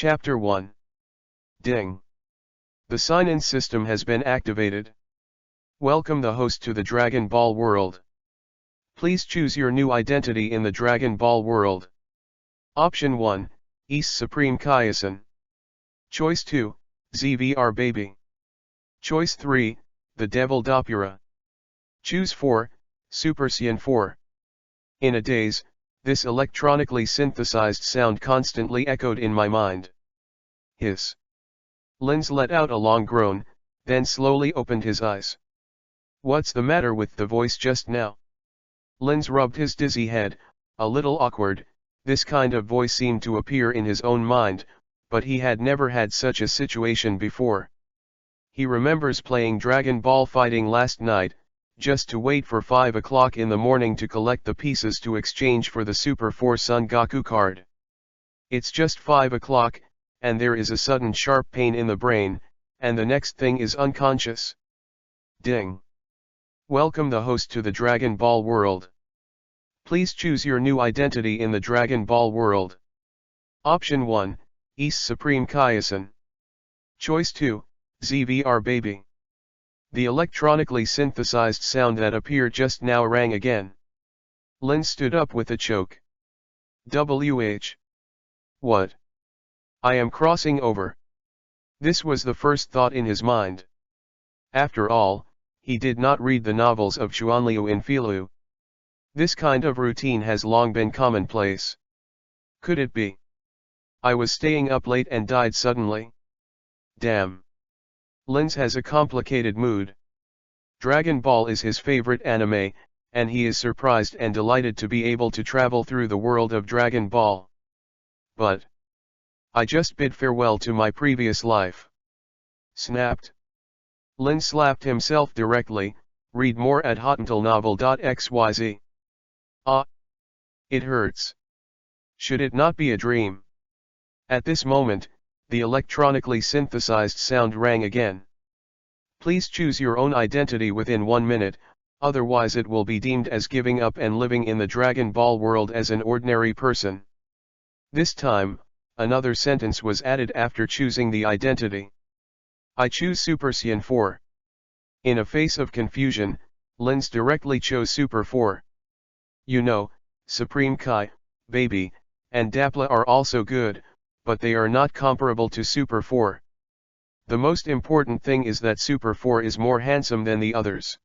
Chapter 1. Ding. The sign-in system has been activated. Welcome the host to the Dragon Ball world. Please choose your new identity in the Dragon Ball world. Option 1, East Supreme Kaizen. Choice 2, ZVR Baby. Choice 3, The Devil Doppura. Choose 4, Super Saiyan 4. In a daze, this electronically synthesized sound constantly echoed in my mind. Hiss. Linz let out a long groan, then slowly opened his eyes. What's the matter with the voice just now? Linz rubbed his dizzy head, a little awkward. This kind of voice seemed to appear in his own mind, but he had never had such a situation before. He remembers playing Dragon Ball Fighting last night, just to wait for 5 o'clock in the morning to collect the pieces to exchange for the Super 4 Son Goku card. It's just 5 o'clock, and there is a sudden sharp pain in the brain, and the next thing is unconscious. Ding. Welcome the host to the Dragon Ball world. Please choose your new identity in the Dragon Ball world. Option 1, East Supreme Kaizen. Choice 2, ZVR Baby. The electronically synthesized sound that appeared just now rang again. Lin stood up with a choke. WH. What? I am crossing over. This was the first thought in his mind. After all, he did not read the novels of Xuanliu in Filu. This kind of routine has long been commonplace. Could it be? I was staying up late and died suddenly. Damn. Linz has a complicated mood. Dragon Ball is his favorite anime, and he is surprised and delighted to be able to travel through the world of Dragon Ball. But I just bid farewell to my previous life. Snapped. Linz slapped himself directly. Read more at hotuntilnovel.xyz. Ah. It hurts. Should it not be a dream? At this moment, the electronically synthesized sound rang again. Please choose your own identity within 1 minute, otherwise it will be deemed as giving up and living in the Dragon Ball world as an ordinary person. This time, another sentence was added after choosing the identity. I choose Super Saiyan 4. In a face of confusion, Linz directly chose Super 4. You know, Supreme Kai, Baby, and Dapla are also good, but they are not comparable to Super 4. The most important thing is that Super 4 is more handsome than the others.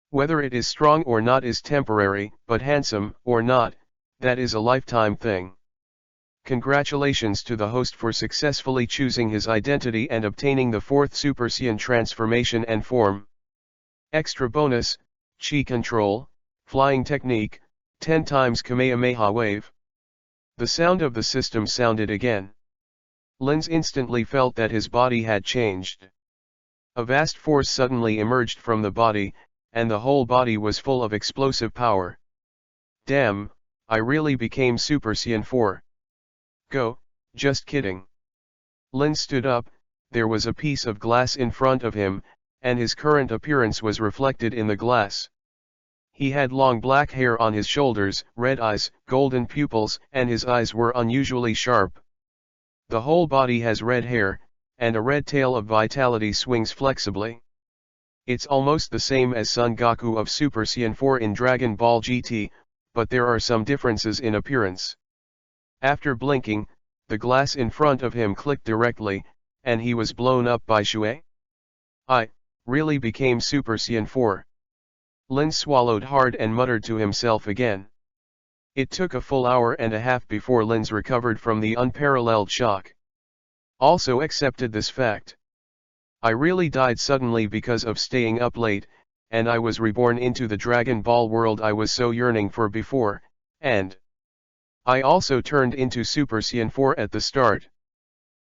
Whether it is strong or not is temporary, but handsome or not, that is a lifetime thing. Congratulations to the host for successfully choosing his identity and obtaining the 4th Super Saiyan transformation and form. Extra bonus, Chi control, flying technique, 10 times Kamehameha wave. The sound of the system sounded again. Linz instantly felt that his body had changed. A vast force suddenly emerged from the body, and the whole body was full of explosive power. Damn, I really became Super Saiyan 4. Go, just kidding. Linz stood up. There was a piece of glass in front of him, and his current appearance was reflected in the glass. He had long black hair on his shoulders, red eyes, golden pupils, and his eyes were unusually sharp. The whole body has red hair, and a red tail of vitality swings flexibly. It's almost the same as Son Goku of Super Saiyan 4 in Dragon Ball GT, but there are some differences in appearance. After blinking, the glass in front of him clicked directly, and he was blown up by Shui. I really became Super Saiyan 4. Linz swallowed hard and muttered to himself again. It took a full hour and a half before Linz recovered from the unparalleled shock. Also accepted this fact. I really died suddenly because of staying up late, and I was reborn into the Dragon Ball world I was so yearning for before, and I also turned into Super Saiyan 4 at the start.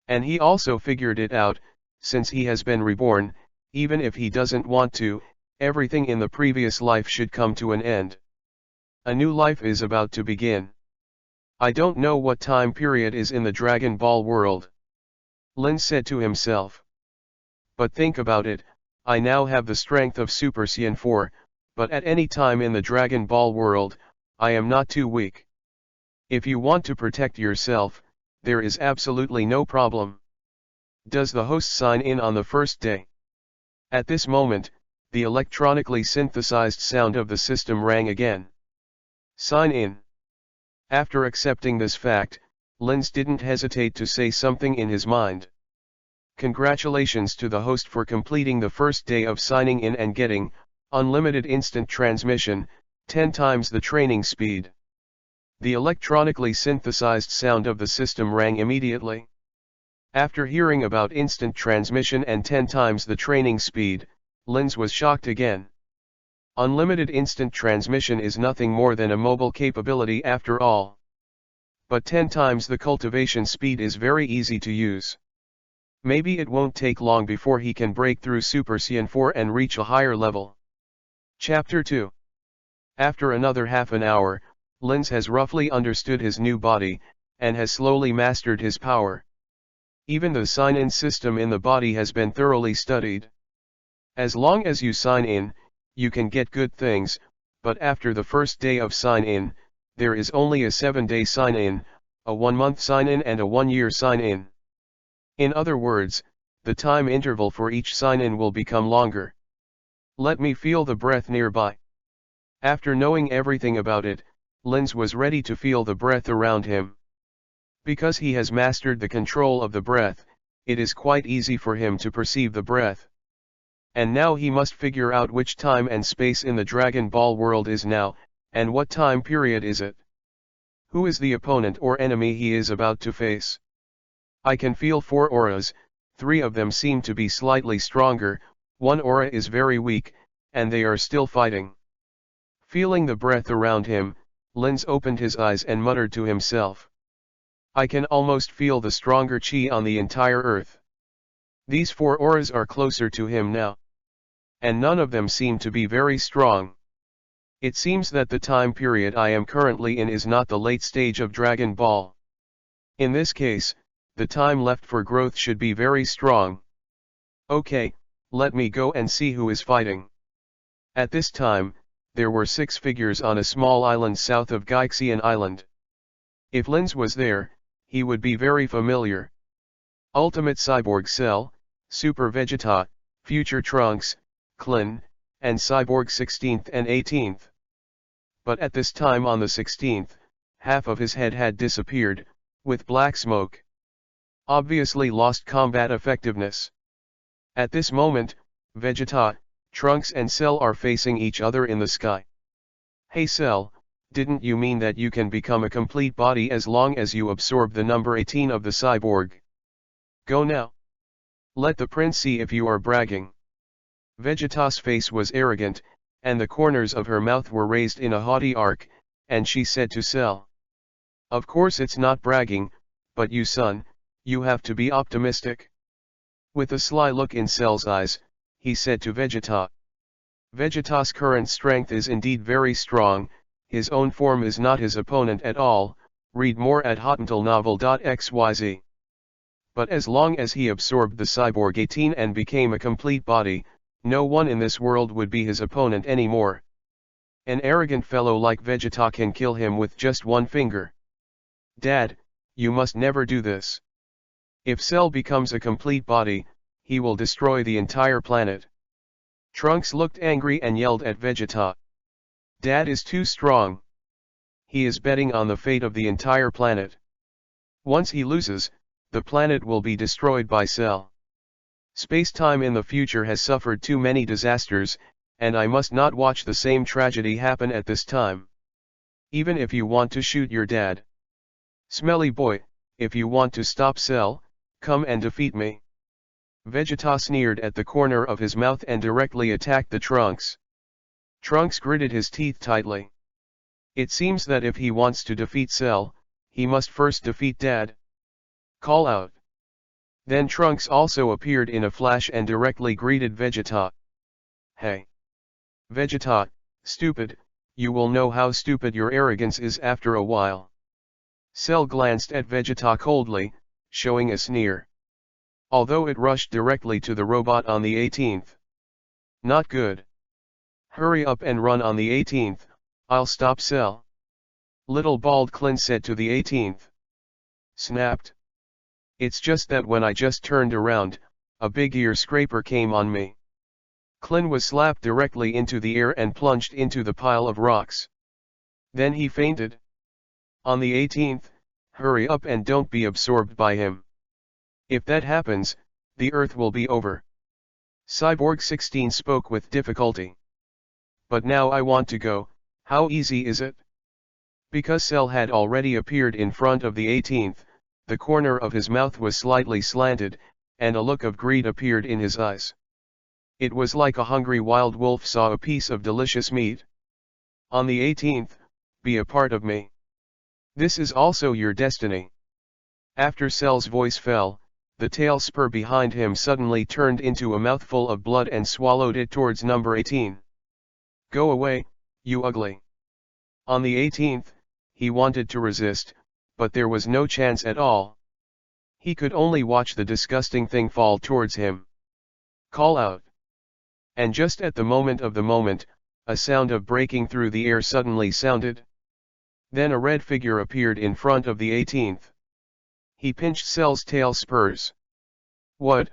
And he also figured it out, since he has been reborn, even if he doesn't want to, everything in the previous life should come to an end. A new life is about to begin. I don't know what time period is in the Dragon Ball world. Lin said to himself. But think about it, I now have the strength of Super Saiyan 4, but at any time in the Dragon Ball world, I am not too weak. If you want to protect yourself, there is absolutely no problem. Does the host sign in on the first day? At this moment, the electronically synthesized sound of the system rang again. Sign in. After accepting this fact, Linz didn't hesitate to say something in his mind. Congratulations to the host for completing the first day of signing in and getting unlimited instant transmission, 10 times the training speed. The electronically synthesized sound of the system rang immediately. After hearing about instant transmission and 10 times the training speed, Linz was shocked again. Unlimited instant transmission is nothing more than a mobile capability after all. But 10 times the cultivation speed is very easy to use. Maybe it won't take long before he can break through Super Saiyan 4 and reach a higher level. Chapter 2. After another half an hour, Linz has roughly understood his new body, and has slowly mastered his power. Even the sign-in system in the body has been thoroughly studied. As long as you sign in, you can get good things, but after the first day of sign-in, there is only a 7-day sign-in, a 1-month sign-in and a 1-year sign-in. In other words, the time interval for each sign-in will become longer. Let me feel the breath nearby. After knowing everything about it, Linz was ready to feel the breath around him. Because he has mastered the control of the breath, it is quite easy for him to perceive the breath. And now he must figure out which time and space in the Dragon Ball world is now, and what time period is it. Who is the opponent or enemy he is about to face? I can feel 4 auras, 3 of them seem to be slightly stronger, 1 aura is very weak, and they are still fighting. Feeling the breath around him, Linz opened his eyes and muttered to himself. I can almost feel the stronger chi on the entire earth. These 4 auras are closer to him now. And none of them seem to be very strong. It seems that the time period I am currently in is not the late stage of Dragon Ball. In this case, the time left for growth should be very strong. Okay, let me go and see who is fighting. At this time, there were 6 figures on a small island south of Gaixian Island. If Linz was there, he would be very familiar. Ultimate Cyborg Cell, Super Vegeta, Future Trunks, Klin, and Cyborg 16th and 18th. But at this time on the 16th, half of his head had disappeared, with black smoke. Obviously lost combat effectiveness. At this moment, Vegeta, Trunks and Cell are facing each other in the sky. Hey Cell, didn't you mean that you can become a complete body as long as you absorb the number 18 of the cyborg? Go now. Let the prince see if you are bragging. Vegeta's face was arrogant, and the corners of her mouth were raised in a haughty arc, and she said to Cell. Of course it's not bragging, but you son, you have to be optimistic. With a sly look in Cell's eyes, he said to Vegeta. Vegeta's current strength is indeed very strong, his own form is not his opponent at all, read more at hotnovel.xyz. But as long as he absorbed the Cyborg 18 and became a complete body, no one in this world would be his opponent anymore. An arrogant fellow like Vegeta can kill him with just one finger. Dad, you must never do this. If Cell becomes a complete body, he will destroy the entire planet. Trunks looked angry and yelled at Vegeta. Dad is too strong. He is betting on the fate of the entire planet. Once he loses, the planet will be destroyed by Cell. Space-time in the future has suffered too many disasters, and I must not watch the same tragedy happen at this time. Even if you want to shoot your dad. Smelly boy, if you want to stop Cell, come and defeat me. Vegeta sneered at the corner of his mouth and directly attacked the Trunks. Trunks gritted his teeth tightly. It seems that if he wants to defeat Cell, he must first defeat Dad. Call out. Then Trunks also appeared in a flash and directly greeted Vegeta. Hey. Vegeta, stupid, you will know how stupid your arrogance is after a while. Cell glanced at Vegeta coldly, showing a sneer. Although it rushed directly to the robot on the 18th. Not good. Hurry up and run on the 18th, I'll stop Cell. Little bald Clint said to the 18th. snapped. It's just that when I just turned around, a big ear scraper came on me. Clin was slapped directly into the air and plunged into the pile of rocks. Then he fainted. On the 18th, hurry up and don't be absorbed by him. If that happens, the Earth will be over. Cyborg 16 spoke with difficulty. But now I want to go, how easy is it? Because Cell had already appeared in front of the 18th, the corner of his mouth was slightly slanted, and a look of greed appeared in his eyes. It was like a hungry wild wolf saw a piece of delicious meat. On the 18th, be a part of me. This is also your destiny. After Cell's voice fell, the tail spur behind him suddenly turned into a mouthful of blood and swallowed it towards number 18. Go away, you ugly. On the 18th, he wanted to resist, but there was no chance at all. He could only watch the disgusting thing fall towards him. Call out. And just at the moment, a sound of breaking through the air suddenly sounded. Then a red figure appeared in front of the 18th. He pinched Cell's tail spurs. What?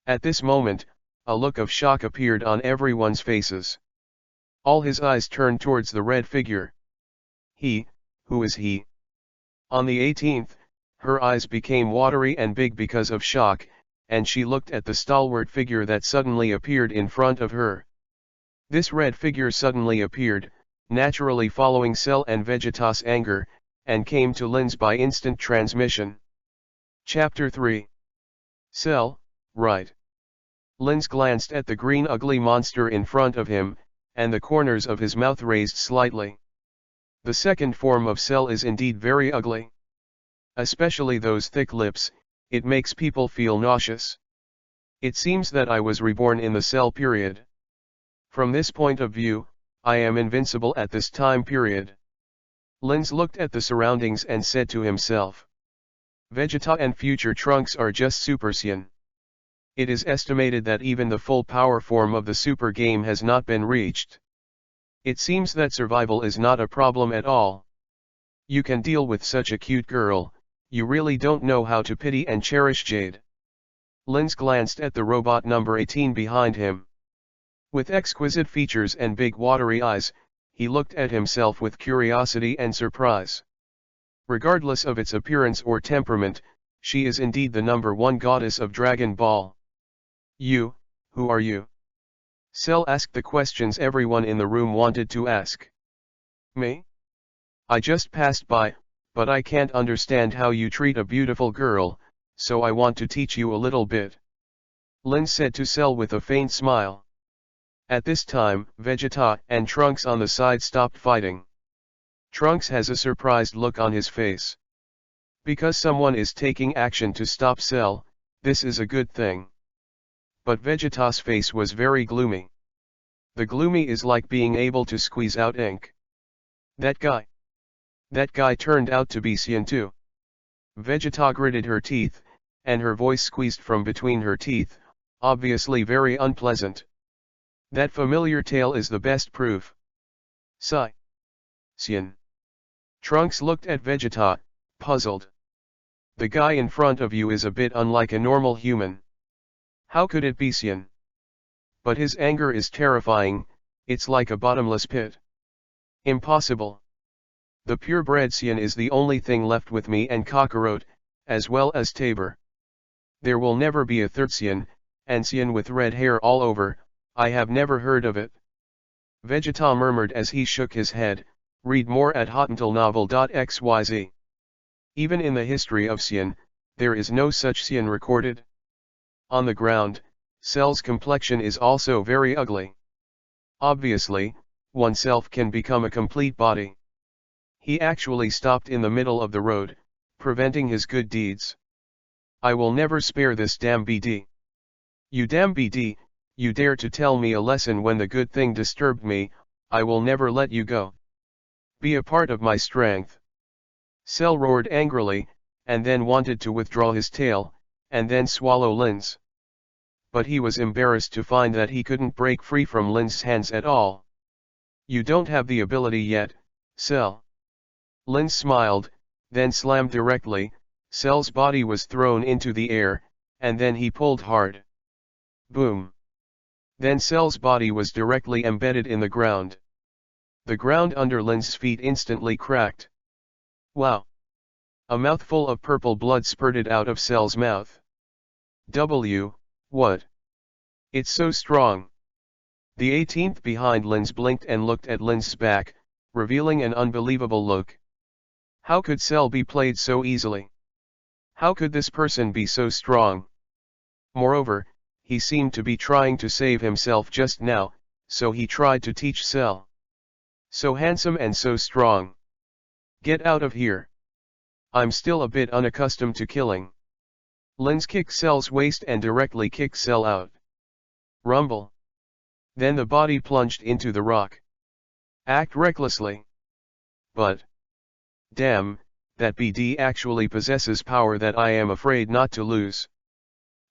At this moment, a look of shock appeared on everyone's faces. All his eyes turned towards the red figure. Who is he? On the 18th, her eyes became watery and big because of shock, and she looked at the stalwart figure that suddenly appeared in front of her. This red figure suddenly appeared, naturally following Cell and Vegeta's anger, and came to Lin's by instant transmission. Chapter 3. Cell, right. Linz glanced at the green ugly monster in front of him, and the corners of his mouth raised slightly. The second form of Cell is indeed very ugly. Especially those thick lips, it makes people feel nauseous. It seems that I was reborn in the Cell period. From this point of view, I am invincible at this time period. Linz looked at the surroundings and said to himself. Vegeta and future Trunks are just Super Saiyan. It is estimated that even the full power form of the Super game has not been reached. It seems that survival is not a problem at all. You can deal with such a cute girl, you really don't know how to pity and cherish Jade. Linz glanced at the robot number 18 behind him. With exquisite features and big watery eyes, he looked at himself with curiosity and surprise. Regardless of its appearance or temperament, she is indeed the number one goddess of Dragon Ball. You, who are you? Cell asked the questions everyone in the room wanted to ask. Me? I just passed by, but I can't understand how you treat a beautiful girl, so I want to teach you a little bit. Lin said to Cell with a faint smile. At this time, Vegeta and Trunks on the side stopped fighting. Trunks has a surprised look on his face. Because someone is taking action to stop Cell, this is a good thing. But Vegeta's face was very gloomy. The gloomy is like being able to squeeze out ink. That guy turned out to be Saiyan too. Vegeta gritted her teeth, and her voice squeezed from between her teeth, obviously very unpleasant. That familiar tail is the best proof. Saiyan. Trunks looked at Vegeta, puzzled. The guy in front of you is a bit unlike a normal human. How could it be Saiyan? But his anger is terrifying, it's like a bottomless pit. Impossible. The purebred Saiyan is the only thing left with me and Kakarot, as well as Tabor. There will never be a third Saiyan, and Saiyan with red hair all over, I have never heard of it. Vegeta murmured as he shook his head. Read more at hotnovel.xyz. Even in the history of Saiyan, there is no such Saiyan recorded. On the ground, Cell's complexion is also very ugly. Obviously, oneself can become a complete body. He actually stopped in the middle of the road, preventing his good deeds. I will never spare this damn BD. You damn BD, you dare to tell me a lesson when the good thing disturbed me, I will never let you go. Be a part of my strength. Cell roared angrily, and then wanted to withdraw his tail, and then swallow Lin's. But he was embarrassed to find that he couldn't break free from Lin's hands at all. You don't have the ability yet, Cell. Lin smiled, then slammed directly. Cell's body was thrown into the air, and then he pulled hard. Boom. Then Cell's body was directly embedded in the ground. The ground under Lin's feet instantly cracked. Wow. A mouthful of purple blood spurted out of Cell's mouth. What? It's so strong. The 18th behind Lin's blinked and looked at Lin's back, revealing an unbelievable look. How could Cell be played so easily? How could this person be so strong? Moreover, he seemed to be trying to save himself just now, so he tried to teach Cell. So handsome and so strong. Get out of here. I'm still a bit unaccustomed to killing. Lin's kicked Cell's waist and directly kicked Cell out. Rumble. Then the body plunged into the rock. Act recklessly. But. Damn, that BD actually possesses power that I am afraid not to lose.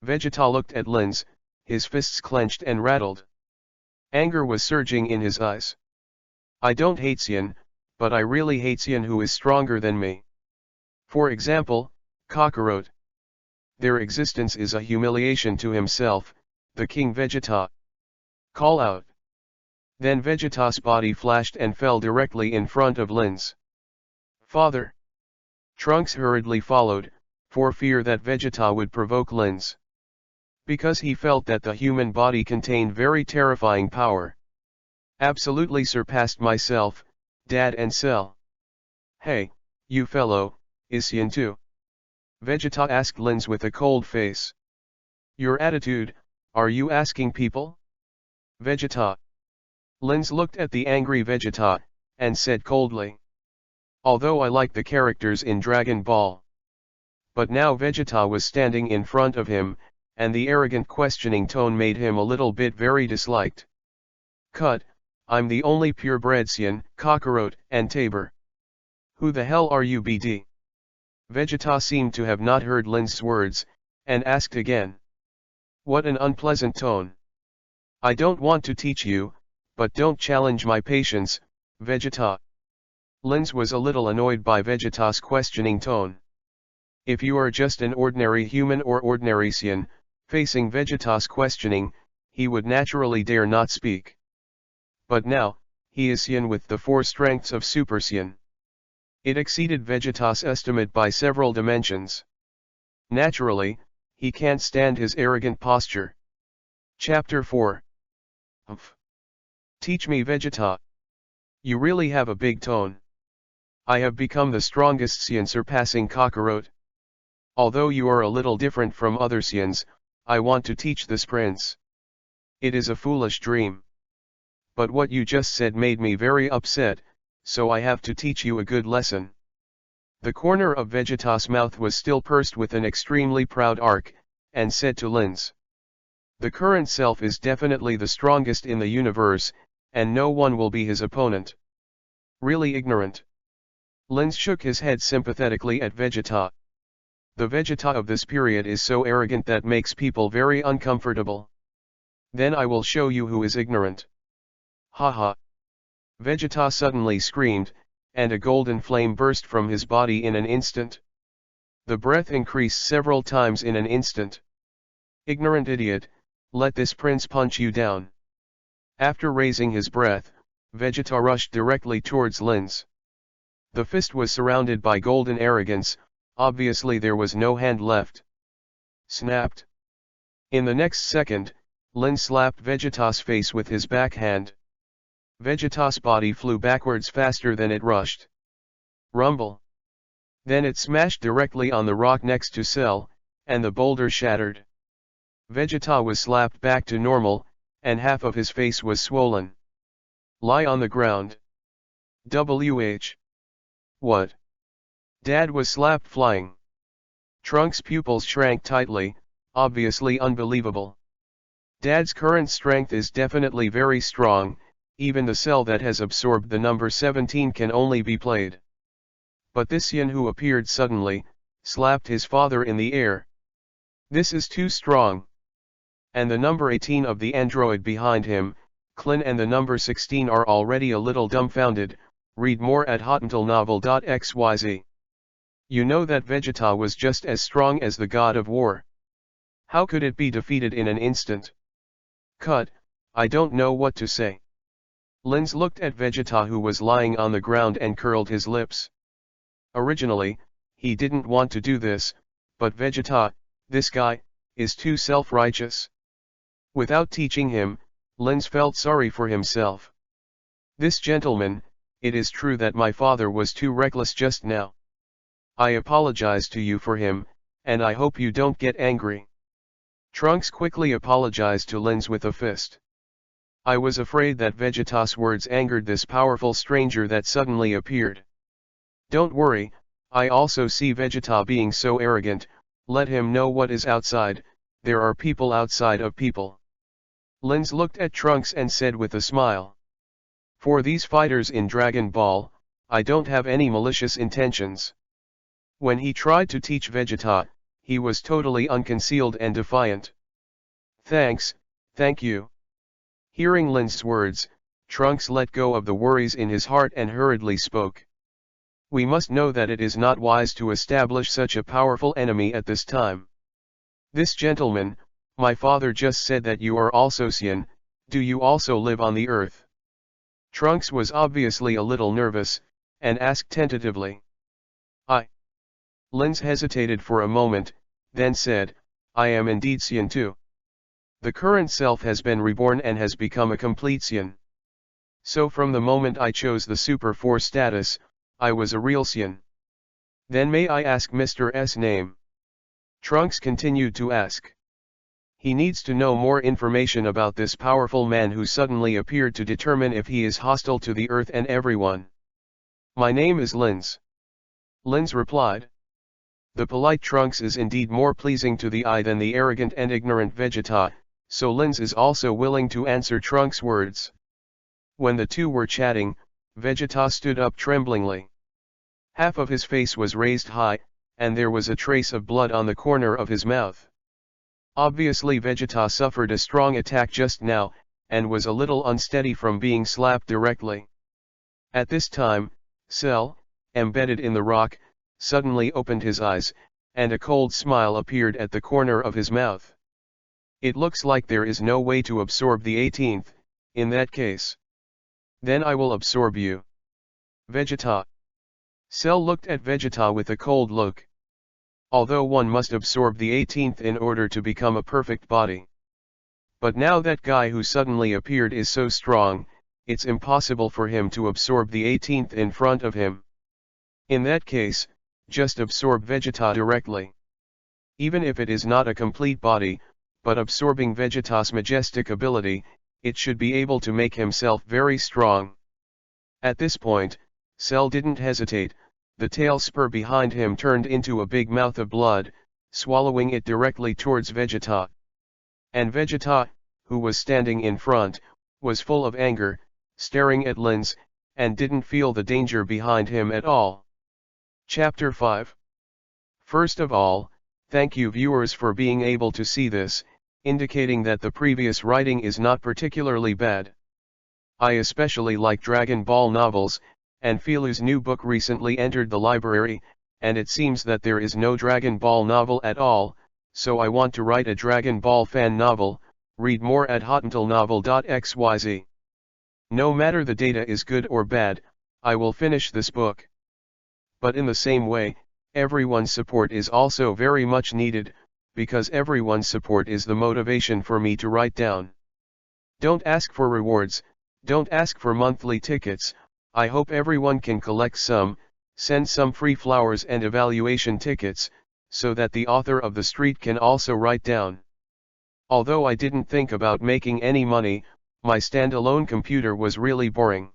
Vegeta looked at Lin's, his fists clenched and rattled. Anger was surging in his eyes. I don't hate Saiyan, but I really hate Saiyan who is stronger than me. For example, Kakarot. Their existence is a humiliation to himself, the King Vegeta. Call out. Then Vegeta's body flashed and fell directly in front of Lin's. Father. Trunks hurriedly followed, for fear that Vegeta would provoke Lin's. Because he felt that the human body contained very terrifying power. Absolutely surpassed myself, Dad and Cell. Hey, you fellow, is Saiyan too? Vegeta asked Lin's with a cold face. Your attitude, are you asking people? Vegeta. Lin's looked at the angry Vegeta, and said coldly. Although I like the characters in Dragon Ball. But now Vegeta was standing in front of him, and the arrogant questioning tone made him a little bit very disliked. Cut, I'm the only purebred Saiyan, Kakarot, and Tabor. Who the hell are you BD? Vegeta seemed to have not heard Lin's words, and asked again. What an unpleasant tone. I don't want to teach you, but don't challenge my patience, Vegeta. Lin's was a little annoyed by Vegeta's questioning tone. If you are just an ordinary human or ordinary Saiyan, facing Vegeta's questioning, he would naturally dare not speak. But now, he is Saiyan with the 4 strengths of Super Saiyan. It exceeded Vegeta's estimate by several dimensions. Naturally, he can't stand his arrogant posture. Chapter 4. Teach me Vegeta. You really have a big tone. I have become the strongest Saiyan surpassing Kakarot. Although you are a little different from other Saiyans, I want to teach this prince. It is a foolish dream. But what you just said made me very upset, so I have to teach you a good lesson. The corner of Vegeta's mouth was still pursed with an extremely proud arc, and said to Lin's. The current self is definitely the strongest in the universe, and no one will be his opponent. Really ignorant. Lin's shook his head sympathetically at Vegeta. The Vegeta of this period is so arrogant that makes people very uncomfortable. Then I will show you who is ignorant. Haha. Vegeta suddenly screamed, and a golden flame burst from his body in an instant. The breath increased several times in an instant. Ignorant idiot, let this prince punch you down. After raising his breath, Vegeta rushed directly towards Lin's. The fist was surrounded by golden arrogance, obviously there was no hand left. Snapped. In the next second, Lin slapped Vegeta's face with his backhand. Vegeta's body flew backwards faster than it rushed. Rumble. Then it smashed directly on the rock next to Cell, and the boulder shattered. Vegeta was slapped back to normal, and half of his face was swollen. Lie on the ground. What? Dad was slapped flying. Trunks' pupils shrank tightly, obviously unbelievable. Dad's current strength is definitely very strong, even the Cell that has absorbed the number 17 can only be played. But this Saiyan who appeared suddenly, slapped his father in the air. This is too strong. And the number 18 of the android behind him, Clin, and the number 16 are already a little dumbfounded. Read more at hotntilnovel.xyz. You know that Vegeta was just as strong as the god of war. How could it be defeated in an instant? Cut, I don't know what to say. Linz looked at Vegeta, who was lying on the ground, and curled his lips. Originally, he didn't want to do this, but Vegeta, this guy, is too self-righteous. Without teaching him, Linz felt sorry for himself. This gentleman, it is true that my father was too reckless just now. I apologize to you for him, and I hope you don't get angry. Trunks quickly apologized to Linz with a fist. I was afraid that Vegeta's words angered this powerful stranger that suddenly appeared. Don't worry, I also see Vegeta being so arrogant. Let him know what is outside. There are people outside of people. Linz looked at Trunks and said with a smile. For these fighters in Dragon Ball, I don't have any malicious intentions. When he tried to teach Vegeta, he was totally unconcealed and defiant. Thank you. Hearing Linz's words, Trunks let go of the worries in his heart and hurriedly spoke. We must know that it is not wise to establish such a powerful enemy at this time. This gentleman, my father just said that you are also Saiyan. Do you also live on the earth? Trunks was obviously a little nervous, and asked tentatively. Linz hesitated for a moment, then said, I am indeed Saiyan too. The current self has been reborn and has become a complete Saiyan. So from the moment I chose the Super 4 status, I was a real Saiyan. Then may I ask Mr. S' name? Trunks continued to ask. He needs to know more information about this powerful man who suddenly appeared to determine if he is hostile to the earth and everyone. My name is Linz. Linz replied. The polite Trunks is indeed more pleasing to the eye than the arrogant and ignorant Vegeta, so Linz is also willing to answer Trunks' words. When the two were chatting, Vegeta stood up tremblingly. Half of his face was raised high, and there was a trace of blood on the corner of his mouth. Obviously Vegeta suffered a strong attack just now, and was a little unsteady from being slapped directly. At this time, Cell, embedded in the rock, suddenly opened his eyes, and a cold smile appeared at the corner of his mouth. It looks like there is no way to absorb the 18th, in that case. Then I will absorb you. Vegeta. Cell looked at Vegeta with a cold look. Although one must absorb the 18th in order to become a perfect body. But now that guy who suddenly appeared is so strong, it's impossible for him to absorb the 18th in front of him. In that case, just absorb Vegeta directly. Even if it is not a complete body, but absorbing Vegeta's majestic ability, it should be able to make himself very strong. At this point, Cell didn't hesitate. The tail spur behind him turned into a big mouth of blood, swallowing it directly towards Vegeta. And Vegeta, who was standing in front, was full of anger, staring at Linz, and didn't feel the danger behind him at all. Chapter 5. First of all, thank you viewers for being able to see this, indicating that the previous writing is not particularly bad. I especially like Dragon Ball novels, and Filu's new book recently entered the library, and it seems that there is no Dragon Ball novel at all, so I want to write a Dragon Ball fan novel. Read more at hotantalnovel.xyz. No matter the data is good or bad, I will finish this book. But in the same way, everyone's support is also very much needed, because everyone's support is the motivation for me to write down. Don't ask for rewards, don't ask for monthly tickets. I hope everyone can collect some, send some free flowers and evaluation tickets, so that the author of the street can also write down. Although I didn't think about making any money, my standalone computer was really boring.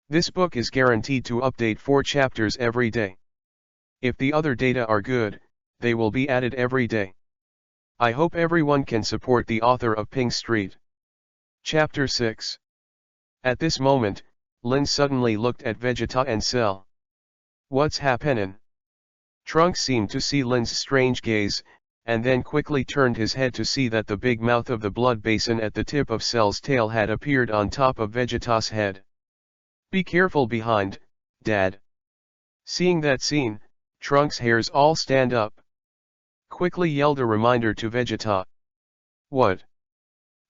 This book is guaranteed to update 4 chapters every day. If the other data are good, they will be added every day. I hope everyone can support the author of Pink Street. Chapter 6. At this moment, Linz suddenly looked at Vegeta and Cell. What's happening? Trunks seemed to see Linz's strange gaze, and then quickly turned his head to see that the big mouth of the blood basin at the tip of Cell's tail had appeared on top of Vegeta's head. Be careful behind, Dad. Seeing that scene, Trunks' hairs all stand up. Quickly yelled a reminder to Vegeta. What?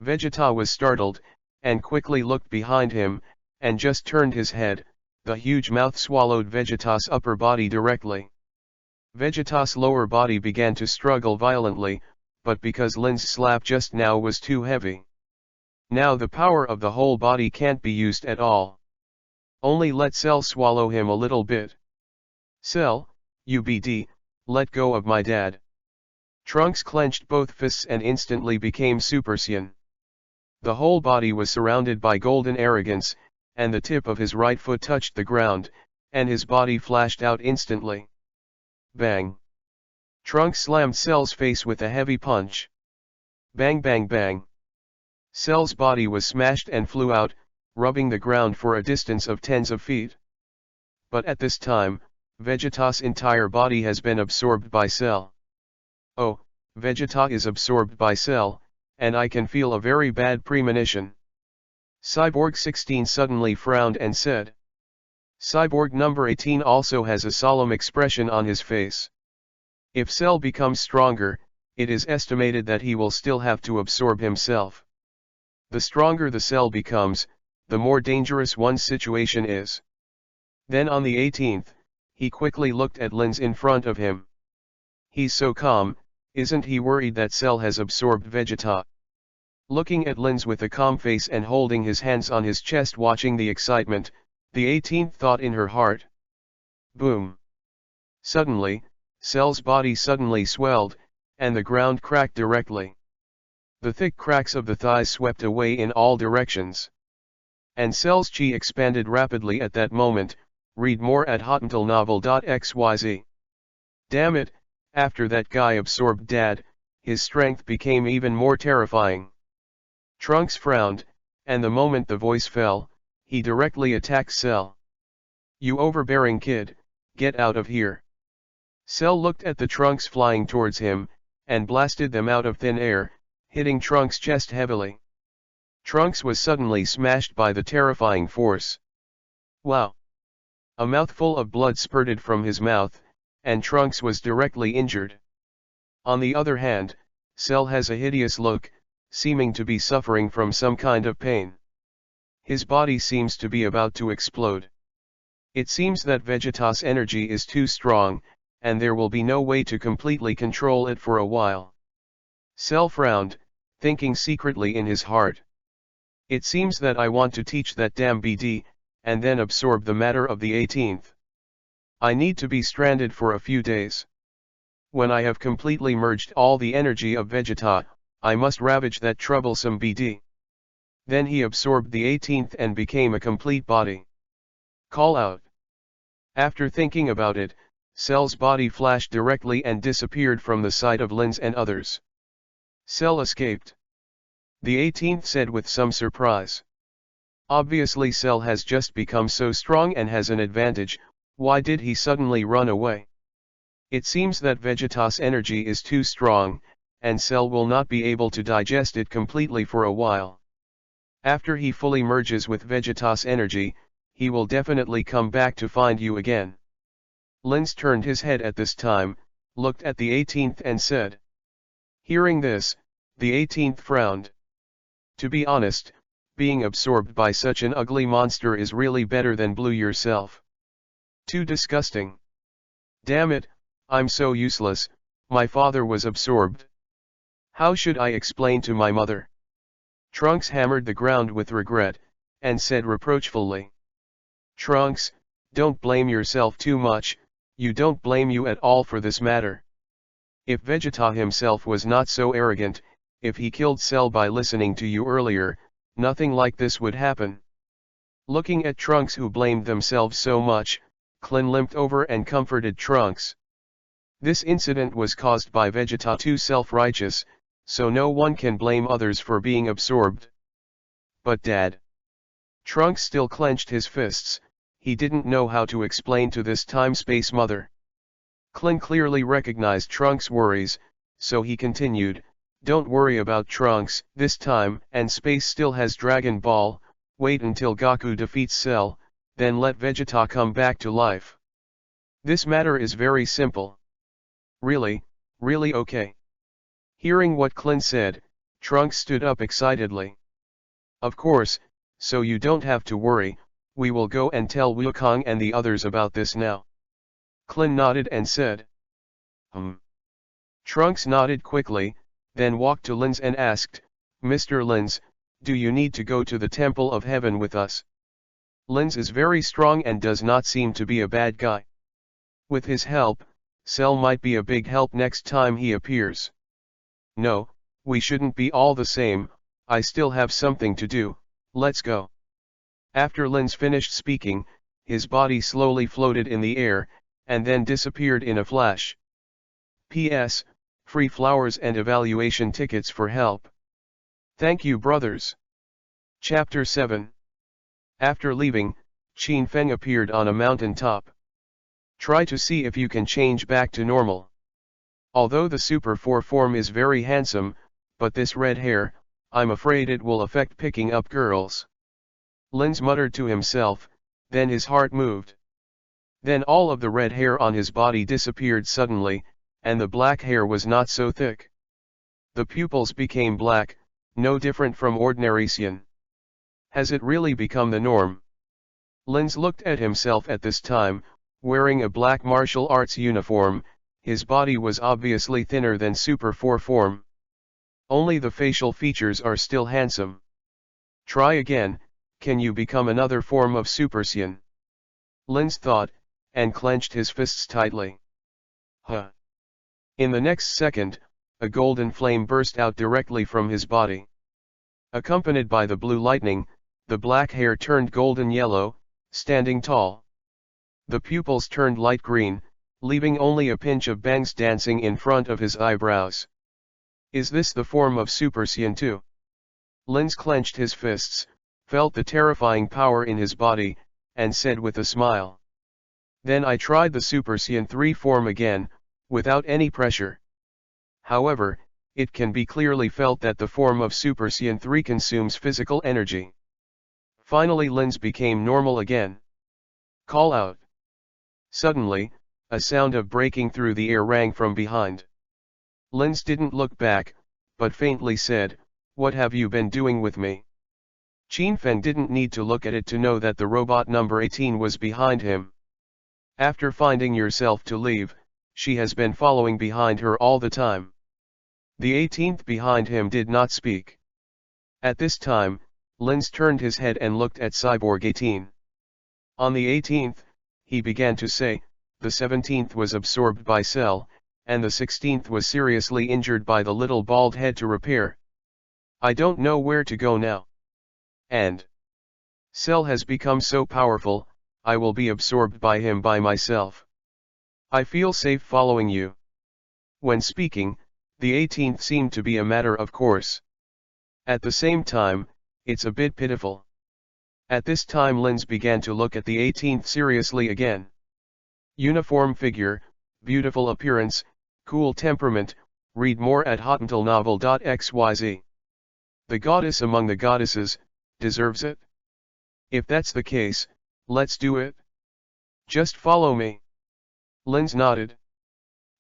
Vegeta was startled, and quickly looked behind him, and just turned his head. The huge mouth swallowed Vegeta's upper body directly. Vegeta's lower body began to struggle violently, but because Lin's slap just now was too heavy. Now the power of the whole body can't be used at all. Only let Cell swallow him a little bit. Cell, UBD, let go of my dad. Trunks clenched both fists and instantly became Super Saiyan. The whole body was surrounded by golden arrogance, and the tip of his right foot touched the ground, and his body flashed out instantly. Bang! Trunks slammed Cell's face with a heavy punch. Bang bang bang! Cell's body was smashed and flew out, rubbing the ground for a distance of tens of feet. But at this time, Vegeta's entire body has been absorbed by Cell. Oh, Vegeta is absorbed by Cell, and I can feel a very bad premonition. Cyborg 16 suddenly frowned and said. Cyborg number 18 also has a solemn expression on his face. If Cell becomes stronger, it is estimated that he will still have to absorb himself. The stronger the Cell becomes, the more dangerous one's situation is. Then on the 18th, he quickly looked at Lin's in front of him. He's so calm, isn't he worried that Cell has absorbed Vegeta? Looking at Lin's with a calm face and holding his hands on his chest watching the excitement, the 18th thought in her heart. Boom! Suddenly, Cell's body suddenly swelled, and the ground cracked directly. The thick cracks of the thighs swept away in all directions. And Cell's chi expanded rapidly at that moment. Read more at hotuntilnovel.xyz. Damn it, after that guy absorbed Dad, his strength became even more terrifying. Trunks frowned, and the moment the voice fell, he directly attacked Cell. You overbearing kid, get out of here. Cell looked at the Trunks flying towards him, and blasted them out of thin air, hitting Trunks' chest heavily. Trunks was suddenly smashed by the terrifying force. Wow! A mouthful of blood spurted from his mouth, and Trunks was directly injured. On the other hand, Cell has a hideous look, seeming to be suffering from some kind of pain. His body seems to be about to explode. It seems that Vegeta's energy is too strong, and there will be no way to completely control it for a while. Cell frowned, thinking secretly in his heart. It seems that I want to teach that damn BD, and then absorb the matter of the 18th. I need to be stranded for a few days. When I have completely merged all the energy of Vegeta, I must ravage that troublesome BD. Then he absorbed the 18th and became a complete body. Call out. After thinking about it, Cell's body flashed directly and disappeared from the sight of Lin's and others. Cell escaped. The 18th said with some surprise. Obviously Cell has just become so strong and has an advantage, why did he suddenly run away? It seems that Vegeta's energy is too strong, and Cell will not be able to digest it completely for a while. After he fully merges with Vegeta's energy, he will definitely come back to find you again. Linz turned his head at this time, looked at the 18th and said. Hearing this, the 18th frowned. To be honest, being absorbed by such an ugly monster is really better than blue yourself. Too disgusting. Damn it, I'm so useless, my father was absorbed. How should I explain to my mother? Trunks hammered the ground with regret, and said reproachfully. Trunks, don't blame yourself too much, you don't blame you at all for this matter. If Vegeta himself was not so arrogant, if he killed Cell by listening to you earlier, nothing like this would happen. Looking at Trunks who blamed themselves so much, Klin limped over and comforted Trunks. This incident was caused by Vegeta too self-righteous, so no one can blame others for being absorbed. But Dad. Trunks still clenched his fists, he didn't know how to explain to this time-space mother. Klin clearly recognized Trunks' worries, so he continued, don't worry about Trunks, this time and space still has Dragon Ball, wait until Goku defeats Cell, then let Vegeta come back to life. This matter is very simple. Really, really okay. Hearing what Clint said, Trunks stood up excitedly. Of course, so you don't have to worry, we will go and tell Wukong and the others about this now. Clint nodded and said. Trunks nodded quickly, then walked to Lins and asked, Mr. Lins, do you need to go to the Temple of Heaven with us? Lins is very strong and does not seem to be a bad guy. With his help, Cell might be a big help next time he appears. No, we shouldn't be all the same, I still have something to do, let's go. After Lins finished speaking, his body slowly floated in the air, and then disappeared in a flash. P.S. Free flowers and evaluation tickets for help. Thank you, brothers. Chapter 7. After leaving, Qin Feng appeared on a mountain top. Try to see if you can change back to normal. Although the Super 4 form is very handsome, but this red hair, I'm afraid it will affect picking up girls. Lins muttered to himself, then his heart moved. Then all of the red hair on his body disappeared suddenly, and the black hair was not so thick. The pupils became black, no different from ordinary Saiyan. Has it really become the norm? Lins looked at himself at this time, wearing a black martial arts uniform. His body was obviously thinner than Super 4 form. Only the facial features are still handsome. Try again, can you become another form of Super Saiyan? Lins thought, and clenched his fists tightly. Huh. In the next second, a golden flame burst out directly from his body. Accompanied by the blue lightning, the black hair turned golden yellow, standing tall. The pupils turned light green, leaving only a pinch of bangs dancing in front of his eyebrows. Is this the form of Super Saiyan 2? Lins clenched his fists, felt the terrifying power in his body, and said with a smile. Then I tried the Super Saiyan 3 form again, without any pressure. However, it can be clearly felt that the form of Super Saiyan 3 consumes physical energy. Finally Lins became normal again. Call out. Suddenly, a sound of breaking through the air rang from behind. Lins didn't look back, but faintly said, What have you been doing with me? Qin Feng didn't need to look at it to know that the robot number 18 was behind him. After finding yourself to leave, she has been following behind her all the time. The 18th behind him did not speak. At this time, Lins turned his head and looked at Cyborg 18. On the 18th, he began to say, the 17th was absorbed by Cell, and the 16th was seriously injured by the little bald head to repair. I don't know where to go now. And Cell has become so powerful, I will be absorbed by him by myself. I feel safe following you. When speaking, the 18th seemed to be a matter of course. At the same time, it's a bit pitiful. At this time Lins began to look at the 18th seriously again. Uniform figure, beautiful appearance, cool temperament, read more at hotmailnovel.xyz. The goddess among the goddesses, deserves it? If that's the case, let's do it. Just follow me. Lins nodded.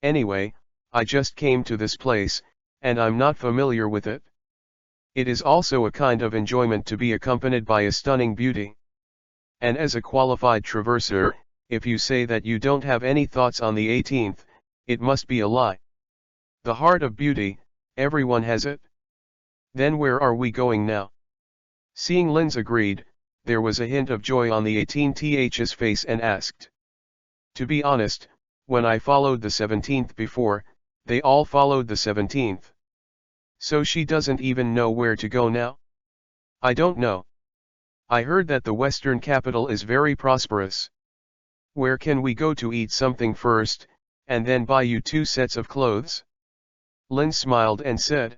Anyway, I just came to this place, and I'm not familiar with it. It is also a kind of enjoyment to be accompanied by a stunning beauty. And as a qualified traverser, if you say that you don't have any thoughts on the 18th, it must be a lie. The heart of beauty, everyone has it. Then where are we going now? Seeing Lins agreed, there was a hint of joy on the 18th's face and asked. To be honest, when I followed the 17th before, they all followed the 17th. So she doesn't even know where to go now? I don't know. I heard that the Western capital is very prosperous. Where can we go to eat something first, and then buy you 2 sets of clothes? Lin smiled and said.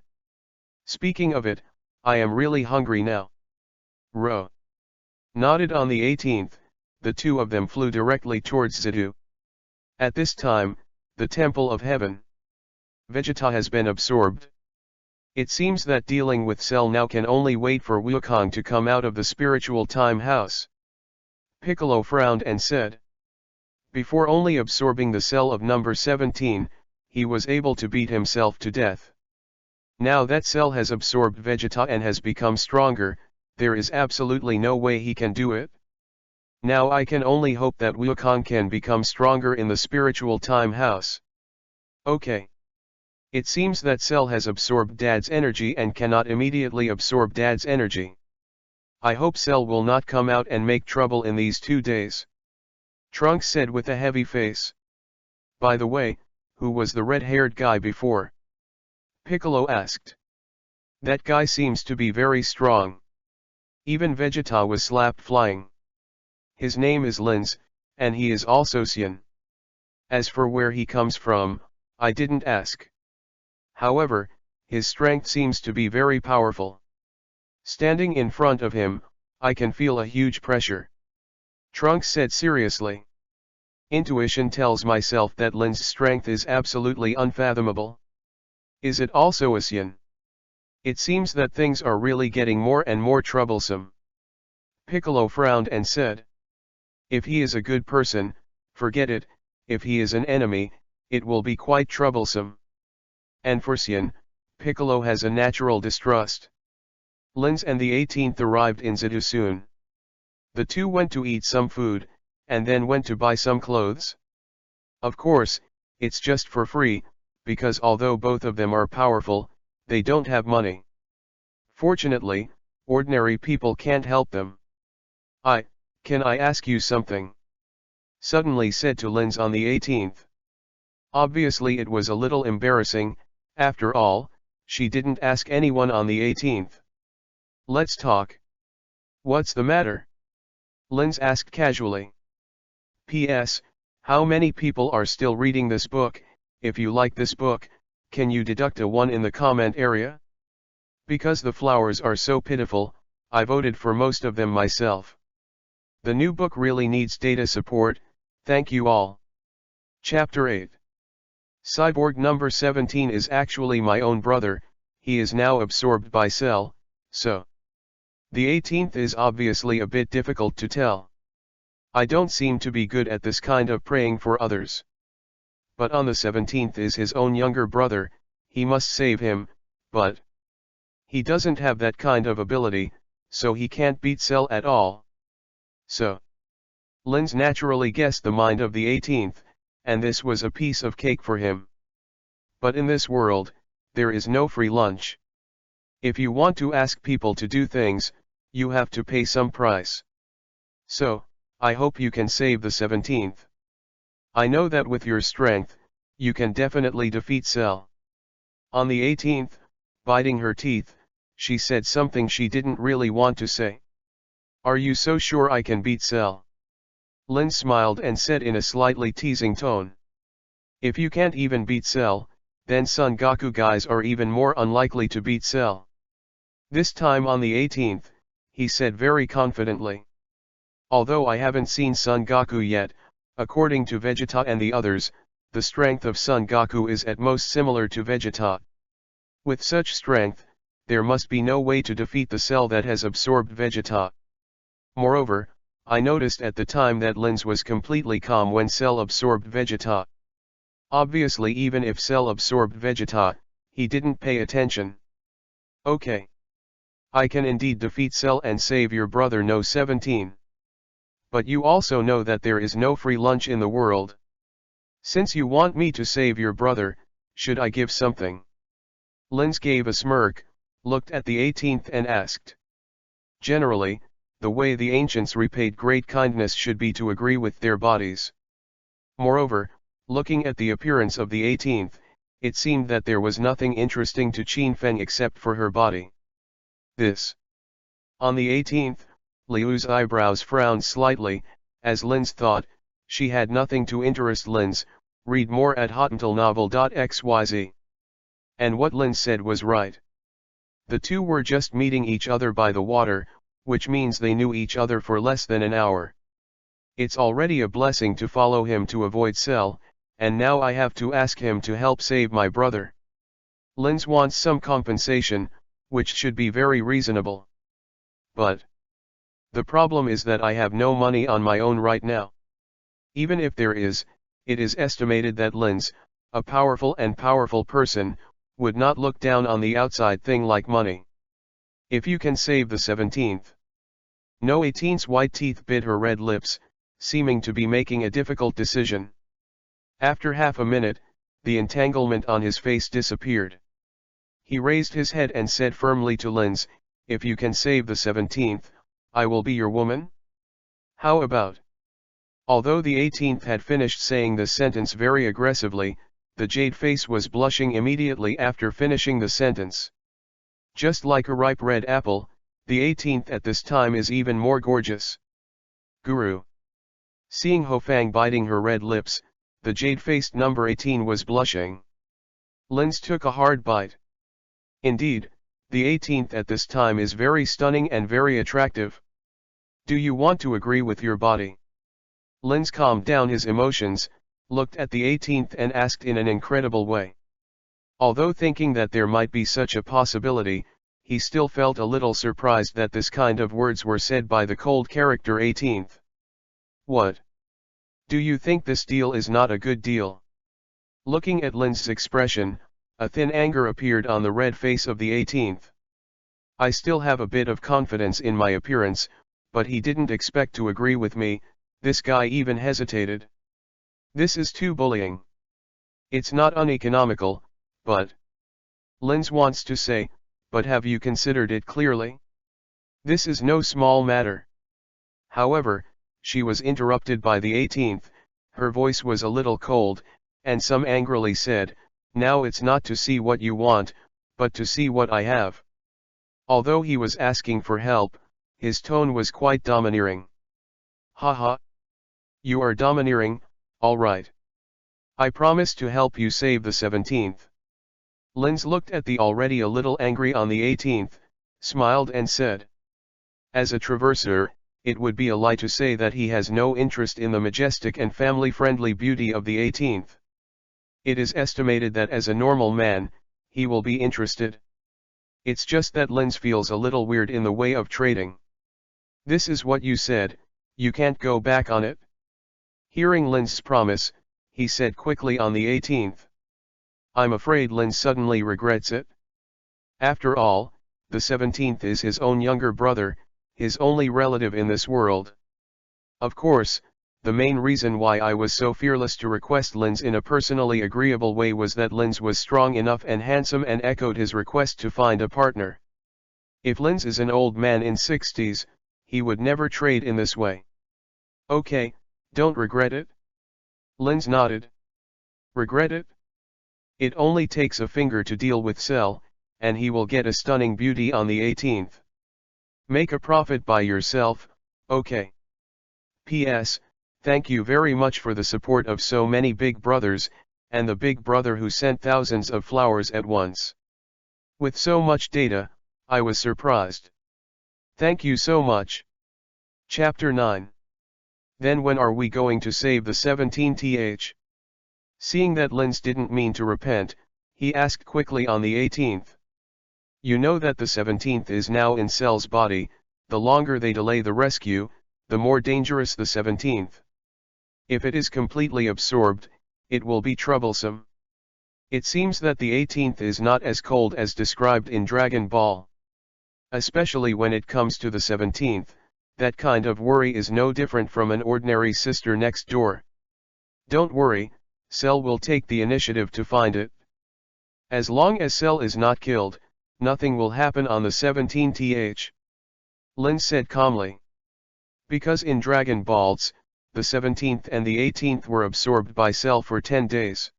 Speaking of it, I am really hungry now. Ro. Nodded on the 18th, the two of them flew directly towards Zidu. At this time, the Temple of Heaven. Vegeta has been absorbed. It seems that dealing with Cell now can only wait for Wukong to come out of the spiritual time house. Piccolo frowned and said. Before only absorbing the cell of number 17, he was able to beat himself to death. Now that cell has absorbed Vegeta and has become stronger, there is absolutely no way he can do it. Now I can only hope that Wukong can become stronger in the spiritual time house. Okay. It seems that Cell has absorbed Dad's energy and cannot immediately absorb Dad's energy. I hope Cell will not come out and make trouble in these 2 days. Trunks said with a heavy face. By the way, who was the red-haired guy before? Piccolo asked. That guy seems to be very strong. Even Vegeta was slapped flying. His name is Linz, and he is also Saiyan. As for where he comes from, I didn't ask. However, his strength seems to be very powerful. Standing in front of him, I can feel a huge pressure. Trunks said seriously. Intuition tells myself that Lin's strength is absolutely unfathomable. Is it also a Saiyan? It seems that things are really getting more and more troublesome. Piccolo frowned and said. If he is a good person, forget it. If he is an enemy, it will be quite troublesome. And for Saiyan, Piccolo has a natural distrust. Linz and the 18th arrived in Zidu soon. The two went to eat some food, and then went to buy some clothes. Of course, it's just for free, because although both of them are powerful, they don't have money. Fortunately, ordinary people can't help them. Can I ask you something? Suddenly said to Linz on the 18th. Obviously it was a little embarrassing, after all, she didn't ask anyone on the 18th. Let's talk. What's the matter? Linz asked casually. P.S. How many people are still reading this book? If you like this book, can you deduct a 1 in the comment area? Because the flowers are so pitiful, I voted for most of them myself. The new book really needs data support, thank you all. Chapter 8. Cyborg number 17 is actually my own brother, he is now absorbed by Cell, so. The 18th is obviously a bit difficult to tell. I don't seem to be good at this kind of praying for others. But on the 17th is his own younger brother, he must save him, but he doesn't have that kind of ability, so he can't beat Cell at all. So, Linz naturally guessed the mind of the 18th, and this was a piece of cake for him. But in this world, there is no free lunch. If you want to ask people to do things, you have to pay some price. So, I hope you can save the 17th. I know that with your strength, you can definitely defeat Cell. On the 18th, biting her teeth, she said something she didn't really want to say. Are you so sure I can beat Cell? Lin smiled and said in a slightly teasing tone. If you can't even beat Cell, then Son Goku guys are even more unlikely to beat Cell. This time on the 18th, he said very confidently. Although I haven't seen Son Goku yet, according to Vegeta and the others, the strength of Son Goku is at most similar to Vegeta. With such strength, there must be no way to defeat the Cell that has absorbed Vegeta. Moreover, I noticed at the time that Linz was completely calm when Cell absorbed Vegeta. Obviously even if Cell absorbed Vegeta, he didn't pay attention. Okay. I can indeed defeat Cell and save your brother No 17. But you also know that there is no free lunch in the world. Since you want me to save your brother, should I give something? Linz gave a smirk, looked at the 18th and asked. Generally, the way the ancients repaid great kindness should be to agree with their bodies. Moreover, looking at the appearance of the 18th, it seemed that there was nothing interesting to Qin Feng except for her body. This. On the 18th, Liu's eyebrows frowned slightly, as Linz thought, she had nothing to interest Linz, read more at hottentalnovel.xyz. And what Linz said was right. The two were just meeting each other by the water, which means they knew each other for less than an hour. It's already a blessing to follow him to avoid Cell, and now I have to ask him to help save my brother. Linz wants some compensation, which should be very reasonable. But the problem is that I have no money on my own right now. Even if there is, it is estimated that Linz, a powerful person, would not look down on the outside thing like money. If you can save the 17th. No 18's white teeth bit her red lips, seeming to be making a difficult decision. After half a minute, the entanglement on his face disappeared. He raised his head and said firmly to Linz, "If you can save the 17th, I will be your woman? How about?" Although the 18th had finished saying this sentence very aggressively, the jade face was blushing immediately after finishing the sentence. Just like a ripe red apple, the 18th at this time is even more gorgeous. Guru. Seeing Ho Fang biting her red lips, the jade-faced number 18 was blushing. Linz took a hard bite. Indeed, the 18th at this time is very stunning and very attractive. Do you want to agree with your body? Linz calmed down his emotions, looked at the 18th and asked in an incredible way. Although thinking that there might be such a possibility, he still felt a little surprised that this kind of words were said by the cold character 18th. What? Do you think this deal is not a good deal? Looking at Linz's expression, a thin anger appeared on the red face of the 18th. I still have a bit of confidence in my appearance, but he didn't expect to agree with me. This guy even hesitated. This is too bullying. It's not uneconomical, but... Linz wants to say, but have you considered it clearly? This is no small matter. However, she was interrupted by the 18th, her voice was a little cold, and some angrily said, "Now it's not to see what you want, but to see what I have." Although he was asking for help, his tone was quite domineering. Haha. You are domineering, all right. I promise to help you save the 17th. Linz looked at the already a little angry on the 18th, smiled and said. As a traverser, it would be a lie to say that he has no interest in the majestic and family-friendly beauty of the 18th. It is estimated that as a normal man, he will be interested. It's just that Linz feels a little weird in the way of trading. This is what you said, you can't go back on it? Hearing Linz's promise, he said quickly on the 18th. I'm afraid Linz suddenly regrets it. After all, the 17th is his own younger brother, his only relative in this world. Of course, the main reason why I was so fearless to request Linz in a personally agreeable way was that Linz was strong enough and handsome and echoed his request to find a partner. If Linz is an old man in 60s, he would never trade in this way. Okay, don't regret it? Linz nodded. Regret it? It only takes a finger to deal with Cell, and he will get a stunning beauty on the 18th. Make a profit by yourself, okay. P.S. Thank you very much for the support of so many big brothers, and the big brother who sent thousands of flowers at once. With so much data, I was surprised. Thank you so much. Chapter 9. Then when are we going to save the 17th? Seeing that Linz didn't mean to repent, he asked quickly on the 18th. You know that the 17th is now in Cell's body, the longer they delay the rescue, the more dangerous the 17th. If it is completely absorbed, it will be troublesome. It seems that the 18th is not as cold as described in Dragon Ball. Especially when it comes to the 17th, that kind of worry is no different from an ordinary sister next door. Don't worry, Cell will take the initiative to find it. As long as Cell is not killed, nothing will happen on the 17th. Linz said calmly. Because in Dragon Balls, the 17th and the 18th were absorbed by Cell for 10 days.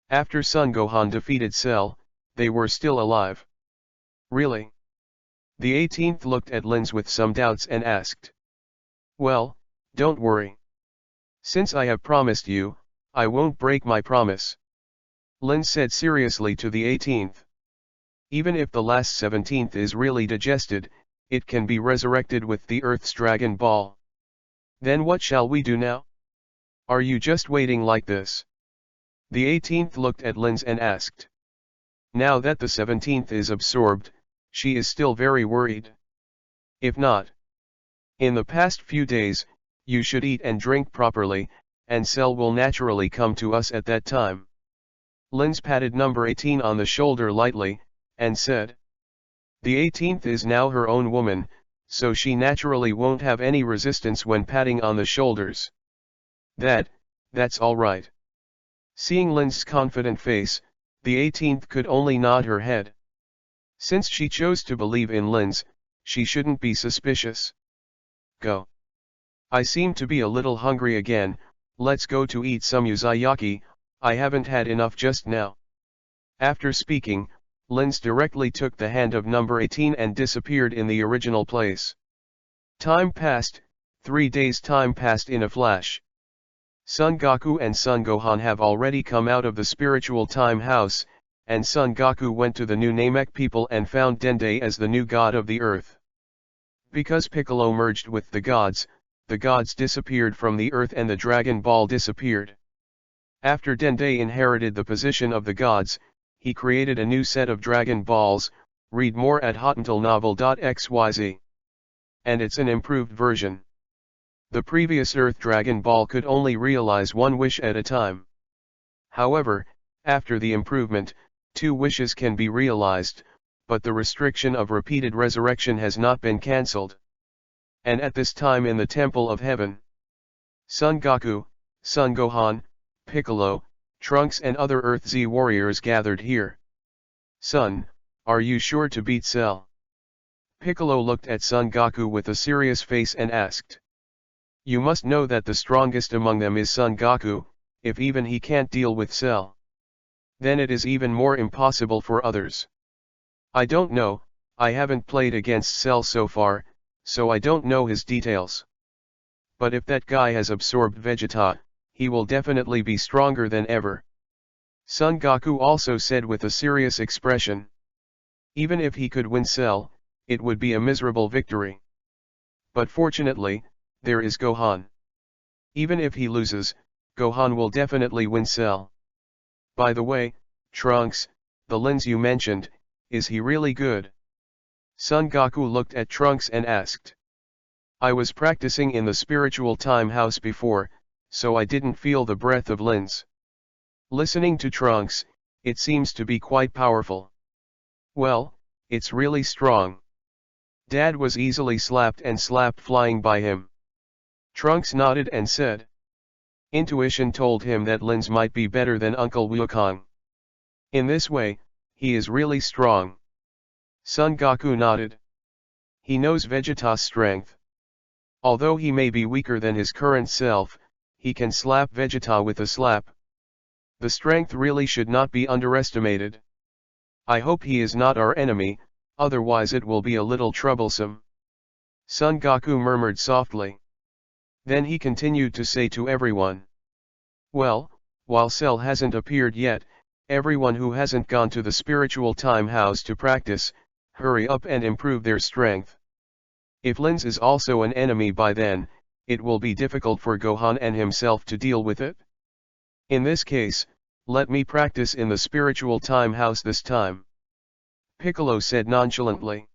After Son Gohan defeated Cell, they were still alive. Really? The 18th looked at Linz with some doubts and asked. Well, don't worry. Since I have promised you, I won't break my promise. Linz said seriously to the 18th. Even if the last 17th is really digested, it can be resurrected with the Earth's Dragon Ball. Then what shall we do now? Are you just waiting like this? The 18th looked at Linz and asked. Now that the 17th is absorbed, she is still very worried. If not. In the past few days, you should eat and drink properly, and Cell will naturally come to us at that time. Linz patted number 18 on the shoulder lightly, and said, "The 18th is now her own woman, so she naturally won't have any resistance when patting on the shoulders. That's all right." Seeing Linz's confident face, the 18th could only nod her head. Since she chose to believe in Linz, she shouldn't be suspicious. "Go. I seem to be a little hungry again, let's go to eat some uzayaki, I haven't had enough just now." After speaking, Linz directly took the hand of number 18 and disappeared in the original place. Time passed, 3 days' time passed in a flash. Son Goku and Son Gohan have already come out of the spiritual time house, and Son Goku went to the new Namek people and found Dende as the new god of the earth. Because Piccolo merged with the gods disappeared from the earth and the Dragon Ball disappeared. After Dende inherited the position of the gods, he created a new set of Dragon Balls, read more at hotantillnovel.xyz. And it's an improved version. The previous Earth Dragon Ball could only realize one wish at a time. However, after the improvement, 2 wishes can be realized, but the restriction of repeated resurrection has not been cancelled. And at this time in the Temple of Heaven, Son Goku, Son Gohan, Piccolo, Trunks and other Earth Z warriors gathered here. "Son, are you sure to beat Cell?" Piccolo looked at Son Goku with a serious face and asked. "You must know that the strongest among them is Son Goku, if even he can't deal with Cell. Then it is even more impossible for others." "I don't know, I haven't played against Cell so far, so I don't know his details. But if that guy has absorbed Vegeta, he will definitely be stronger than ever." Son Goku also said with a serious expression. Even if he could win Cell, it would be a miserable victory. But fortunately, there is Gohan. Even if he loses, Gohan will definitely win Cell. By the way, Trunks, the Linz you mentioned, is he really good? Son Goku looked at Trunks and asked. "I was practicing in the spiritual time house before, so I didn't feel the breath of Linz." Listening to Trunks, it seems to be quite powerful. "Well, it's really strong. Dad was easily slapped and slapped flying by him." Trunks nodded and said. Intuition told him that Linz might be better than Uncle Wukong. In this way, he is really strong. Son Goku nodded. He knows Vegeta's strength. Although he may be weaker than his current self, he can slap Vegeta with a slap. The strength really should not be underestimated. I hope he is not our enemy, otherwise it will be a little troublesome. Son Goku murmured softly. Then he continued to say to everyone. Well, while Cell hasn't appeared yet, everyone who hasn't gone to the spiritual time house to practice, hurry up and improve their strength. If Linz is also an enemy by then, it will be difficult for Gohan and himself to deal with it. In this case, let me practice in the spiritual time house this time. Piccolo said nonchalantly.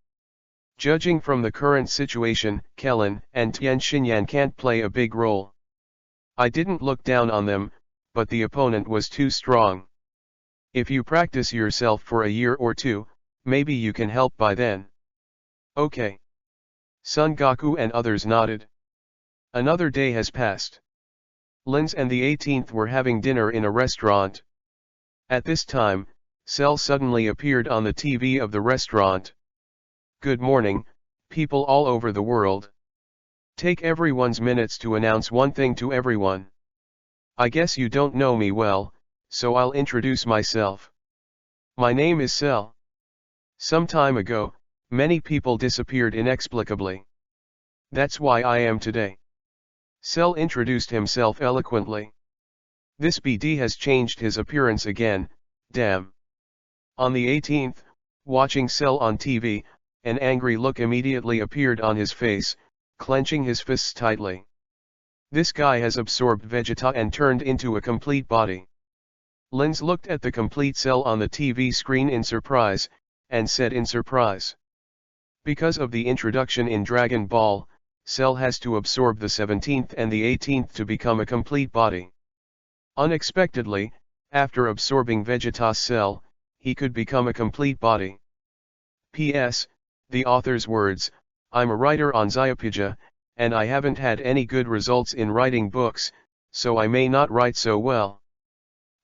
Judging from the current situation, Kellen and Tien Shinyan can't play a big role. I didn't look down on them, but the opponent was too strong. If you practice yourself for a year or two, maybe you can help by then. Okay. Son Goku and others nodded. Another day has passed. Linz and the 18th were having dinner in a restaurant. At this time, Cell suddenly appeared on the TV of the restaurant. Good morning, people all over the world. Take everyone's minutes to announce one thing to everyone. I guess you don't know me well, so I'll introduce myself. My name is Cell. Some time ago, many people disappeared inexplicably. That's why I am today. Cell introduced himself eloquently. This BD has changed his appearance again, damn. On the 18th, watching Cell on TV, an angry look immediately appeared on his face, clenching his fists tightly. This guy has absorbed Vegeta and turned into a complete body. Linz looked at the complete Cell on the TV screen in surprise, and said in surprise. Because of the introduction in Dragon Ball, Cell has to absorb the 17th and the 18th to become a complete body. Unexpectedly, after absorbing Vegetas Cell, he could become a complete body. P.S. The author's words, "I'm a writer on Zyapija, and I haven't had any good results in writing books, so I may not write so well.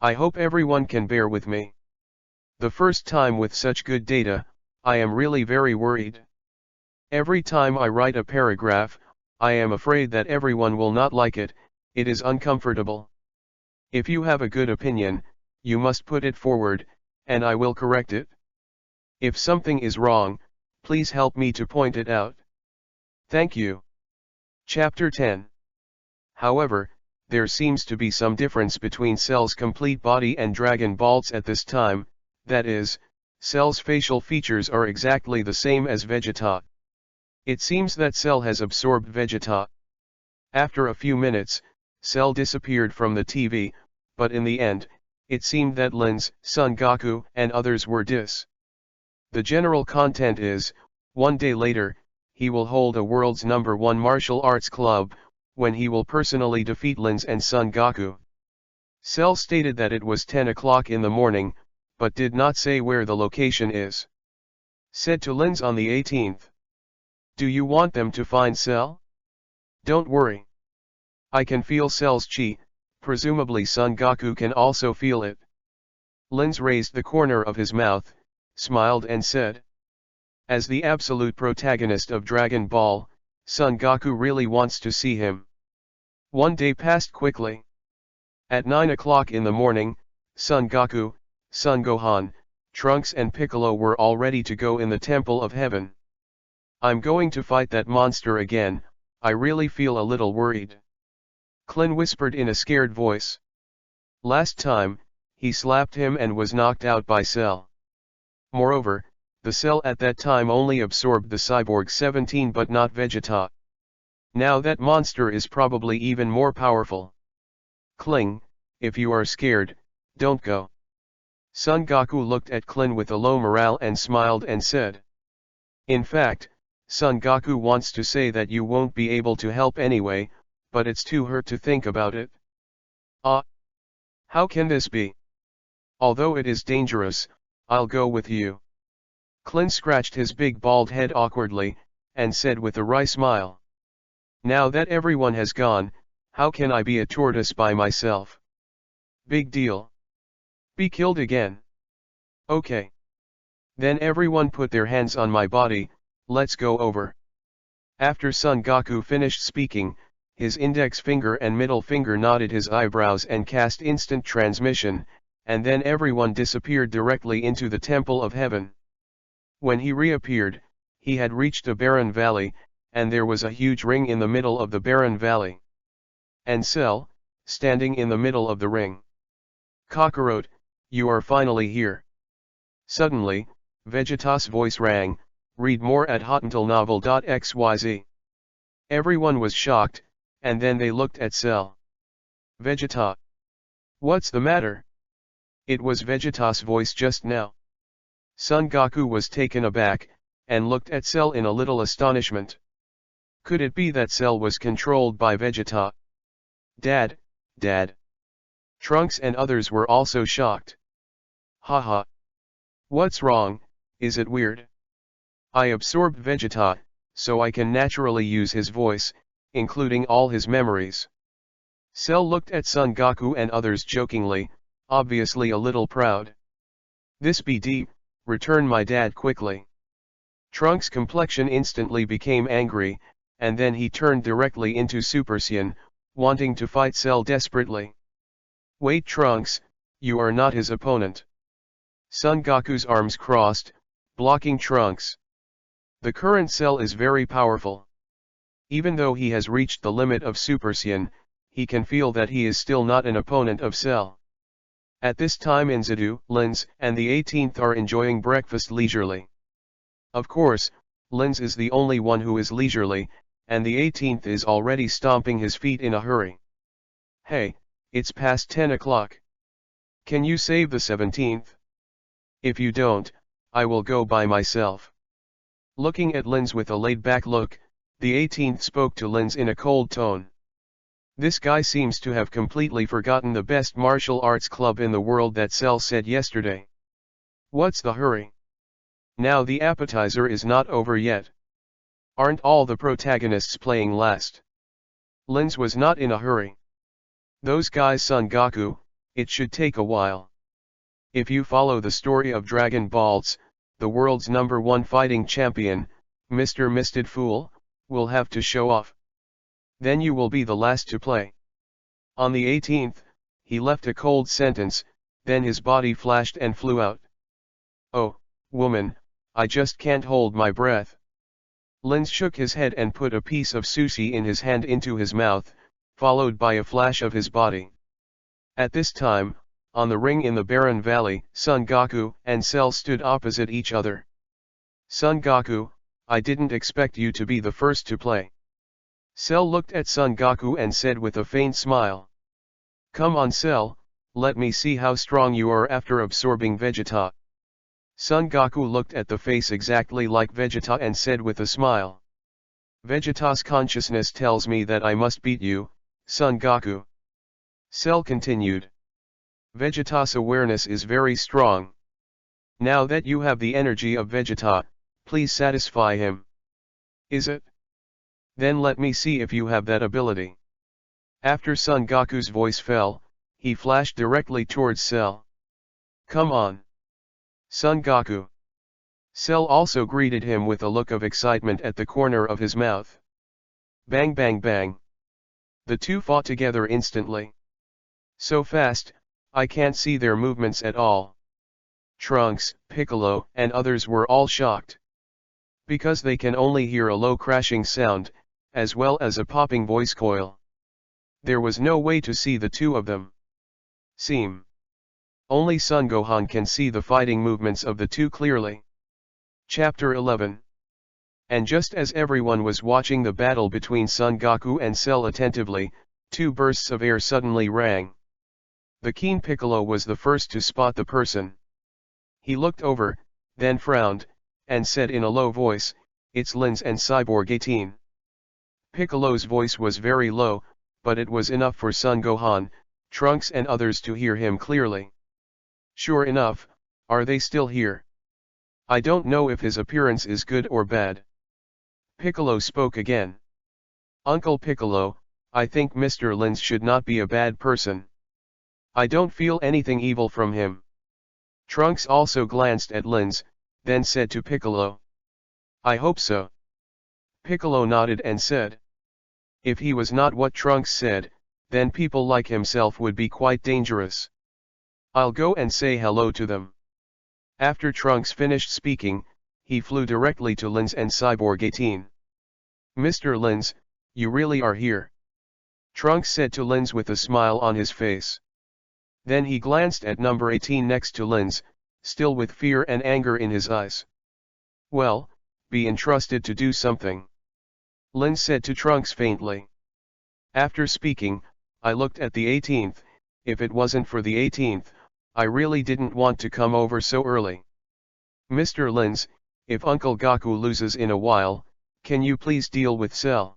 I hope everyone can bear with me. The first time with such good data, I am really very worried. Every time I write a paragraph, I am afraid that everyone will not like it, it is uncomfortable. If you have a good opinion, you must put it forward, and I will correct it. If something is wrong, please help me to point it out. Thank you." Chapter 10. However, there seems to be some difference between Cell's complete body and Dragon Ball's at this time, that is, Cell's facial features are exactly the same as Vegeta. It seems that Cell has absorbed Vegeta. After a few minutes, Cell disappeared from the TV, but in the end, it seemed that Lens, Son Goku, and others were dis. The general content is, one day later, he will hold a world's #1 martial arts club, when he will personally defeat Lens and Son Goku. Cell stated that it was 10 o'clock in the morning, but did not say where the location is. Said to Lens on the 18th. "Do you want them to find Cell? Don't worry. I can feel Cell's chi, presumably Son Goku can also feel it." Lens raised the corner of his mouth, smiled and said, "As the absolute protagonist of Dragon Ball, Son Goku really wants to see him." One day passed quickly. At 9 o'clock in the morning, Son Goku, Son Gohan, Trunks and Piccolo were all ready to go in the Temple of Heaven. "I'm going to fight that monster again, I really feel a little worried," Klin whispered in a scared voice. Last time, he slapped him and was knocked out by Cell. Moreover, the Cell at that time only absorbed the Cyborg 17 but not Vegeta. Now that monster is probably even more powerful. "Kling, if you are scared, don't go." Son Goku looked at Klin with a low morale and smiled and said. "In fact, Son Goku wants to say that you won't be able to help anyway, but it's too hurt to think about it." "Ah! How can this be? Although it is dangerous, I'll go with you." Klin scratched his big bald head awkwardly, and said with a wry smile. "Now that everyone has gone, how can I be a tortoise by myself? Big deal. Be killed again. Okay. Then everyone put their hands on my body, let's go over." After Son Goku finished speaking, his index finger and middle finger nodded his eyebrows and cast instant transmission, and then everyone disappeared directly into the Temple of Heaven. When he reappeared, he had reached a barren valley, and there was a huge ring in the middle of the barren valley. And Cell, standing in the middle of the ring. "Kakarot, you are finally here." Suddenly, Vegeta's voice rang, "Read more at hotuntalnovel.xyz." Everyone was shocked, and then they looked at Cell. "Vegeta. What's the matter?" It was Vegeta's voice just now. Son Goku was taken aback, and looked at Cell in a little astonishment. Could it be that Cell was controlled by Vegeta? Dad. Trunks and others were also shocked. "Haha. What's wrong, is it weird? I absorbed Vegeta, so I can naturally use his voice, including all his memories." Cell looked at Son Goku and others jokingly, obviously a little proud. "This be deep, return my dad quickly." Trunks' complexion instantly became angry, and then he turned directly into Super Saiyan, wanting to fight Cell desperately. "Wait Trunks, you are not his opponent." Son Goku's arms crossed, blocking Trunks. The current Cell is very powerful. Even though he has reached the limit of Super Saiyan, he can feel that he is still not an opponent of Cell. At this time Inzadu, Lens, and the 18th are enjoying breakfast leisurely. Of course, Lens is the only one who is leisurely, and the 18th is already stomping his feet in a hurry. "Hey, it's past 10 o'clock. Can you save the 17th? If you don't, I will go by myself." Looking at Lens with a laid-back look, The 18th spoke to Linz in a cold tone. This guy seems to have completely forgotten the best martial arts club in the world that Cell said yesterday. What's the hurry? Now the appetizer is not over yet. Aren't all the protagonists playing last? Linz was not in a hurry. Those guys Son Goku, it should take a while. If you follow the story of Dragon Balls, the world's #1 fighting champion, Mr. Misted Fool, will have to show off. Then you will be the last to play. On the 18th, he left a cold sentence, then his body flashed and flew out. Oh, woman, I just can't hold my breath. Linz shook his head and put a piece of sushi in his hand into his mouth, followed by a flash of his body. At this time, on the ring in the Barren Valley, Son Goku and Cell stood opposite each other. Son Goku, I didn't expect you to be the first to play. Cell looked at Son Goku and said with a faint smile. Come on Cell, let me see how strong you are after absorbing Vegeta. Son Goku looked at the face exactly like Vegeta and said with a smile. Vegeta's consciousness tells me that I must beat you, Son Goku. Cell continued. Vegeta's awareness is very strong. Now that you have the energy of Vegeta, please satisfy him. Is it? Then let me see if you have that ability. After Son Goku's voice fell, he flashed directly towards Cell. Come on. Son Goku. Cell also greeted him with a look of excitement at the corner of his mouth. Bang bang bang. The two fought together instantly. So fast, I can't see their movements at all. Trunks, Piccolo, and others were all shocked. Because they can only hear a low crashing sound, as well as a popping voice coil. There was no way to see the two of them. Only Son Gohan can see the fighting movements of the two clearly. Chapter 11. And just as everyone was watching the battle between Son Goku and Cell attentively, two bursts of air suddenly rang. The keen Piccolo was the first to spot the person. He looked over, then frowned, and said in a low voice, It's Linz and Cyborg 18. Piccolo's voice was very low, but it was enough for Son Gohan, Trunks and others to hear him clearly. Sure enough, are they still here? I don't know if his appearance is good or bad. Piccolo spoke again. Uncle Piccolo, I think Mr. Linz should not be a bad person. I don't feel anything evil from him. Trunks also glanced at Linz, then said to Piccolo. I hope so. Piccolo nodded and said. If he was not what Trunks said, then people like himself would be quite dangerous. I'll go and say hello to them. After Trunks finished speaking, he flew directly to Linz and Cyborg 18. Mr. Linz, you really are here. Trunks said to Linz with a smile on his face. Then he glanced at number 18 next to Linz, still with fear and anger in his eyes. Well, be entrusted to do something. Linz said to Trunks faintly. After speaking, I looked at the 18th, if it wasn't for the 18th, I really didn't want to come over so early. Mr. Linz, if Uncle Goku loses in a while, can you please deal with Cell?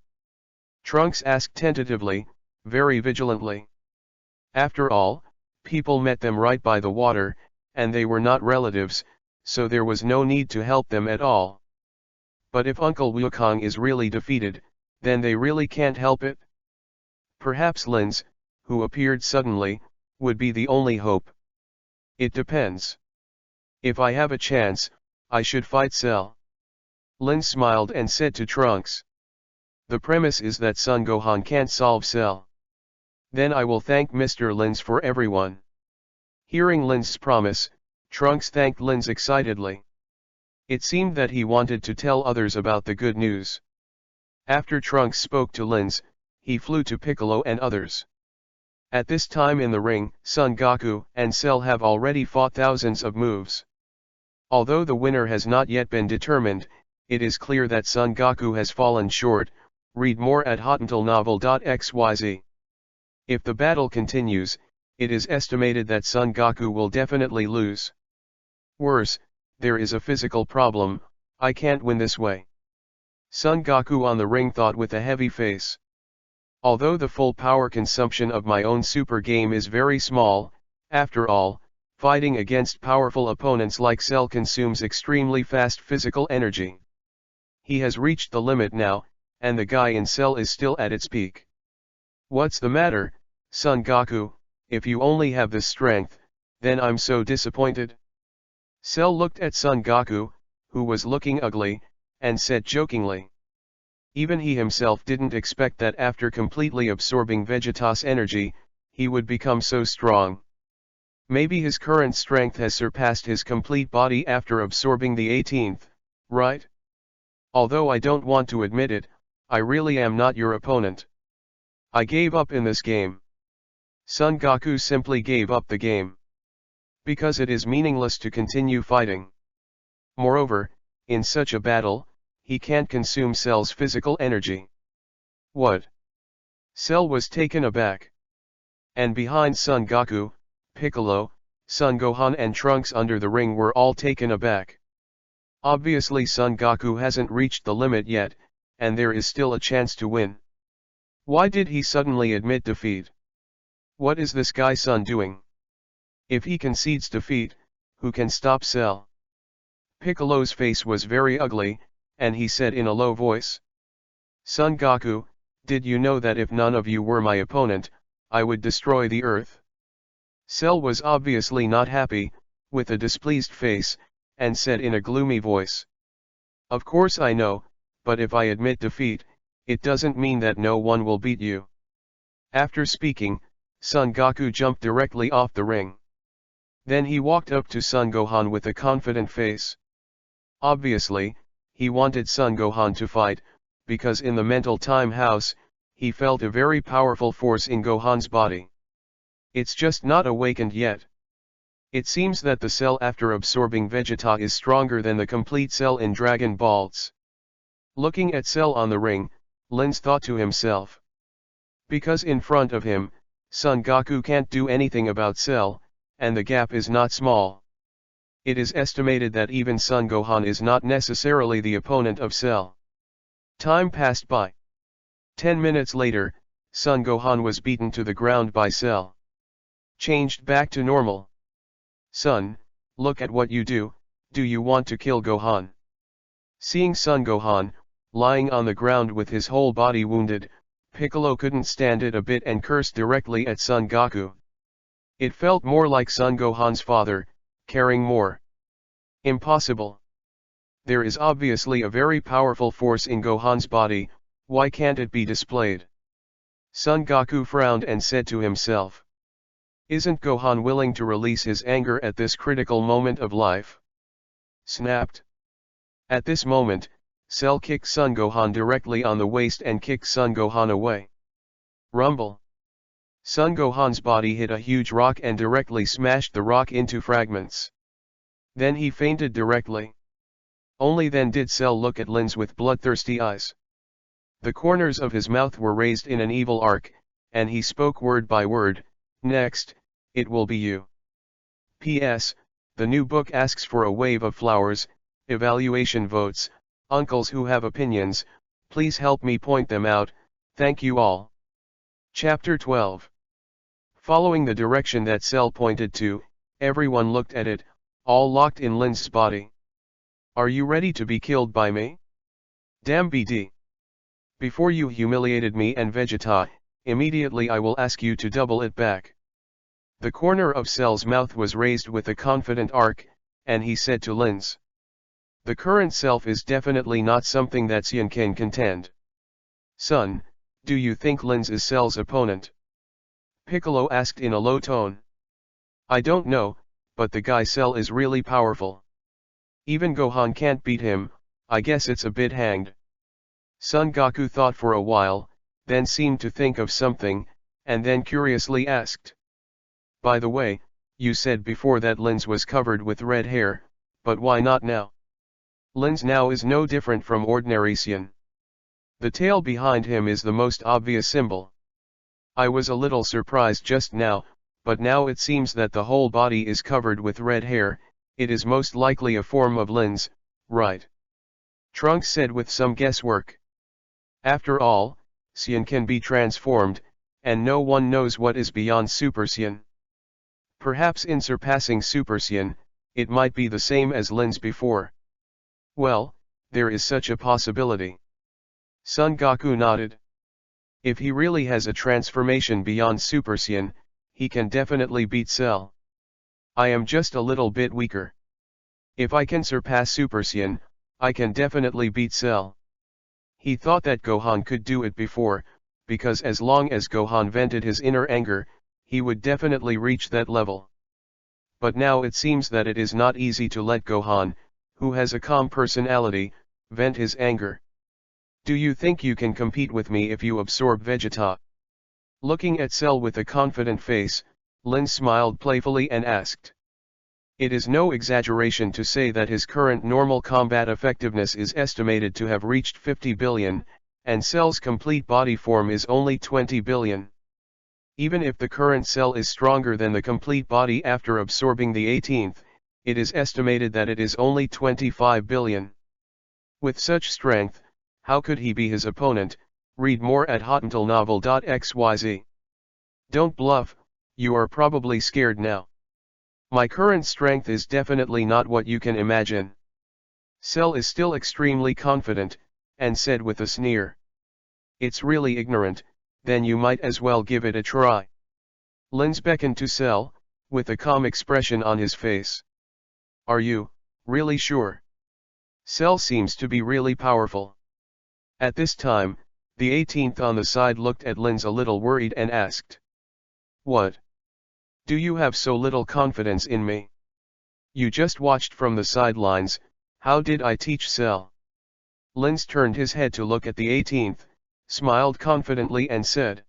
Trunks asked tentatively, very vigilantly. After all, people met them right by the water, and they were not relatives, so there was no need to help them at all. But if Uncle Wukong is really defeated, then they really can't help it? Perhaps Linz, who appeared suddenly, would be the only hope. It depends. If I have a chance, I should fight Cell. Linz smiled and said to Trunks. The premise is that Son Gohan can't solve Cell. Then I will thank Mr. Linz for everyone. Hearing Linz's promise, Trunks thanked Linz excitedly. It seemed that he wanted to tell others about the good news. After Trunks spoke to Linz, he flew to Piccolo and others. At this time in the ring, Son Goku and Cell have already fought thousands of moves. Although the winner has not yet been determined, it is clear that Son Goku has fallen short. Read more at hotandlenovel.xyz. If the battle continues, it is estimated that Son Goku will definitely lose. Worse, there is a physical problem, I can't win this way. Son Goku on the ring thought with a heavy face. Although the full power consumption of my own super game is very small, after all, fighting against powerful opponents like Cell consumes extremely fast physical energy. He has reached the limit now, and the guy in Cell is still at its peak. What's the matter, Son Goku? If you only have this strength, then I'm so disappointed. Cell looked at Son Goku, who was looking ugly, and said jokingly. Even he himself didn't expect that after completely absorbing Vegeta's energy, he would become so strong. Maybe his current strength has surpassed his complete body after absorbing the 18th, right? Although I don't want to admit it, I really am not your opponent. I gave up in this game. Son Goku simply gave up the game. Because it is meaningless to continue fighting. Moreover, in such a battle, he can't consume Cell's physical energy. What? Cell was taken aback. And behind Son Goku, Piccolo, Son Gohan and Trunks under the ring were all taken aback. Obviously Son Goku hasn't reached the limit yet, and there is still a chance to win. Why did he suddenly admit defeat? What is this guy Son doing? If he concedes defeat, who can stop Cell? Piccolo's face was very ugly, and he said in a low voice. Son Goku, did you know that if none of you were my opponent, I would destroy the earth? Cell was obviously not happy, with a displeased face, and said in a gloomy voice. Of course I know, but if I admit defeat, it doesn't mean that no one will beat you. After speaking, Son Goku jumped directly off the ring. Then he walked up to Son Gohan with a confident face. Obviously, he wanted Son Gohan to fight, because in the mental time house, he felt a very powerful force in Gohan's body. It's just not awakened yet. It seems that the Cell after absorbing Vegeta is stronger than the complete Cell in Dragon Balls. Looking at Cell on the ring, Lens thought to himself. Because in front of him, Son Goku can't do anything about Cell, and the gap is not small. It is estimated that even Son Gohan is not necessarily the opponent of Cell. Time passed by. 10 minutes later, Son Gohan was beaten to the ground by Cell. Changed back to normal. Son, look at what you do you want to kill Gohan? Seeing Son Gohan, lying on the ground with his whole body wounded, Piccolo couldn't stand it a bit and cursed directly at Son Goku. It felt more like Son Gohan's father, caring more. Impossible. There is obviously a very powerful force in Gohan's body, why can't it be displayed? Son Goku frowned and said to himself. Isn't Gohan willing to release his anger at this critical moment of life? Snapped. At this moment, Cell kicked Son Gohan directly on the waist and kicked Son Gohan away. Rumble. Son Gohan's body hit a huge rock and directly smashed the rock into fragments. Then he fainted directly. Only then did Cell look at Lens with bloodthirsty eyes. The corners of his mouth were raised in an evil arc, and he spoke word by word, next, it will be you. P.S. The new book asks for a wave of flowers, evaluation votes, uncles who have opinions, please help me point them out, thank you all. Chapter 12. Following the direction that Cell pointed to, everyone looked at it, all locked in Lin's body. Are you ready to be killed by me? Damn BD. Before you humiliated me and Vegeta, immediately I will ask you to double it back. The corner of Cell's mouth was raised with a confident arc, and he said to Lens. The current self is definitely not something that Saiyan can contend. Son, do you think Lens is Cell's opponent? Piccolo asked in a low tone. I don't know, but the guy Cell is really powerful. Even Gohan can't beat him, I guess it's a bit hanged. Son Goku thought for a while, then seemed to think of something, and then curiously asked. By the way, you said before that Lens was covered with red hair, but why not now? Lens now is no different from ordinary Saiyan. The tail behind him is the most obvious symbol. I was a little surprised just now, but now it seems that the whole body is covered with red hair, it is most likely a form of Lens, right? Trunks said with some guesswork. After all, Saiyan can be transformed, and no one knows what is beyond Super Saiyan. Perhaps in surpassing Super Saiyan, it might be the same as Lin's before. Well, there is such a possibility. Son Goku nodded. If he really has a transformation beyond Super Saiyan, he can definitely beat Cell. I am just a little bit weaker. If I can surpass Super Saiyan, I can definitely beat Cell. He thought that Gohan could do it before, because as long as Gohan vented his inner anger, he would definitely reach that level. But now it seems that it is not easy to let Gohan, who has a calm personality, vent his anger. Do you think you can compete with me if you absorb Vegeta? Looking at Cell with a confident face, Lin smiled playfully and asked. It is no exaggeration to say that his current normal combat effectiveness is estimated to have reached 50 billion, and Cell's complete body form is only 20 billion. Even if the current Cell is stronger than the complete body after absorbing the 18th, it is estimated that it is only 25 billion. With such strength, how could he be his opponent? Read more at hotuntilnovel.xyz. Don't bluff, you are probably scared now. My current strength is definitely not what you can imagine. Cell is still extremely confident, and said with a sneer. It's really ignorant, then you might as well give it a try. Lin's beckoned to Cell, with a calm expression on his face. Are you, really sure? Cell seems to be really powerful. At this time, the 18th on the side looked at Lin's a little worried and asked. What? Do you have so little confidence in me? You just watched from the sidelines, how did I teach Cell? Lin's turned his head to look at the 18th, smiled confidently and said.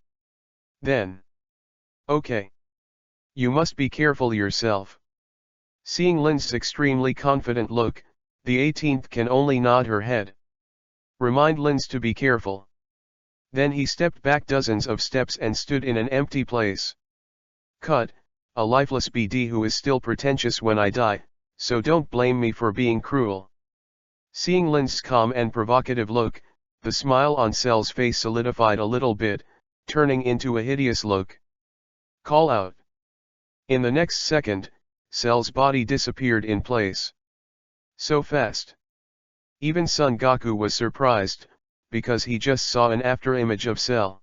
Then. Okay. You must be careful yourself. Seeing Lin's extremely confident look, the 18th can only nod her head. Remind Lin's to be careful. Then he stepped back dozens of steps and stood in an empty place. Cut, a lifeless BD who is still pretentious when I die, so don't blame me for being cruel. Seeing Lin's calm and provocative look, the smile on Cell's face solidified a little bit, turning into a hideous look. Call out. In the next second, Cell's body disappeared in place. So fast. Even Son Goku was surprised, because he just saw an afterimage of Cell.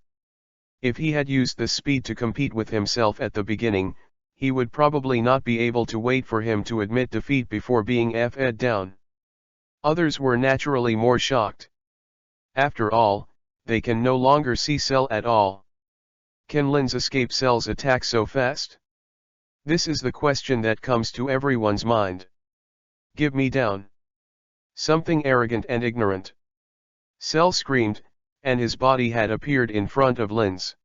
If he had used the speed to compete with himself at the beginning, he would probably not be able to wait for him to admit defeat before being fed down. Others were naturally more shocked. After all, they can no longer see Cell at all. Can Lin's escape Cell's attack so fast? This is the question that comes to everyone's mind. Give me down. Something arrogant and ignorant. Cell screamed, and his body had appeared in front of Lin's.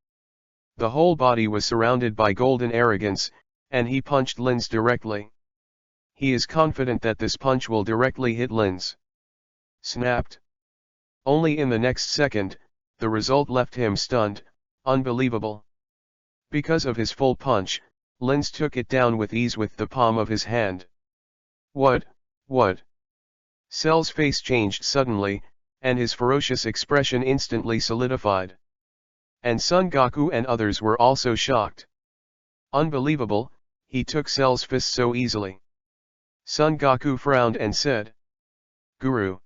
The whole body was surrounded by golden arrogance, and he punched Lin's directly. He is confident that this punch will directly hit Lin's. Snapped. Only in the next second, the result left him stunned. Unbelievable. Because of his full punch, Lin's took it down with ease with the palm of his hand. What? Cell's face changed suddenly, and his ferocious expression instantly solidified. And Son Goku and others were also shocked. Unbelievable, he took Cell's fist so easily. Son Goku frowned and said. Guru.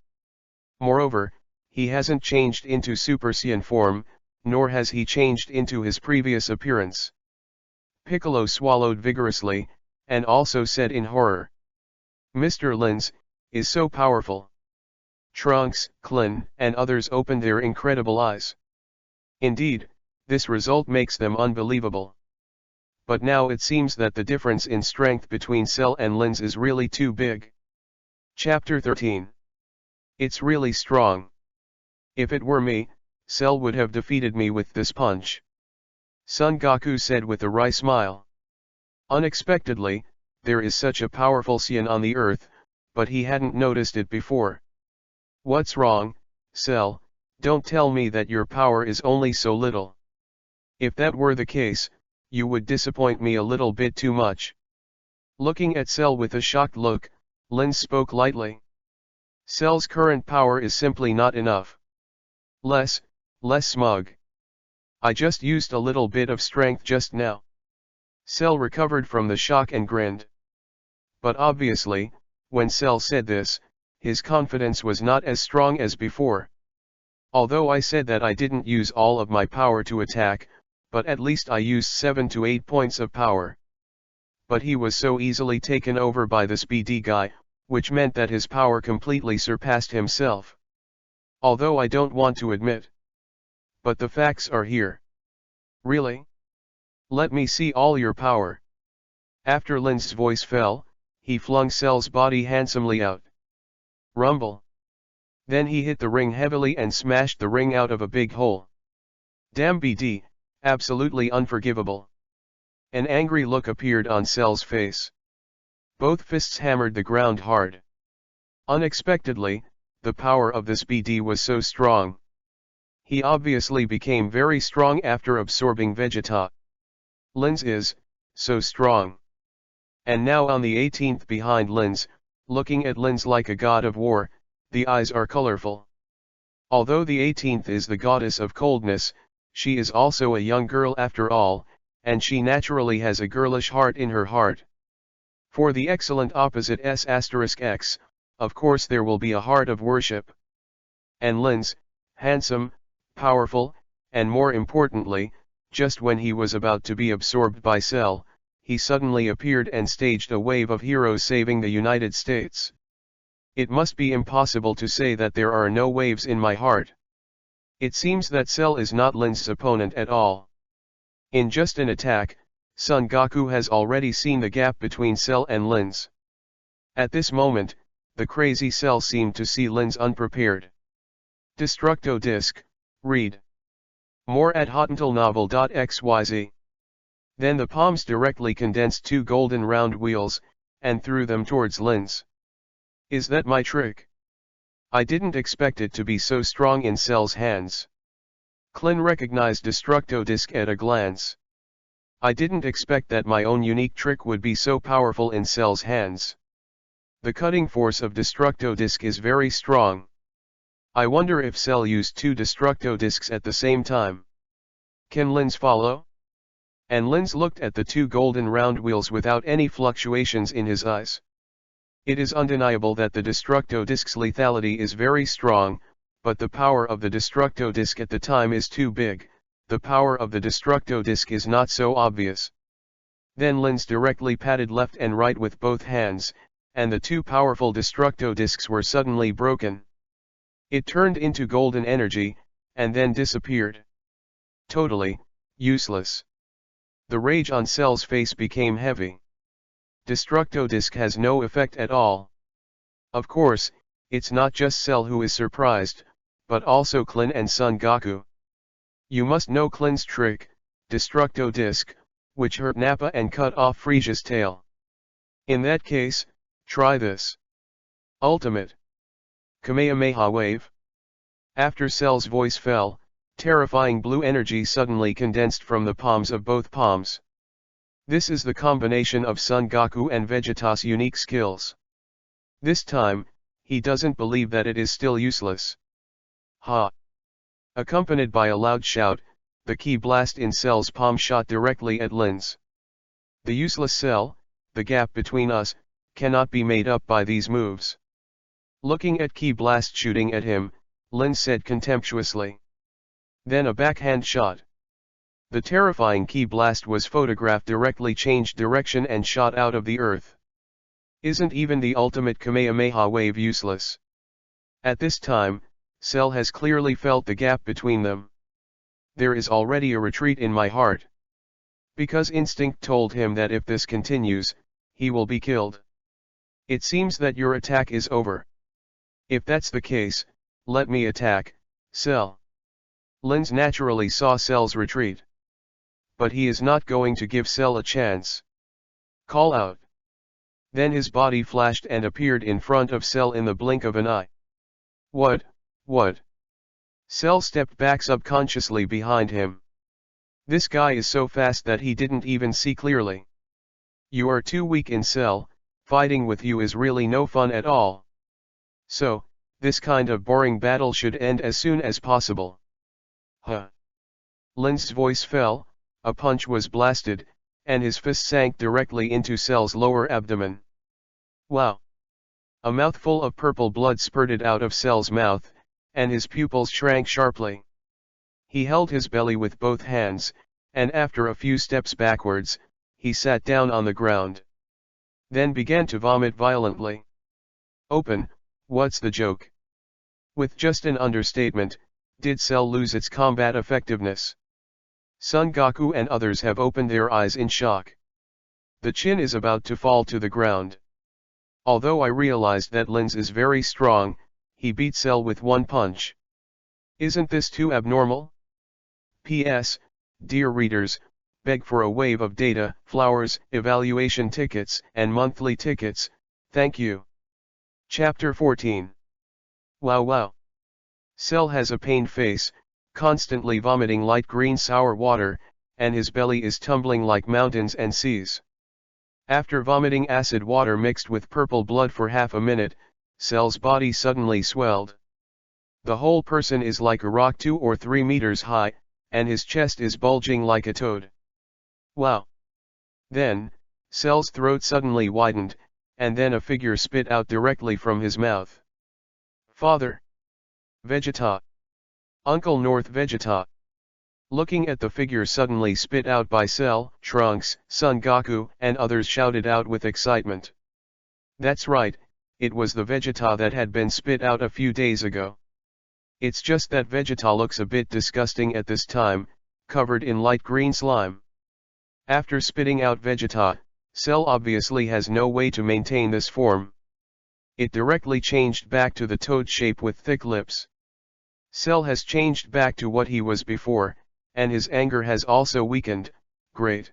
Moreover, he hasn't changed into Super Saiyan form, nor has he changed into his previous appearance. Piccolo swallowed vigorously, and also said in horror. Mr. Lin's is so powerful. Trunks, Klin, and others opened their incredible eyes. Indeed, this result makes them unbelievable. But now it seems that the difference in strength between Cell and Lin's is really too big. Chapter 13. It's really strong. If it were me, Cell would have defeated me with this punch. Son Goku said with a wry smile. Unexpectedly, there is such a powerful Saiyan on the earth, but he hadn't noticed it before. What's wrong, Cell? Don't tell me that your power is only so little. If that were the case, you would disappoint me a little bit too much. Looking at Cell with a shocked look, Lin spoke lightly. Cell's current power is simply not enough. Less smug. I just used a little bit of strength just now. Cell recovered from the shock and grinned. But obviously, when Cell said this, his confidence was not as strong as before. Although I said that I didn't use all of my power to attack, but at least I used 7 to 8 points of power. But he was so easily taken over by this BD guy, which meant that his power completely surpassed himself. Although I don't want to admit. But the facts are here. Really? Let me see all your power. After Lin's voice fell, he flung Cell's body handsomely out. Rumble. Then he hit the ring heavily and smashed the ring out of a big hole. Damn BD, absolutely unforgivable. An angry look appeared on Cell's face. Both fists hammered the ground hard. Unexpectedly, the power of this BD was so strong. He obviously became very strong after absorbing Vegeta. Lin's is so strong. And now on the 18th behind Lin's, looking at Lin's like a god of war, the eyes are colorful. Although the 18th is the goddess of coldness, she is also a young girl after all, and she naturally has a girlish heart in her heart. For the excellent opposite S*X, of course there will be a heart of worship. And Lin's, handsome, powerful, and more importantly, just when he was about to be absorbed by Cell, he suddenly appeared and staged a wave of heroes saving the United States. It must be impossible to say that there are no waves in my heart. It seems that Cell is not Lin's opponent at all. In just an attack, Son Goku has already seen the gap between Cell and Lin's. At this moment, the crazy Cell seemed to see Lin's unprepared. Destructo Disc, read. More at hotuntilnovel.xyz. Then the palms directly condensed 2 golden round wheels, and threw them towards Lin's. Is that my trick? I didn't expect it to be so strong in Cell's hands. Clin recognized Destructo Disc at a glance. I didn't expect that my own unique trick would be so powerful in Cell's hands. The cutting force of Destructo Disc is very strong. I wonder if Cell used 2 Destructo Discs at the same time. Can Lin's follow? And Lin's looked at the 2 golden round wheels without any fluctuations in his eyes. It is undeniable that the Destructo Disc's lethality is very strong, but the power of the Destructo Disc at the time is too big. The power of the Destructo Disc is not so obvious. Then Lin's directly patted left and right with both hands, and the 2 powerful Destructo Discs were suddenly broken. It turned into golden energy, and then disappeared. Totally useless. The rage on Cell's face became heavy. Destructo Disc has no effect at all. Of course, it's not just Cell who is surprised, but also Clin and Son Goku. You must know Clin's trick, Destructo Disc, which hurt Nappa and cut off Frisia's tail. In that case, try this. Ultimate Kamehameha Wave. After Cell's voice fell, terrifying blue energy suddenly condensed from the palms of both palms. This is the combination of Son Goku and Vegeta's unique skills. This time, he doesn't believe that it is still useless. Ha! Accompanied by a loud shout, the key blast in Cell's palm shot directly at Lin's. The useless Cell, the gap between us, cannot be made up by these moves. Looking at Key Blast shooting at him, Lin said contemptuously. Then a backhand shot. The terrifying Key Blast was photographed directly changed direction and shot out of the earth. Isn't even the ultimate Kamehameha wave useless? At this time, Cell has clearly felt the gap between them. There is already a retreat in my heart. Because instinct told him that if this continues, he will be killed. It seems that your attack is over. If that's the case, let me attack, Cell. Lin's naturally saw Cell's retreat. But he is not going to give Cell a chance. Call out. Then his body flashed and appeared in front of Cell in the blink of an eye. What? Cell stepped back subconsciously behind him. This guy is so fast that he didn't even see clearly. You are too weak in Cell, fighting with you is really no fun at all. So, This kind of boring battle should end as soon as possible. Huh. Lin's voice fell, a punch was blasted, and his fist sank directly into Cell's lower abdomen. Wow! A mouthful of purple blood spurted out of Cell's mouth, and his pupils shrank sharply. He held his belly with both hands, and after a few steps backwards, he sat down on the ground. Then began to vomit violently. Open, what's the joke? With just an understatement, did Cell lose its combat effectiveness? Son Goku and others have opened their eyes in shock. The chin is about to fall to the ground. Although I realized that Lin's is very strong, he beat Cell with one punch. Isn't this too abnormal? P.S. Dear readers, beg for a wave of data, flowers, evaluation tickets, and monthly tickets, thank you. Chapter 14. Wow wow. Cell has a pained face, constantly vomiting light green sour water, and his belly is tumbling like mountains and seas. After vomiting acid water mixed with purple blood for half a minute, Cell's body suddenly swelled. The whole person is like a rock 2 or 3 meters high, and his chest is bulging like a toad. Wow! Then, Cell's throat suddenly widened, and then a figure spit out directly from his mouth. Father! Vegeta! Uncle North Vegeta! Looking at the figure suddenly spit out by Cell, Trunks, Son Goku, and others shouted out with excitement. That's right, it was the Vegeta that had been spit out a few days ago. It's just that Vegeta looks a bit disgusting at this time, covered in light green slime. After spitting out Vegeta, Cell obviously has no way to maintain this form. It directly changed back to the toad shape with thick lips. Cell has changed back to what he was before, and his anger has also weakened. Great.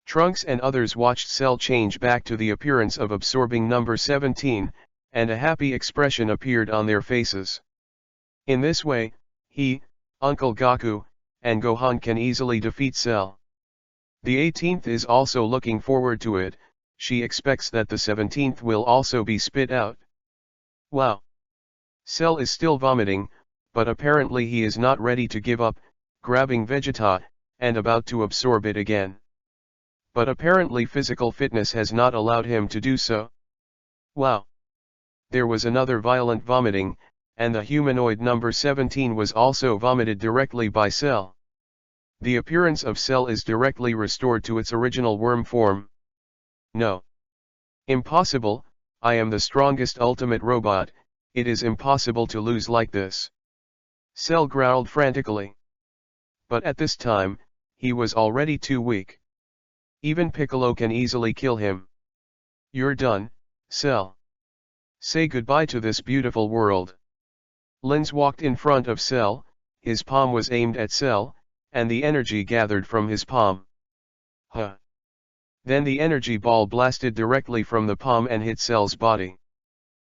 Trunks and others watched Cell change back to the appearance of absorbing number 17, and a happy expression appeared on their faces. In this way, he, Uncle Goku, and Gohan can easily defeat Cell. The 18th is also looking forward to it. She expects that the 17th will also be spit out. Wow! Cell is still vomiting, but apparently he is not ready to give up, grabbing Vegeta, and about to absorb it again. But apparently physical fitness has not allowed him to do so. Wow! There was another violent vomiting, and the humanoid number 17 was also vomited directly by Cell. The appearance of Cell is directly restored to its original worm form. No. Impossible, I am the strongest ultimate robot, it is impossible to lose like this. Cell growled frantically. But at this time, he was already too weak. Even Piccolo can easily kill him. You're done, Cell. Say goodbye to this beautiful world. Linz walked in front of Cell, his palm was aimed at Cell, and the energy gathered from his palm. Huh. Then the energy ball blasted directly from the palm and hit Cell's body.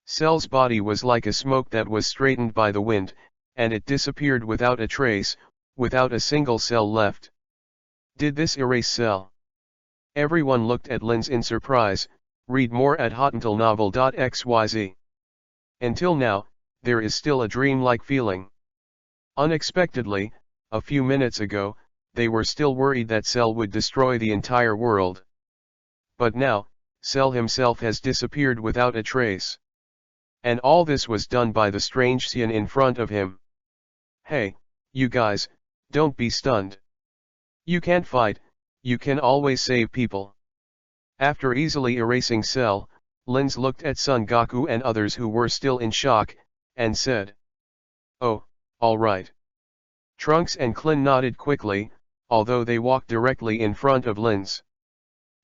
Cell's body was like a smoke that was straightened by the wind, and it disappeared without a trace, without a single cell left. Did this erase Cell? Everyone looked at Linz in surprise. Read more at hotuntilnovel.xyz. Until now, there is still a dreamlike feeling. Unexpectedly, a few minutes ago, they were still worried that Cell would destroy the entire world. But now, Cell himself has disappeared without a trace. And all this was done by the strange Saiyan in front of him. Hey, you guys, don't be stunned. You can't fight, you can always save people. After easily erasing Cell, Linz looked at Son Goku and others who were still in shock, and said, "Oh, alright." Trunks and Klin nodded quickly, although they walked directly in front of Linz.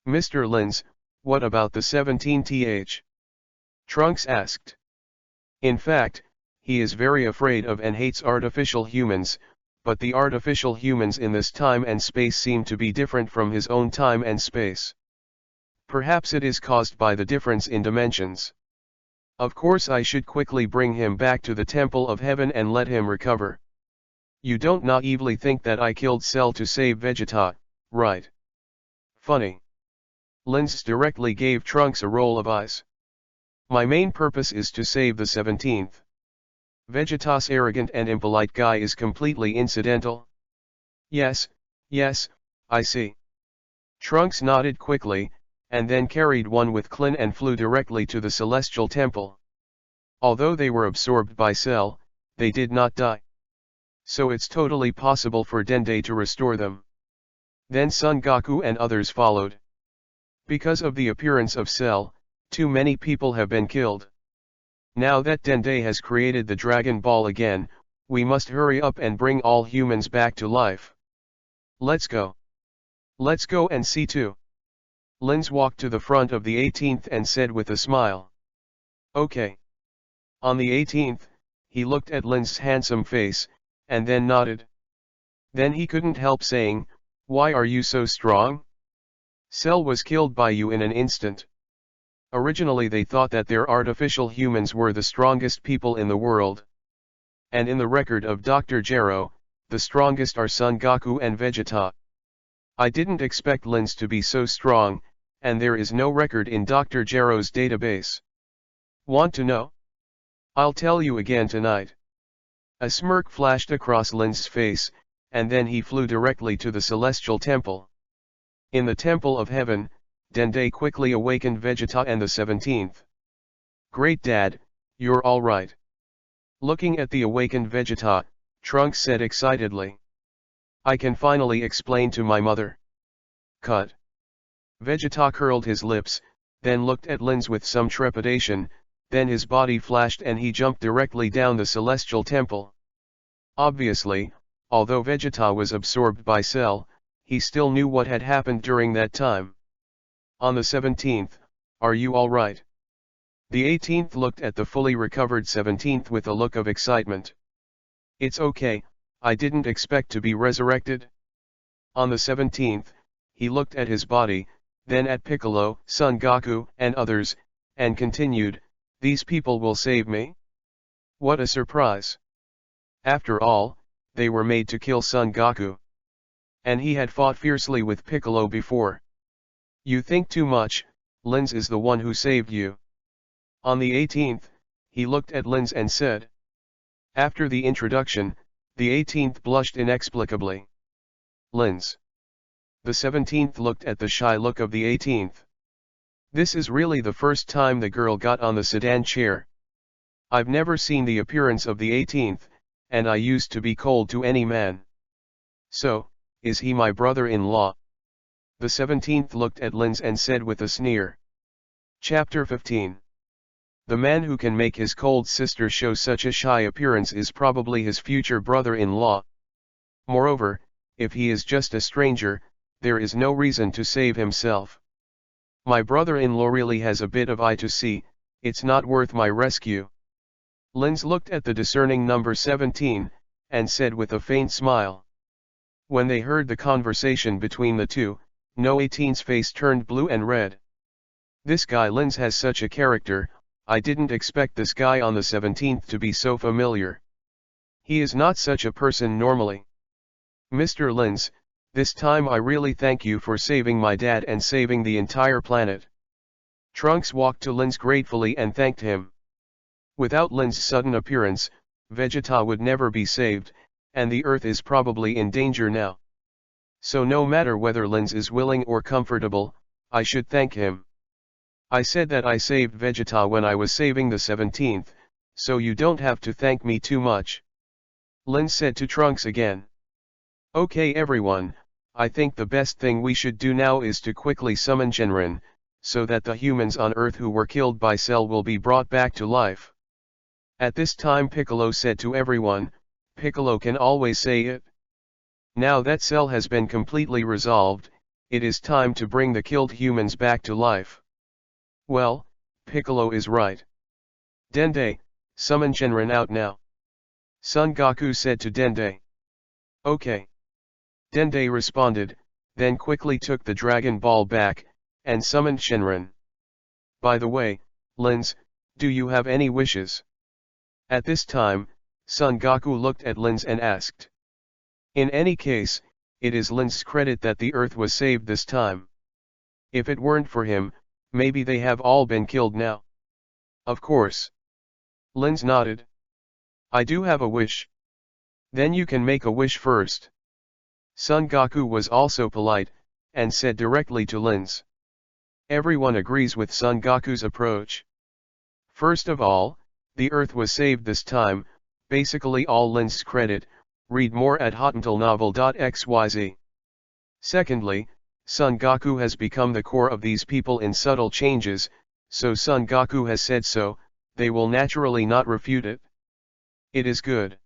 "Mr. Linz, what about the 17th?" Trunks asked. In fact, he is very afraid of and hates artificial humans, but the artificial humans in this time and space seem to be different from his own time and space. Perhaps it is caused by the difference in dimensions. Of course I should quickly bring him back to the Temple of Heaven and let him recover. You don't naively think that I killed Cell to save Vegeta, right? Funny. Linz directly gave Trunks a roll of eyes. My main purpose is to save the 17th. Vegeta's arrogant and impolite guy is completely incidental? Yes, I see. Trunks nodded quickly, and then carried one with Klin and flew directly to the Celestial Temple. Although they were absorbed by Cell, they did not die. So it's totally possible for Dende to restore them. Then Son Goku and others followed. Because of the appearance of Cell, too many people have been killed. Now that Dende has created the Dragon Ball again, we must hurry up and bring all humans back to life. Let's go. Let's go and see too. Linz walked to the front of the 18th and said with a smile. Okay. On the 18th, he looked at Linz's handsome face, and then nodded. Then he couldn't help saying, "Why are you so strong? Cell was killed by you in an instant." Originally they thought that their artificial humans were the strongest people in the world. And in the record of Dr. Gero, the strongest are Son Goku and Vegeta. I didn't expect Linz to be so strong, and there is no record in Dr. Gero's database. Want to know? I'll tell you again tonight. A smirk flashed across Linz's face, and then he flew directly to the Celestial Temple. In the Temple of Heaven, Dende quickly awakened Vegeta and the 17th. Great Dad, you're all right. Looking at the awakened Vegeta, Trunks said excitedly. I can finally explain to my mother. Cut. Vegeta curled his lips, then looked at Linz with some trepidation, then his body flashed and he jumped directly down the Celestial Temple. Obviously, although Vegeta was absorbed by Cell, he still knew what had happened during that time. On the 17th, are you all right? The 18th looked at the fully recovered 17th with a look of excitement. It's okay, I didn't expect to be resurrected. On the 17th, he looked at his body, then at Piccolo, Son Goku, and others, and continued, these people will save me? What a surprise. After all, they were made to kill Son Goku. And he had fought fiercely with Piccolo before. You think too much, Linz is the one who saved you. On the 18th, he looked at Linz and said. After the introduction, the 18th blushed inexplicably. Linz. The 17th looked at the shy look of the 18th. This is really the first time the girl got on the sedan chair. I've never seen the appearance of the 18th, and I used to be cold to any man. So, is he my brother-in-law? The 17th looked at Linz and said with a sneer. Chapter 15. The man who can make his cold sister show such a shy appearance is probably his future brother-in-law. Moreover, if he is just a stranger, there is no reason to save himself. My brother-in-law really has a bit of eye to see, it's not worth my rescue. Linz looked at the discerning number 17, and said with a faint smile. When they heard the conversation between the two, No 18's face turned blue and red. This guy Linz has such a character, I didn't expect this guy on the 17th to be so familiar. He is not such a person normally. Mr. Linz, this time I really thank you for saving my dad and saving the entire planet. Trunks walked to Linz gratefully and thanked him. Without Linz's sudden appearance, Vegeta would never be saved, and the Earth is probably in danger now. So no matter whether Linz is willing or comfortable, I should thank him. I said that I saved Vegeta when I was saving the 17th, so you don't have to thank me too much. Linz said to Trunks again. Okay everyone, I think the best thing we should do now is to quickly summon Shenron, so that the humans on Earth who were killed by Cell will be brought back to life. At this time Piccolo said to everyone, Piccolo can always say it. Now that Cell has been completely resolved, it is time to bring the killed humans back to life. Well, Piccolo is right. Dende, summon Shenron out now. Son Goku said to Dende. Okay. Dende responded, then quickly took the Dragon Ball back, and summoned Shenron. By the way, Linz, do you have any wishes? At this time, Son Goku looked at Linz and asked. In any case, it is Linz's credit that the Earth was saved this time. If it weren't for him, maybe they have all been killed now. Of course. Linz nodded. I do have a wish. Then you can make a wish first. Son Goku was also polite, and said directly to Lin's. Everyone agrees with Son Goku's approach. First of all, the Earth was saved this time, basically all Lin's credit, read more at hotmailnovel.xyz. Secondly, Son Goku has become the core of these people in subtle changes, so Son Goku has said so, they will naturally not refute it. It is good.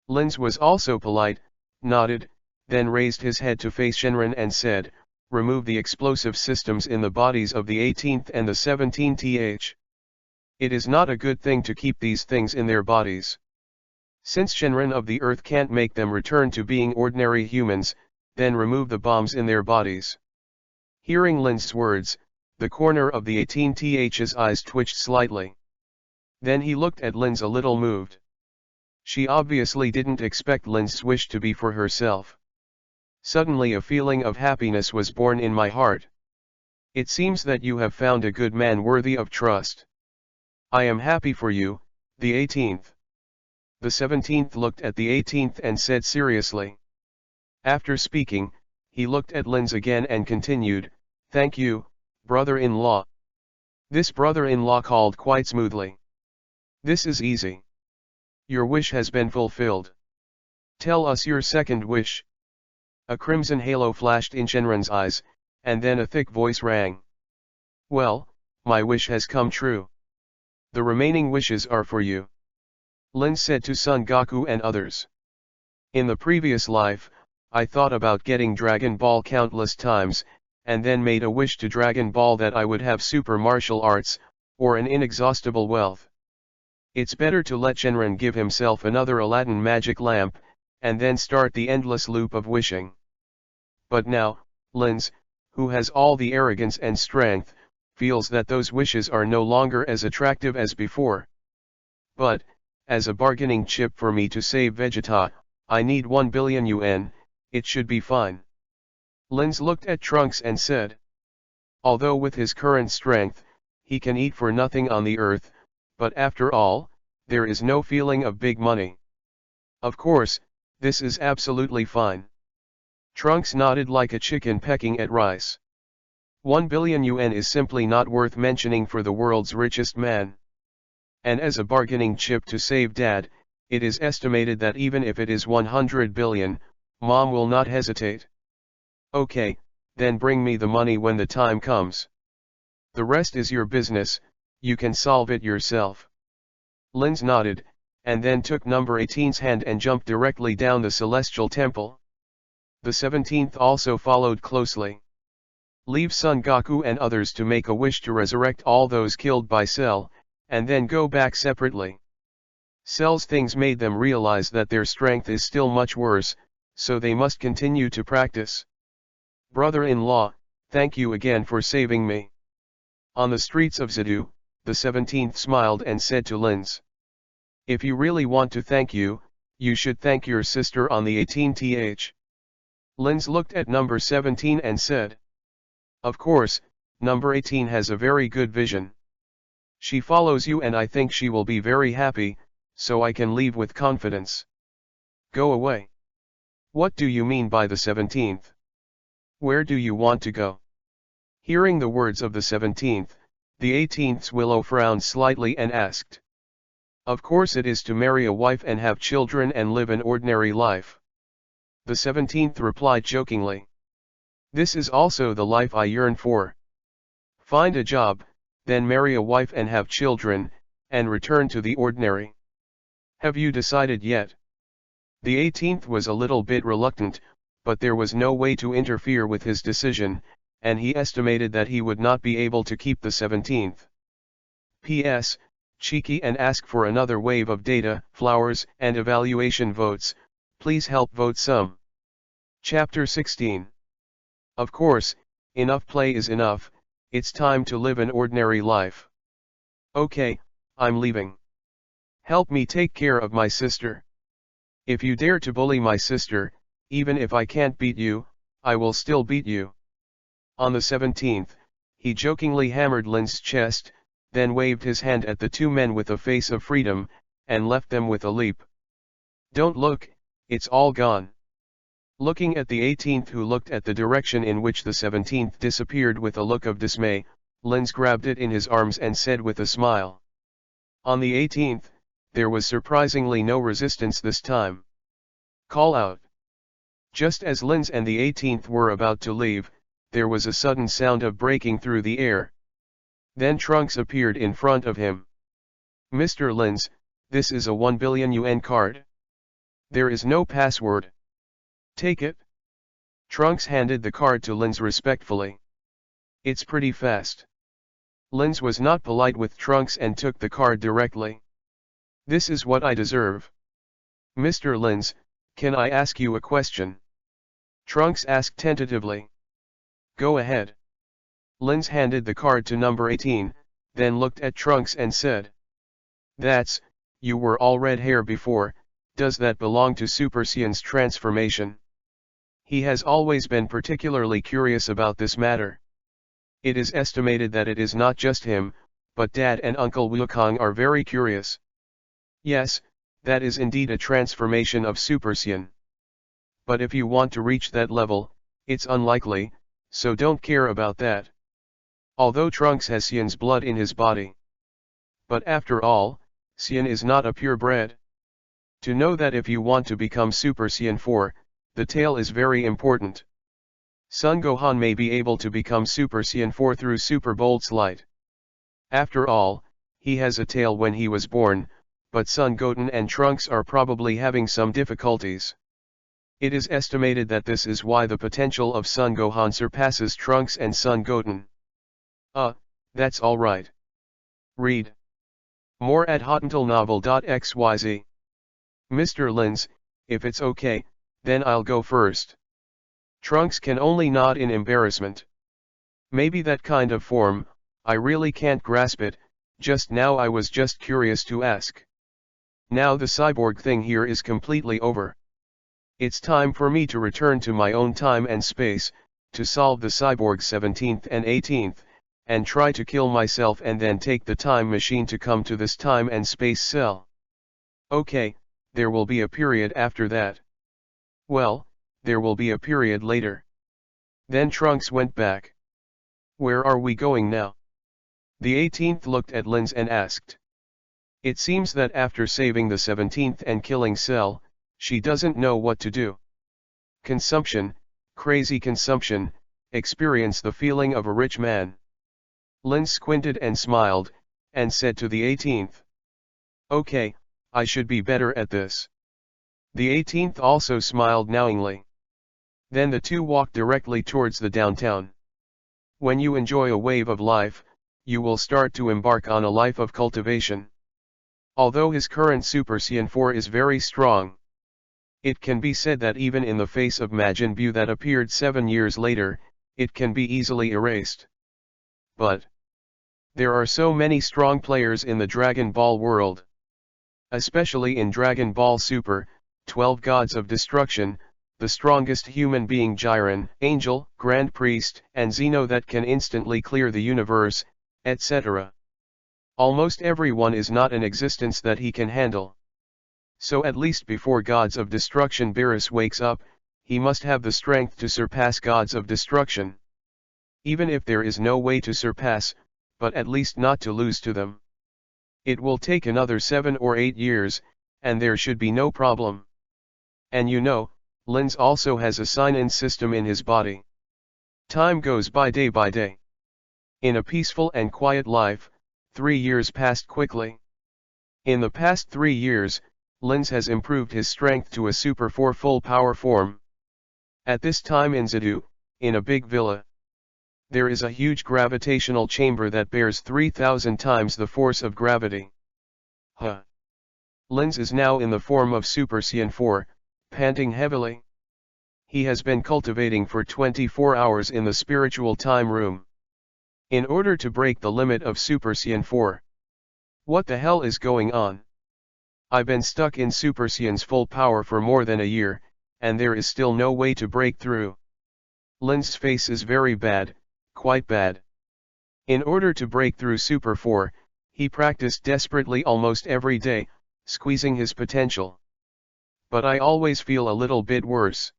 Lin's was also polite, nodded, then raised his head to face Shenron and said, remove the explosive systems in the bodies of the 18th and the 17th. It is not a good thing to keep these things in their bodies. Since Shenron of the Earth can't make them return to being ordinary humans, then remove the bombs in their bodies. Hearing Lin's words, the corner of the 18th's eyes twitched slightly. Then he looked at Lin's a little moved. She obviously didn't expect Lin's wish to be for herself. Suddenly a feeling of happiness was born in my heart. It seems that you have found a good man worthy of trust. I am happy for you, the 18th. The 17th looked at the 18th and said seriously. After speaking, he looked at Lin's again and continued, thank you, brother-in-law. This brother-in-law called quite smoothly. This is easy. Your wish has been fulfilled. Tell us your second wish. A crimson halo flashed in Shenron's eyes, and then a thick voice rang. Well, my wish has come true. The remaining wishes are for you. Lin said to Son Goku and others. In the previous life, I thought about getting Dragon Ball countless times, and then made a wish to Dragon Ball that I would have super martial arts, or an inexhaustible wealth. It's better to let Shenron give himself another Aladdin magic lamp, and then start the endless loop of wishing. But now, Lin's, who has all the arrogance and strength, feels that those wishes are no longer as attractive as before. But, as a bargaining chip for me to save Vegeta, I need 1 billion yuan, it should be fine. Lin's looked at Trunks and said. Although with his current strength, he can eat for nothing on the earth, but after all, there is no feeling of big money. Of course, this is absolutely fine. Trunks nodded like a chicken pecking at rice. 1 billion yuan is simply not worth mentioning for the world's richest man. And as a bargaining chip to save Dad, it is estimated that even if it is 100 billion, Mom will not hesitate. Okay, then bring me the money when the time comes. The rest is your business, you can solve it yourself. Lin's nodded, and then took number 18's hand and jumped directly down the celestial temple. The 17th also followed closely. Leave Son Goku and others to make a wish to resurrect all those killed by Cell, and then go back separately. Cell's things made them realize that their strength is still much worse, so they must continue to practice. Brother-in-law, thank you again for saving me. On the streets of Zadu, the 17th smiled and said to Lin's. If you really want to thank you, you should thank your sister on the 18th. Lin's looked at number 17 and said. Of course, number 18 has a very good vision. She follows you and I think she will be very happy, so I can leave with confidence. Go away. What do you mean by the 17th? Where do you want to go? Hearing the words of the 17th, the 18th's Willow frowned slightly and asked. Of course it is to marry a wife and have children and live an ordinary life. The 17th replied jokingly. This is also the life I yearn for. Find a job, then marry a wife and have children, and return to the ordinary. Have you decided yet? The 18th was a little bit reluctant, but there was no way to interfere with his decision, and he estimated that he would not be able to keep the 17th. P.S. Cheeky and ask for another wave of data, flowers, and evaluation votes, please help vote some. Chapter 16. Of course, enough play is enough, it's time to live an ordinary life. Okay, I'm leaving. Help me take care of my sister. If you dare to bully my sister, even if I can't beat you, I will still beat you. On the 17th, he jokingly hammered Lin's chest, then waved his hand at the two men with a face of freedom, and left them with a leap. Don't look, it's all gone. Looking at the 18th, who looked at the direction in which the 17th disappeared with a look of dismay, Linz grabbed it in his arms and said with a smile. On the 18th, there was surprisingly no resistance this time. Call out. Just as Linz and the 18th were about to leave, there was a sudden sound of breaking through the air. Then Trunks appeared in front of him. Mr. Linz, this is a 1 billion yuan card. There is no password. Take it. Trunks handed the card to Linz respectfully. It's pretty fast. Linz was not polite with Trunks and took the card directly. This is what I deserve. Mr. Linz, can I ask you a question? Trunks asked tentatively. Go ahead. Linz handed the card to number 18, then looked at Trunks and said. You were all red hair before, does that belong to Super Saiyan's transformation? He has always been particularly curious about this matter. It is estimated that it is not just him, but Dad and Uncle Wukong are very curious. Yes, that is indeed a transformation of Super Saiyan. But if you want to reach that level, it's unlikely, so don't care about that. Although Trunks has Saiyan's blood in his body. But after all, Saiyan is not a purebred. To know that if you want to become Super Saiyan 4, the tail is very important. Son Gohan may be able to become Super Saiyan 4 through Super Bolt's light. After all, he has a tail when he was born, but Son Goten and Trunks are probably having some difficulties. It is estimated that this is why the potential of Son Gohan surpasses Trunks and Son Goten. That's alright. Read more at hotuntilnovel.xyz. Mr. Linz, if it's okay, then I'll go first. Trunks can only nod in embarrassment. Maybe that kind of form, I really can't grasp it, just now I was just curious to ask. Now the cyborg thing here is completely over. It's time for me to return to my own time and space, to solve the cyborg 17th and 18th, and try to kill myself and then take the time machine to come to this time and space cell. Okay, there will be a period after that. Well, there will be a period later. Then Trunks went back. Where are we going now? The 18th looked at Linz and asked. It seems that after saving the 17th and killing Cell, she doesn't know what to do. Consumption, crazy consumption, experience the feeling of a rich man. Linz squinted and smiled, and said to the 18th. Okay, I should be better at this. The 18th also smiled knowingly. Then the two walked directly towards the downtown. When you enjoy a wave of life, you will start to embark on a life of cultivation. Although his current Super Saiyan 4 is very strong, it can be said that even in the face of Majin Buu that appeared 7 years later, it can be easily erased. But there are so many strong players in the Dragon Ball world. Especially in Dragon Ball Super, 12 Gods of Destruction, the strongest human being Jiren, Angel, Grand Priest, and Zeno that can instantly clear the universe, etc. Almost everyone is not an existence that he can handle. So at least before Gods of Destruction Beerus wakes up, he must have the strength to surpass Gods of Destruction. Even if there is no way to surpass, but at least not to lose to them. It will take another 7 or 8 years, and there should be no problem. And you know, Linz also has a sign-in system in his body. Time goes by day by day. In a peaceful and quiet life, 3 years passed quickly. In the past 3 years, Linz has improved his strength to a Super 4 full power form. At this time in Zadu, in a big villa, there is a huge gravitational chamber that bears 3,000 times the force of gravity. Linz is now in the form of Super Saiyan 4, panting heavily. He has been cultivating for 24 hours in the spiritual time room. In order to break the limit of Super Saiyan 4. What the hell is going on? I've been stuck in Super Saiyan's full power for more than a year, and there is still no way to break through. Linz's face is very bad, quite bad. In order to break through Super 4, he practiced desperately almost every day, squeezing his potential. But I always feel a little bit worse.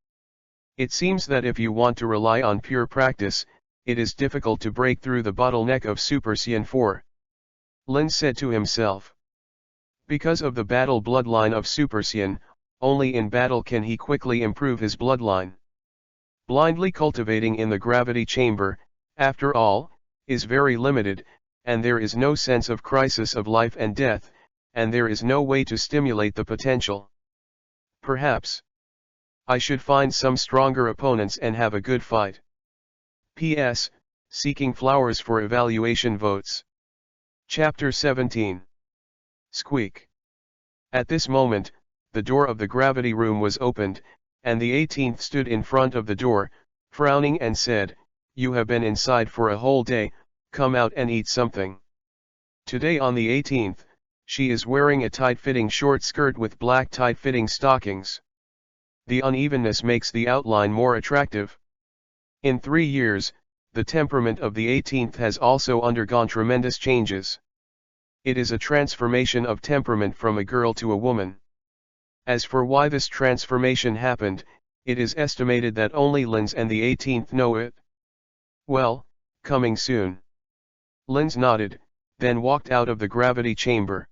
It seems that if you want to rely on pure practice, it is difficult to break through the bottleneck of Super Saiyan 4. Lin said to himself. Because of the battle bloodline of Super Saiyan, only in battle can he quickly improve his bloodline. Blindly cultivating in the gravity chamber, after all, is very limited, and there is no sense of crisis of life and death, and there is no way to stimulate the potential. Perhaps I should find some stronger opponents and have a good fight. P.S. Seeking flowers for evaluation votes. Chapter 17. Squeak. At this moment, the door of the gravity room was opened, and the 18th stood in front of the door, frowning and said, "You have been inside for a whole day, come out and eat something." Today on the 18th, she is wearing a tight-fitting short skirt with black tight-fitting stockings. The unevenness makes the outline more attractive. In 3 years, the temperament of the 18th has also undergone tremendous changes. It is a transformation of temperament from a girl to a woman. As for why this transformation happened, it is estimated that only Linz and the 18th know it. Well, coming soon. Linz nodded, then walked out of the gravity chamber.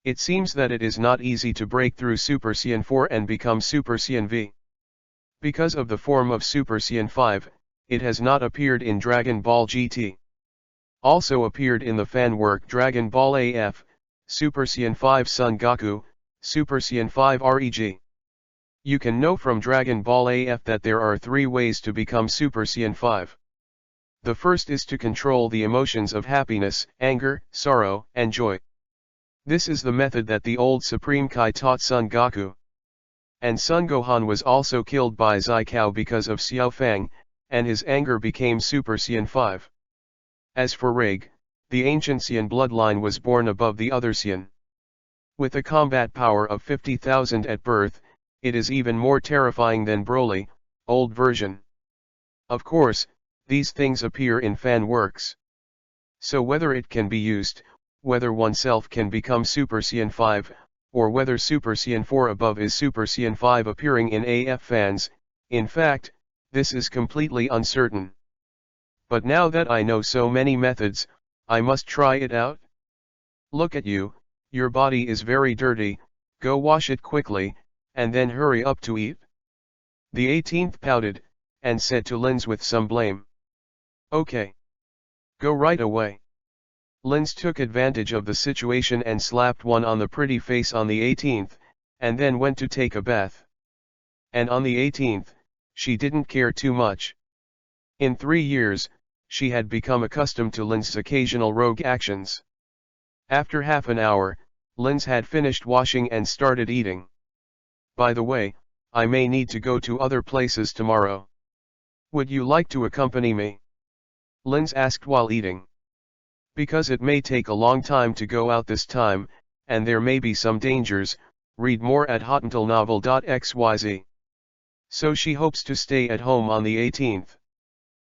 It seems that it is not easy to break through Super Saiyan 4 and become Super Saiyan V. Because of the form of Super Saiyan 5, it has not appeared in Dragon Ball GT. Also appeared in the fan work Dragon Ball AF, Super Saiyan 5 Son Goku, Super Saiyan 5 REG. You can know from Dragon Ball AF that there are 3 ways to become Super Saiyan 5. The first is to control the emotions of happiness, anger, sorrow, and joy. This is the method that the old Supreme Kai taught Son Goku. And Son Gohan was also killed by Zai Kao because of Xiao Fang, and his anger became Super Saiyan 5. As for Reg, the ancient Saiyan bloodline was born above the other Saiyan. With a combat power of 50,000 at birth, it is even more terrifying than Broly, old version. Of course, these things appear in fan works. So whether it can be used, whether oneself can become Super Saiyan 5, or whether Super Saiyan 4 above is Super Saiyan 5 appearing in AF fans, in fact, this is completely uncertain. But now that I know so many methods, I must try it out. Look at you, your body is very dirty, go wash it quickly, and then hurry up to eat. The 18th pouted, and said to Linz with some blame. Okay. Go right away. Linz took advantage of the situation and slapped one on the pretty face on the 18th, and then went to take a bath. And on the 18th, she didn't care too much. In 3 years, she had become accustomed to Linz's occasional rogue actions. After half an hour, Linz had finished washing and started eating. By the way, I may need to go to other places tomorrow. Would you like to accompany me? Linz asked while eating. Because it may take a long time to go out this time, and there may be some dangers, read more at hottentelnovel.xyz. So she hopes to stay at home on the 18th.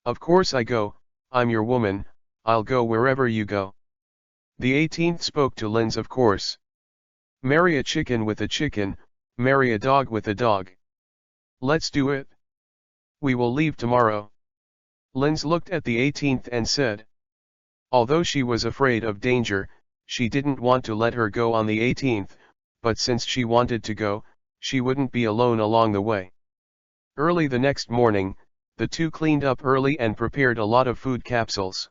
Of course I go, I'm your woman, I'll go wherever you go. The 18th spoke to Linz of course. Marry a chicken with a chicken, marry a dog with a dog. Let's do it. We will leave tomorrow. Linz looked at the 18th and said. Although she was afraid of danger, she didn't want to let her go on the 18th, but since she wanted to go, she wouldn't be alone along the way. Early the next morning, the two cleaned up early and prepared a lot of food capsules.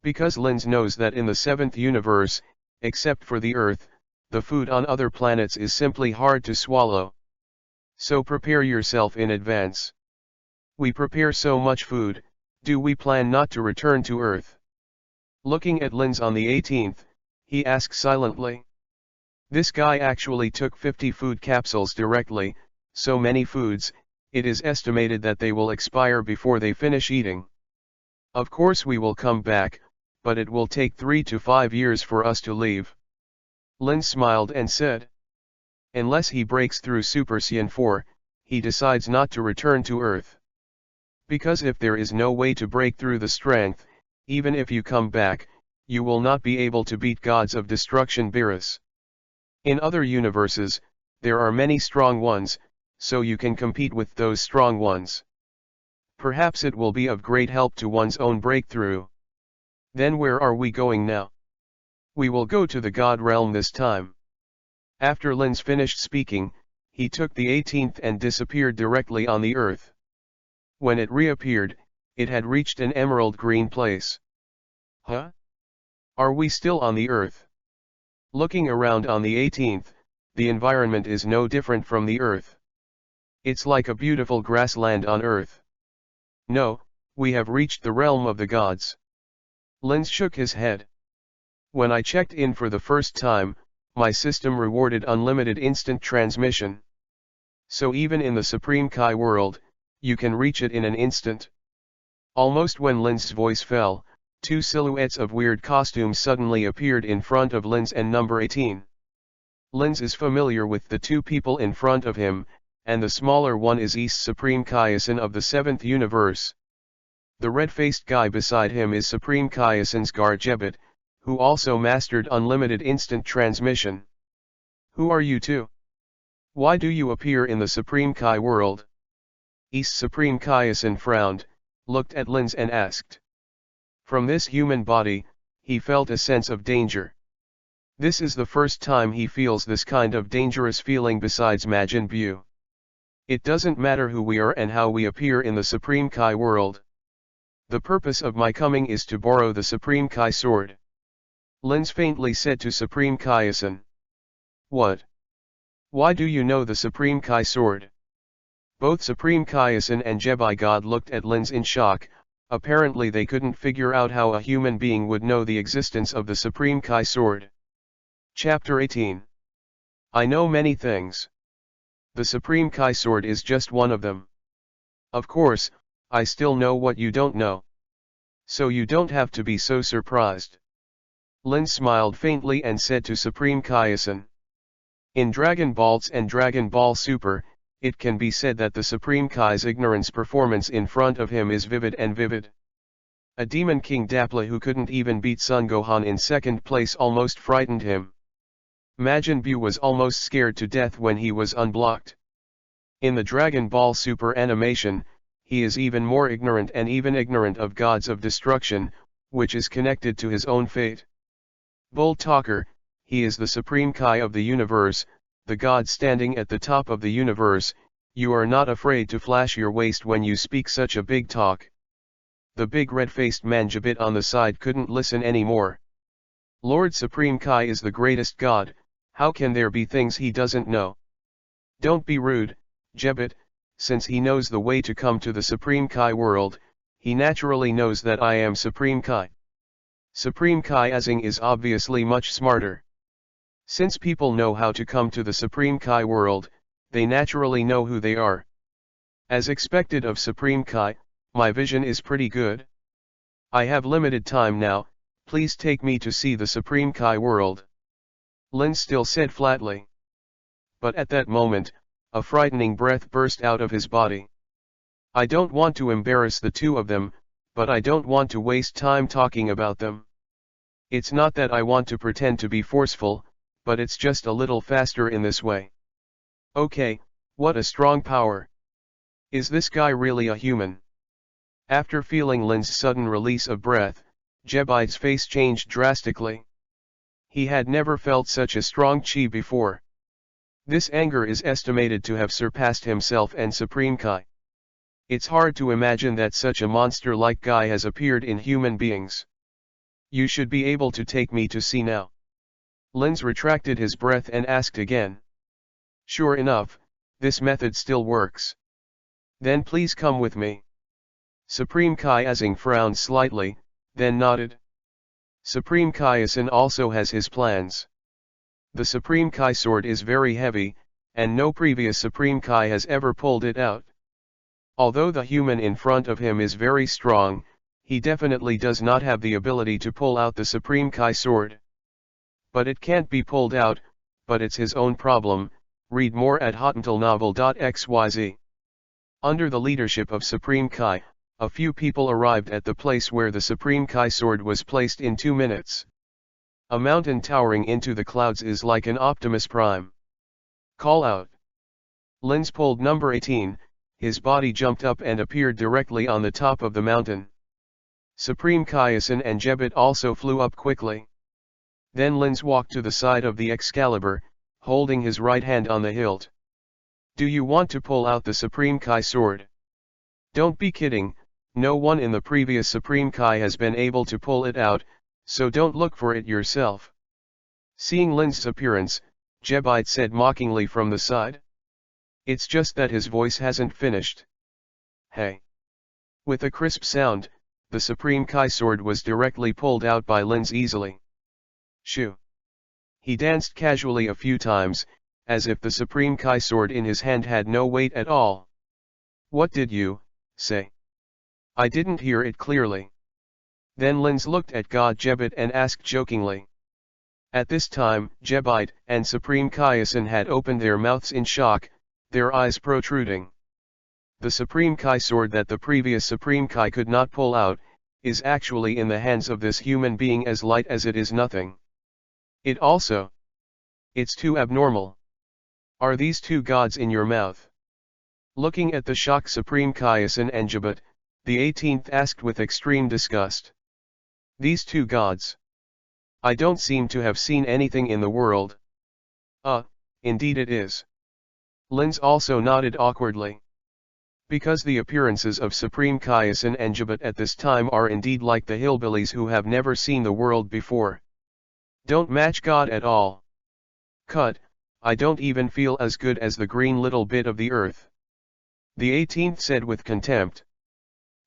Because Linz knows that in the 7th universe, except for the Earth, the food on other planets is simply hard to swallow. So prepare yourself in advance. We prepare so much food, do we plan not to return to Earth? Looking at Linz on the 18th, he asked silently. This guy actually took 50 food capsules directly, so many foods, it is estimated that they will expire before they finish eating. Of course we will come back, but it will take 3 to 5 years for us to leave. Linz smiled and said. Unless he breaks through Super Saiyan 4, he decides not to return to Earth. Because if there is no way to break through the strength, even if you come back, you will not be able to beat gods of destruction Beerus. In other universes, there are many strong ones, so you can compete with those strong ones. Perhaps it will be of great help to one's own breakthrough. Then where are we going now? We will go to the God realm this time. After Linz finished speaking, he took the 18th and disappeared directly on the earth. When it reappeared, it had reached an emerald green place. Huh? Are we still on the earth? Looking around on the 18th, the environment is no different from the earth. It's like a beautiful grassland on earth. No, we have reached the realm of the gods. Linz shook his head. When I checked in for the first time, my system rewarded unlimited instant transmission. So even in the Supreme Kai world, you can reach it in an instant. Almost when Linz's voice fell, two silhouettes of weird costumes suddenly appeared in front of Linz and number 18. Linz is familiar with the two people in front of him, and the smaller one is East Supreme Kaizen of the 7th universe. The red-faced guy beside him is Supreme Kaizen's guard Jebet, who also mastered unlimited instant transmission. Who are you two? Why do you appear in the Supreme Kai world? East Supreme Kaizen frowned, looked at Linz and asked. From this human body, he felt a sense of danger. This is the first time he feels this kind of dangerous feeling besides Majin Buu. It doesn't matter who we are and how we appear in the Supreme Kai world. The purpose of my coming is to borrow the Supreme Kai sword. Linz faintly said to Supreme Kaizen. What? Why do you know the Supreme Kai sword? Both Supreme Kaizen and Jebai God looked at Linz in shock. Apparently they couldn't figure out how a human being would know the existence of the Supreme Kai sword. Chapter 18. I know many things. The Supreme Kai sword is just one of them. Of course, I still know what you don't know. So you don't have to be so surprised. Linz smiled faintly and said to Supreme Kaizen. In Dragon Balls and Dragon Ball Super, it can be said that the Supreme Kai's ignorance performance in front of him is vivid and vivid. A Demon King Dapla who couldn't even beat Son Gohan in second place almost frightened him. Majin Buu was almost scared to death when he was unblocked. In the Dragon Ball Super animation, he is even more ignorant and even ignorant of gods of destruction, which is connected to his own fate. Bold talker, he is the Supreme Kai of the universe, the god standing at the top of the universe. You are not afraid to flash your waist when you speak such a big talk. The big red-faced man Jebet on the side couldn't listen anymore. Lord Supreme Kai is the greatest god, how can there be things he doesn't know? Don't be rude, Jebet, since he knows the way to come to the Supreme Kai world, he naturally knows that I am Supreme Kai. Supreme Kaizen is obviously much smarter. Since people know how to come to the Supreme Kai world, they naturally know who they are. As expected of Supreme Kai, my vision is pretty good. I have limited time now, please take me to see the Supreme Kai world. Linz still said flatly. But at that moment, a frightening breath burst out of his body. I don't want to embarrass the two of them, but I don't want to waste time talking about them. It's not that I want to pretend to be forceful, but it's just a little faster in this way. Okay, what a strong power. Is this guy really a human? After feeling Lin's sudden release of breath, Jebai's face changed drastically. He had never felt such a strong chi before. This anger is estimated to have surpassed himself and Supreme Kai. It's hard to imagine that such a monster-like guy has appeared in human beings. You should be able to take me to see now. Linz retracted his breath and asked again. Sure enough, this method still works. Then please come with me. Supreme Kaizen frowned slightly, then nodded. Supreme Kaizen also has his plans. The Supreme Kai sword is very heavy, and no previous Supreme Kai has ever pulled it out. Although the human in front of him is very strong, he definitely does not have the ability to pull out the Supreme Kai sword. But it can't be pulled out, but it's his own problem. Read more at hotuntilnovel.xyz. Under the leadership of Supreme Kai, a few people arrived at the place where the Supreme Kai sword was placed in 2 minutes. A mountain towering into the clouds is like an Optimus Prime. Call out. Linz pulled number 18, his body jumped up and appeared directly on the top of the mountain. Supreme Kaizen and Jebet also flew up quickly. Then Linz walked to the side of the Excalibur, holding his right hand on the hilt. Do you want to pull out the Supreme Kai sword? Don't be kidding, no one in the previous Supreme Kai has been able to pull it out, so don't look for it yourself. Seeing Linz's appearance, Jebite said mockingly from the side. It's just that his voice hasn't finished. Hey! With a crisp sound, the Supreme Kai sword was directly pulled out by Linz easily. Shoo! He danced casually a few times, as if the Supreme Kai sword in his hand had no weight at all. What did you say? I didn't hear it clearly. Then Linz looked at God Jebit and asked jokingly. At this time, Jebite and Supreme Kaizen had opened their mouths in shock, their eyes protruding. The Supreme Kai sword that the previous Supreme Kai could not pull out, is actually in the hands of this human being as light as it is nothing. It's too abnormal. Are these two gods in your mouth? Looking at the shocked Supreme Kaizen and Jebit, the 18th asked with extreme disgust. These two gods? I don't seem to have seen anything in the world. Indeed it is. Linz also nodded awkwardly. Because the appearances of Supreme Kaizen and Jebit at this time are indeed like the hillbillies who have never seen the world before. Don't match God at all. Cut, I don't even feel as good as the green little bit of the earth. The 18th said with contempt.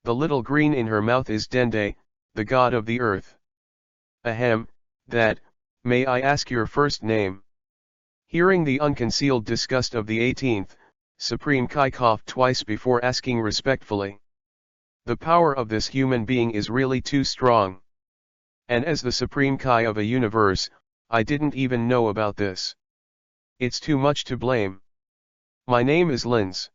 The little green in her mouth is Dende, the god of the earth. Ahem, may I ask your first name? Hearing the unconcealed disgust of the 18th, Supreme Kai coughed twice before asking respectfully. The power of this human being is really too strong. And as the Supreme Kai of a universe, I didn't even know about this. It's too much to blame. My name is Linz.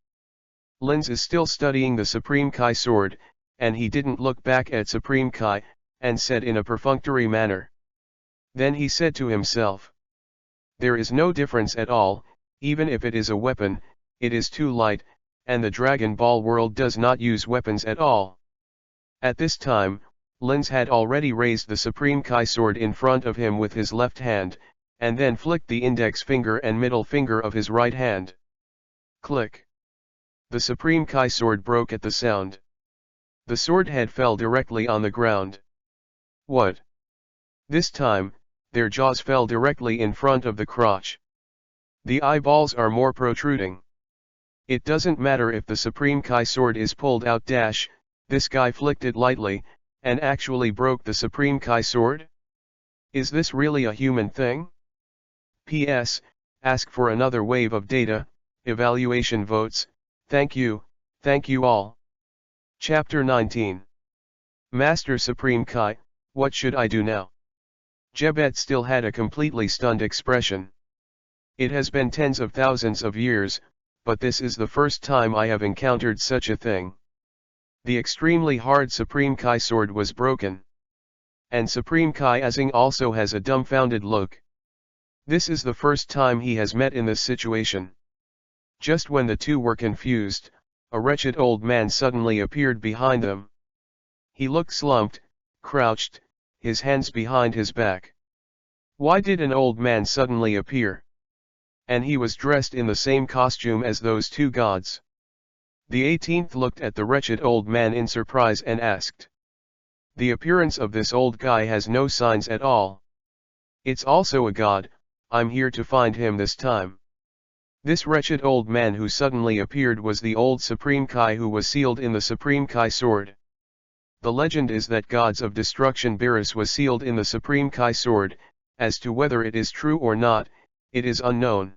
Linz is still studying the Supreme Kai sword, and he didn't look back at Supreme Kai, and said in a perfunctory manner. Then he said to himself. There is no difference at all, even if it is a weapon, it is too light, and the Dragon Ball world does not use weapons at all. At this time, Linz had already raised the Supreme Kai sword in front of him with his left hand, and then flicked the index finger and middle finger of his right hand. Click. The Supreme Kai sword broke at the sound. The sword head fell directly on the ground. What? This time, their jaws fell directly in front of the crotch. The eyeballs are more protruding. It doesn't matter if the Supreme Kai sword is pulled out. This guy flicked it lightly, and actually broke the Supreme Kai sword? Is this really a human thing? P.S. Ask for another wave of data, evaluation votes, thank you all. Chapter 19. Master Supreme Kai, what should I do now? Jebet still had a completely stunned expression. It has been tens of thousands of years, but this is the first time I have encountered such a thing. The extremely hard Supreme Kai sword was broken. And Supreme Kaizen also has a dumbfounded look. This is the first time he has met in this situation. Just when the two were confused, a wretched old man suddenly appeared behind them. He looked slumped, crouched, his hands behind his back. Why did an old man suddenly appear? And he was dressed in the same costume as those two gods. The 18th looked at the wretched old man in surprise and asked. The appearance of this old guy has no signs at all. It's also a god, I'm here to find him this time. This wretched old man who suddenly appeared was the old Supreme Kai who was sealed in the Supreme Kai sword. The legend is that Gods of Destruction Beerus was sealed in the Supreme Kai sword, as to whether it is true or not, it is unknown.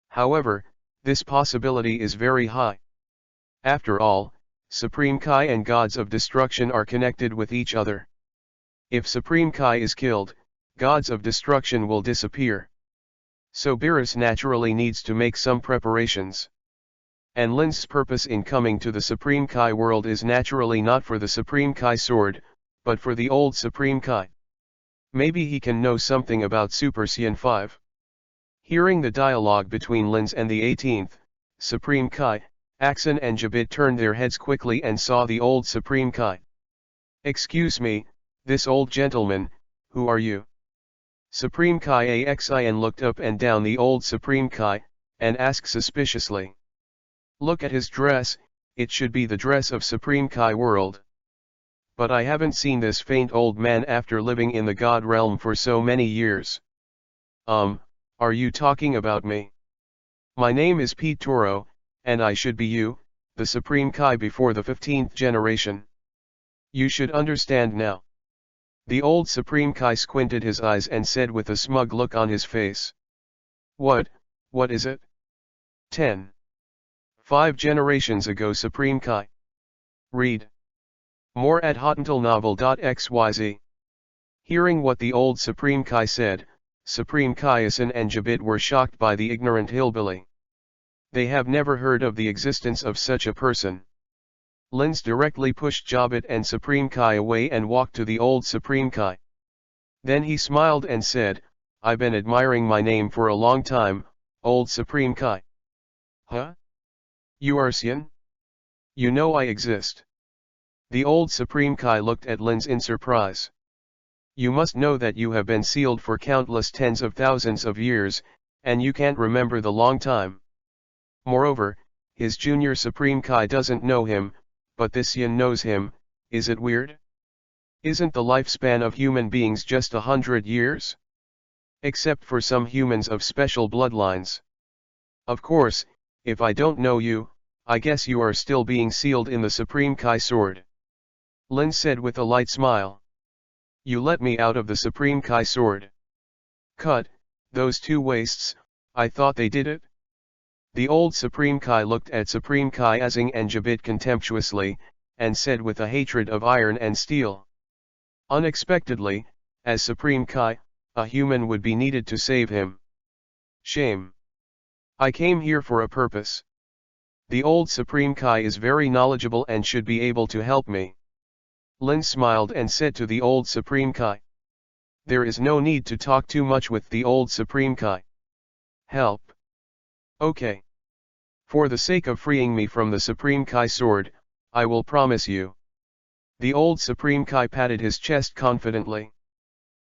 However, this possibility is very high. After all, Supreme Kai and Gods of Destruction are connected with each other. If Supreme Kai is killed, Gods of Destruction will disappear. So Beerus naturally needs to make some preparations. And Linz's purpose in coming to the Supreme Kai world is naturally not for the Supreme Kai sword, but for the old Supreme Kai. Maybe he can know something about Super Saiyan 5. Hearing the dialogue between Lins and the 18th, Supreme Kai, Axon and Jabit turned their heads quickly and saw the old Supreme Kai. "Excuse me, this old gentleman, who are you?" Supreme Kai Axin looked up and down the old Supreme Kai, and asked suspiciously. "Look at his dress, it should be the dress of Supreme Kai world. But I haven't seen this faint old man after living in the God realm for so many years." Are you talking about me? My name is Pete Toro, and I should be you, the Supreme Kai before the 15th generation. You should understand now." The old Supreme Kai squinted his eyes and said with a smug look on his face. What is it? 5 generations ago Supreme Kai. Read more at hottentalnovel.xyz. Hearing what the old Supreme Kai said, Supreme Kaiasan and Jabit were shocked by the ignorant hillbilly. They have never heard of the existence of such a person. Lins directly pushed Jabit and Supreme Kai away and walked to the old Supreme Kai. Then he smiled and said, "I've been admiring my name for a long time, old Supreme Kai." "Huh? You are Saiyan? You know I exist." The old Supreme Kai looked at Lins in surprise. "You must know that you have been sealed for countless tens of thousands of years, and you can't remember the long time. Moreover, his junior Supreme Kai doesn't know him, but this Saiyan knows him. Is it weird? Isn't the lifespan of human beings just 100 years? Except for some humans of special bloodlines. Of course, if I don't know you, I guess you are still being sealed in the Supreme Kai sword." Lin said with a light smile. "You let me out of the Supreme Kai sword. Cut, those two wastes, I thought they did it." The old Supreme Kai looked at Supreme Kai Azing and Jabit contemptuously, and said with a hatred of iron and steel. "Unexpectedly, as Supreme Kai, a human would be needed to save him. Shame. I came here for a purpose. The old Supreme Kai is very knowledgeable and should be able to help me." Lin smiled and said to the old Supreme Kai. "There is no need to talk too much with the old Supreme Kai. Help. Okay. For the sake of freeing me from the Supreme Kai sword, I will promise you." The old Supreme Kai patted his chest confidently.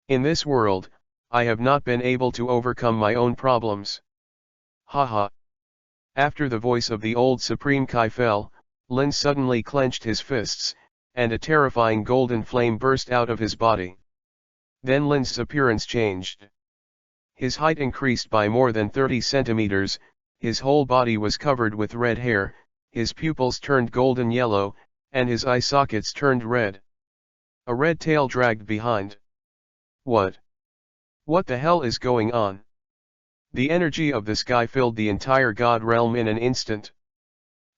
"In this world, I have not been able to overcome my own problems." Haha. After the voice of the old Supreme Kai fell, Lin suddenly clenched his fists, and a terrifying golden flame burst out of his body. Then Lin's appearance changed. His height increased by more than 30 centimeters, his whole body was covered with red hair, his pupils turned golden yellow, and his eye sockets turned red. A red tail dragged behind. What the hell is going on? The energy of the sky filled the entire God realm in an instant.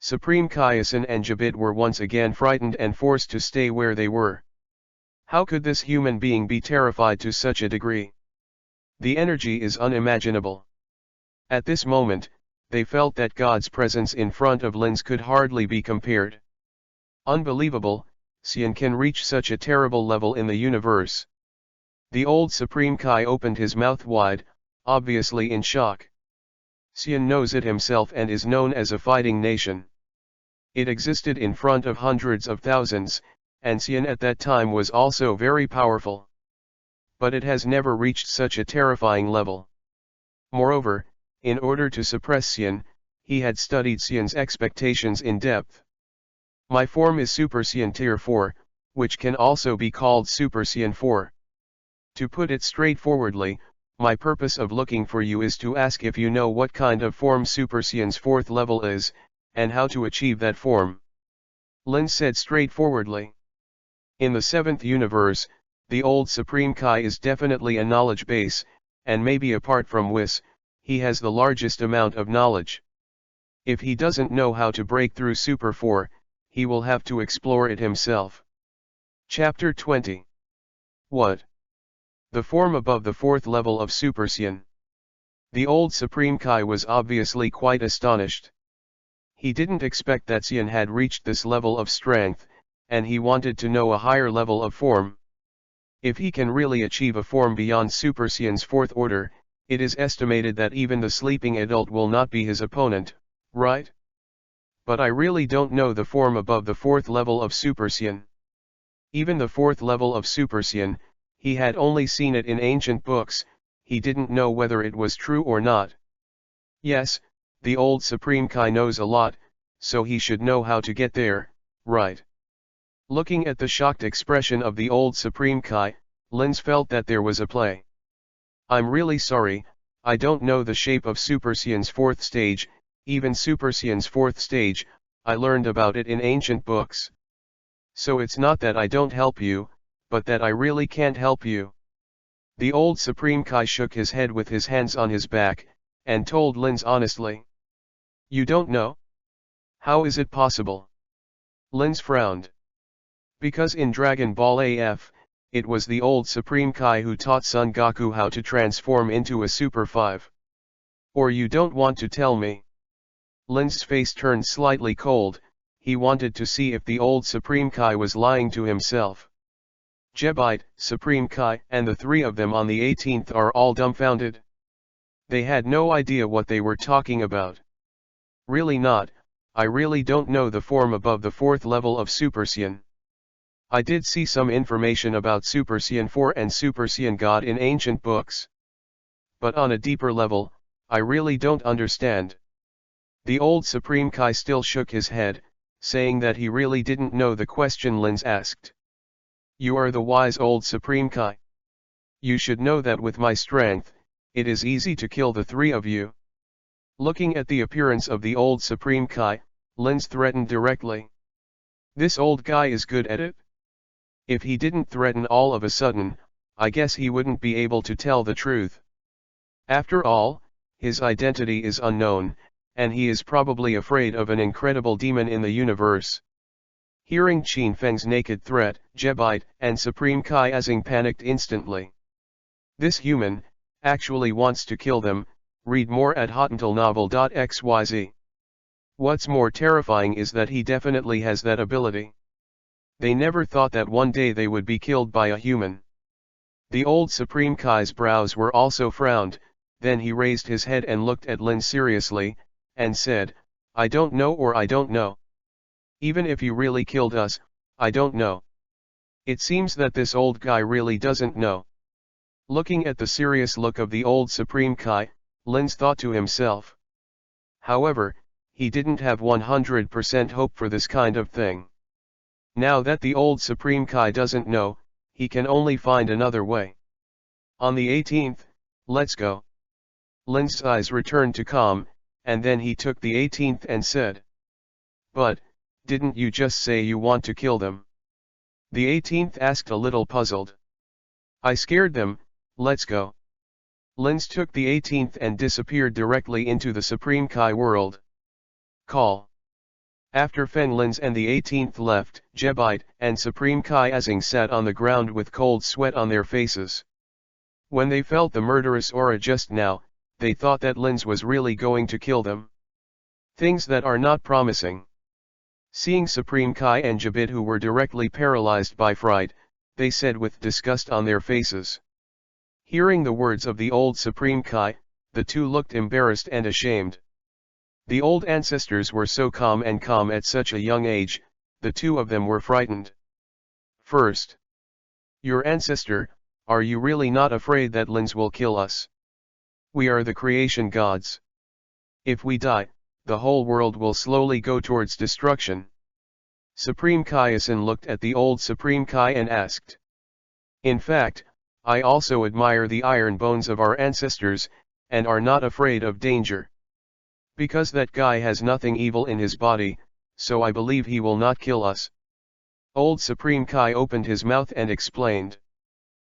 Supreme Kaiasan and Jabit were once again frightened and forced to stay where they were. How could this human being be terrified to such a degree? The energy is unimaginable. At this moment, they felt that God's presence in front of Lin's could hardly be compared. Unbelievable, Saiyan can reach such a terrible level in the universe. The old Supreme Kai opened his mouth wide, obviously in shock. Saiyan knows it himself and is known as a fighting nation. It existed in front of hundreds of thousands, and Saiyan at that time was also very powerful. But it has never reached such a terrifying level. Moreover, in order to suppress Saiyan, he had studied Saiyan's expectations in depth. My form is Super Saiyan Tier 4, which can also be called Super Saiyan 4. To put it straightforwardly, my purpose of looking for you is to ask if you know what kind of form Super Saiyan's 4th level is, and how to achieve that form. Lin said straightforwardly. In the 7th universe, the old Supreme Kai is definitely a knowledge base, and maybe apart from Whis, he has the largest amount of knowledge. If he doesn't know how to break through Super 4, he will have to explore it himself. Chapter 20. What? The form above the 4th level of Super Saiyan. The old Supreme Kai was obviously quite astonished. He didn't expect that Saiyan had reached this level of strength, and he wanted to know a higher level of form. If he can really achieve a form beyond Super Saiyan's fourth order, it is estimated that even the sleeping adult will not be his opponent, right? But I really don't know the form above the fourth level of Super Saiyan. Even the fourth level of Super Saiyan, he had only seen it in ancient books, he didn't know whether it was true or not. Yes, the old Supreme Kai knows a lot, so he should know how to get there, right? Looking at the shocked expression of the old Supreme Kai, Linz felt that there was a play. I'm really sorry, I don't know the shape of Super Saiyan's fourth stage, even Super Saiyan's fourth stage, I learned about it in ancient books. So it's not that I don't help you, but that I really can't help you. The old Supreme Kai shook his head with his hands on his back, and told Linz honestly. You don't know? How is it possible? Linz frowned. Because in Dragon Ball AF, it was the old Supreme Kai who taught Son Goku how to transform into a Super 5. Or you don't want to tell me? Linz's face turned slightly cold, he wanted to see if the old Supreme Kai was lying to himself. Jebite, Supreme Kai, and the three of them on the 18th are all dumbfounded. They had no idea what they were talking about. Really not, I really don't know the form above the fourth level of Super Saiyan. I did see some information about Super Saiyan 4 and Super Saiyan God in ancient books. But on a deeper level, I really don't understand. The old Supreme Kai still shook his head, saying that he really didn't know the question Linz asked. You are the wise old Supreme Kai. You should know that with my strength, it is easy to kill the three of you. Looking at the appearance of the old Supreme Kai, Linz threatened directly. This old guy is good at it? If he didn't threaten all of a sudden, I guess he wouldn't be able to tell the truth. After all, his identity is unknown, and he is probably afraid of an incredible demon in the universe. Hearing Qin Feng's naked threat, Jebite and Supreme Kai Azing panicked instantly. This human actually wants to kill them. Read more at hotuntilnovel.xyz. What's more terrifying is that he definitely has that ability. They never thought that one day they would be killed by a human. The old Supreme Kai's brows were also frowned, then he raised his head and looked at Lin seriously, and said, I don't know or I don't know. Even if you really killed us, I don't know. It seems that this old guy really doesn't know. Looking at the serious look of the old Supreme Kai, Linz thought to himself. However, he didn't have 100% hope for this kind of thing. Now that the old Supreme Kai doesn't know, he can only find another way. On the 18th, let's go. Linz's eyes returned to calm, and then he took the 18th and said. But, didn't you just say you want to kill them? The 18th asked a little puzzled. I scared them, let's go. Linz took the 18th and disappeared directly into the Supreme Kai world. Call. After Feng Linz and the 18th left, Jebite and Supreme Kai Azing sat on the ground with cold sweat on their faces. When they felt the murderous aura just now, they thought that Linz was really going to kill them. Things that are not promising. Seeing Supreme Kai and Jebite, who were directly paralyzed by fright, they said with disgust on their faces. Hearing the words of the old Supreme Kai, the two looked embarrassed and ashamed. The old ancestors were so calm at such a young age, the two of them were frightened. First, your ancestor, are you really not afraid that Linz will kill us? We are the creation gods. If we die, the whole world will slowly go towards destruction. Supreme Kaiasin looked at the old Supreme Kai and asked. In fact, I also admire the iron bones of our ancestors, and are not afraid of danger. Because that guy has nothing evil in his body, so I believe he will not kill us. Old Supreme Kai opened his mouth and explained.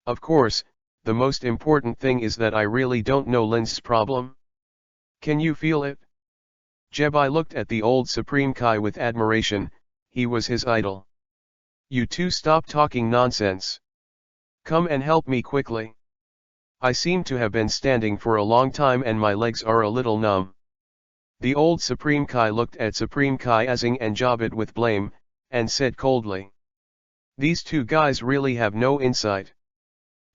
Of course, the most important thing is that I really don't know Linz's problem. Can you feel it? Jebai looked at the old Supreme Kai with admiration, he was his idol. You two stop talking nonsense. Come and help me quickly. I seem to have been standing for a long time and my legs are a little numb. The old Supreme Kai looked at Supreme Kai Azing and Jabit with blame, and said coldly. These two guys really have no insight.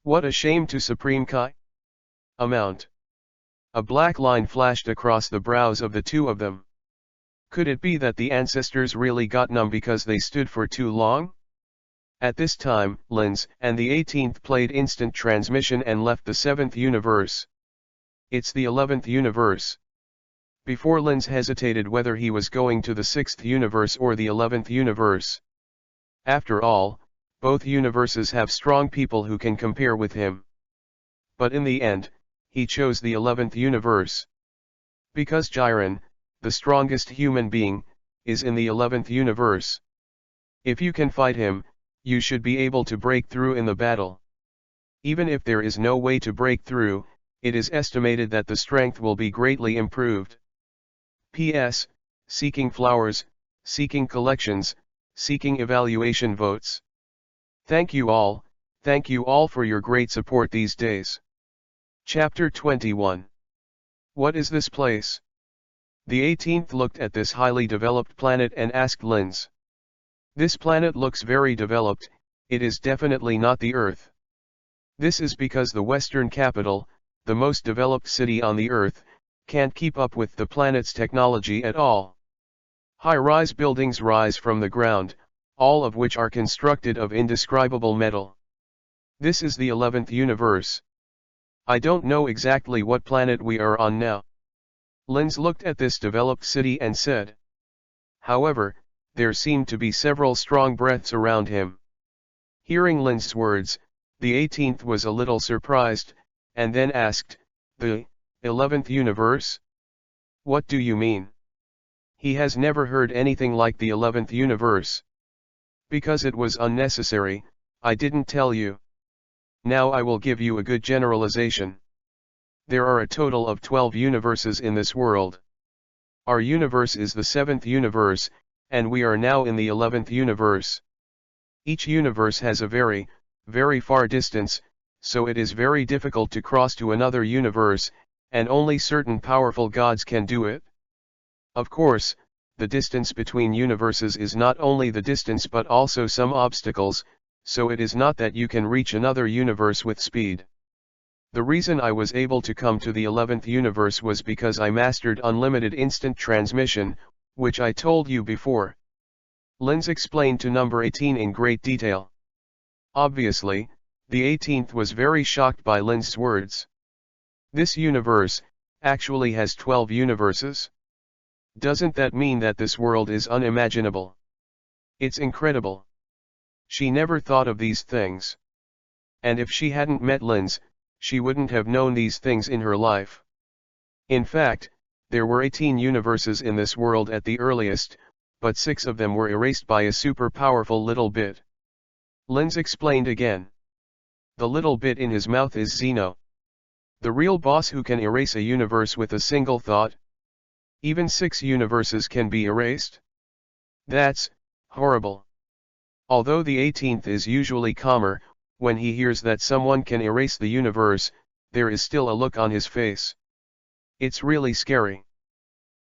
What a shame to Supreme Kai. Amount. A black line flashed across the brows of the two of them. Could it be that the ancestors really got numb because they stood for too long? At this time, Linz and the 18th played instant transmission and left the 7th universe. It's the 11th universe. Before Linz hesitated whether he was going to the 6th universe or the 11th universe. After all, both universes have strong people who can compare with him. But in the end, he chose the 11th universe. Because Jiren, the strongest human being, is in the 11th universe. If you can fight him, you should be able to break through in the battle. Even if there is no way to break through, it is estimated that the strength will be greatly improved. P.S. Seeking flowers, seeking collections, seeking evaluation votes. Thank you all for your great support these days. Chapter 21. What is this place? The 18th looked at this highly developed planet and asked Linz. This planet looks very developed, it is definitely not the Earth. This is because the Western capital, the most developed city on the Earth, can't keep up with the planet's technology at all. High-rise buildings rise from the ground, all of which are constructed of indescribable metal. This is the 11th universe. I don't know exactly what planet we are on now. Linz looked at this developed city and said. However, there seemed to be several strong breaths around him. Hearing Linz's words, the 18th was a little surprised, and then asked, the 11th universe? What do you mean? He has never heard anything like the 11th universe. Because it was unnecessary, I didn't tell you. Now I will give you a good generalization. There are a total of 12 universes in this world. Our universe is the 7th universe, and we are now in the 11th universe. Each universe has a very, very far distance, so it is very difficult to cross to another universe, and only certain powerful gods can do it. Of course, the distance between universes is not only the distance but also some obstacles, so it is not that you can reach another universe with speed. The reason I was able to come to the 11th universe was because I mastered unlimited instant transmission, which I told you before. Linz explained to number 18 in great detail. Obviously, the 18th was very shocked by Linz's words. This universe, actually has 12 universes? Doesn't that mean that this world is unimaginable? It's incredible. She never thought of these things. And if she hadn't met Linz, she wouldn't have known these things in her life. In fact, there were 18 universes in this world at the earliest, but 6 of them were erased by a super powerful little bit. Linz explained again. The little bit in his mouth is Zeno. The real boss who can erase a universe with a single thought. Even 6 universes can be erased? That's horrible. Although the 18th is usually calmer, when he hears that someone can erase the universe, there is still a look on his face. It's really scary.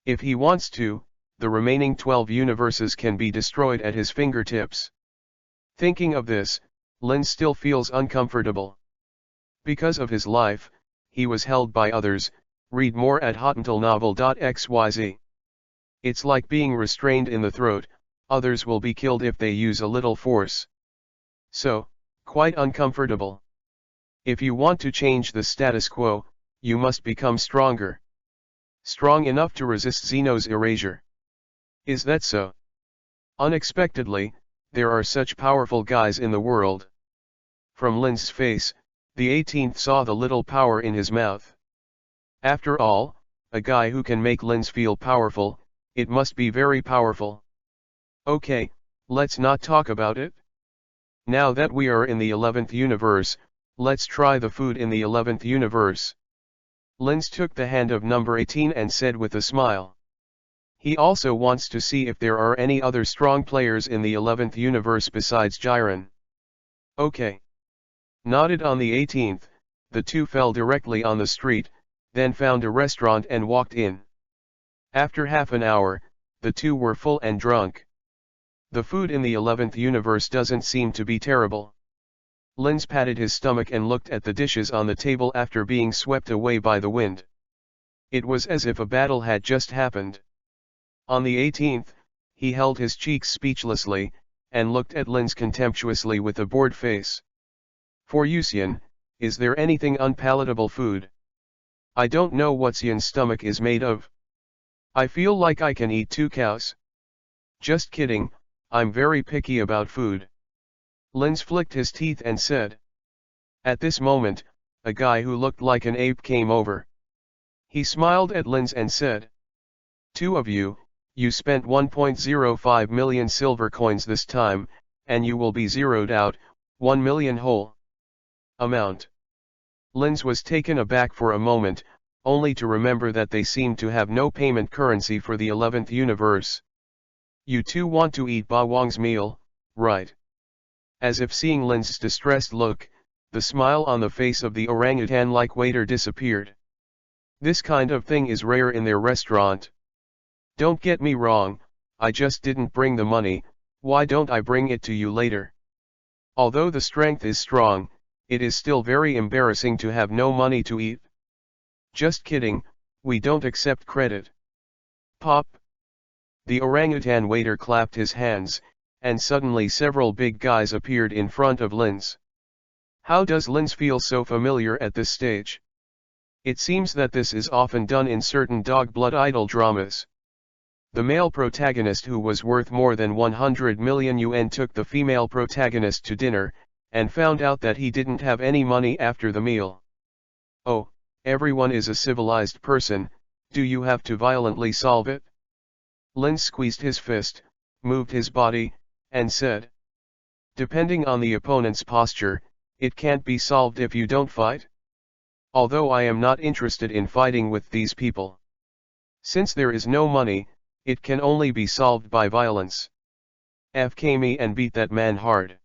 If he wants to, the remaining 12 universes can be destroyed at his fingertips. Thinking of this, Linz still feels uncomfortable. Because of his life, he was held by others. Read more at hottentalnovel.xyz. It's like being restrained in the throat, others will be killed if they use a little force. So, quite uncomfortable. If you want to change the status quo, you must become stronger. Strong enough to resist Zeno's erasure. Is that so? Unexpectedly, there are such powerful guys in the world. From Linz's face, the 18th saw the little power in his mouth. After all, a guy who can make Linz feel powerful, it must be very powerful. Okay, let's not talk about it. Now that we are in the 11th universe, let's try the food in the 11th universe. Linz took the hand of number 18 and said with a smile. He also wants to see if there are any other strong players in the 11th universe besides Jiren. Okay. Nodded on the 18th, the two fell directly on the street, then found a restaurant and walked in. After half an hour, the two were full and drunk. The food in the 11th universe doesn't seem to be terrible. Linz patted his stomach and looked at the dishes on the table after being swept away by the wind. It was as if a battle had just happened. On the 18th, he held his cheeks speechlessly, and looked at Linz contemptuously with a bored face. For you, Saiyan, is there anything unpalatable food? I don't know what Saiyan's stomach is made of. I feel like I can eat 2 cows. Just kidding, I'm very picky about food. Linz flicked his teeth and said. At this moment, a guy who looked like an ape came over. He smiled at Linz and said. 2 of you, you spent 1.05 million silver coins this time, and you will be zeroed out, 1 million whole. Amount. Linz was taken aback for a moment, only to remember that they seemed to have no payment currency for the 11th universe. You two want to eat Ba Wang's meal, right? As if seeing Linz's distressed look, the smile on the face of the orangutan-like waiter disappeared. This kind of thing is rare in their restaurant. Don't get me wrong, I just didn't bring the money, why don't I bring it to you later? Although the strength is strong, it is still very embarrassing to have no money to eat. Just kidding, we don't accept credit. Pop. The orangutan waiter clapped his hands, and suddenly several big guys appeared in front of Linz. How does Linz feel so familiar at this stage? It seems that this is often done in certain dog blood idol dramas. The male protagonist who was worth more than 100 million yuan took the female protagonist to dinner, and found out that he didn't have any money after the meal. Oh, everyone is a civilized person, do you have to violently solve it? Linz squeezed his fist, moved his body, and said. Depending on the opponent's posture, it can't be solved if you don't fight. Although I am not interested in fighting with these people. Since there is no money, it can only be solved by violence. FK me and beat that man hard.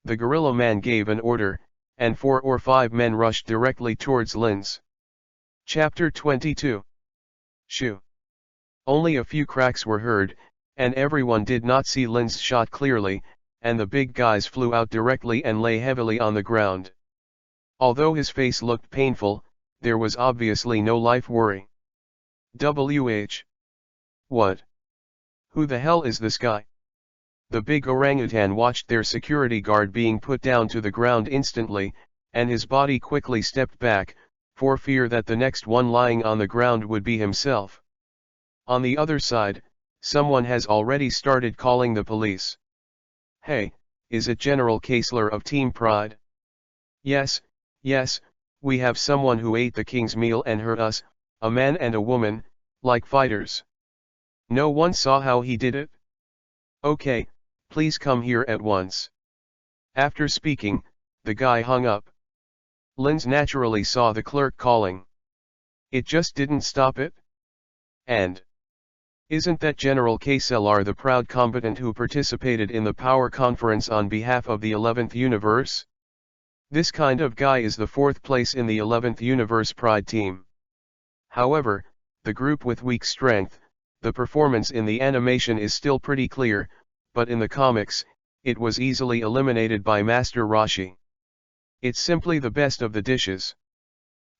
The gorilla man gave an order, and 4 or 5 men rushed directly towards Linz. Chapter 22. Shoo. Only a few cracks were heard, and everyone did not see Linz's shot clearly, and the big guys flew out directly and lay heavily on the ground. Although his face looked painful, there was obviously no life worry. WH. What? Who the hell is this guy? The big orangutan watched their security guard being put down to the ground instantly, and his body quickly stepped back, for fear that the next one lying on the ground would be himself. On the other side, someone has already started calling the police. Hey, is it General Kaesler of Team Pride? Yes, we have someone who ate the king's meal and hurt us, a man and a woman, like fighters. No one saw how he did it? Okay, please come here at once. After speaking, the guy hung up. Linz naturally saw the clerk calling. It just didn't stop it? And isn't that General Kaesler the proud combatant who participated in the power conference on behalf of the 11th universe? This kind of guy is the 4th place in the 11th universe Pride team. However, the group with weak strength, the performance in the animation is still pretty clear, but in the comics, it was easily eliminated by Master Roshi. It's simply the best of the dishes.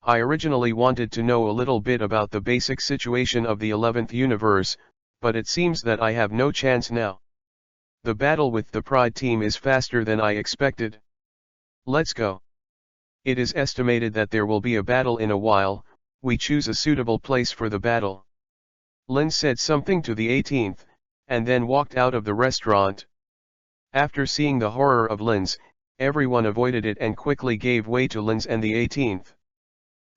I originally wanted to know a little bit about the basic situation of the 11th universe, but it seems that I have no chance now. The battle with the Pride team is faster than I expected. Let's go. It is estimated that there will be a battle in a while, we choose a suitable place for the battle. Linz said something to the 18th, and then walked out of the restaurant. After seeing the horror of Linz, everyone avoided it and quickly gave way to Linz and the 18th.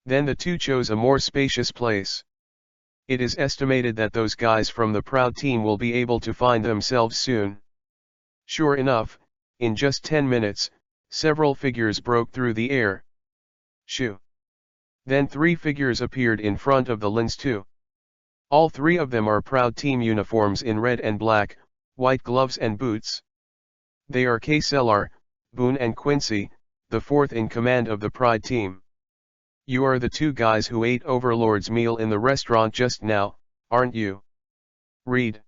Then the two chose a more spacious place. It is estimated that those guys from the Proud team will be able to find themselves soon. Sure enough, in just 10 minutes, several figures broke through the air. Shoo. Then 3 figures appeared in front of the Linz 2. All 3 of them are Proud team uniforms in red and black, white gloves and boots. They are Kaesler, Boone and Quincy, the 4th in command of the Pride team. You are the 2 guys who ate Overlord's meal in the restaurant just now, aren't you? Read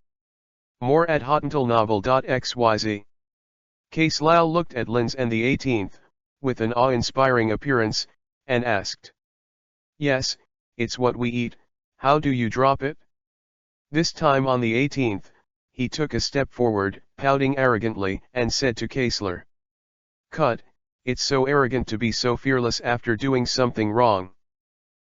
more at hotuntelnovel.xyz. Kaislao looked at Linz and the 18th, with an awe-inspiring appearance, and asked. Yes, it's what we eat, how do you drop it? This time on the 18th, he took a step forward, pouting arrogantly, and said to Kaisler. Cut, it's so arrogant to be so fearless after doing something wrong.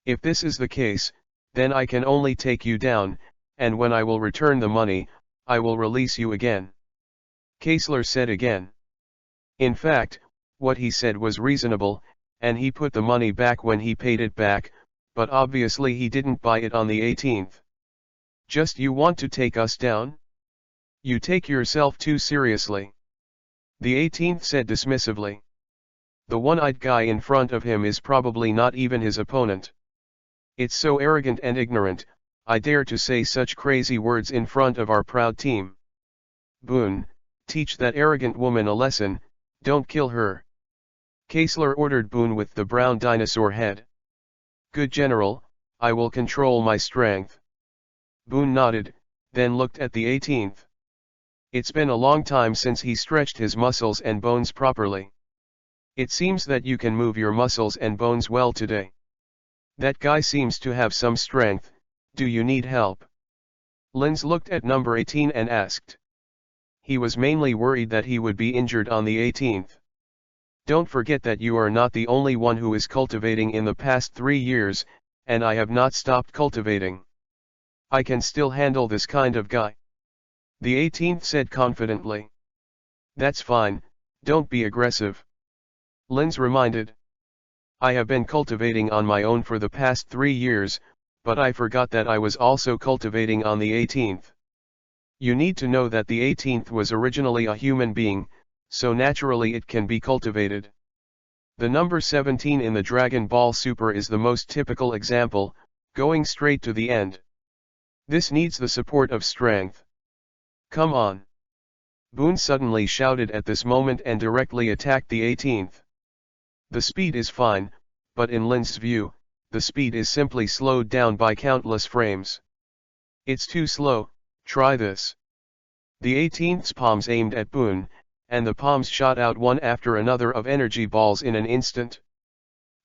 If this is the case, then I can only take you down, and when I will return the money, I will release you again. Kaisler said again. In fact, what he said was reasonable, and he put the money back when he paid it back, but obviously he didn't buy it on the 18th. Just you want to take us down? You take yourself too seriously. The 18th said dismissively. The one-eyed guy in front of him is probably not even his opponent. It's so arrogant and ignorant, I dare to say such crazy words in front of our proud team. Boone, teach that arrogant woman a lesson, don't kill her. Kaisler ordered Boone with the brown dinosaur head. Good general, I will control my strength. Boone nodded, then looked at the 18th. It's been a long time since he stretched his muscles and bones properly. It seems that you can move your muscles and bones well today. That guy seems to have some strength, do you need help? Linz looked at number 18 and asked. He was mainly worried that he would be injured on the 18th. Don't forget that you are not the only one who is cultivating in the past 3 years, and I have not stopped cultivating. I can still handle this kind of guy. The 18th said confidently. That's fine, don't be aggressive. Linz reminded. I have been cultivating on my own for the past 3 years, but I forgot that I was also cultivating on the 18th. You need to know that the 18th was originally a human being, so naturally it can be cultivated. The number 17 in the Dragon Ball Super is the most typical example, going straight to the end. This needs the support of strength. Come on. Boone suddenly shouted at this moment and directly attacked the 18th. The speed is fine, but in Linz's view, the speed is simply slowed down by countless frames. It's too slow, try this. The 18th's palms aimed at Boone, and the palms shot out one after another of energy balls in an instant.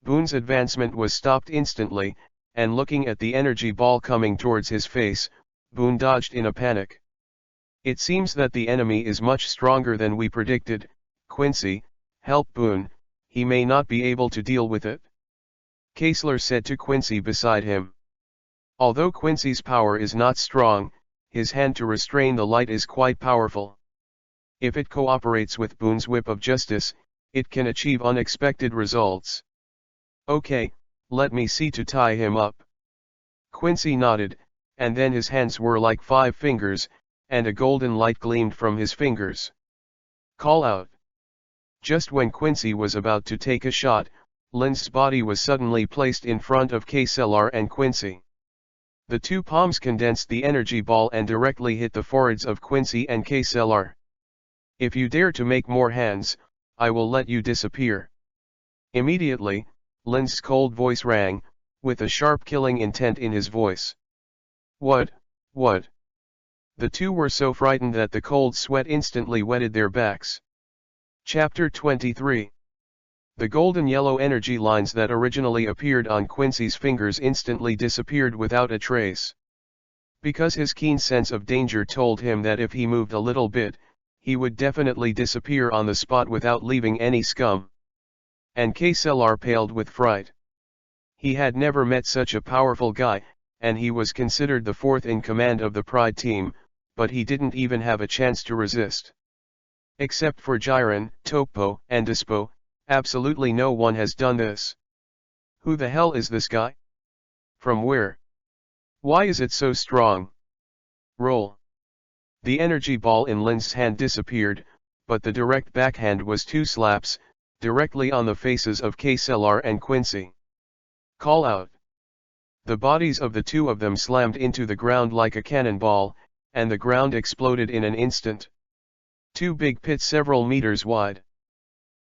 Boone's advancement was stopped instantly, and looking at the energy ball coming towards his face, Boone dodged in a panic. It seems that the enemy is much stronger than we predicted. Quincy, help Boone, he may not be able to deal with it. Kaisler said to Quincy beside him. Although Quincy's power is not strong, his hand to restrain the light is quite powerful. If it cooperates with Boone's whip of justice, it can achieve unexpected results. Okay, let me see to tie him up. Quincy nodded, and then his hands were like 5 fingers, and a golden light gleamed from his fingers. Call out. Just when Quincy was about to take a shot, Linz's body was suddenly placed in front of Kaisler and Quincy. The 2 palms condensed the energy ball and directly hit the foreheads of Quincy and Kaisler. If you dare to make more hands, I will let you disappear. Immediately, Linz's cold voice rang, with a sharp killing intent in his voice. What? The 2 were so frightened that the cold sweat instantly wetted their backs. Chapter 23. The golden yellow energy lines that originally appeared on Quincy's fingers instantly disappeared without a trace. Because his keen sense of danger told him that if he moved a little bit, he would definitely disappear on the spot without leaving any scum. And Kaisler paled with fright. He had never met such a powerful guy, and he was considered the 4th in command of the Pride team, but he didn't even have a chance to resist. Except for Jiren, Topo, and Dispo, absolutely no one has done this. Who the hell is this guy? From where? Why is it so strong? Roll. The energy ball in Linz's hand disappeared, but the direct backhand was 2 slaps, directly on the faces of Kaisler and Quincy. Call out. The bodies of the 2 of them slammed into the ground like a cannonball, and the ground exploded in an instant. 2 big pits several meters wide.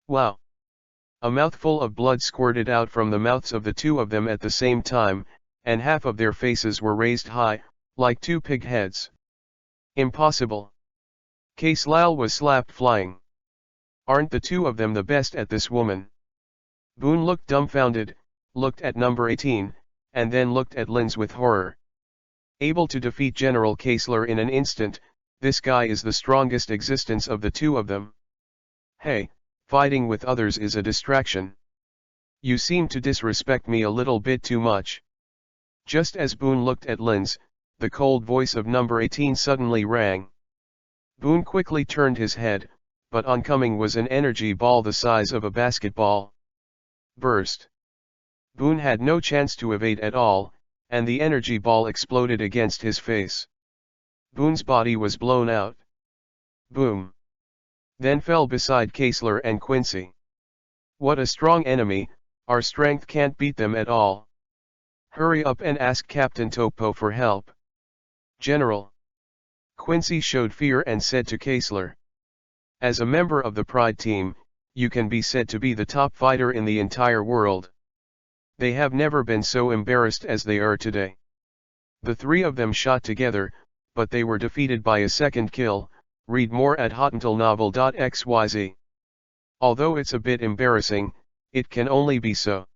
Wow! A mouthful of blood squirted out from the mouths of the 2 of them at the same time, and half of their faces were raised high, like 2 pig heads. Impossible. Kaisler was slapped flying. Aren't the two of them the best at this, woman? Boone looked dumbfounded, looked at number 18, and then looked at Linz with horror. Able to defeat General Kaesler in an instant, this guy is the strongest existence of the two of them. Hey, fighting with others is a distraction. You seem to disrespect me a little bit too much. Just as Boone looked at Linz, the cold voice of number 18 suddenly rang. Boone quickly turned his head, but oncoming was an energy ball the size of a basketball. Burst. Boone had no chance to evade at all, and the energy ball exploded against his face. Boone's body was blown out. Boom. Then fell beside Kaesler and Quincy. What a strong enemy, our strength can't beat them at all. Hurry up and ask Captain Topo for help. General. Quincy showed fear and said to Kaesler. As a member of the Pride team, you can be said to be the top fighter in the entire world. They have never been so embarrassed as they are today. The three of them shot together, but they were defeated by a second kill. Read more at hotuntilnovel.xyz. Although it's a bit embarrassing, it can only be so.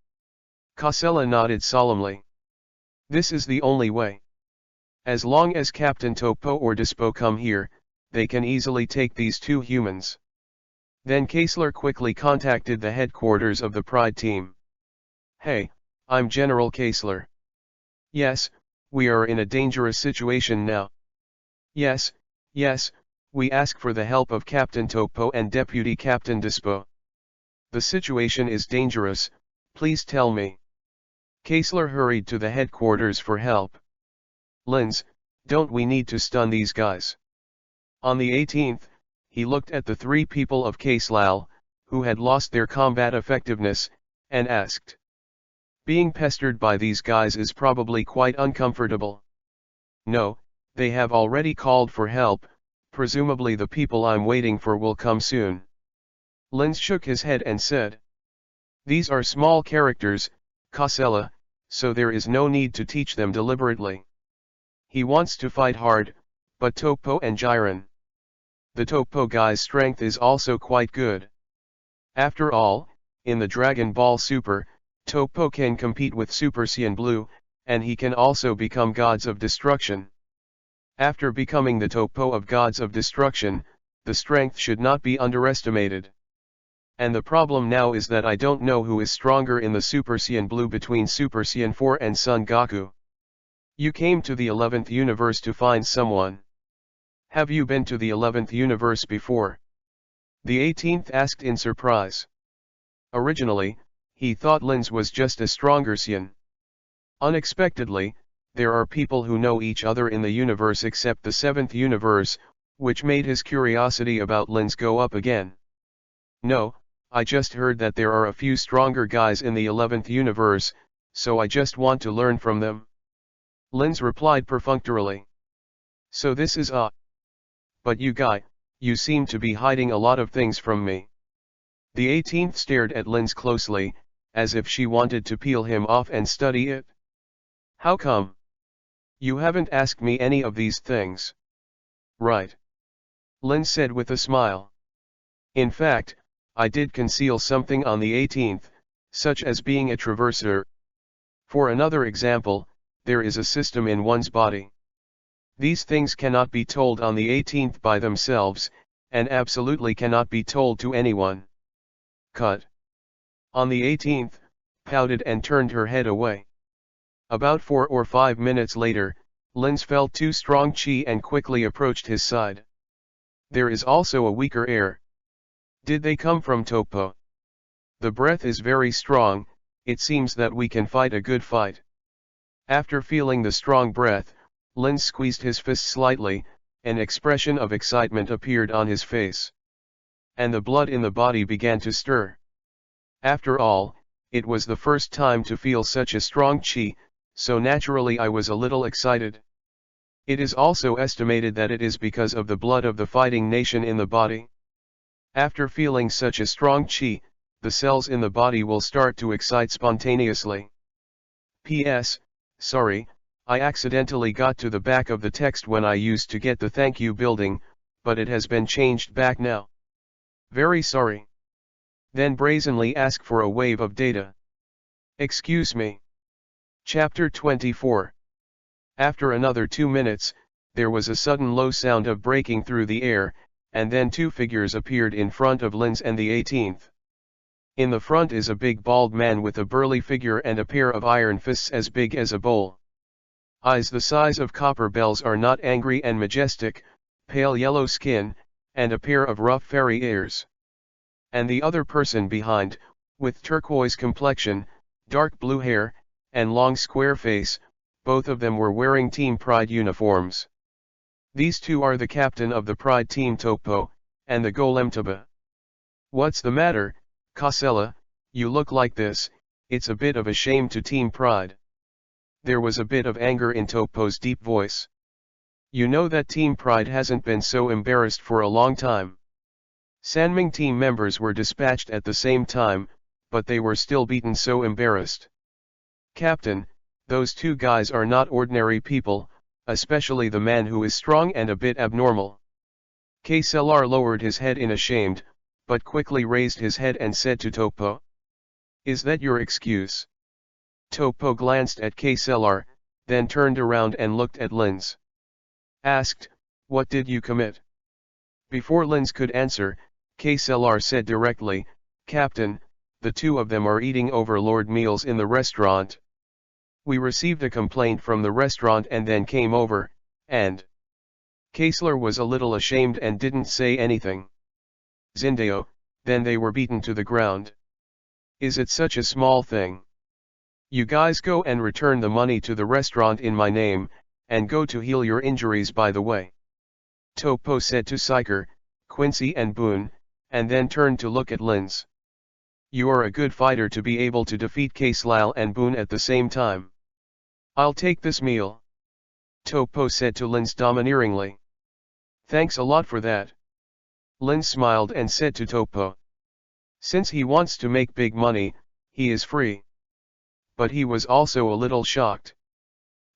Casella nodded solemnly. This is the only way. As long as Captain Topo or Dispo come here, they can easily take these two humans. Then Kaesler quickly contacted the headquarters of the Pride team. Hey, I'm General Kaesler. Yes, we are in a dangerous situation now. Yes, we ask for the help of Captain Topo and Deputy Captain Dispo. The situation is dangerous, please tell me. Kaesler hurried to the headquarters for help. Linz, don't we need to stun these guys? On the 18th, he looked at the three people of Kaeslal, who had lost their combat effectiveness, and asked. Being pestered by these guys is probably quite uncomfortable. No, they have already called for help, presumably the people I'm waiting for will come soon. Linz shook his head and said. These are small characters, Casella, so there is no need to teach them deliberately. He wants to fight hard, but Topo and Jiren. The Topo guy's strength is also quite good. After all, in the Dragon Ball Super, Topo can compete with Super Saiyan Blue, and he can also become Gods of Destruction. After becoming the Topo of Gods of Destruction, the strength should not be underestimated. And the problem now is that I don't know who is stronger in the Super Saiyan Blue between Super Saiyan 4 and Son Goku. You came to the 11th universe to find someone. Have you been to the 11th universe before? The 18th asked in surprise. Originally, he thought Linz was just a stronger Saiyan. Unexpectedly, there are people who know each other in the universe except the 7th universe, which made his curiosity about Linz go up again. No, I just heard that there are a few stronger guys in the 11th universe, so I just want to learn from them. Linz replied perfunctorily. So this is But you seem to be hiding a lot of things from me. The 18th stared at Linz closely, as if she wanted to peel him off and study it. How come? You haven't asked me any of these things. Right. Linz said with a smile. In fact, I did conceal something on the 18th, such as being a traverser. For another example, there is a system in one's body. These things cannot be told on the 18th by themselves, and absolutely cannot be told to anyone. Cut. On the 18th, pouted and turned her head away. About 4 or 5 minutes later, Linz felt too strong chi and quickly approached his side. There is also a weaker air. Did they come from Topo? The breath is very strong, it seems that we can fight a good fight. After feeling the strong breath, Linz squeezed his fist slightly, an expression of excitement appeared on his face. And the blood in the body began to stir. After all, it was the first time to feel such a strong chi, so naturally I was a little excited. It is also estimated that it is because of the blood of the fighting nation in the body. After feeling such a strong chi, the cells in the body will start to excite spontaneously. P.S. Sorry, I accidentally got to the back of the text when I used to get the thank you building, but it has been changed back now. Very sorry. Then brazenly ask for a wave of data. Excuse me. Chapter 24. After another 2 minutes, there was a sudden low sound of breaking through the air, and then two figures appeared in front of Linz and the 18th. In the front is a big bald man with a burly figure and a pair of iron fists as big as a bowl. Eyes the size of copper bells are not angry and majestic, pale yellow skin, and a pair of rough fairy ears. And the other person behind, with turquoise complexion, dark blue hair, and long square face, both of them were wearing Team Pride uniforms. These two are the captain of the Pride team Topo, and the golem Tuba. What's the matter, Casella, you look like this, it's a bit of a shame to Team Pride. There was a bit of anger in Topo's deep voice. You know that Team Pride hasn't been so embarrassed for a long time. Sanming team members were dispatched at the same time, but they were still beaten so embarrassed. Captain, those two guys are not ordinary people, especially the man who is strong and a bit abnormal. Kselar lowered his head in ashamed, but quickly raised his head and said to Topo. Is that your excuse? Topo glanced at Kselar, then turned around and looked at Linz. Asked, what did you commit? Before Linz could answer, Kselar said directly, Captain, the two of them are eating overlord meals in the restaurant. We received a complaint from the restaurant and then came over, and... Kselar was a little ashamed and didn't say anything. Zindeo, then they were beaten to the ground. Is it such a small thing? You guys go and return the money to the restaurant in my name, and go to heal your injuries by the way. Topo said to Psyker, Quincy and Boone, and then turned to look at Linz. You are a good fighter to be able to defeat Kselar and Boone at the same time. I'll take this meal. Topo said to Linz domineeringly. Thanks a lot for that. Linz smiled and said to Topo. Since he wants to make big money, he is free. But he was also a little shocked.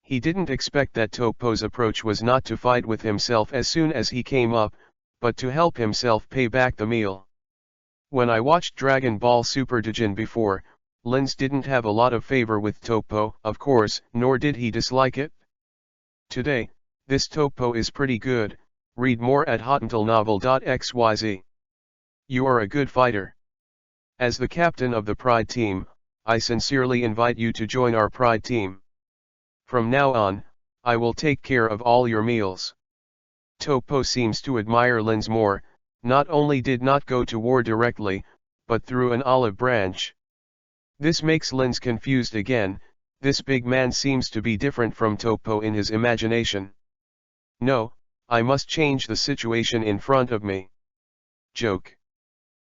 He didn't expect that Topo's approach was not to fight with himself as soon as he came up, but to help himself pay back the meal. When I watched Dragon Ball Super Digimon before, Linz didn't have a lot of favor with Topo, of course, nor did he dislike it. Today, this Topo is pretty good, read more at hotuntilnovel.xyz. You are a good fighter. As the captain of the Pride team, I sincerely invite you to join our Pride team. From now on, I will take care of all your meals. Topo seems to admire Linz more, not only did not go to war directly, but through an olive branch. This makes Linz confused again, this big man seems to be different from Topo in his imagination. No, I must change the situation in front of me. Joke.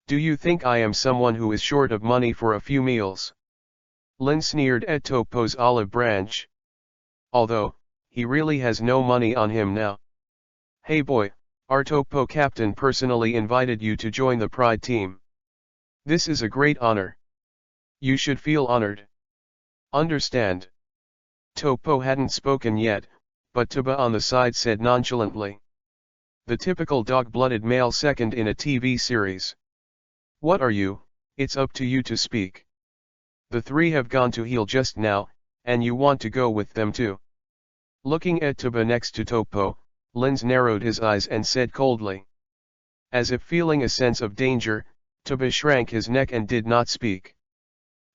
Do you think I am someone who is short of money for a few meals? Linz sneered at Topo's olive branch. Although, he really has no money on him now. Hey boy, our Topo captain personally invited you to join the Pride team. This is a great honor. You should feel honored. Understand? Topo hadn't spoken yet, but Tuba on the side said nonchalantly. The typical dog-blooded male second in a TV series. What are you? It's up to you to speak. The three have gone to heal just now, and you want to go with them too. Looking at Tuba next to Topo, Linz narrowed his eyes and said coldly. As if feeling a sense of danger, Tuba shrank his neck and did not speak.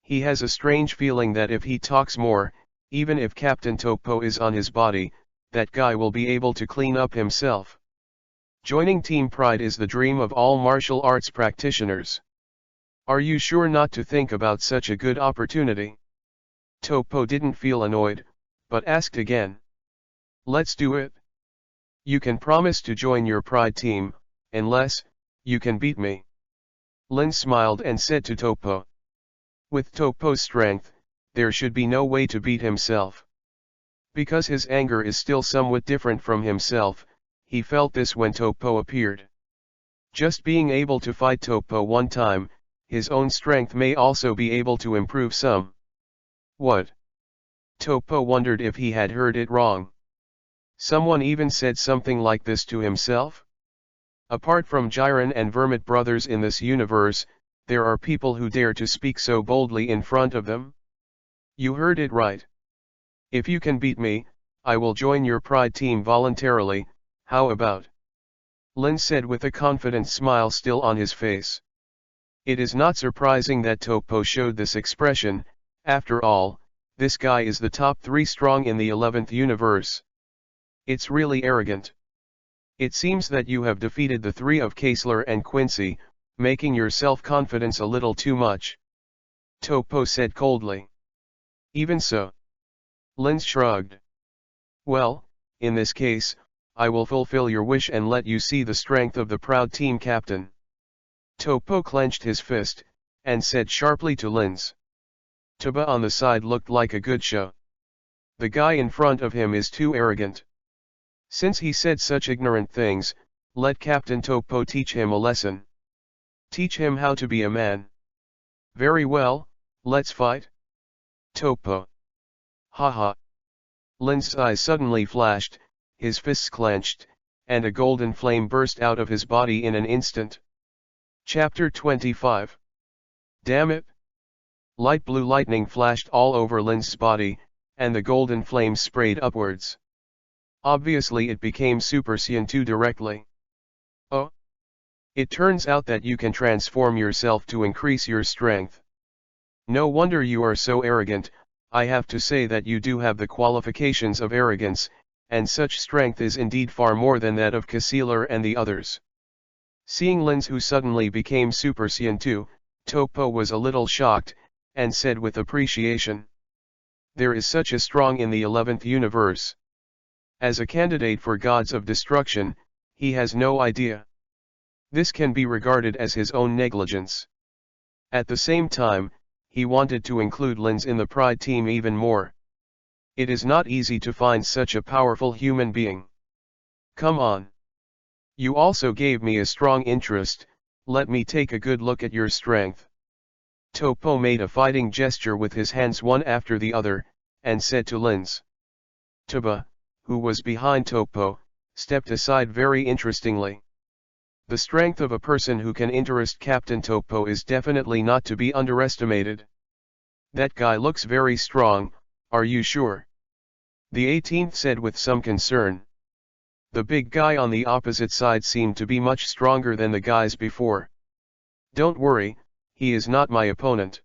He has a strange feeling that if he talks more, even if Captain Topo is on his body, that guy will be able to clean up himself. Joining Team Pride is the dream of all martial arts practitioners. Are you sure not to think about such a good opportunity? Topo didn't feel annoyed, but asked again. Let's do it. You can promise to join your Pride team, unless, you can beat me. Linz smiled and said to Topo. With Topo's strength, there should be no way to beat himself. Because his anger is still somewhat different from himself, he felt this when Topo appeared. Just being able to fight Topo one time, his own strength may also be able to improve some. What? Topo wondered if he had heard it wrong. Someone even said something like this to himself? Apart from Jiren and Vermit brothers in this universe, there are people who dare to speak so boldly in front of them. You heard it right. If you can beat me, I will join your pride team voluntarily. How about? Lin said with a confident smile still on his face. It is not surprising that Topo showed this expression. After all, this guy is the top 3 strong in the 11th universe. It's really arrogant. It seems that you have defeated the 3 of Kaesler and Quincy, making your self-confidence a little too much. Topo said coldly. Even so. Lin shrugged. Well, in this case, I will fulfill your wish and let you see the strength of the proud team captain. Topo clenched his fist, and said sharply to Linz. Tuba on the side looked like a good show. The guy in front of him is too arrogant. Since he said such ignorant things, let Captain Topo teach him a lesson. Teach him how to be a man. Very well, let's fight. Topo. Haha. Lin's eyes suddenly flashed, his fists clenched, and a golden flame burst out of his body in an instant. Chapter 25. Damn it! Light blue lightning flashed all over Lin's body, and the golden flame sprayed upwards. Obviously it became Super Saiyan 2 directly. Oh! It turns out that you can transform yourself to increase your strength. No wonder you are so arrogant. I have to say that you do have the qualifications of arrogance, and such strength is indeed far more than that of Kaesler and the others. Seeing Linz who suddenly became Super Saiyan 2, Topo was a little shocked, and said with appreciation. There is such a strong in the 11th universe. As a candidate for gods of destruction, he has no idea. This can be regarded as his own negligence. At the same time, he wanted to include Linz in the pride team even more. It is not easy to find such a powerful human being. Come on. You also gave me a strong interest, let me take a good look at your strength. Topo made a fighting gesture with his hands one after the other, and said to Linz. Tuba, who was behind Topo, stepped aside very interestingly. The strength of a person who can interest Captain Topo is definitely not to be underestimated. That guy looks very strong, are you sure? The 18th said with some concern. The big guy on the opposite side seemed to be much stronger than the guys before. Don't worry, he is not my opponent.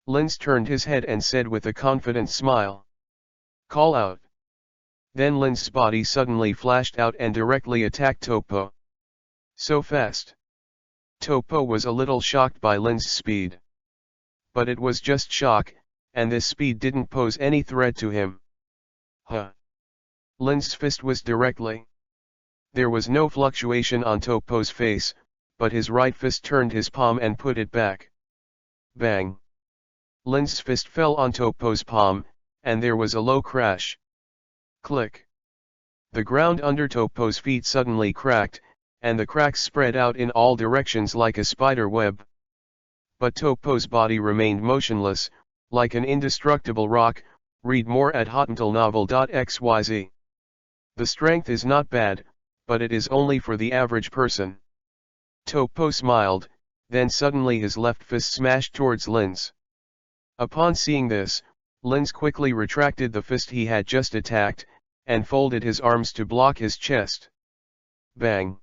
Linz turned his head and said with a confident smile. Call out. Then Linz's body suddenly flashed out and directly attacked Topo. So fast. Topo was a little shocked by Linz's speed. But it was just shock, and this speed didn't pose any threat to him. Huh. Linz's fist was directly. There was no fluctuation on Topo's face, but his right fist turned his palm and put it back. Bang. Linz's fist fell on Topo's palm, and there was a low crash. Click. The ground under Topo's feet suddenly cracked, and the cracks spread out in all directions like a spider web. But Topo's body remained motionless, like an indestructible rock. Read more at hotmailnovel.xyz. The strength is not bad, but it is only for the average person. Topo smiled, then suddenly his left fist smashed towards Linz. Upon seeing this, Linz quickly retracted the fist he had just attacked, and folded his arms to block his chest. Bang!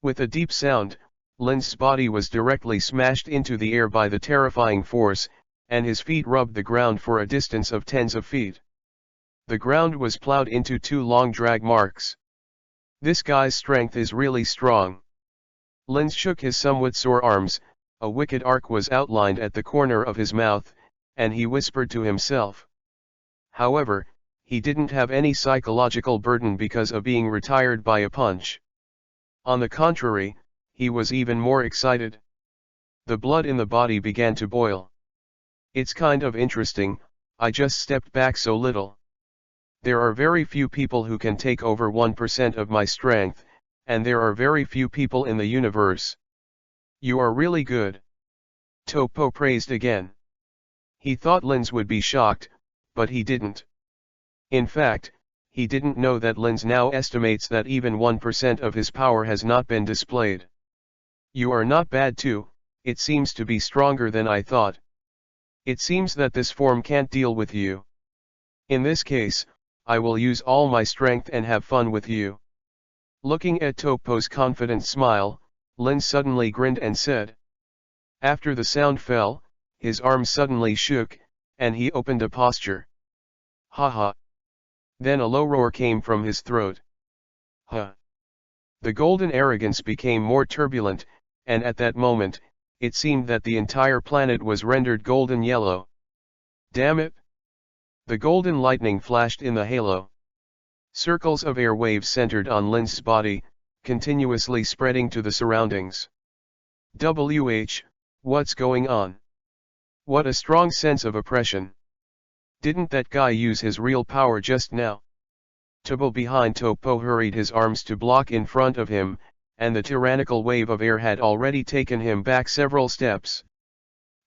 With a deep sound, Linz's body was directly smashed into the air by the terrifying force, and his feet rubbed the ground for a distance of tens of feet. The ground was plowed into 2 long drag marks. This guy's strength is really strong. Linz shook his somewhat sore arms, a wicked arc was outlined at the corner of his mouth, and he whispered to himself. However, he didn't have any psychological burden because of being retired by a punch. On the contrary, he was even more excited. The blood in the body began to boil. It's kind of interesting, I just stepped back so little. There are very few people who can take over 1% of my strength, and there are very few people in the universe. You are really good. Topo praised again. He thought Linz would be shocked, but he didn't. In fact, he didn't know that Linz now estimates that even 1% of his power has not been displayed. You are not bad too, it seems to be stronger than I thought. It seems that this form can't deal with you. In this case, I will use all my strength and have fun with you. Looking at Topo's confident smile, Linz suddenly grinned and said. After the sound fell, his arms suddenly shook, and he opened a posture. Ha ha. Then a low roar came from his throat. Huh. The golden arrogance became more turbulent, and at that moment, it seemed that the entire planet was rendered golden yellow. Damn it! The golden lightning flashed in the halo. Circles of air waves centered on Linz's body, continuously spreading to the surroundings. What's going on? What a strong sense of oppression. Didn't that guy use his real power just now? Tobo behind Topo hurried his arms to block in front of him, and the tyrannical wave of air had already taken him back several steps.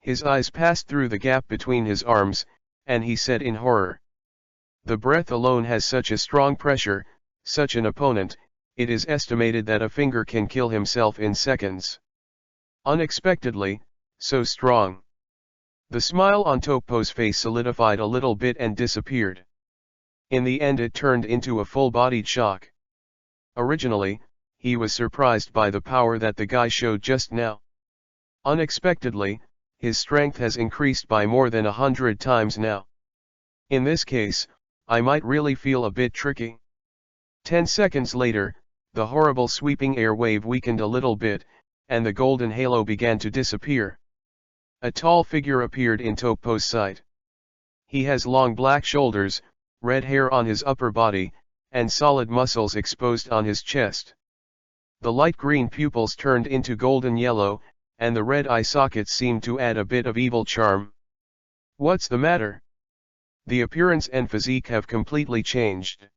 His eyes passed through the gap between his arms, and he said in horror. The breath alone has such a strong pressure, such an opponent, it is estimated that a finger can kill himself in seconds. Unexpectedly, so strong. The smile on Topo's face solidified a little bit and disappeared. In the end it turned into a full-bodied shock. Originally, he was surprised by the power that the guy showed just now. Unexpectedly, his strength has increased by more than 100 times now. In this case, I might really feel a bit tricky. 10 seconds later, the horrible sweeping air wave weakened a little bit, and the golden halo began to disappear. A tall figure appeared in Topo's sight. He has long black shoulders, red hair on his upper body, and solid muscles exposed on his chest. The light green pupils turned into golden yellow, and the red eye sockets seemed to add a bit of evil charm. What's the matter? The appearance and physique have completely changed.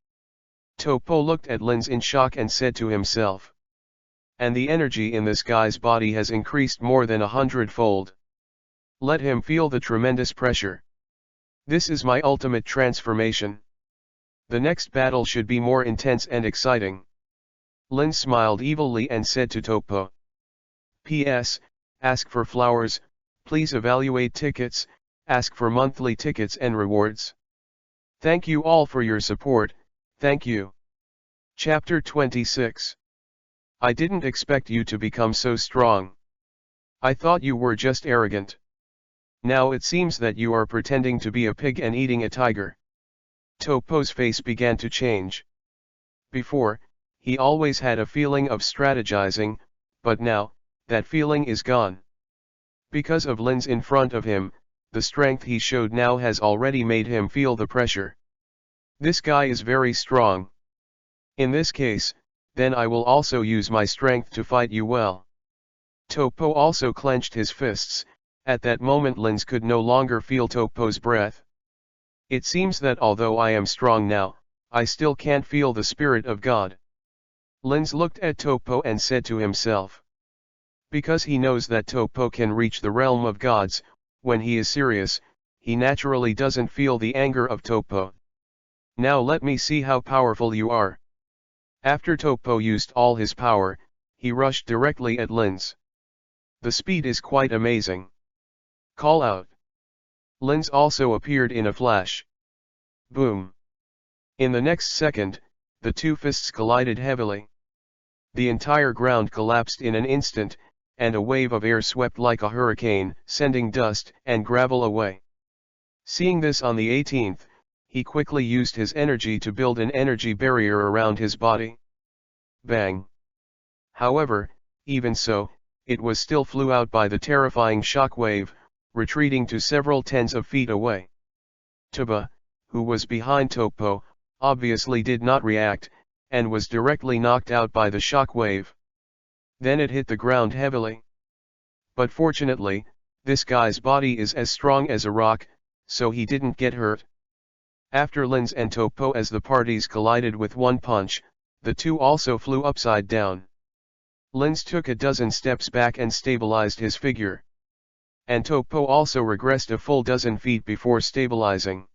Topo looked at Linz in shock and said to himself. And the energy in this guy's body has increased more than 100-fold. Let him feel the tremendous pressure. This is my ultimate transformation. The next battle should be more intense and exciting. Linz smiled evilly and said to Topo. P.S. Ask for flowers, please evaluate tickets, ask for monthly tickets and rewards. Thank you all for your support, thank you. Chapter 26. I didn't expect you to become so strong. I thought you were just arrogant. Now it seems that you are pretending to be a pig and eating a tiger. Topo's face began to change. Before, he always had a feeling of strategizing, but now, that feeling is gone. Because of Linz in front of him, the strength he showed now has already made him feel the pressure. This guy is very strong. In this case, then I will also use my strength to fight you well. Topo also clenched his fists. At that moment Linz could no longer feel Topo's breath. It seems that although I am strong now, I still can't feel the spirit of God. Linz looked at Topo and said to himself. Because he knows that Topo can reach the realm of gods, when he is serious, he naturally doesn't feel the anger of Topo. Now let me see how powerful you are. After Topo used all his power, he rushed directly at Linz. The speed is quite amazing. Call out. Linz also appeared in a flash. Boom. In the next second, the two fists collided heavily. The entire ground collapsed in an instant, and a wave of air swept like a hurricane, sending dust and gravel away. Seeing this on the 18th, he quickly used his energy to build an energy barrier around his body. Bang. However, even so, it was still flew out by the terrifying shock wave, retreating to several tens of feet away. Tuba, who was behind Topo, obviously did not react, and was directly knocked out by the shock wave. Then it hit the ground heavily. But fortunately, this guy's body is as strong as a rock, so he didn't get hurt. After Linz and Topo as the parties collided with one punch, the two also flew upside down. Linz took a dozen steps back and stabilized his figure. And Topo also regressed a full dozen feet before stabilizing.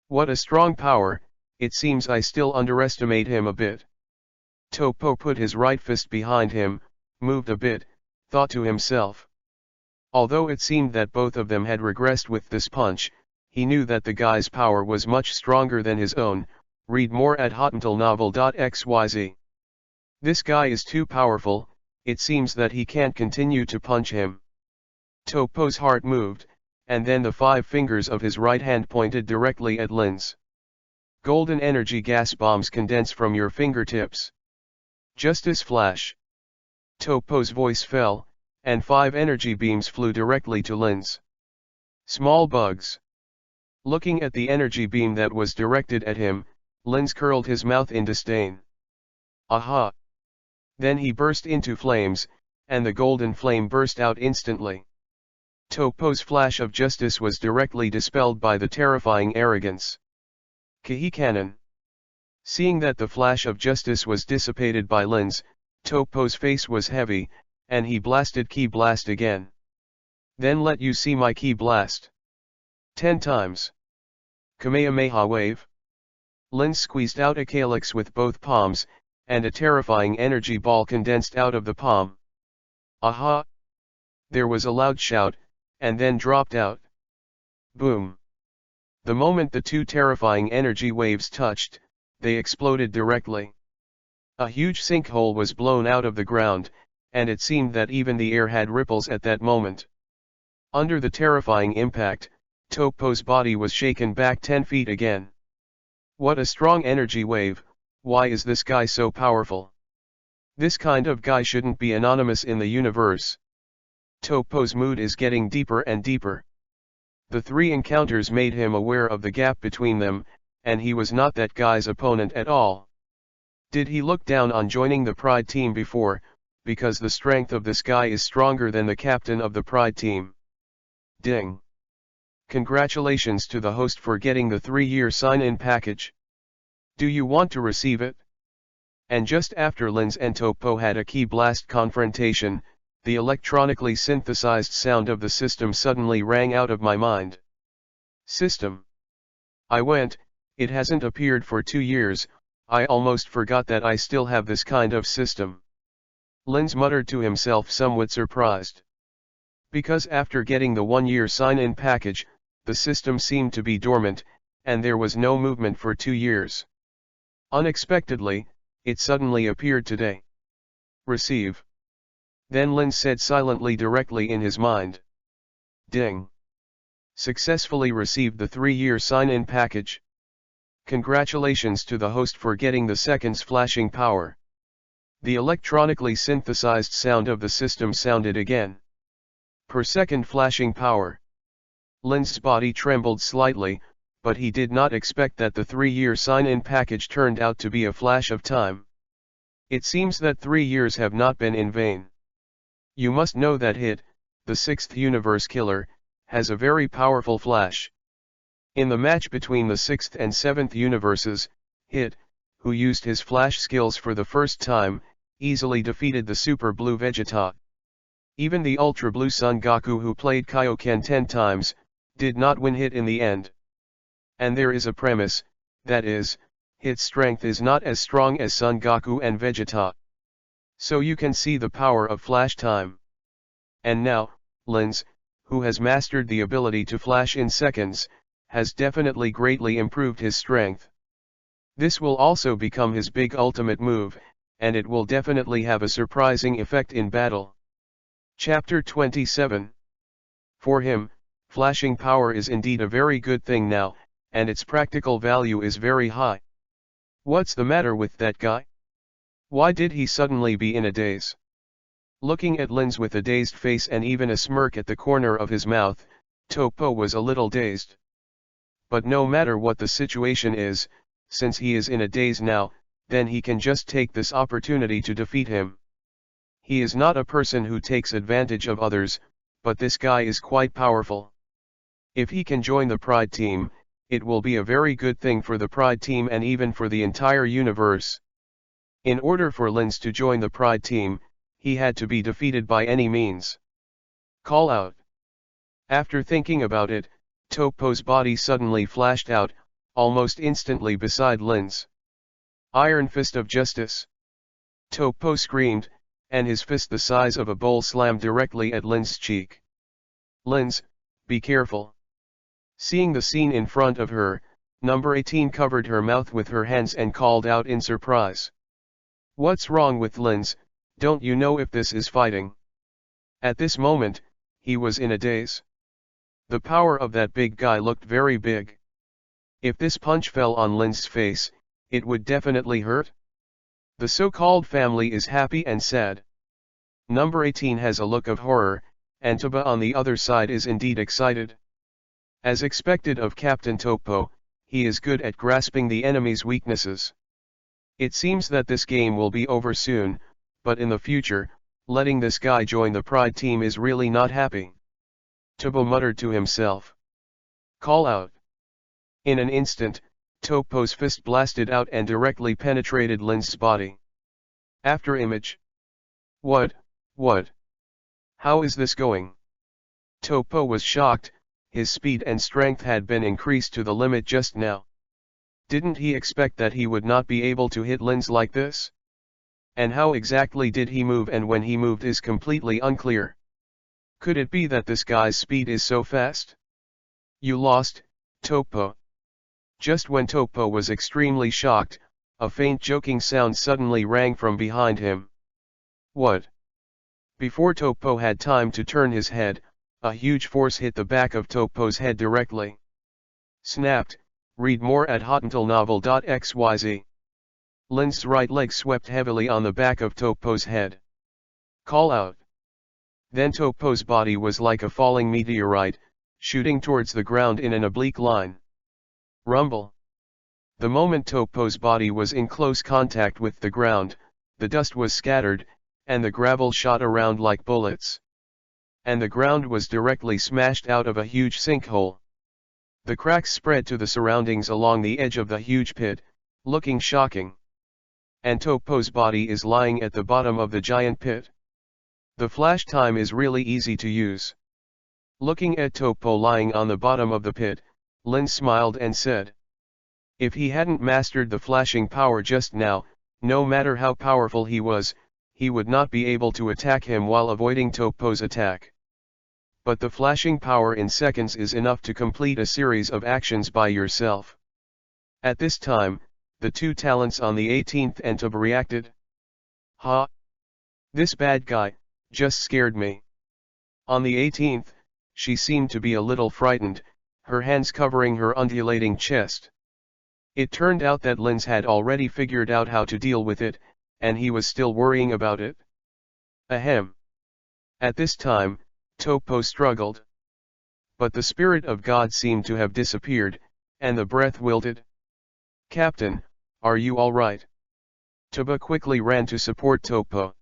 What a strong power, it seems I still underestimate him a bit. Topo put his right fist behind him, moved a bit, thought to himself. Although it seemed that both of them had regressed with this punch, he knew that the guy's power was much stronger than his own. Read more at hotmailnovel.xyz. This guy is too powerful, it seems that he can't continue to punch him. Topo's heart moved, and then the 5 fingers of his right hand pointed directly at Lin's. Golden energy gas bombs condense from your fingertips. Justice flash. Topo's voice fell, and 5 energy beams flew directly to Lin's. Small bugs. Looking at the energy beam that was directed at him, Lin's curled his mouth in disdain. Aha! Then he burst into flames, and the golden flame burst out instantly. Topo's flash of justice was directly dispelled by the terrifying arrogance. Kahikanon. Seeing that the flash of justice was dissipated by Lin's, Topo's face was heavy, and he blasted Ki Blast again. Then let you see my Ki Blast. 10 times. Kamehameha Wave. Lin squeezed out a calyx with both palms, and a terrifying energy ball condensed out of the palm. Aha! There was a loud shout, and then dropped out. Boom! The moment the 2 terrifying energy waves touched, they exploded directly. A huge sinkhole was blown out of the ground, and it seemed that even the air had ripples at that moment. Under the terrifying impact, Topo's body was shaken back 10 feet again. What a strong energy wave, why is this guy so powerful? This kind of guy shouldn't be anonymous in the universe. Topo's mood is getting deeper and deeper. The 3 encounters made him aware of the gap between them, and he was not that guy's opponent at all. Did he look down on joining the Pride team before, because the strength of this guy is stronger than the captain of the Pride team? Ding! Congratulations to the host for getting the 3-year sign-in package. Do you want to receive it? And just after Linz and Topo had a Ki Blast confrontation, the electronically synthesized sound of the system suddenly rang out of my mind. System. I went, it hasn't appeared for 2 years, I almost forgot that I still have this kind of system. Linz muttered to himself, somewhat surprised. Because after getting the 1-year sign-in package, the system seemed to be dormant, and there was no movement for 2 years. Unexpectedly, it suddenly appeared today. Receive. Then Linz said silently directly in his mind. Ding. Successfully received the 3-year sign-in package. Congratulations to the host for getting the seconds flashing power. The electronically synthesized sound of the system sounded again. Per second flashing power. Linz's body trembled slightly, but he did not expect that the 3-year sign-in package turned out to be a flash of time. It seems that 3 years have not been in vain. You must know that Hit, the 6th universe killer, has a very powerful flash. In the match between the 6th and 7th universes, Hit, who used his flash skills for the first time, easily defeated the Super Blue Vegeta. Even the Ultra Blue Son Goku, who played Kaioken 10 times, did not win Hit in the end. And there is a premise, that is, Hit's strength is not as strong as Son Goku and Vegeta. So you can see the power of flash time. And now, Linz, who has mastered the ability to flash in seconds, has definitely greatly improved his strength. This will also become his big ultimate move, and it will definitely have a surprising effect in battle. Chapter 27. For him, flashing power is indeed a very good thing now, and its practical value is very high. What's the matter with that guy? Why did he suddenly be in a daze? Looking at Linz with a dazed face and even a smirk at the corner of his mouth, Topo was a little dazed. But no matter what the situation is, since he is in a daze now, then he can just take this opportunity to defeat him. He is not a person who takes advantage of others, but this guy is quite powerful. If he can join the Pride team, it will be a very good thing for the Pride team and even for the entire universe. In order for Linz to join the Pride team, he had to be defeated by any means. Call out. After thinking about it, Topo's body suddenly flashed out, almost instantly beside Lin's. Iron fist of justice. Topo screamed, and his fist the size of a bowl slammed directly at Lin's cheek. Lin's, be careful. Seeing the scene in front of her, number 18 covered her mouth with her hands and called out in surprise. What's wrong with Lin's, don't you know if this is fighting? At this moment, he was in a daze. The power of that big guy looked very big. If this punch fell on Lin's face, it would definitely hurt. The so-called family is happy and sad. Number 18 has a look of horror, and Toba on the other side is indeed excited. As expected of Captain Topo, he is good at grasping the enemy's weaknesses. It seems that this game will be over soon, but in the future, letting this guy join the Pride team is really not happy. Topo muttered to himself. Call out. In an instant, Topo's fist blasted out and directly penetrated Lin's body. After image. What? How is this going? Topo was shocked, his speed and strength had been increased to the limit just now. Didn't he expect that he would not be able to hit Lin's like this? And how exactly did he move, and when he moved is completely unclear. Could it be that this guy's speed is so fast? You lost, Topo. Just when Topo was extremely shocked, a faint joking sound suddenly rang from behind him. What? Before Topo had time to turn his head, a huge force hit the back of Topo's head directly. Snapped. Read more at hotuntilnovel.xyz. Lin's right leg swept heavily on the back of Topo's head. Call out. Then Topo's body was like a falling meteorite, shooting towards the ground in an oblique line. Rumble. The moment Topo's body was in close contact with the ground, the dust was scattered, and the gravel shot around like bullets. And the ground was directly smashed out of a huge sinkhole. The cracks spread to the surroundings along the edge of the huge pit, looking shocking. And Topo's body is lying at the bottom of the giant pit. The flash time is really easy to use. Looking at Topo lying on the bottom of the pit, Lin smiled and said. If he hadn't mastered the flashing power just now, no matter how powerful he was, he would not be able to attack him while avoiding Topo's attack. But the flashing power in seconds is enough to complete a series of actions by yourself. At this time, the two talents on the 18th and Toba reacted. Ha! This bad guy, just scared me. On the 18th, she seemed to be a little frightened, her hands covering her undulating chest. It turned out that Linz had already figured out how to deal with it, and he was still worrying about it. Ahem. At this time, Topo struggled. But the spirit of God seemed to have disappeared, and the breath wilted. Captain, are you all right? Toba quickly ran to support Topo.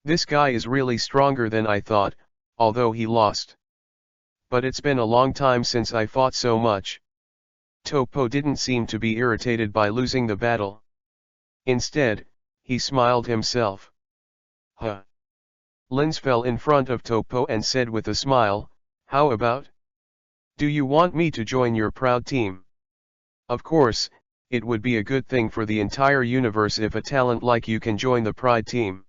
This guy is really stronger than I thought, although he lost. But it's been a long time since I fought so much. Topo didn't seem to be irritated by losing the battle. Instead, he smiled himself. Huh. Linz fell in front of Topo and said with a smile, how about? Do you want me to join your proud team? Of course, it would be a good thing for the entire universe if a talent like you can join the Pride team.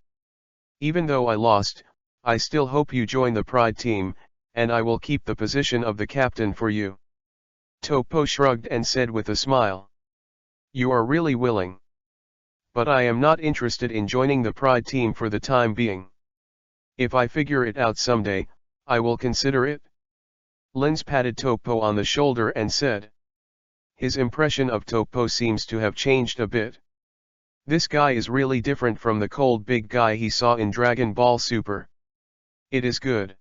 Even though I lost, I still hope you join the Pride team, and I will keep the position of the captain for you. Topo shrugged and said with a smile. You are really willing. But I am not interested in joining the Pride team for the time being. If I figure it out someday, I will consider it. Linz patted Topo on the shoulder and said. His impression of Topo seems to have changed a bit. This guy is really different from the cold big guy he saw in Dragon Ball Super. It is good.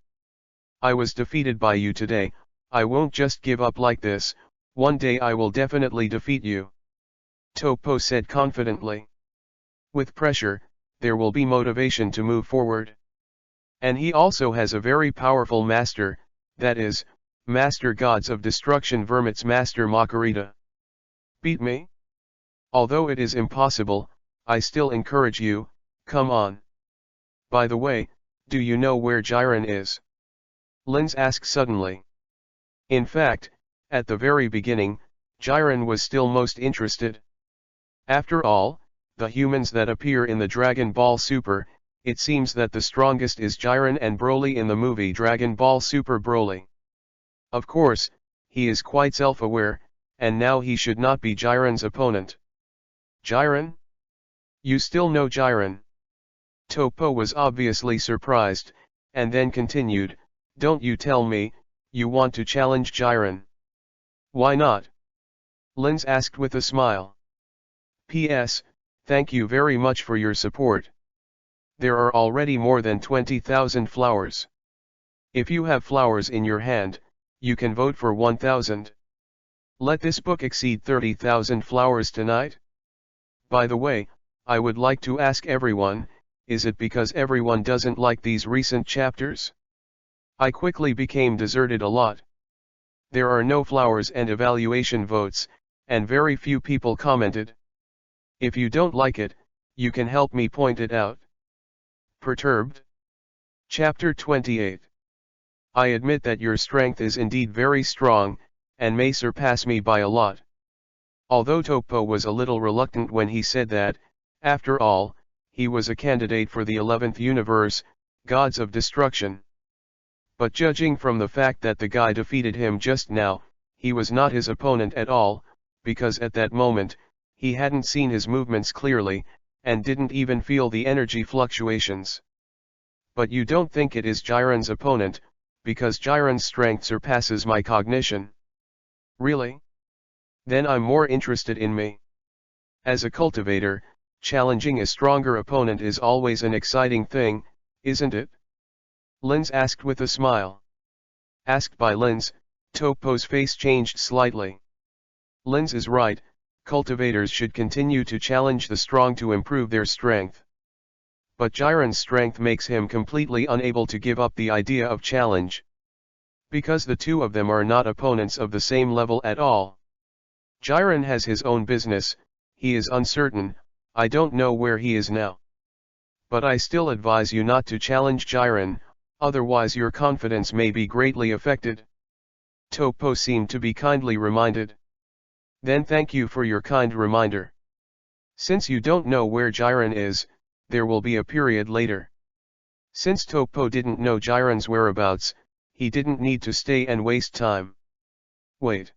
I was defeated by you today, I won't just give up like this, one day I will definitely defeat you. Topo said confidently. With pressure, there will be motivation to move forward. And he also has a very powerful master, that is, Master Gods of Destruction Vermit's Master Makarita. Beat me? Although it is impossible, I still encourage you, come on. By the way, do you know where Jiren is? Linz asked suddenly. In fact, at the very beginning, Jiren was still most interested. After all, the humans that appear in the Dragon Ball Super, it seems that the strongest is Jiren and Broly in the movie Dragon Ball Super Broly. Of course, he is quite self-aware, and now he should not be Jiren's opponent. Jiren? You still know Jiren? Topo was obviously surprised, and then continued, don't you tell me, you want to challenge Jiren. Why not? Linz asked with a smile. P.S. Thank you very much for your support. There are already more than 20,000 flowers. If you have flowers in your hand, you can vote for 1,000. Let this book exceed 30,000 flowers tonight. By the way, I would like to ask everyone, is it because everyone doesn't like these recent chapters? I quickly became deserted a lot. There are no flowers and evaluation votes, and very few people commented. If you don't like it, you can help me point it out. Perturbed? Chapter 28. I admit that your strength is indeed very strong, and may surpass me by a lot. Although Topo was a little reluctant when he said that, after all, he was a candidate for the 11th universe, Gods of Destruction. But judging from the fact that the guy defeated him just now, he was not his opponent at all, because at that moment, he hadn't seen his movements clearly, and didn't even feel the energy fluctuations. But you don't think it is Jiren's opponent, because Jiren's strength surpasses my cognition. Really? Then I'm more interested in me. As a cultivator, challenging a stronger opponent is always an exciting thing, isn't it? Linz asked with a smile. Asked by Linz, Topo's face changed slightly. Linz is right, cultivators should continue to challenge the strong to improve their strength. But Jiren's strength makes him completely unable to give up the idea of challenge. Because the two of them are not opponents of the same level at all. Jiren has his own business, he is uncertain, I don't know where he is now. But I still advise you not to challenge Jiren, otherwise your confidence may be greatly affected. Topo seemed to be kindly reminded. Then thank you for your kind reminder. Since you don't know where Jiren is, there will be a period later. Since Topo didn't know Jiren's whereabouts, he didn't need to stay and waste time. Wait.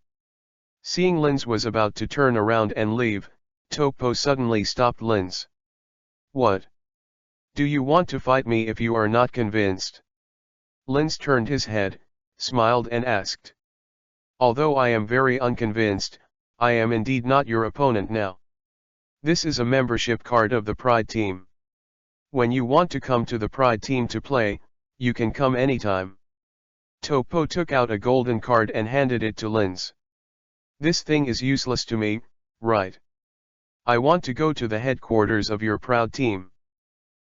Seeing Linz was about to turn around and leave, Topo suddenly stopped Linz. What? Do you want to fight me if you are not convinced? Linz turned his head, smiled and asked. Although I am very unconvinced, I am indeed not your opponent now. This is a membership card of the Pride team. When you want to come to the Pride team to play, you can come anytime. Topo took out a golden card and handed it to Linz. This thing is useless to me, right? I want to go to the headquarters of your proud team.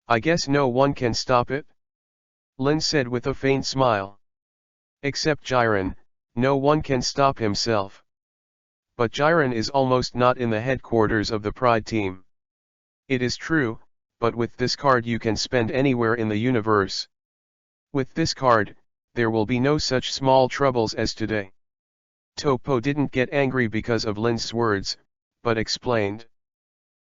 I guess no one can stop it? Linz said with a faint smile. Except Jiren, no one can stop himself. But Jiren is almost not in the headquarters of the Pride team. It is true, but with this card you can spend anywhere in the universe. With this card, there will be no such small troubles as today. Topo didn't get angry because of Linz's words, but explained.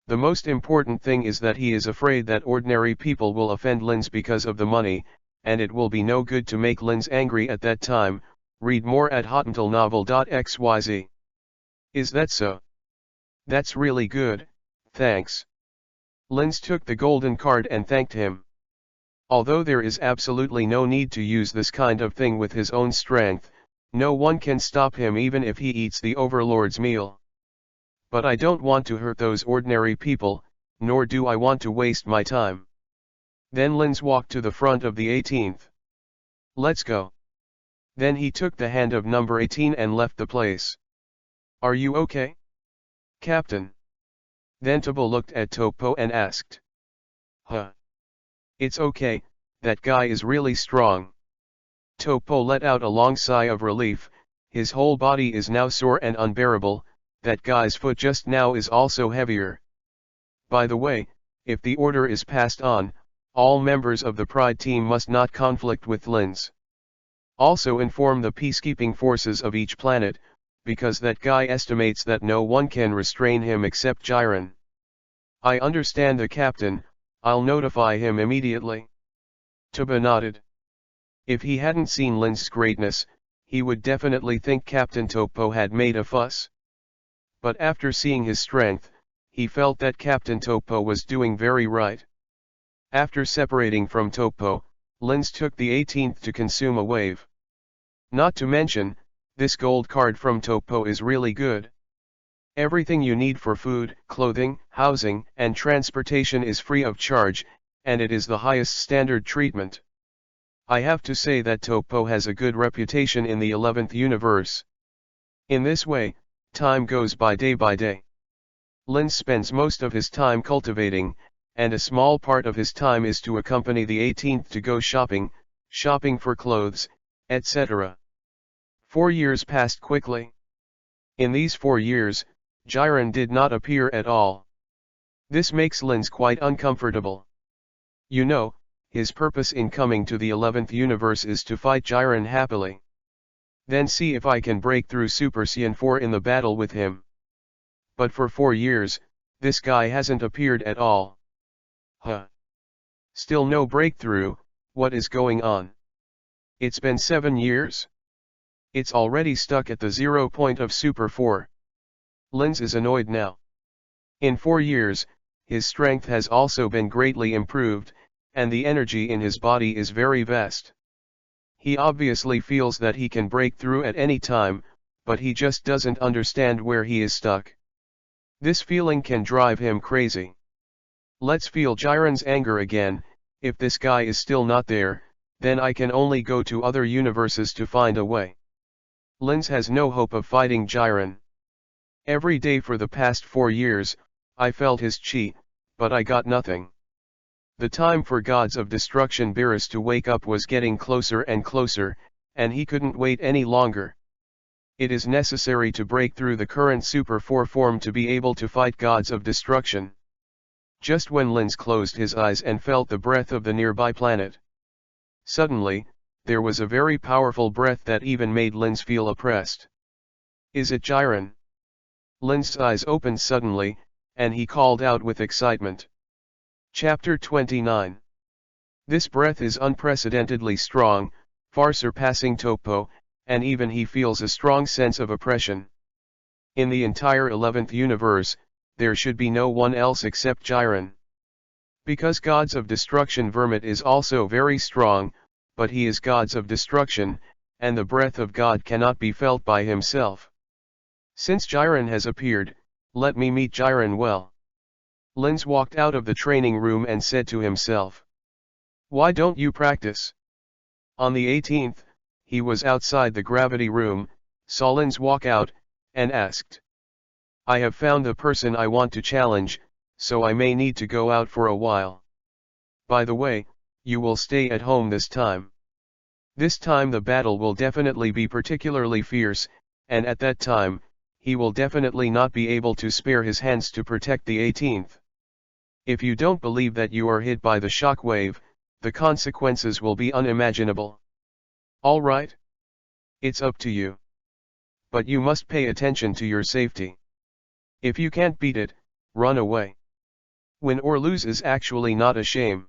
The most important thing is that he is afraid that ordinary people will offend Linz because of the money, and it will be no good to make Linz angry at that time. Read more at hotmailnovel.xyz. Is that so? That's really good, thanks. Linz took the golden card and thanked him. Although there is absolutely no need to use this kind of thing with his own strength, no one can stop him even if he eats the Overlord's meal. But I don't want to hurt those ordinary people, nor do I want to waste my time. Then Linz walked to the front of the 18th. Let's go. Then he took the hand of number 18 and left the place. Are you okay? Captain. Then Tobo looked at Topo and asked. Huh. It's okay, that guy is really strong. Topo let out a long sigh of relief, his whole body is now sore and unbearable, that guy's foot just now is also heavier. By the way, if the order is passed on, all members of the Pride team must not conflict with Linz. Also inform the peacekeeping forces of each planet, because that guy estimates that no one can restrain him except Jiren. I understand the captain, I'll notify him immediately. Toba nodded. If he hadn't seen Lin's greatness, he would definitely think Captain Topo had made a fuss. But after seeing his strength, he felt that Captain Topo was doing very right. After separating from Topo, Lins took the 18th to consume a wave. Not to mention, this gold card from Topo is really good. Everything you need for food, clothing, housing, and transportation is free of charge, and it is the highest standard treatment. I have to say that Topo has a good reputation in the 11th universe. In this way, time goes by day. Lin spends most of his time cultivating, and a small part of his time is to accompany the 18th to go shopping for clothes, etc. 4 years passed quickly. In these 4 years, Jiren did not appear at all. This makes Lins quite uncomfortable. You know, his purpose in coming to the 11th universe is to fight Jiren happily. Then see if I can break through Super Saiyan 4 in the battle with him. But for 4 years, this guy hasn't appeared at all. Huh. Still no breakthrough, what is going on? It's been 7 years? It's already stuck at the 0 point of Super 4. Lins is annoyed now. In 4 years, his strength has also been greatly improved, and the energy in his body is very vast. He obviously feels that he can break through at any time, but he just doesn't understand where he is stuck. This feeling can drive him crazy. Let's feel Jiren's anger again. If this guy is still not there, then I can only go to other universes to find a way. Lins has no hope of fighting Jiren. Every day for the past 4 years, I felt his chi, but I got nothing. The time for Gods of Destruction Beerus to wake up was getting closer and closer, and he couldn't wait any longer. It is necessary to break through the current Super 4 form to be able to fight Gods of Destruction. Just when Lins closed his eyes and felt the breath of the nearby planet. Suddenly, there was a very powerful breath that even made Lins feel oppressed. Is it Jiren? Lins' eyes opened suddenly, and he called out with excitement. Chapter 29. This breath is unprecedentedly strong, far surpassing Topo, and even he feels a strong sense of oppression. In the entire 11th universe, there should be no one else except Jiren. Because Gods of Destruction Vermit is also very strong, but he is Gods of Destruction, and the breath of God cannot be felt by himself. Since Jiren has appeared, let me meet Jiren well. Lins walked out of the training room and said to himself. Why don't you practice? On the 18th, he was outside the gravity room, saw Lins walk out, and asked. I have found the person I want to challenge, so I may need to go out for a while. By the way, you will stay at home this time. This time the battle will definitely be particularly fierce, and at that time, he will definitely not be able to spare his hands to protect the 18th. If you don't believe that you are hit by the shock wave, the consequences will be unimaginable. All right? It's up to you. But you must pay attention to your safety. If you can't beat it, run away. Win or lose is actually not a shame.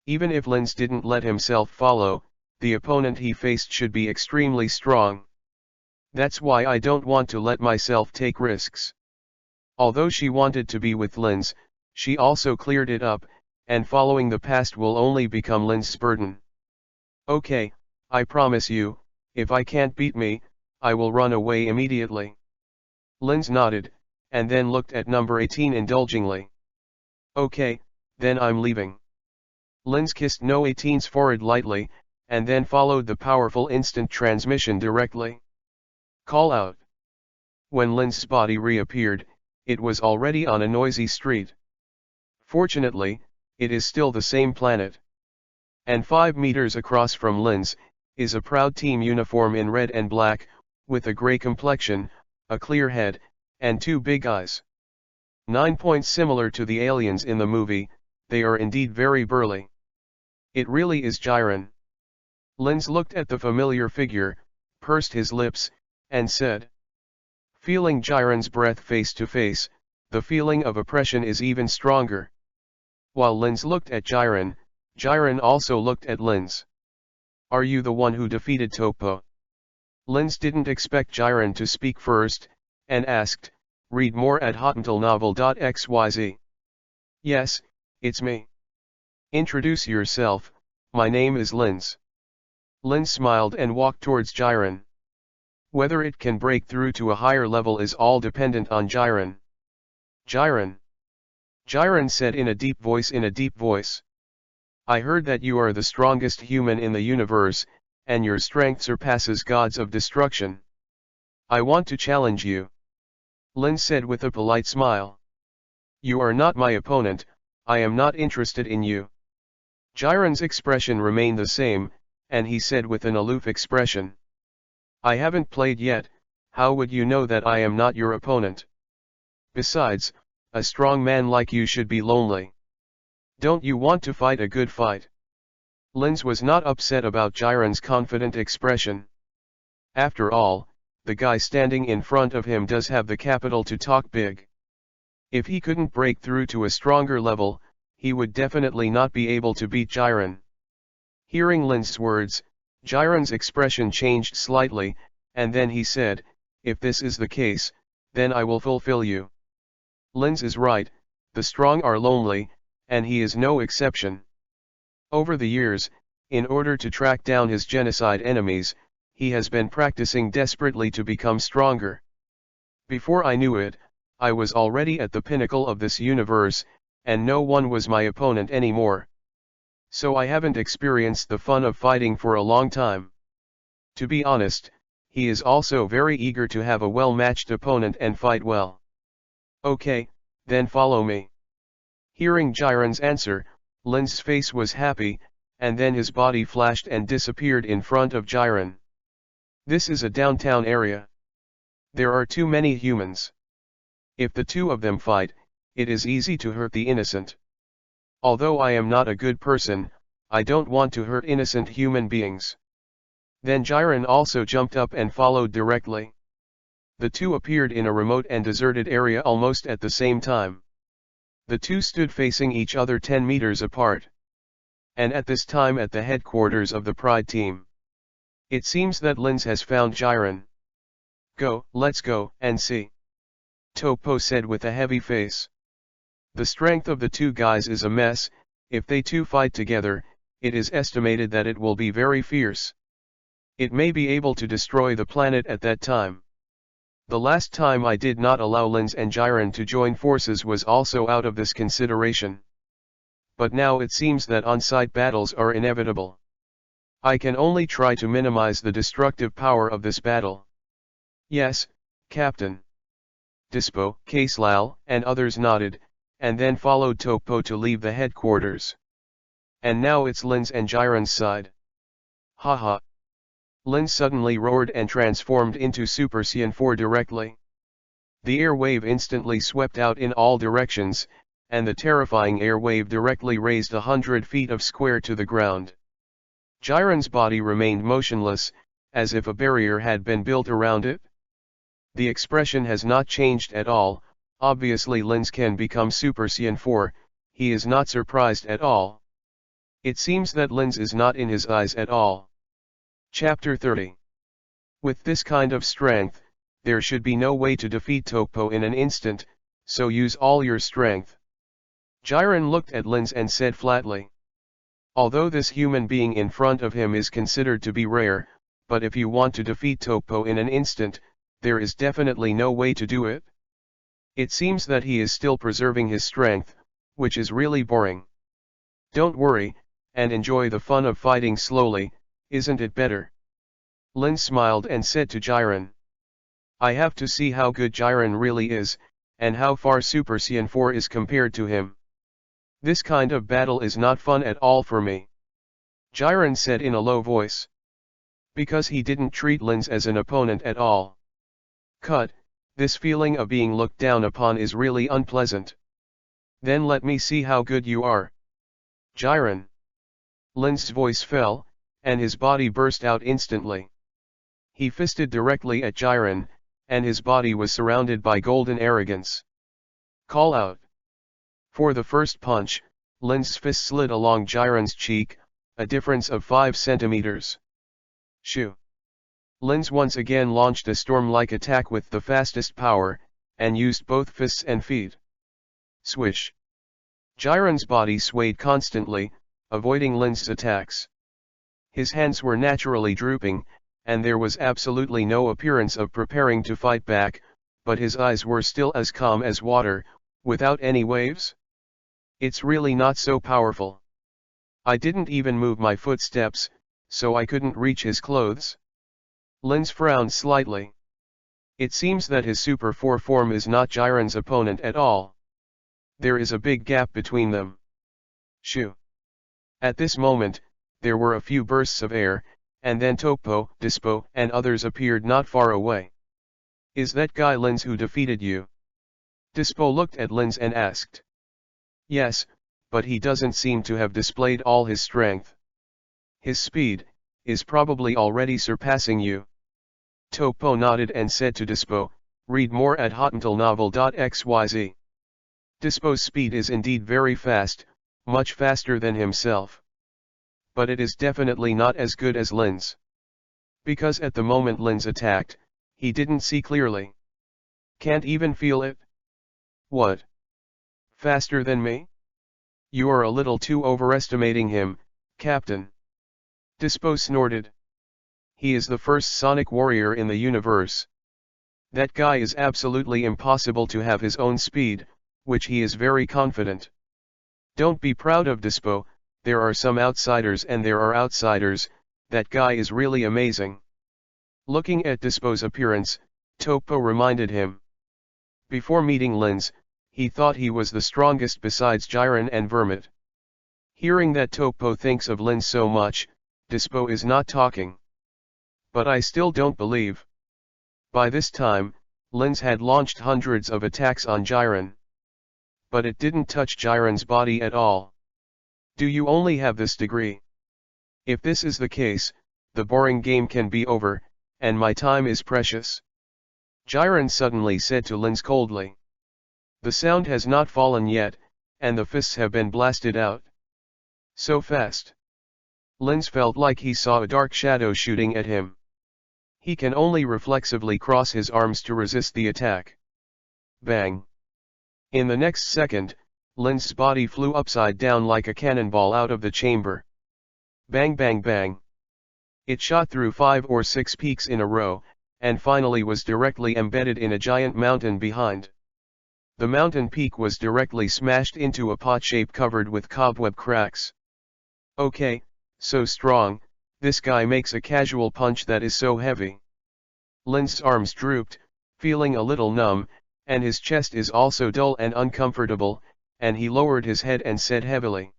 Even if Lins didn't let himself follow, the opponent he faced should be extremely strong. That's why I don't want to let myself take risks. Although she wanted to be with Lins, she also cleared it up, and following the past will only become Lins' burden. Okay, I promise you, if I can't beat me, I will run away immediately. Lins nodded, and then looked at number 18 indulgingly. Okay, then I'm leaving. Lins kissed No 18's forehead lightly, and then followed the powerful instant transmission directly. Call out. When Lins' body reappeared, it was already on a noisy street. Fortunately, it is still the same planet. And 5 meters across from Lins, is a proud team uniform in red and black, with a grey complexion, a clear head, and 2 big eyes. 9 points similar to the aliens in the movie, they are indeed very burly. It really is Jiren. Lins looked at the familiar figure, pursed his lips, and said. Feeling Jiren's breath face to face, the feeling of oppression is even stronger. While Linz looked at Jiren, Jiren also looked at Linz. Are you the one who defeated Topo? Linz didn't expect Jiren to speak first, and asked, read more at hotmailnovel.xyz. Yes, it's me. Introduce yourself, my name is Linz. Linz smiled and walked towards Jiren. Whether it can break through to a higher level is all dependent on Jiren. Jiren. Jiren said in a deep voice. I heard that you are the strongest human in the universe, and your strength surpasses gods of destruction. I want to challenge you. Linz said with a polite smile. You are not my opponent, I am not interested in you. Jiren's expression remained the same, and he said with an aloof expression. I haven't played yet, how would you know that I am not your opponent? Besides, a strong man like you should be lonely. Don't you want to fight a good fight? Linz was not upset about Jiren's confident expression. After all, the guy standing in front of him does have the capital to talk big. If he couldn't break through to a stronger level, he would definitely not be able to beat Jiren. Hearing Linz's words, Jiren's expression changed slightly, and then he said, if this is the case, then I will fulfill you. Linz is right, the strong are lonely, and he is no exception. Over the years, in order to track down his genocide enemies, he has been practicing desperately to become stronger. Before I knew it, I was already at the pinnacle of this universe, and no one was my opponent anymore. So I haven't experienced the fun of fighting for a long time. To be honest, he is also very eager to have a well-matched opponent and fight well. Okay, then follow me. Hearing Jiren's answer, Linz's face was happy, and then his body flashed and disappeared in front of Jiren. This is a downtown area. There are too many humans. If the two of them fight, it is easy to hurt the innocent. Although I am not a good person, I don't want to hurt innocent human beings. Then Jiren also jumped up and followed directly. The two appeared in a remote and deserted area almost at the same time. The two stood facing each other 10 meters apart. And at this time at the headquarters of the Pride team. It seems that Linz has found Jiren. Let's go and see. Topo said with a heavy face. The strength of the two guys is a mess. If they two fight together, it is estimated that it will be very fierce. It may be able to destroy the planet at that time. The last time I did not allow Linz and Jiren to join forces was also out of this consideration. But now it seems that on-site battles are inevitable. I can only try to minimize the destructive power of this battle. Yes, Captain. Dispo, Caselal, and others nodded, and then followed Topo to leave the headquarters. And now it's Linz and Jiren's side. Haha. Linz suddenly roared and transformed into Super Saiyan 4 directly. The air wave instantly swept out in all directions, and the terrifying air wave directly raised 100 feet of square to the ground. Jiren's body remained motionless, as if a barrier had been built around it. The expression has not changed at all. Obviously Linz can become Super Saiyan 4, he is not surprised at all. It seems that Linz is not in his eyes at all. Chapter 30. With this kind of strength, there should be no way to defeat Topo in an instant, so use all your strength. Jiren looked at Linz and said flatly. Although this human being in front of him is considered to be rare, but if you want to defeat Topo in an instant, there is definitely no way to do it. It seems that he is still preserving his strength, which is really boring. Don't worry, and enjoy the fun of fighting slowly, isn't it better? Linz smiled and said to Jiren. I have to see how good Jiren really is, and how far Super Saiyan 4 is compared to him. This kind of battle is not fun at all for me. Jiren said in a low voice. Because he didn't treat Linz as an opponent at all. This feeling of being looked down upon is really unpleasant. Then let me see how good you are. Jiren. Linz's voice fell, and his body burst out instantly. He fisted directly at Jiren, and his body was surrounded by golden arrogance. Call out. For the first punch, Lin's fist slid along Jiren's cheek, a difference of 5 centimeters. Shoo! Lin's once again launched a storm-like attack with the fastest power, and used both fists and feet. Swish! Jiren's body swayed constantly, avoiding Lin's attacks. His hands were naturally drooping, and there was absolutely no appearance of preparing to fight back, but his eyes were still as calm as water, without any waves. It's really not so powerful. I didn't even move my footsteps, so I couldn't reach his clothes. Lin's frowned slightly. It seems that his Super 4 form is not Jiren's opponent at all. There is a big gap between them. Shoo! At this moment, there were a few bursts of air, and then Topo, Dispo, and others appeared not far away. Is that guy Lin's who defeated you? Dispo looked at Lin's and asked. Yes, but he doesn't seem to have displayed all his strength. His speed is probably already surpassing you. Topo nodded and said to Dispo, read more at hotmailnovel.xyz. Dispo's speed is indeed very fast, much faster than himself. But it is definitely not as good as Lin's. Because at the moment Lin's attacked, he didn't see clearly. Can't even feel it. What? Faster than me? You are a little too overestimating him, Captain. Dispo snorted. He is the first Sonic warrior in the universe. That guy is absolutely impossible to have his own speed, which he is very confident. Don't be proud of Dispo, there are some outsiders and there are outsiders, that guy is really amazing. Looking at Dispo's appearance, Topo reminded him. Before meeting Lin's, he thought he was the strongest besides Jiren and Vermit. Hearing that Topo thinks of Lin so much, Dispo is not talking. But I still don't believe. By this time, Lin's had launched hundreds of attacks on Jiren. But it didn't touch Jiren's body at all. Do you only have this degree? If this is the case, the boring game can be over, and my time is precious. Jiren suddenly said to Lin's coldly. The sound has not fallen yet, and the fists have been blasted out. So fast. Lin's felt like he saw a dark shadow shooting at him. He can only reflexively cross his arms to resist the attack. Bang! In the next second, Lin's body flew upside down like a cannonball out of the chamber. Bang bang bang! It shot through 5 or 6 peaks in a row, and finally was directly embedded in a giant mountain behind. The mountain peak was directly smashed into a pot shape covered with cobweb cracks. Okay, so strong, this guy makes a casual punch that is so heavy. Lin's arms drooped, feeling a little numb, and his chest is also dull and uncomfortable, and he lowered his head and said heavily.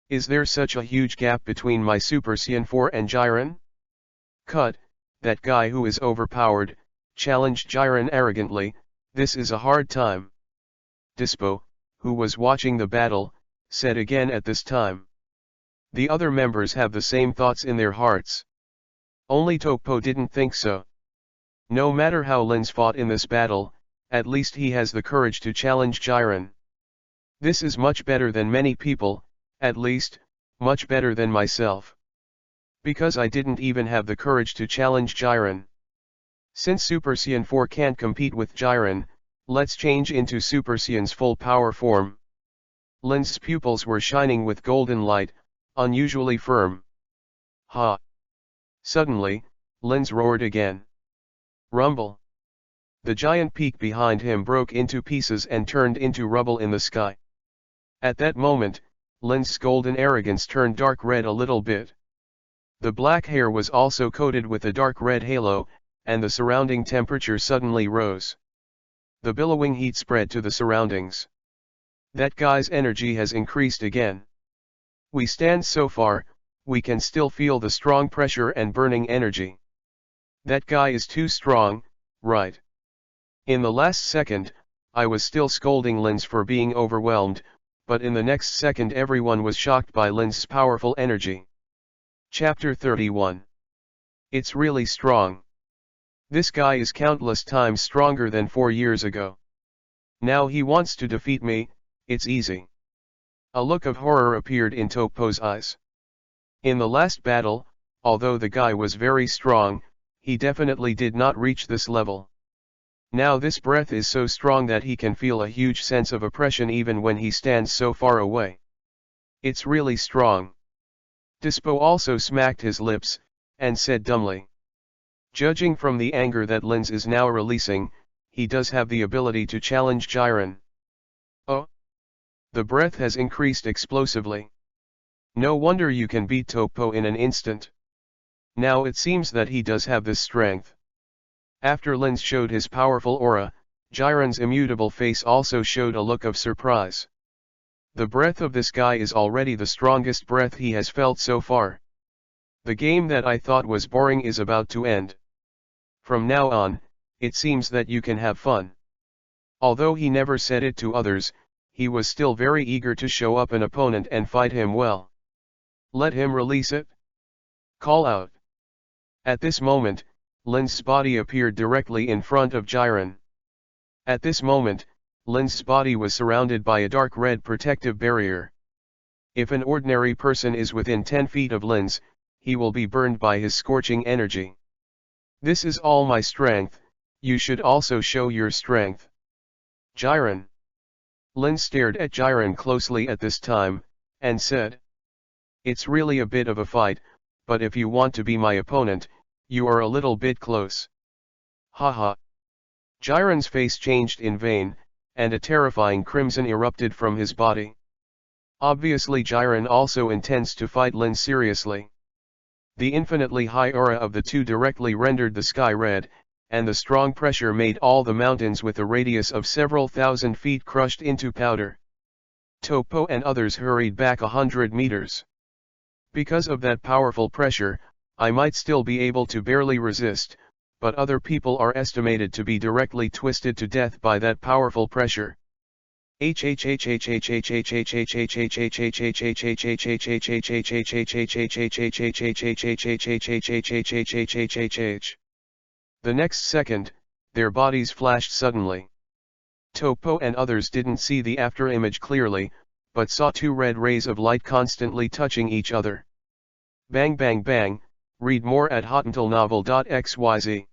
Is there such a huge gap between my Super Saiyan 4 and Jiren? Cut, that guy who is overpowered, challenged Jiren arrogantly, this is a hard time. Dispo, who was watching the battle, said again at this time. The other members have the same thoughts in their hearts. Only Topo didn't think so. No matter how Lin's fought in this battle, at least he has the courage to challenge Jiren. This is much better than many people, at least, much better than myself. Because I didn't even have the courage to challenge Jiren. Since Super Saiyan 4 can't compete with Jiren, let's change into Super Saiyan's full power form. Lin's pupils were shining with golden light, unusually firm. Ha! Suddenly, Lin's roared again. Rumble! The giant peak behind him broke into pieces and turned into rubble in the sky. At that moment, Lin's golden arrogance turned dark red a little bit. The black hair was also coated with a dark red halo, and the surrounding temperature suddenly rose. The billowing heat spread to the surroundings. That guy's energy has increased again. We stand so far, we can still feel the strong pressure and burning energy. That guy is too strong, right? In the last second, I was still scolding Lin's for being overwhelmed, but in the next second everyone was shocked by Lin's powerful energy. Chapter 31. It's really strong. This guy is countless times stronger than 4 years ago. Now he wants to defeat me, it's easy. A look of horror appeared in Topo's eyes. In the last battle, although the guy was very strong, he definitely did not reach this level. Now this breath is so strong that he can feel a huge sense of oppression even when he stands so far away. It's really strong. Dispo also smacked his lips, and said dumbly. Judging from the anger that Linz is now releasing, he does have the ability to challenge Jiren. Oh! The breath has increased explosively. No wonder you can beat Topo in an instant. Now it seems that he does have this strength. After Linz showed his powerful aura, Jiren's immutable face also showed a look of surprise. The breath of this guy is already the strongest breath he has felt so far. The game that I thought was boring is about to end. From now on, it seems that you can have fun. Although he never said it to others, he was still very eager to show up an opponent and fight him well. Let him release it. Call out. At this moment, Linz's body appeared directly in front of Jiren. At this moment, Linz's body was surrounded by a dark red protective barrier. If an ordinary person is within 10 feet of Linz, he will be burned by his scorching energy. This is all my strength, you should also show your strength. Jiren. Linz stared at Jiren closely at this time, and said. It's really a bit of a fight, but if you want to be my opponent, you are a little bit close. Haha. Jiren's face changed in vain, and a terrifying crimson erupted from his body. Obviously Jiren also intends to fight Linz seriously. The infinitely high aura of the two directly rendered the sky red, and the strong pressure made all the mountains with a radius of several thousand feet crushed into powder. Topo and others hurried back 100 meters. Because of that powerful pressure, I might still be able to barely resist, but other people are estimated to be directly twisted to death by that powerful pressure. The next second, their bodies flashed suddenly. Topo and others didn't see the afterimage clearly, but saw two red rays of light constantly touching each other. Bang bang bang. Read more at hotuntilnovel.xyz.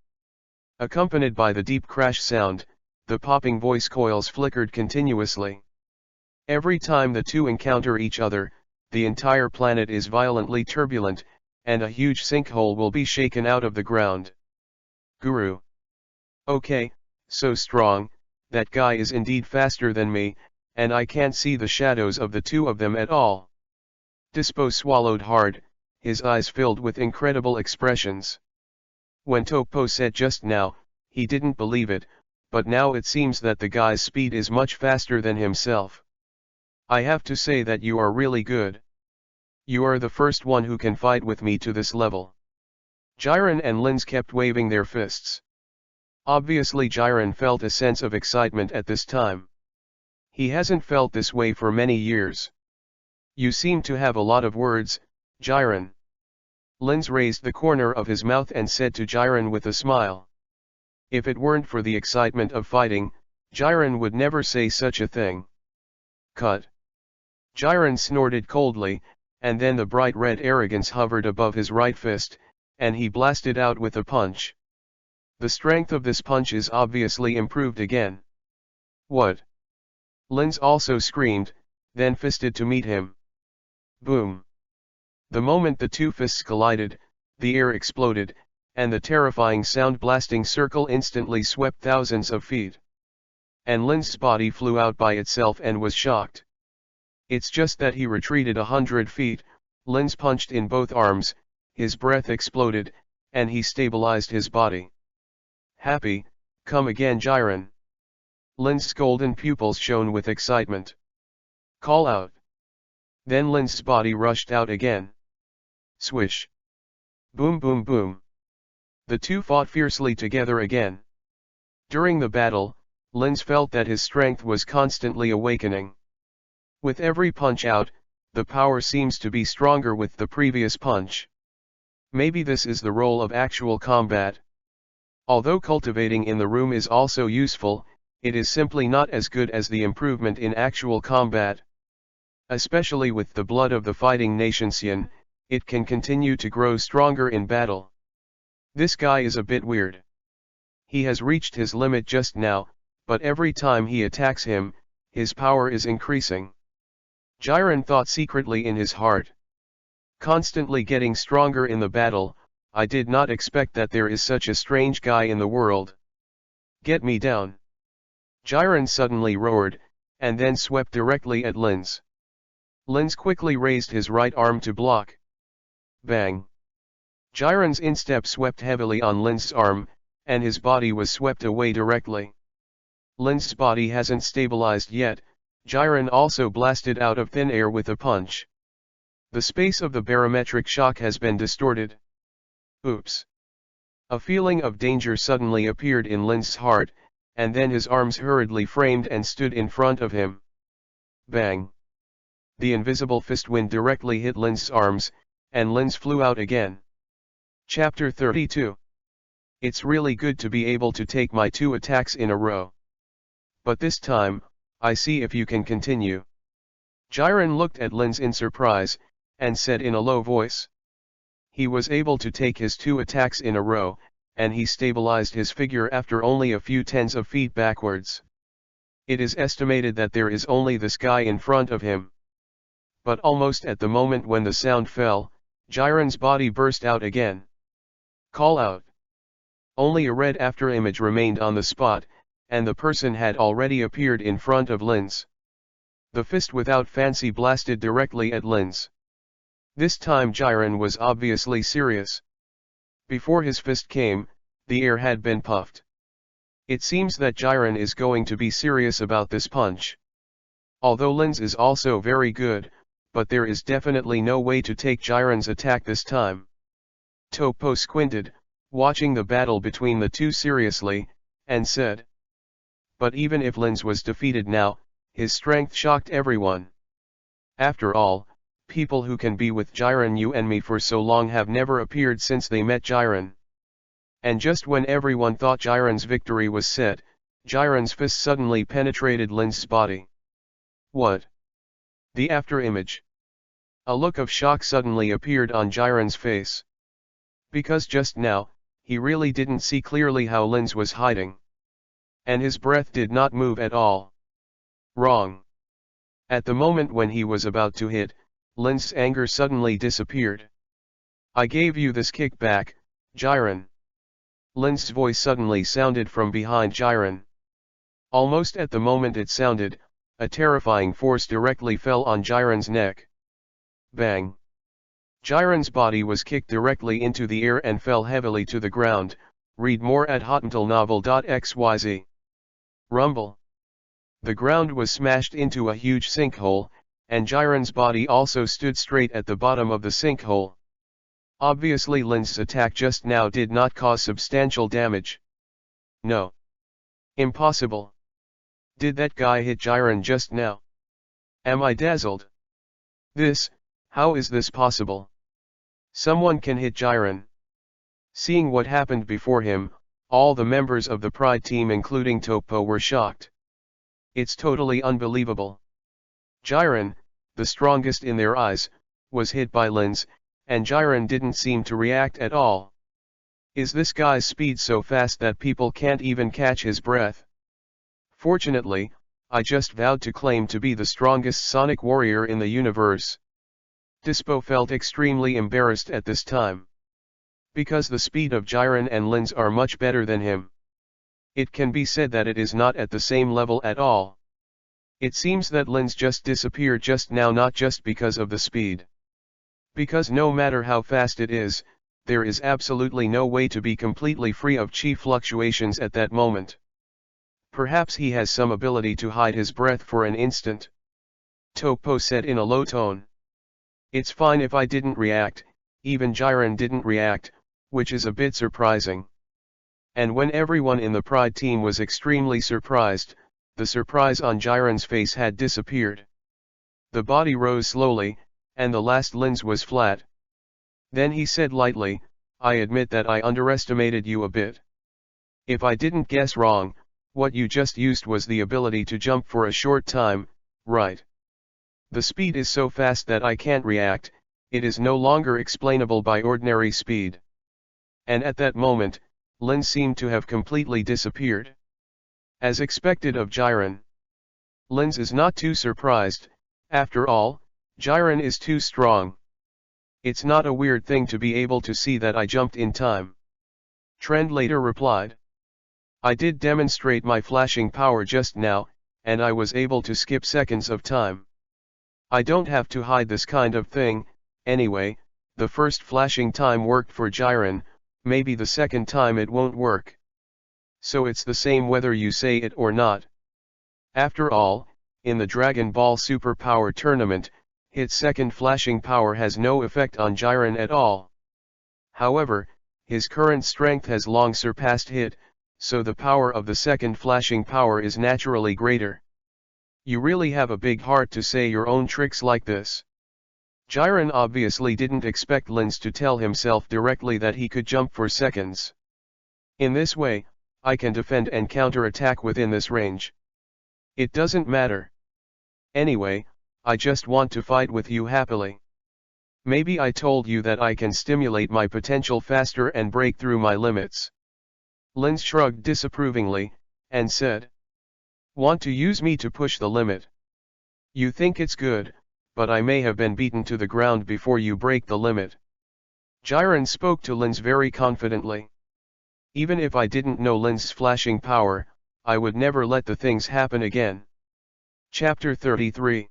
Accompanied by the deep crash sound, the popping voice coils flickered continuously. Every time the two encounter each other, the entire planet is violently turbulent, and a huge sinkhole will be shaken out of the ground. Guru. Okay, so strong, that guy is indeed faster than me, and I can't see the shadows of the two of them at all. Dispo swallowed hard, his eyes filled with incredible expressions. When Topo said just now, he didn't believe it, but now it seems that the guy's speed is much faster than himself. I have to say that you are really good. You are the first one who can fight with me to this level. Jiren and Linz kept waving their fists. Obviously Jiren felt a sense of excitement at this time. He hasn't felt this way for many years. You seem to have a lot of words, Jiren. Linz raised the corner of his mouth and said to Jiren with a smile. If it weren't for the excitement of fighting, Jiren would never say such a thing. Cut. Jiren snorted coldly, and then the bright red arrogance hovered above his right fist, and he blasted out with a punch. The strength of this punch is obviously improved again. What? Linz also screamed, then fisted to meet him. Boom. The moment the two fists collided, the air exploded, and the terrifying sound blasting circle instantly swept thousands of feet. And Linz's body flew out by itself and was shocked. It's just that he retreated 100 feet, Linz punched in both arms, his breath exploded, and he stabilized his body. Happy, come again Jiren. Linz's golden pupils shone with excitement. Call out. Then Linz's body rushed out again. Swish. Boom boom boom. The two fought fiercely together again. During the battle, Linz felt that his strength was constantly awakening. With every punch out, the power seems to be stronger with the previous punch. Maybe this is the role of actual combat. Although cultivating in the room is also useful, it is simply not as good as the improvement in actual combat. Especially with the blood of the fighting nation Saiyan, it can continue to grow stronger in battle. This guy is a bit weird. He has reached his limit just now, but every time he attacks him, his power is increasing. Jiren thought secretly in his heart. Constantly getting stronger in the battle, I did not expect that there is such a strange guy in the world. Get me down. Jiren suddenly roared, and then swept directly at Linz. Linz quickly raised his right arm to block. Bang. Jiren's instep swept heavily on Linz's arm, and his body was swept away directly. Linz's body hasn't stabilized yet. Jiren also blasted out of thin air with a punch. The space of the barometric shock has been distorted. Oops. A feeling of danger suddenly appeared in Linz's heart, and then his arms hurriedly framed and stood in front of him. Bang. The invisible fist wind directly hit Linz's arms, and Linz flew out again. Chapter 32. It's really good to be able to take my 2 attacks in a row. But this time, I see if you can continue. Jiren looked at Linz in surprise, and said in a low voice. He was able to take his 2 attacks in a row, and he stabilized his figure after only a few tens of feet backwards. It is estimated that there is only this guy in front of him. But almost at the moment when the sound fell, Jiren's body burst out again. Call out. Only a red after image remained on the spot, and the person had already appeared in front of Linz. The fist without fancy blasted directly at Linz. This time Jiren was obviously serious. Before his fist came, the air had been puffed. It seems that Jiren is going to be serious about this punch. Although Linz is also very good, but there is definitely no way to take Jiren's attack this time. Topo squinted, watching the battle between the two seriously, and said. But even if Linz was defeated now, his strength shocked everyone. After all, people who can be with Jiren you and me for so long have never appeared since they met Jiren. And just when everyone thought Jiren's victory was set, Jiren's fist suddenly penetrated Linz's body. What? The after-image. A look of shock suddenly appeared on Jiren's face. Because just now, he really didn't see clearly how Linz was hiding. And his breath did not move at all. Wrong. At the moment when he was about to hit, Linz's anger suddenly disappeared. I gave you this kick back, Jiren. Linz's voice suddenly sounded from behind Jiren. Almost at the moment it sounded, a terrifying force directly fell on Jiren's neck. Bang. Jiren's body was kicked directly into the air and fell heavily to the ground. Read more at hotmailnovel.xyz. Rumble. The ground was smashed into a huge sinkhole, and Jiren's body also stood straight at the bottom of the sinkhole. Obviously Linz's attack just now did not cause substantial damage. No. Impossible. Did that guy hit Jiren just now? Am I dazzled? How is this possible? Someone can hit Jiren. Seeing what happened before him, all the members of the Pride team including Topo were shocked. It's totally unbelievable. Jiren, the strongest in their eyes, was hit by Linz, and Jiren didn't seem to react at all. Is this guy's speed so fast that people can't even catch his breath? Fortunately, I just vowed to claim to be the strongest Sonic warrior in the universe. Dispo felt extremely embarrassed at this time. Because the speed of Jiren and Linz are much better than him. It can be said that it is not at the same level at all. It seems that Linz just disappeared just now not just because of the speed. Because no matter how fast it is, there is absolutely no way to be completely free of chi fluctuations at that moment. Perhaps he has some ability to hide his breath for an instant. Topo said in a low tone. It's fine if I didn't react, even Jiren didn't react, which is a bit surprising. And when everyone in the Pride team was extremely surprised, the surprise on Jiren's face had disappeared. The body rose slowly, and the last Linz was flat. Then he said lightly, I admit that I underestimated you a bit. If I didn't guess wrong, what you just used was the ability to jump for a short time, right? The speed is so fast that I can't react, it is no longer explainable by ordinary speed. And at that moment, Lin seemed to have completely disappeared. As expected of Jiren. Lin's is not too surprised, after all, Jiren is too strong. It's not a weird thing to be able to see that I jumped in time. Trend later replied. I did demonstrate my flashing power just now, and I was able to skip seconds of time. I don't have to hide this kind of thing, anyway. The first flashing time worked for Jiren, maybe the second time it won't work. So it's the same whether you say it or not. After all, in the Dragon Ball Super Power Tournament, Hit's second flashing power has no effect on Jiren at all. However, his current strength has long surpassed Hit, so the power of the second flashing power is naturally greater. You really have a big heart to say your own tricks like this. Jiren obviously didn't expect Lin's to tell himself directly that he could jump for seconds. In this way, I can defend and counter-attack within this range. It doesn't matter. Anyway, I just want to fight with you happily. Maybe I told you that I can stimulate my potential faster and break through my limits. Lin shrugged disapprovingly, and said. Want to use me to push the limit? You think it's good, but I may have been beaten to the ground before you break the limit. Jiren spoke to Lin's very confidently. Even if I didn't know Lin's flashing power, I would never let the things happen again. Chapter 33.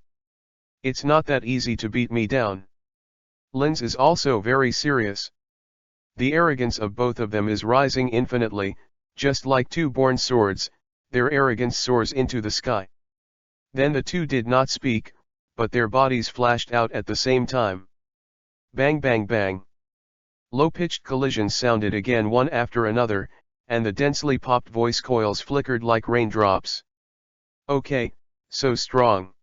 It's not that easy to beat me down. Lin's is also very serious. The arrogance of both of them is rising infinitely, just like two born swords, their arrogance soars into the sky. Then the two did not speak, but their bodies flashed out at the same time. Bang bang bang. Low-pitched collisions sounded again one after another, and the densely popped voice coils flickered like raindrops. Okay, so strong.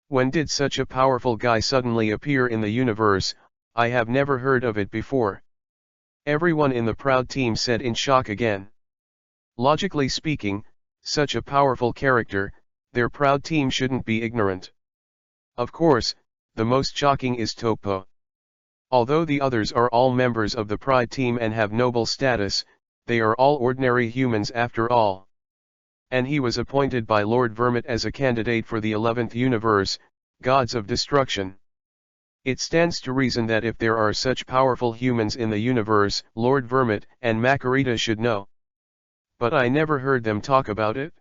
When did such a powerful guy suddenly appear in the universe? I have never heard of it before. Everyone in the proud team said in shock again. Logically speaking, such a powerful character, their proud team shouldn't be ignorant. Of course, the most shocking is Topo. Although the others are all members of the Pride team and have noble status, they are all ordinary humans after all. And he was appointed by Lord Vermit as a candidate for the 11th universe, Gods of Destruction. It stands to reason that if there are such powerful humans in the universe, Lord Vermit and Makarita should know. But I never heard them talk about it.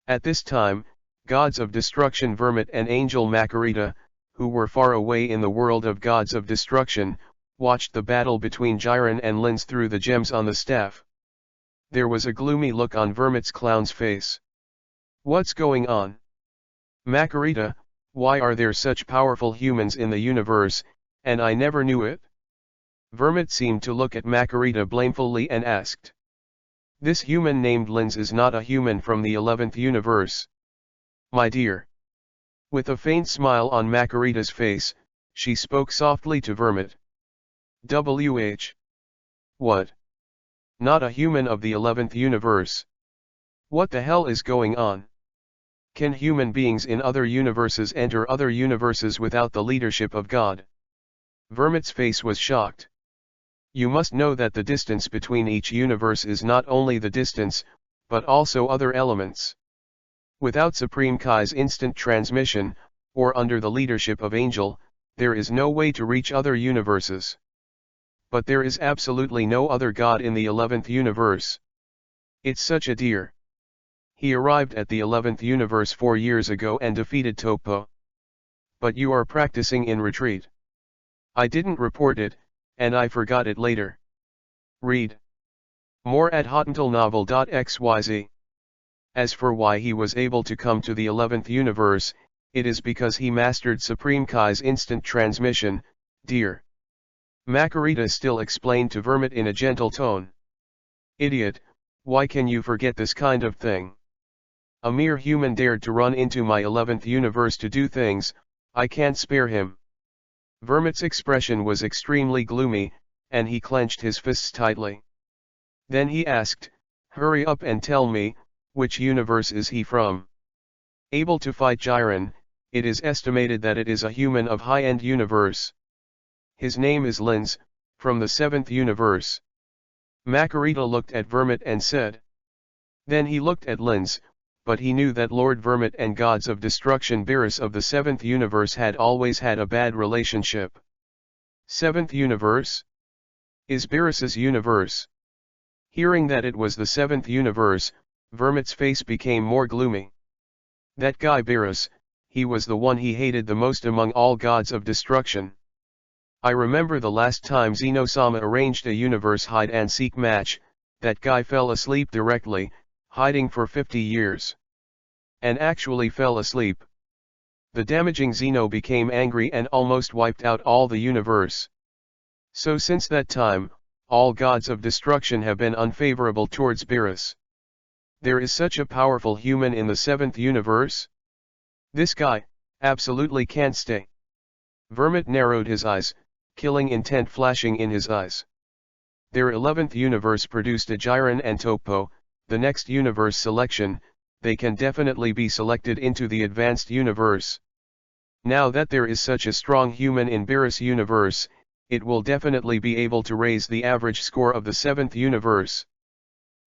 At this time, Gods of Destruction Vermit and Angel Makarita, who were far away in the world of Gods of Destruction, watched the battle between Jiren and Lin's through the gems on the staff. There was a gloomy look on Vermit's clown's face. What's going on? Makarita, why are there such powerful humans in the universe, and I never knew it? Vermit seemed to look at Makarita blamefully and asked. This human named Lin's is not a human from the 11th universe. My dear. With a faint smile on Makarita's face, she spoke softly to Vermit. WH. What? Not a human of the 11th universe. What the hell is going on? Can human beings in other universes enter other universes without the leadership of God? Vermit's face was shocked. You must know that the distance between each universe is not only the distance, but also other elements. Without Supreme Kai's instant transmission, or under the leadership of Angel, there is no way to reach other universes. But there is absolutely no other god in the 11th universe. It's such a dear. He arrived at the 11th universe 4 years ago and defeated Topo. But you are practicing in retreat. I didn't report it, and I forgot it later. Read more at hottentalnovel.xyz. As for why he was able to come to the 11th universe, it is because he mastered Supreme Kai's instant transmission, dear. Makarita still explained to Vermit in a gentle tone. Idiot, why can you forget this kind of thing? A mere human dared to run into my 11th universe to do things, I can't spare him. Vermit's expression was extremely gloomy, and he clenched his fists tightly. Then he asked, Hurry up and tell me, which universe is he from? Able to fight Jiren, it is estimated that it is a human of high-end universe. His name is Lins, from the 7th universe. Makarita looked at Vermit and said. Then he looked at Lins, but he knew that Lord Vermit and Gods of Destruction Beerus of the 7th universe had always had a bad relationship. 7th universe? Is Beerus's universe? Hearing that it was the 7th universe, Vermit's face became more gloomy. That guy Beerus, he was the one he hated the most among all gods of destruction. I remember the last time Xeno-sama arranged a universe hide-and-seek match, that guy fell asleep directly, hiding for 50 years. And actually fell asleep. The damaging Xeno became angry and almost wiped out all the universe. So since that time, all gods of destruction have been unfavorable towards Beerus. There is such a powerful human in the 7th universe? This guy, absolutely can't stay. Vermit narrowed his eyes, killing intent flashing in his eyes. Their 11th universe produced a Jiren and Topo, the next universe selection, they can definitely be selected into the advanced universe. Now that there is such a strong human in Beerus universe, it will definitely be able to raise the average score of the 7th universe.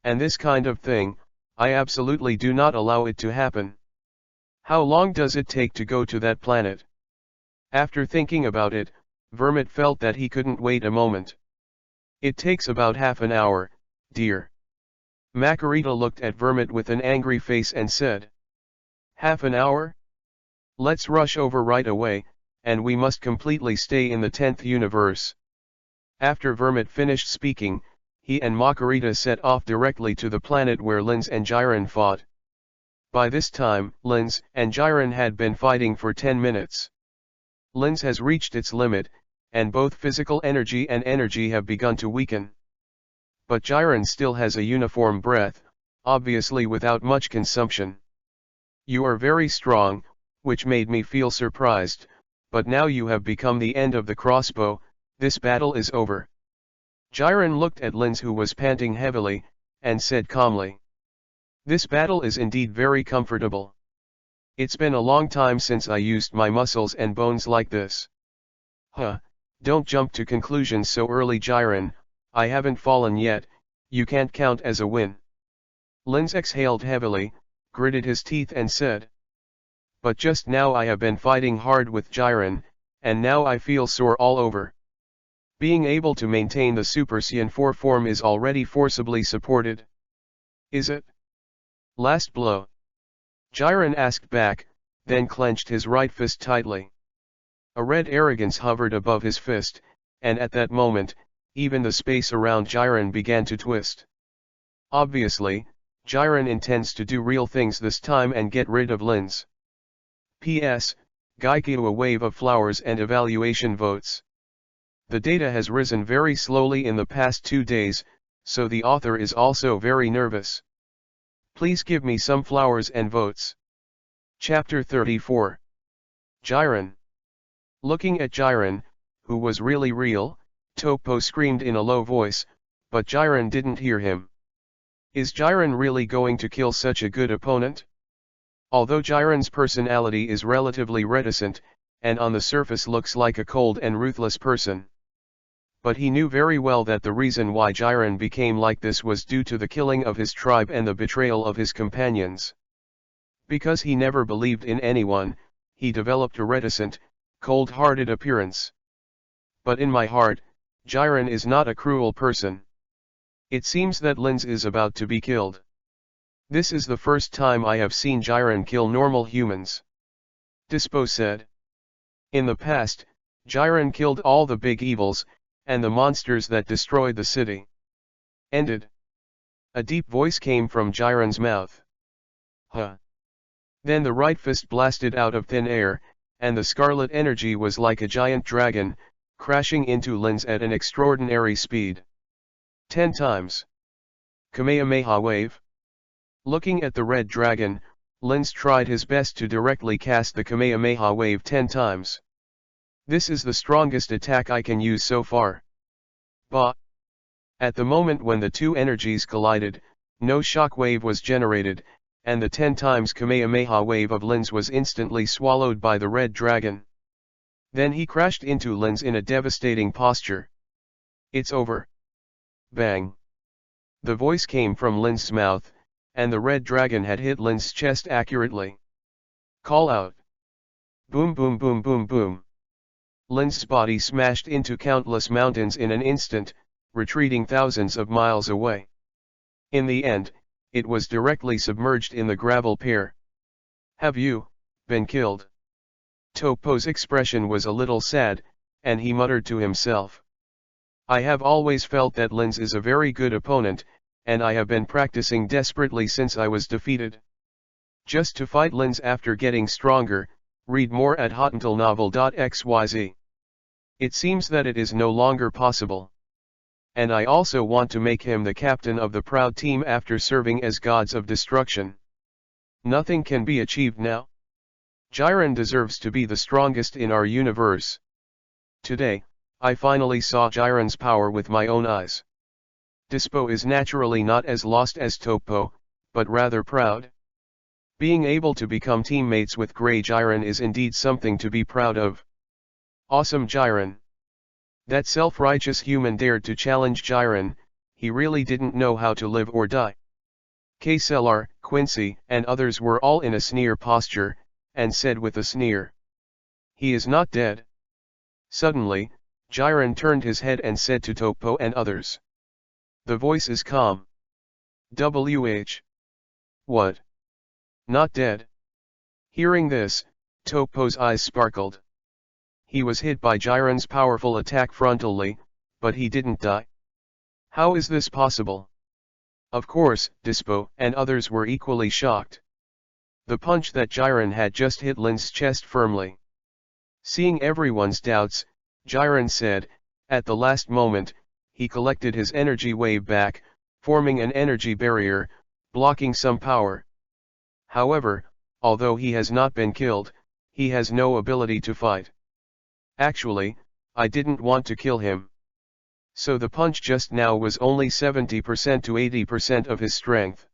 And this kind of thing, I absolutely do not allow it to happen. How long does it take to go to that planet? After thinking about it, Vermit felt that he couldn't wait a moment. It takes about half an hour, dear. Makarita looked at Vermit with an angry face and said. Half an hour? Let's rush over right away, and we must completely stay in the 10th universe. After Vermit finished speaking, he and Makarita set off directly to the planet where Lins and Jiren fought. By this time, Lins and Jiren had been fighting for 10 minutes. Lins has reached its limit, and both physical energy and energy have begun to weaken. But Jiren still has a uniform breath, obviously without much consumption. You are very strong, which made me feel surprised, but now you have become the end of the crossbow, this battle is over. Jiren looked at Lins who was panting heavily, and said calmly. This battle is indeed very comfortable. It's been a long time since I used my muscles and bones like this. Don't jump to conclusions so early Jiren, I haven't fallen yet, you can't count as a win. Lins exhaled heavily, gritted his teeth and said. But just now I have been fighting hard with Jiren, and now I feel sore all over. Being able to maintain the Super Saiyan 4 form is already forcibly supported. Is it? Last blow. Jiren asked back, then clenched his right fist tightly. A red arrogance hovered above his fist, and at that moment, even the space around Jiren began to twist. Obviously, Jiren intends to do real things this time and get rid of Lins. P.S. Gaikyu a wave of flowers and evaluation votes. The data has risen very slowly in the past 2 days, so the author is also very nervous. Please give me some flowers and votes. Chapter 34. Jiren. Looking at Jiren, who was really real, Topo screamed in a low voice, but Jiren didn't hear him. Is Jiren really going to kill such a good opponent? Although Jiren's personality is relatively reticent, and on the surface looks like a cold and ruthless person. But he knew very well that the reason why Jiren became like this was due to the killing of his tribe and the betrayal of his companions. Because he never believed in anyone, he developed a reticent, cold-hearted appearance. But in my heart, Jiren is not a cruel person. It seems that Lins is about to be killed. This is the first time I have seen Jiren kill normal humans. Dispo said. In the past, Jiren killed all the big evils, and the monsters that destroyed the city. Ended. A deep voice came from Jiren's mouth. Then the right fist blasted out of thin air, and the scarlet energy was like a giant dragon, crashing into Lins at an extraordinary speed. 10 times. Kamehameha wave. Looking at the red dragon, Lins tried his best to directly cast the Kamehameha wave 10 times. This is the strongest attack I can use so far. Bah! At the moment when the two energies collided, No shock wave was generated, and the 10 times Kamehameha wave of Linz was instantly swallowed by the red dragon. Then he crashed into Linz in a devastating posture. "It's over." Bang. The voice came from Linz's mouth, and the red dragon had hit Linz's chest accurately. "Call out." Boom boom boom boom boom. Linz's body smashed into countless mountains in an instant, retreating thousands of miles away. In the end, it was directly submerged in the gravel pit. "Have you been killed?" Topo's expression was a little sad, and he muttered to himself. "I have always felt that Linz is a very good opponent, and I have been practicing desperately since I was defeated. Just to fight Linz after getting stronger." Read more at hottentalnovel.xyz. It seems that it is no longer possible. And I also want to make him the captain of the proud team after serving as gods of destruction. Nothing can be achieved now. Jiren deserves to be the strongest in our universe. Today, I finally saw Jiren's power with my own eyes. Dispo is naturally not as lost as Topo, but rather proud. Being able to become teammates with Grey Jiren is indeed something to be proud of. Awesome Jiren. That self-righteous human dared to challenge Jiren, he really didn't know how to live or die. KSLR, Quincy, and others were all in a sneer posture, and said with a sneer, "He is not dead." Suddenly, Jiren turned his head and said to Topo and others. The voice is calm. "WH. What? Not dead?" Hearing this, Topo's eyes sparkled. He was hit by Jiren's powerful attack frontally, but he didn't die. How is this possible? Of course, Dispo and others were equally shocked. The punch that Jiren had just hit Lin's chest firmly. Seeing everyone's doubts, Jiren said, at the last moment, he collected his energy wave back, forming an energy barrier, blocking some power. However, although he has not been killed, he has no ability to fight. Actually, I didn't want to kill him. So the punch just now was only 70% to 80% of his strength.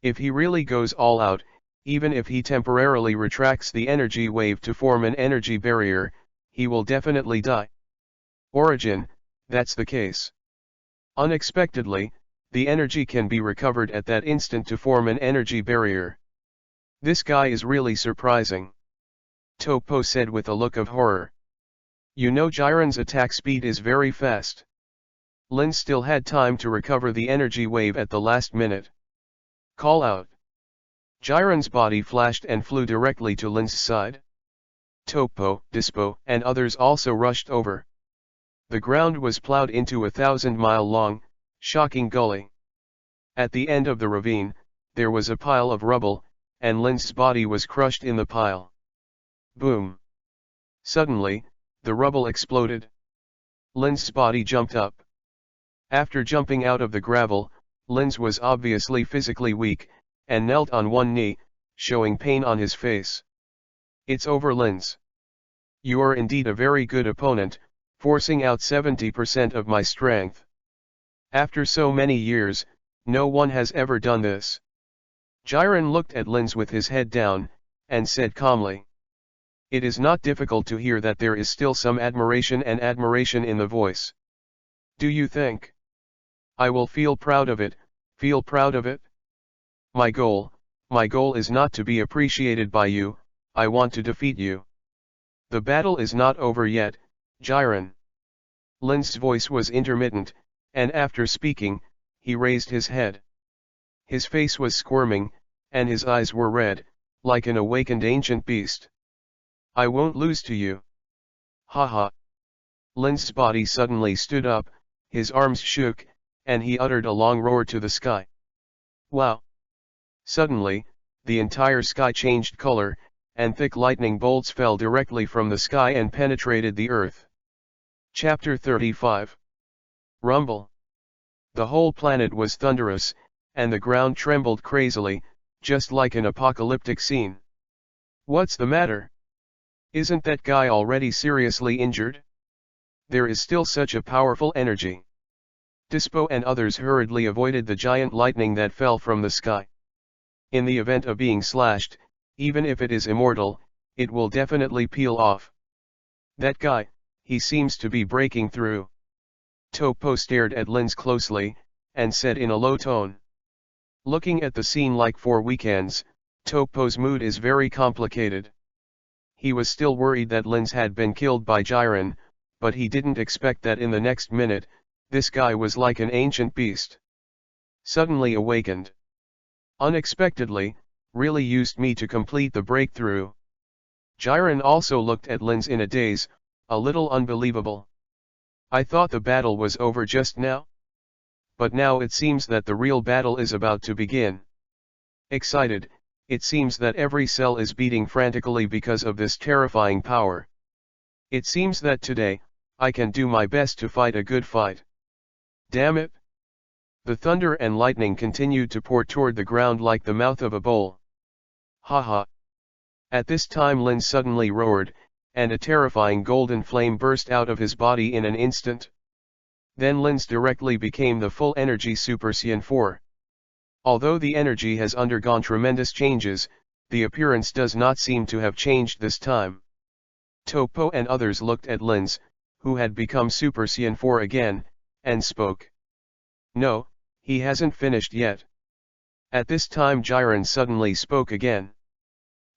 If he really goes all out, even if he temporarily retracts the energy wave to form an energy barrier, he will definitely die. Origin, that's the case. Unexpectedly, the energy can be recovered at that instant to form an energy barrier. This guy is really surprising. Topo said with a look of horror. You know Jiren's attack speed is very fast. Lin still had time to recover the energy wave at the last minute. Call out. Jiren's body flashed and flew directly to Lin's side. Topo, Dispo, and others also rushed over. The ground was plowed into a 1,000-mile-long, shocking gully. At the end of the ravine, there was a pile of rubble, and Lin's body was crushed in the pile. Boom! Suddenly, the rubble exploded. Lin's body jumped up. After jumping out of the gravel, Linz was obviously physically weak, and knelt on one knee, showing pain on his face. It's over, Linz. You are indeed a very good opponent, forcing out 70% of my strength. After so many years, no one has ever done this. Jiren looked at Linz with his head down, and said calmly. It is not difficult to hear that there is still some admiration in the voice. Do you think I will feel proud of it? My goal is not to be appreciated by you, I want to defeat you. The battle is not over yet, Jiren. Lin's voice was intermittent, and after speaking, he raised his head. His face was squirming, and his eyes were red, like an awakened ancient beast. I won't lose to you. Ha. Lin's body suddenly stood up, his arms shook, and he uttered a long roar to the sky. Wow! Suddenly, the entire sky changed color, and thick lightning bolts fell directly from the sky and penetrated the earth. Chapter 35. Rumble. The whole planet was thunderous, and the ground trembled crazily, just like an apocalyptic scene. What's the matter? Isn't that guy already seriously injured? There is still such a powerful energy. Dispo and others hurriedly avoided the giant lightning that fell from the sky. In the event of being slashed, even if it is immortal, it will definitely peel off. That guy, he seems to be breaking through. Topo stared at Linz closely, and said in a low tone. Looking at the scene like 4 weekends, Topo's mood is very complicated. He was still worried that Linz had been killed by Jiren, but he didn't expect that in the next minute, this guy was like an ancient beast. Suddenly awakened. Unexpectedly, really used me to complete the breakthrough. Jiren also looked at Linz in a daze, a little unbelievable. I thought the battle was over just now. But now it seems that the real battle is about to begin. Excited, it seems that every cell is beating frantically because of this terrifying power. It seems that today, I can do my best to fight a good fight. Damn it! The thunder and lightning continued to pour toward the ground like the mouth of a bowl. Haha! At this time Lin suddenly roared, and a terrifying golden flame burst out of his body in an instant. Then Lin's directly became the full energy Super Saiyan 4. Although the energy has undergone tremendous changes, the appearance does not seem to have changed this time. Topo and others looked at Linz, who had become Super Saiyan 4 again, and spoke. No, he hasn't finished yet. At this time Jiren suddenly spoke again.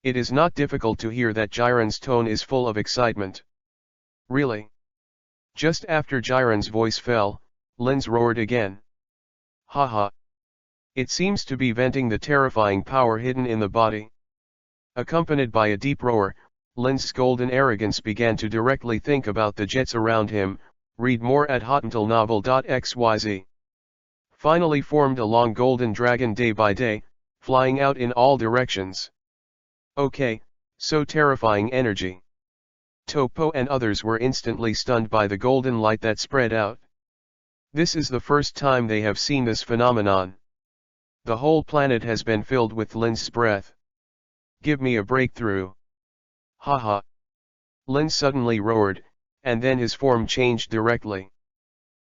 It is not difficult to hear that Jiren's tone is full of excitement. Really? Just after Jiren's voice fell, Linz roared again. Haha. It seems to be venting the terrifying power hidden in the body. Accompanied by a deep roar, Linz's golden arrogance began to directly think about the jets around him. Read more at hotuntilnovel.xyz. Finally formed a long golden dragon day by day, flying out in all directions. Okay, so terrifying energy. Topo and others were instantly stunned by the golden light that spread out. This is the first time they have seen this phenomenon. The whole planet has been filled with Lin's breath. Give me a breakthrough. Haha. Lin suddenly roared, and then his form changed directly.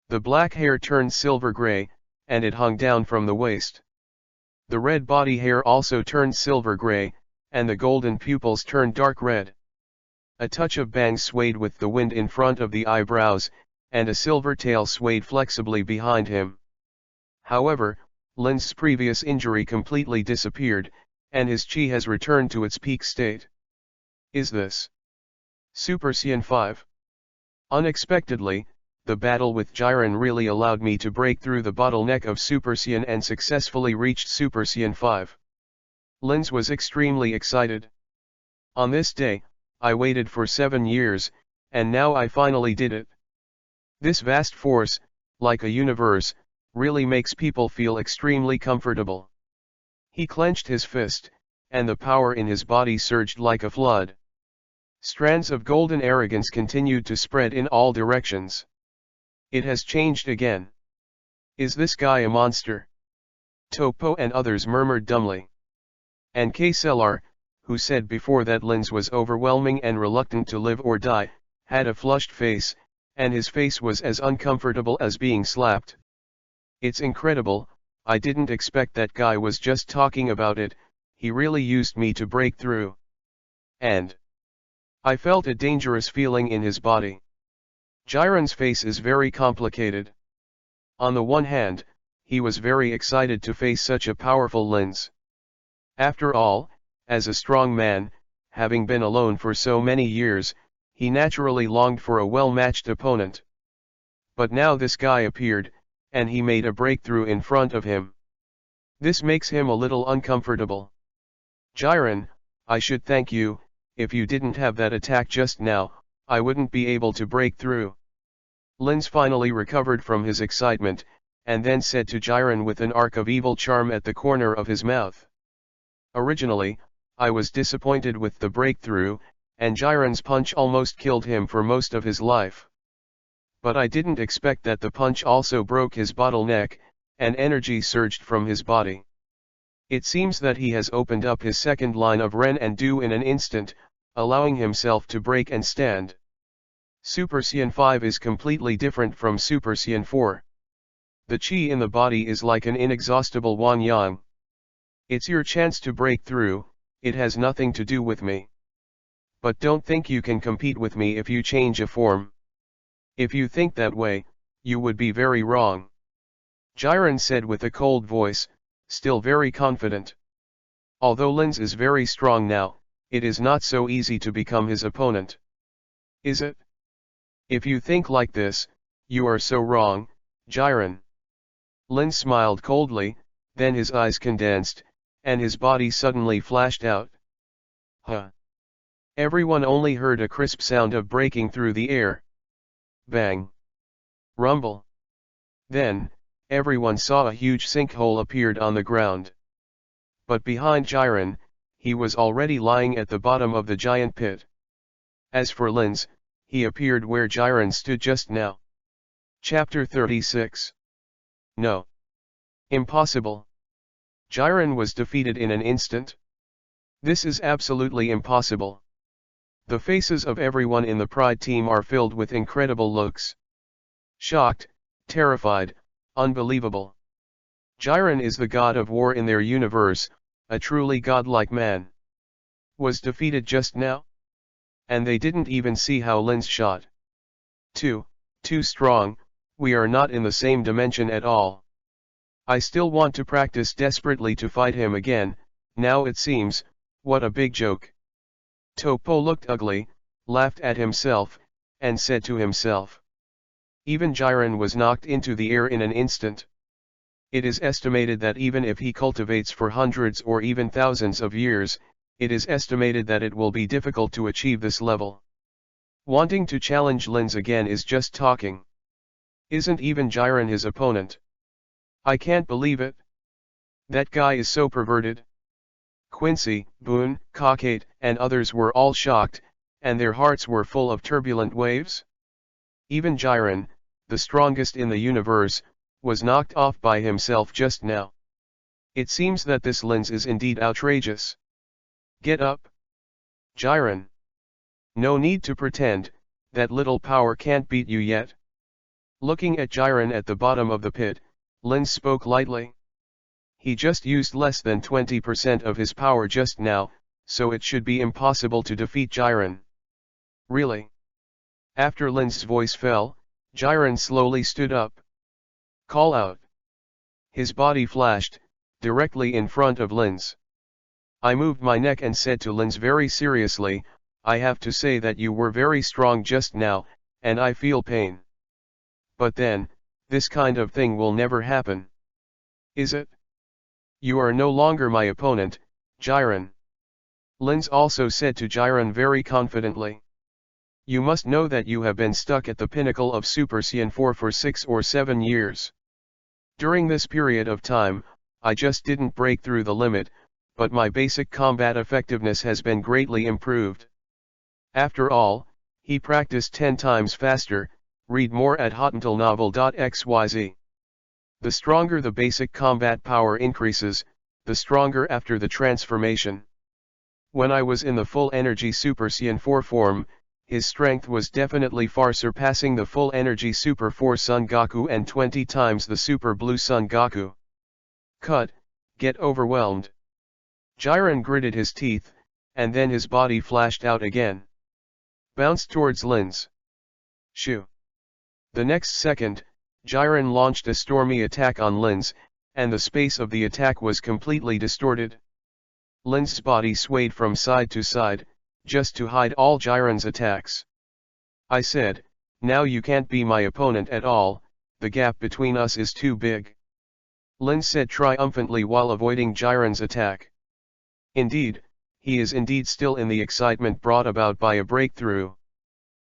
The black hair turned silver gray, and it hung down from the waist. The red body hair also turned silver gray, and the golden pupils turned dark red. A touch of bangs swayed with the wind in front of the eyebrows, and a silver tail swayed flexibly behind him. However, Lin's previous injury completely disappeared, and his chi has returned to its peak state. Is this Super Saiyan 5? Unexpectedly, the battle with Jiren really allowed me to break through the bottleneck of Super Saiyan and successfully reached Super Saiyan 5. Linz was extremely excited. On this day, I waited for 7 years, and now I finally did it. This vast force, like a universe, really makes people feel extremely comfortable. He clenched his fist, and the power in his body surged like a flood. Strands of golden arrogance continued to spread in all directions. It has changed again. Is this guy a monster? Topo and others murmured dumbly. And KSLR, who said before that Linz was overwhelming and reluctant to live or die, had a flushed face, and his face was as uncomfortable as being slapped. It's incredible, I didn't expect that guy was just talking about it, he really used me to break through. And I felt a dangerous feeling in his body. Jiren's face is very complicated. On the one hand, he was very excited to face such a powerful Linz. After all, as a strong man, having been alone for so many years, he naturally longed for a well-matched opponent. But now this guy appeared, and he made a breakthrough in front of him. This makes him a little uncomfortable. Jiren, I should thank you, if you didn't have that attack just now, I wouldn't be able to break through. Linz finally recovered from his excitement, and then said to Jiren with an arc of evil charm at the corner of his mouth. Originally, I was disappointed with the breakthrough, and Jiren's punch almost killed him for most of his life. But I didn't expect that the punch also broke his bottleneck, and energy surged from his body. It seems that he has opened up his second line of Ren and Do in an instant, allowing himself to break and stand. Super Saiyan 5 is completely different from Super Saiyan 4. The chi in the body is like an inexhaustible wan-yang. It's your chance to break through, it has nothing to do with me. But don't think you can compete with me if you change a form. If you think that way, you would be very wrong. Jiren said with a cold voice, still very confident. Although Linz is very strong now, it is not so easy to become his opponent. Is it? If you think like this, you are so wrong, Jiren. Linz smiled coldly, then his eyes condensed, and his body suddenly flashed out. Huh! Everyone only heard a crisp sound of breaking through the air. Bang! Rumble! Then, everyone saw a huge sinkhole appeared on the ground. But behind Jiren, he was already lying at the bottom of the giant pit. As for Linz, he appeared where Jiren stood just now. Chapter 36. No. Impossible. Jiren was defeated in an instant. This is absolutely impossible. The faces of everyone in the Pride team are filled with incredible looks. Shocked, terrified, unbelievable. Jiren is the god of war in their universe, a truly godlike man. Was defeated just now? And they didn't even see how Linz shot. Too strong, we are not in the same dimension at all. I still want to practice desperately to fight him again, now it seems, what a big joke. Topo looked ugly, laughed at himself, and said to himself. Even Jiren was knocked into the air in an instant. It is estimated that even if he cultivates for hundreds or even thousands of years, it is estimated that it will be difficult to achieve this level. Wanting to challenge Linz again is just talking. Isn't even Jiren his opponent? I can't believe it. That guy is so perverted. Quincy, Boone, Cockate, and others were all shocked, and their hearts were full of turbulent waves. Even Jiren, the strongest in the universe, was knocked off by himself just now. It seems that this Linz is indeed outrageous. Get up. Jiren. No need to pretend, that little power can't beat you yet. Looking at Jiren at the bottom of the pit, Linz spoke lightly. He just used less than 20% of his power just now, so it should be impossible to defeat Jiren. Really? After Linz's voice fell, Jiren slowly stood up. Call out. His body flashed, directly in front of Linz. I moved my neck and said to Linz very seriously, I have to say that you were very strong just now, and I feel pain. But then, this kind of thing will never happen. Is it? You are no longer my opponent, Jiren. Linz also said to Jiren very confidently. You must know that you have been stuck at the pinnacle of Super Saiyan 4 for 6 or 7 years. During this period of time, I just didn't break through the limit, but my basic combat effectiveness has been greatly improved. After all, he practiced 10 times faster. Read more at hotnovel.xyz. The stronger the basic combat power increases, the stronger after the transformation. When I was in the full energy Super Saiyan 4 form, his strength was definitely far surpassing the full energy Super 4 Son Goku and 20 times the Super Blue Son Goku. Get overwhelmed. Jiren gritted his teeth, and then his body flashed out again. Bounced towards Linz. Shoo. The next second, Jiren launched a stormy attack on Linz, and the space of the attack was completely distorted. Linz's body swayed from side to side, just to hide all Jiren's attacks. I said, now you can't be my opponent at all, the gap between us is too big. Linz said triumphantly while avoiding Jiren's attack. Indeed, he is indeed still in the excitement brought about by a breakthrough.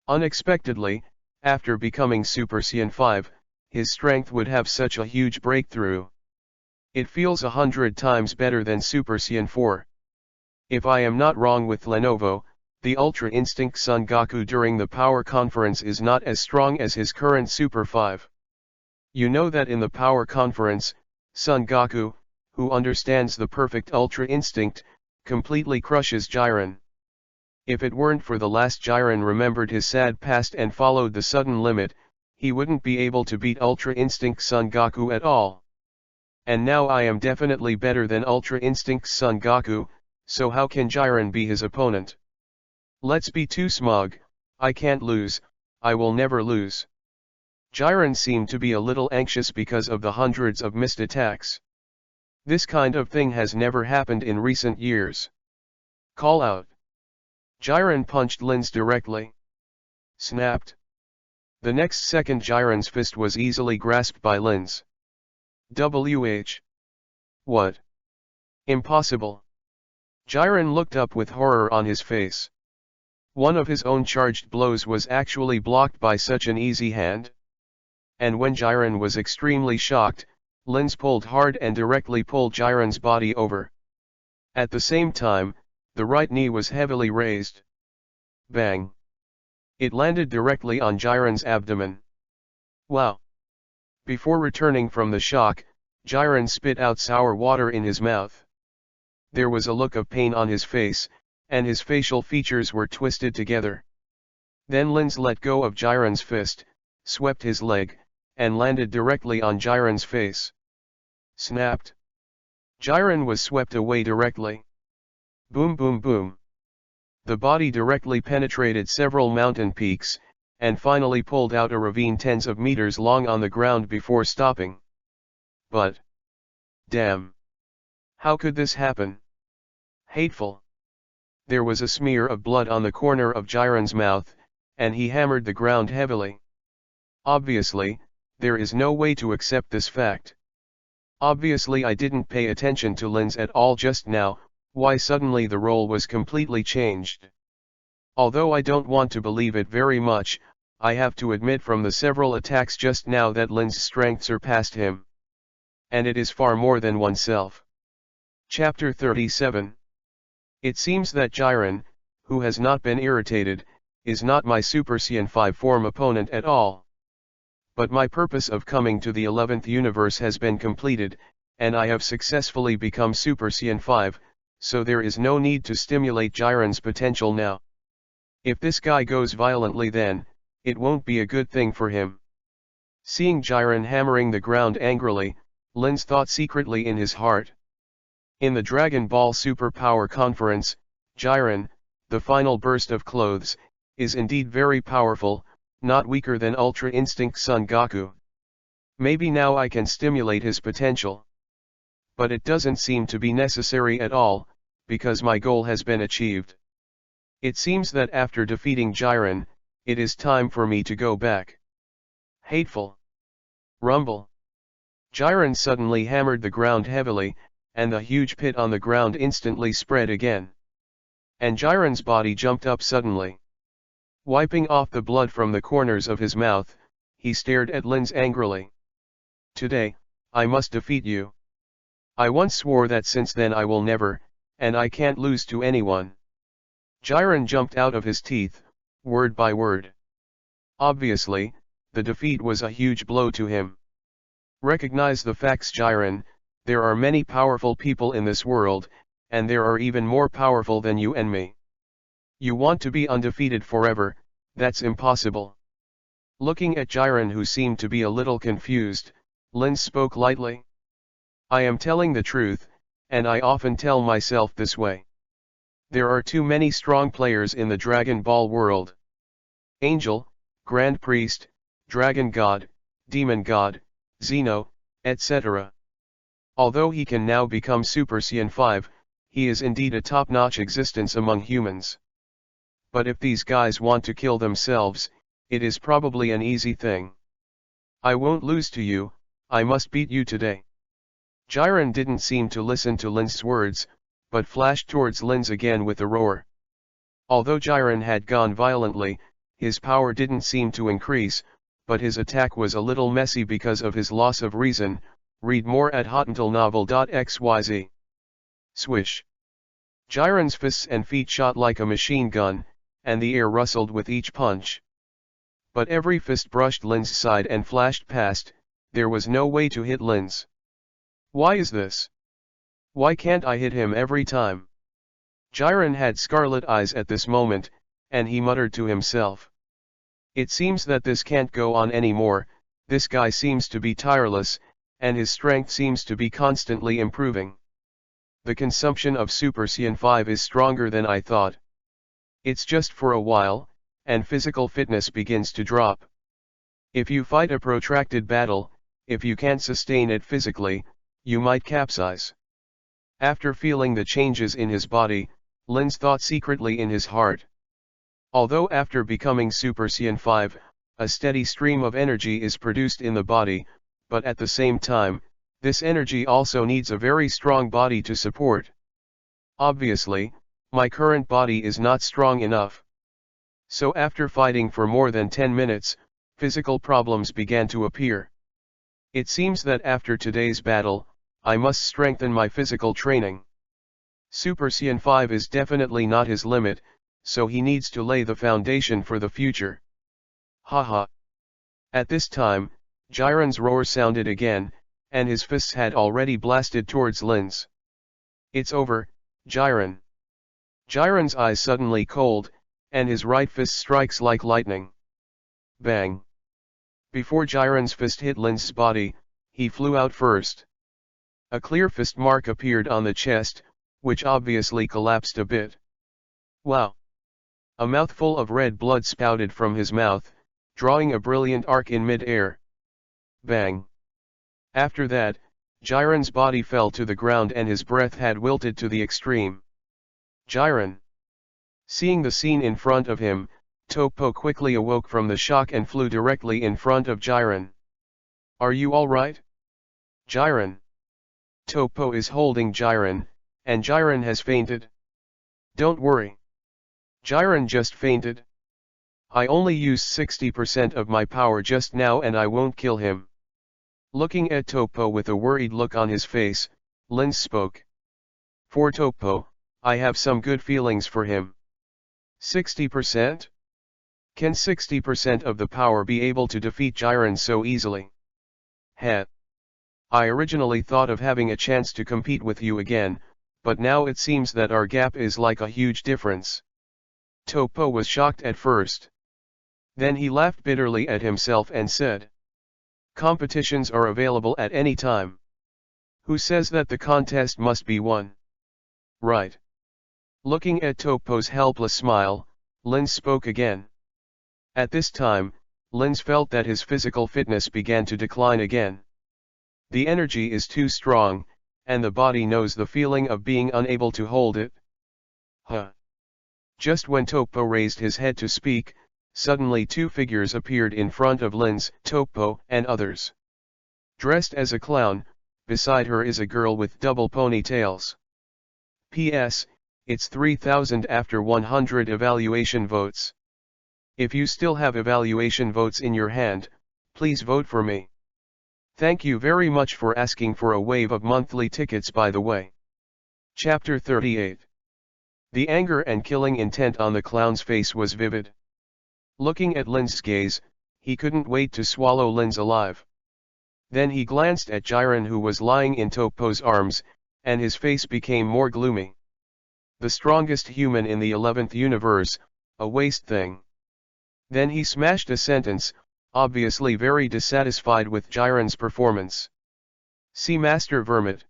Unexpectedly, after becoming Super Saiyan 5, his strength would have such a huge breakthrough. It feels 100 times better than Super Saiyan 4. If I am not wrong with Lenovo, the Ultra Instinct Son Goku during the Power Conference is not as strong as his current Super 5. You know that in the Power Conference, Son Goku, who understands the perfect Ultra Instinct, completely crushes Jiren. If it weren't for the last Jiren remembered his sad past and followed the sudden limit, he wouldn't be able to beat Ultra Instinct Son Goku at all. And now I am definitely better than Ultra Instinct Son Goku, so how can Jiren be his opponent? Let's be too smug, I can't lose, I will never lose. Jiren seemed to be a little anxious because of the hundreds of missed attacks. This kind of thing has never happened in recent years. Call out. Jiren punched Lin's directly. Snapped. The next second Jiren's fist was easily grasped by Lin's. What? Impossible. Jiren looked up with horror on his face. One of his own charged blows was actually blocked by such an easy hand. And when Jiren was extremely shocked, Lin's pulled hard and directly pulled Jiren's body over. At the same time, the right knee was heavily raised. Bang! It landed directly on Jiren's abdomen. Wow! Before returning from the shock, Jiren spit out sour water in his mouth. There was a look of pain on his face, and his facial features were twisted together. Then Lin's let go of Jiren's fist, swept his leg, and landed directly on Jiren's face. Snapped. Jiren was swept away directly. Boom boom boom. The body directly penetrated several mountain peaks, and finally pulled out a ravine tens of meters long on the ground before stopping. But, damn! How could this happen? Hateful! There was a smear of blood on the corner of Jiren's mouth, and he hammered the ground heavily. Obviously, there is no way to accept this fact. Obviously I didn't pay attention to Lin's at all just now, why suddenly the role was completely changed. Although I don't want to believe it very much, I have to admit from the several attacks just now that Lin's strength surpassed him. And it is far more than oneself. Chapter 37. It seems that Jiren, who has not been irritated, is not my Super Saiyan 5 form opponent at all. But my purpose of coming to the 11th universe has been completed, and I have successfully become Super Saiyan 5, so there is no need to stimulate Jiren's potential now. If this guy goes violently then, it won't be a good thing for him. Seeing Jiren hammering the ground angrily, Lin's thought secretly in his heart. In the Dragon Ball Super Power Conference, Jiren, the final burst of clothes, is indeed very powerful, not weaker than Ultra Instinct Son Goku. Maybe now I can stimulate his potential. But it doesn't seem to be necessary at all, because my goal has been achieved. It seems that after defeating Jiren, it is time for me to go back. Hateful! Rumble! Jiren suddenly hammered the ground heavily, and the huge pit on the ground instantly spread again. And Jiren's body jumped up suddenly. Wiping off the blood from the corners of his mouth, he stared at Lin's angrily. Today, I must defeat you. I once swore that since then I will never, and I can't lose to anyone. Jiren jumped out of his teeth, word by word. Obviously, the defeat was a huge blow to him. Recognize the facts, Jiren, there are many powerful people in this world, and there are even more powerful than you and me. You want to be undefeated forever, that's impossible. Looking at Jiren, who seemed to be a little confused, Lin spoke lightly. I am telling the truth, and I often tell myself this way. There are too many strong players in the Dragon Ball world. Angel, Grand Priest, Dragon God, Demon God, Xeno, etc. Although he can now become Super Saiyan 5, he is indeed a top-notch existence among humans. But if these guys want to kill themselves, it is probably an easy thing. I won't lose to you, I must beat you today. Jiren didn't seem to listen to Lin's words, but flashed towards Lin's again with a roar. Although Jiren had gone violently, his power didn't seem to increase, but his attack was a little messy because of his loss of reason. Read more at hotantillnovel.xyz. Swish. Jiren's fists and feet shot like a machine gun, and the air rustled with each punch. But every fist brushed Lin's side and flashed past, there was no way to hit Lin's. Why is this? Why can't I hit him every time? Jiren had scarlet eyes at this moment, and he muttered to himself. It seems that this can't go on anymore. This guy seems to be tireless, and his strength seems to be constantly improving. The consumption of Super Saiyan 5 is stronger than I thought. It's just for a while, and physical fitness begins to drop. If you fight a protracted battle, if you can't sustain it physically, you might capsize. After feeling the changes in his body, Linz thought secretly in his heart. Although after becoming Super Saiyan 5, a steady stream of energy is produced in the body, but at the same time, this energy also needs a very strong body to support. Obviously, my current body is not strong enough. So after fighting for more than 10 minutes, physical problems began to appear. It seems that after today's battle, I must strengthen my physical training. Super Saiyan 5 is definitely not his limit, so he needs to lay the foundation for the future. Haha. At this time, Jiren's roar sounded again, and his fists had already blasted towards Linz. It's over, Jiren. Jiren's eyes suddenly cold, and his right fist strikes like lightning. Bang. Before Jiren's fist hit Linz's body, he flew out first. A clear fist mark appeared on the chest, which obviously collapsed a bit. Wow. A mouthful of red blood spouted from his mouth, drawing a brilliant arc in mid-air. Bang. After that, Jiren's body fell to the ground and his breath had wilted to the extreme. Jiren. Seeing the scene in front of him, Topo quickly awoke from the shock and flew directly in front of Jiren. Are you alright? Jiren. Topo is holding Jiren, and Jiren has fainted. Don't worry. Jiren just fainted. I only used 60% of my power just now and I won't kill him. Looking at Topo with a worried look on his face, Linz spoke. For Topo, I have some good feelings for him. 60%? Can 60% of the power be able to defeat Jiren so easily? Heh. I originally thought of having a chance to compete with you again, but now it seems that our gap is like a huge difference. Topo was shocked at first. Then he laughed bitterly at himself and said, competitions are available at any time. Who says that the contest must be won? Right. Looking at Topo's helpless smile, Linz spoke again. At this time, Linz felt that his physical fitness began to decline again. The energy is too strong, and the body knows the feeling of being unable to hold it. Huh. Just when Topo raised his head to speak, suddenly two figures appeared in front of Linz, Topo, and others. Dressed as a clown, beside her is a girl with double ponytails. P.S. It's 3,000 after 100 evaluation votes. If you still have evaluation votes in your hand, please vote for me. Thank you very much for asking for a wave of monthly tickets by the way. Chapter 38. The anger and killing intent on the clown's face was vivid. Looking at Linz's gaze, he couldn't wait to swallow Linz alive. Then he glanced at Jiren who was lying in Topo's arms, and his face became more gloomy. The strongest human in the 11th universe, a waste thing. Then he smashed a sentence, obviously very dissatisfied with Jiren's performance. See Master Vermit.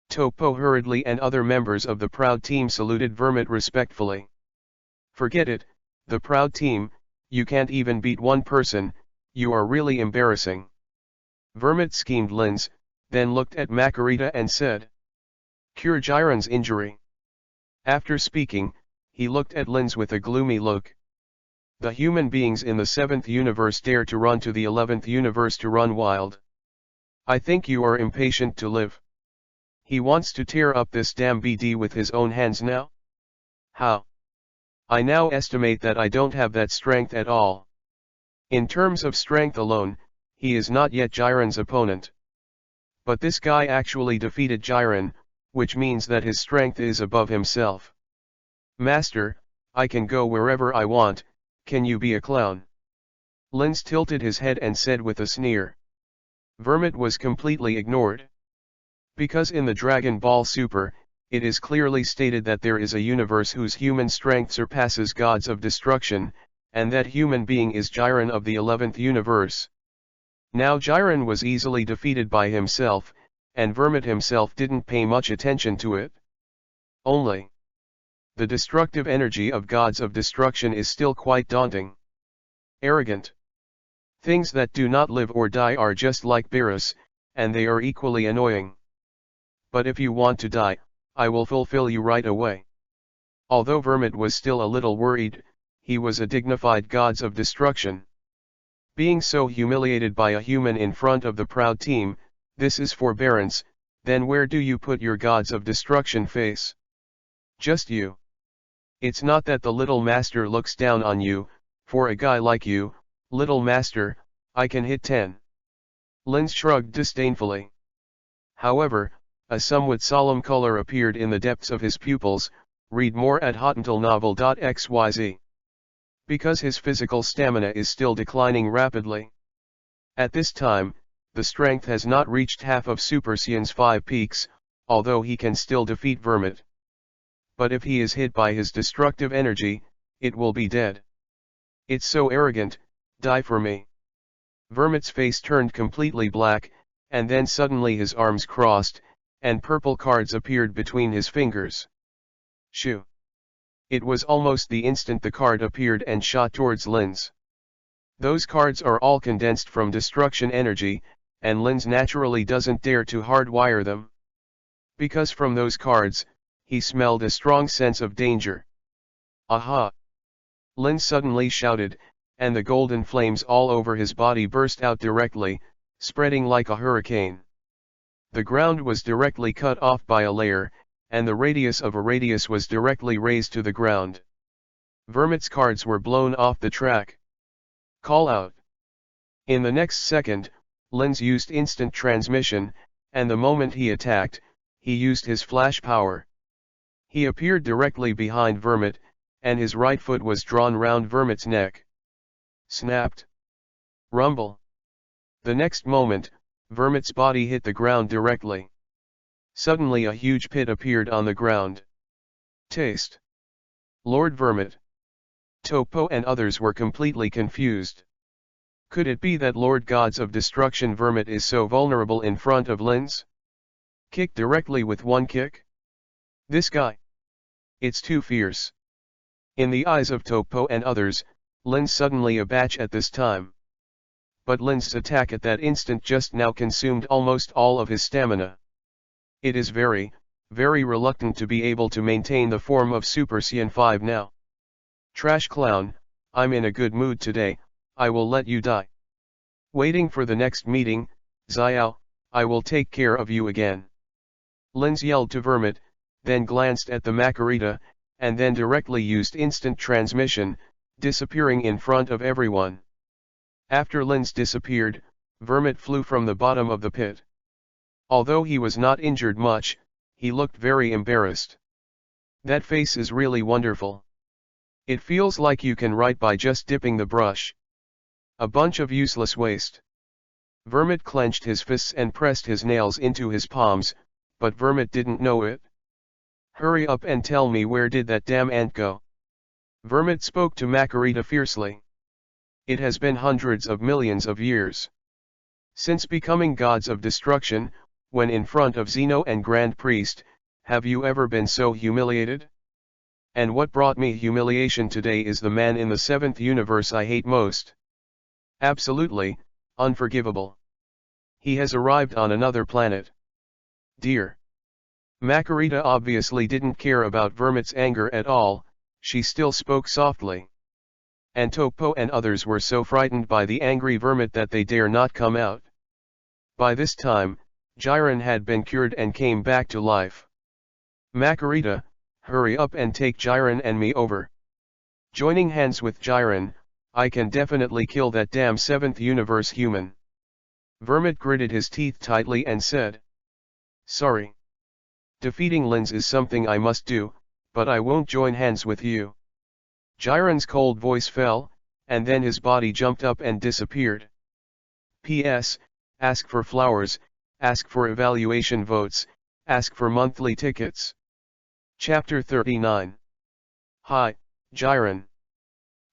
Topo hurriedly and other members of the Proud Team saluted Vermit respectfully. Forget it, the Proud Team, you can't even beat one person, you are really embarrassing. Vermit schemed Linz, then looked at Makarita and said. Cure Jiren's injury. After speaking, he looked at Linz with a gloomy look. The human beings in the 7th universe dare to run to the 11th universe to run wild. I think you are impatient to live. He wants to tear up this damn BD with his own hands now? How? I now estimate that I don't have that strength at all. In terms of strength alone, he is not yet Jiren's opponent. But this guy actually defeated Jiren, which means that his strength is above himself. Master, I can go wherever I want, can you be a clown? Linz tilted his head and said with a sneer. Vermit was completely ignored. Because in the Dragon Ball Super, it is clearly stated that there is a universe whose human strength surpasses gods of destruction, and that human being is Jiren of the 11th universe. Now Jiren was easily defeated by himself, and Vermit himself didn't pay much attention to it. Only the destructive energy of gods of destruction is still quite daunting. Arrogant. Things that do not live or die are just like Beerus, and they are equally annoying. But if you want to die, I will fulfill you right away. Although Vermit was still a little worried, he was a dignified gods of destruction. Being so humiliated by a human in front of the proud team, this is forbearance. Then where do you put your gods of destruction face? Just you. It's not that the little master looks down on you. For a guy like you, little master, I can hit 10. Linz shrugged disdainfully. However, a somewhat solemn color appeared in the depths of his pupils. Read more at hotuntilnovel.xyz. Because his physical stamina is still declining rapidly. At this time, the strength has not reached half of Super Saiyan's 5 peaks, although he can still defeat Vermit. But if he is hit by his destructive energy, it will be dead. It's so arrogant, die for me. Vermit's face turned completely black, and then suddenly his arms crossed, and purple cards appeared between his fingers. Shoo! It was almost the instant the card appeared and shot towards Linz. Those cards are all condensed from destruction energy, and Linz naturally doesn't dare to hardwire them. Because from those cards, he smelled a strong sense of danger. Aha! Linz suddenly shouted, and the golden flames all over his body burst out directly, spreading like a hurricane. The ground was directly cut off by a layer, and the radius of a radius was directly raised to the ground. Vermit's cards were blown off the track. Call out. In the next second, Linz used instant transmission, and the moment he attacked, he used his flash power. He appeared directly behind Vermit, and his right foot was drawn round Vermit's neck. Snapped. Rumble. The next moment, Vermit's body hit the ground directly. Suddenly a huge pit appeared on the ground. Taste. Lord Vermit. Topo and others were completely confused. Could it be that Lord Gods of Destruction Vermit is so vulnerable in front of Linz? Kick directly with one kick? This guy. It's too fierce. In the eyes of Topo and others, Linz suddenly a batch at this time. But Linz's attack at that instant just now consumed almost all of his stamina. It is very, very reluctant to be able to maintain the form of Super Saiyan 5 now. Trash clown, I'm in a good mood today, I will let you die. Waiting for the next meeting, Xiao, I will take care of you again. Linz yelled to Vermit, then glanced at the Makarita, and then directly used instant transmission, disappearing in front of everyone. After Linz disappeared, Vermit flew from the bottom of the pit. Although he was not injured much, he looked very embarrassed. That face is really wonderful. It feels like you can write by just dipping the brush. A bunch of useless waste. Vermit clenched his fists and pressed his nails into his palms, but Vermit didn't know it. Hurry up and tell me, where did that damn ant go? Vermit spoke to Makarita fiercely. It has been hundreds of millions of years. Since becoming gods of destruction, when in front of Zeno and Grand Priest, have you ever been so humiliated? And what brought me humiliation today is the man in the 7th universe I hate most. Absolutely, unforgivable. He has arrived on another planet. Dear. Makarita obviously didn't care about Vermit's anger at all, she still spoke softly. And Topo and others were so frightened by the angry Vermit that they dare not come out. By this time, Jiren had been cured and came back to life. Makarita, hurry up and take Jiren and me over. Joining hands with Jiren, I can definitely kill that damn 7th universe human. Vermit gritted his teeth tightly and said. Sorry. Defeating Linz is something I must do, but I won't join hands with you. Jiren's cold voice fell, and then his body jumped up and disappeared. P.S. Ask for flowers, ask for evaluation votes, ask for monthly tickets. Chapter 39. Hi, Jiren.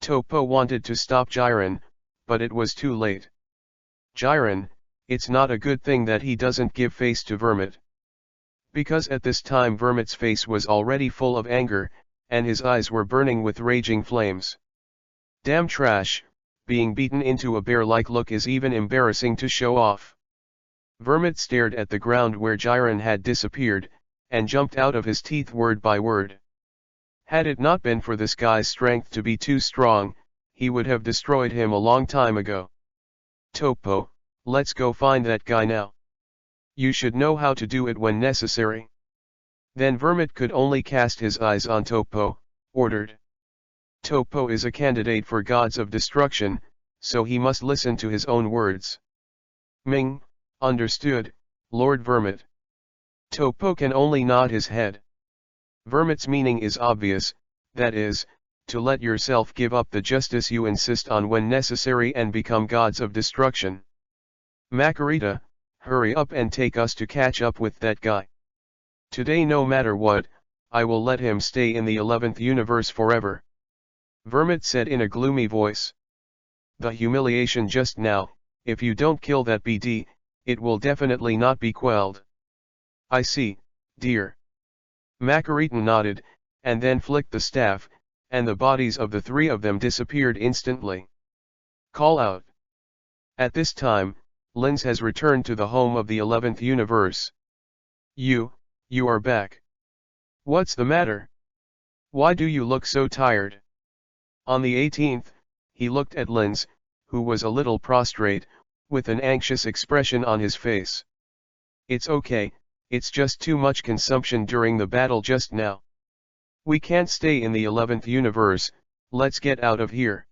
Topo wanted to stop Jiren, but it was too late. Jiren, it's not a good thing that he doesn't give face to Vermit. Because at this time Vermit's face was already full of anger, and his eyes were burning with raging flames. Damn trash, being beaten into a bear-like look is even embarrassing to show off. Vermit stared at the ground where Jiren had disappeared, and jumped out of his teeth word by word. Had it not been for this guy's strength to be too strong, he would have destroyed him a long time ago. Topo, let's go find that guy now. You should know how to do it when necessary. Then Vermit could only cast his eyes on Topo, ordered. Topo is a candidate for gods of destruction, so he must listen to his own words. Ming, understood, Lord Vermit. Topo can only nod his head. Vermit's meaning is obvious, that is, to let yourself give up the justice you insist on when necessary and become gods of destruction. Makarita, hurry up and take us to catch up with that guy. Today no matter what, I will let him stay in the 11th universe forever. Vermit said in a gloomy voice. The humiliation just now, if you don't kill that BD, it will definitely not be quelled. I see, dear. Makarita nodded, and then flicked the staff, and the bodies of the three of them disappeared instantly. Call out. At this time, Linz has returned to the home of the 11th universe. You are back. What's the matter? Why do you look so tired? On the 18th, he looked at Linz, who was a little prostrate, with an anxious expression on his face. It's okay, it's just too much consumption during the battle just now. We can't stay in the 11th universe, let's get out of here.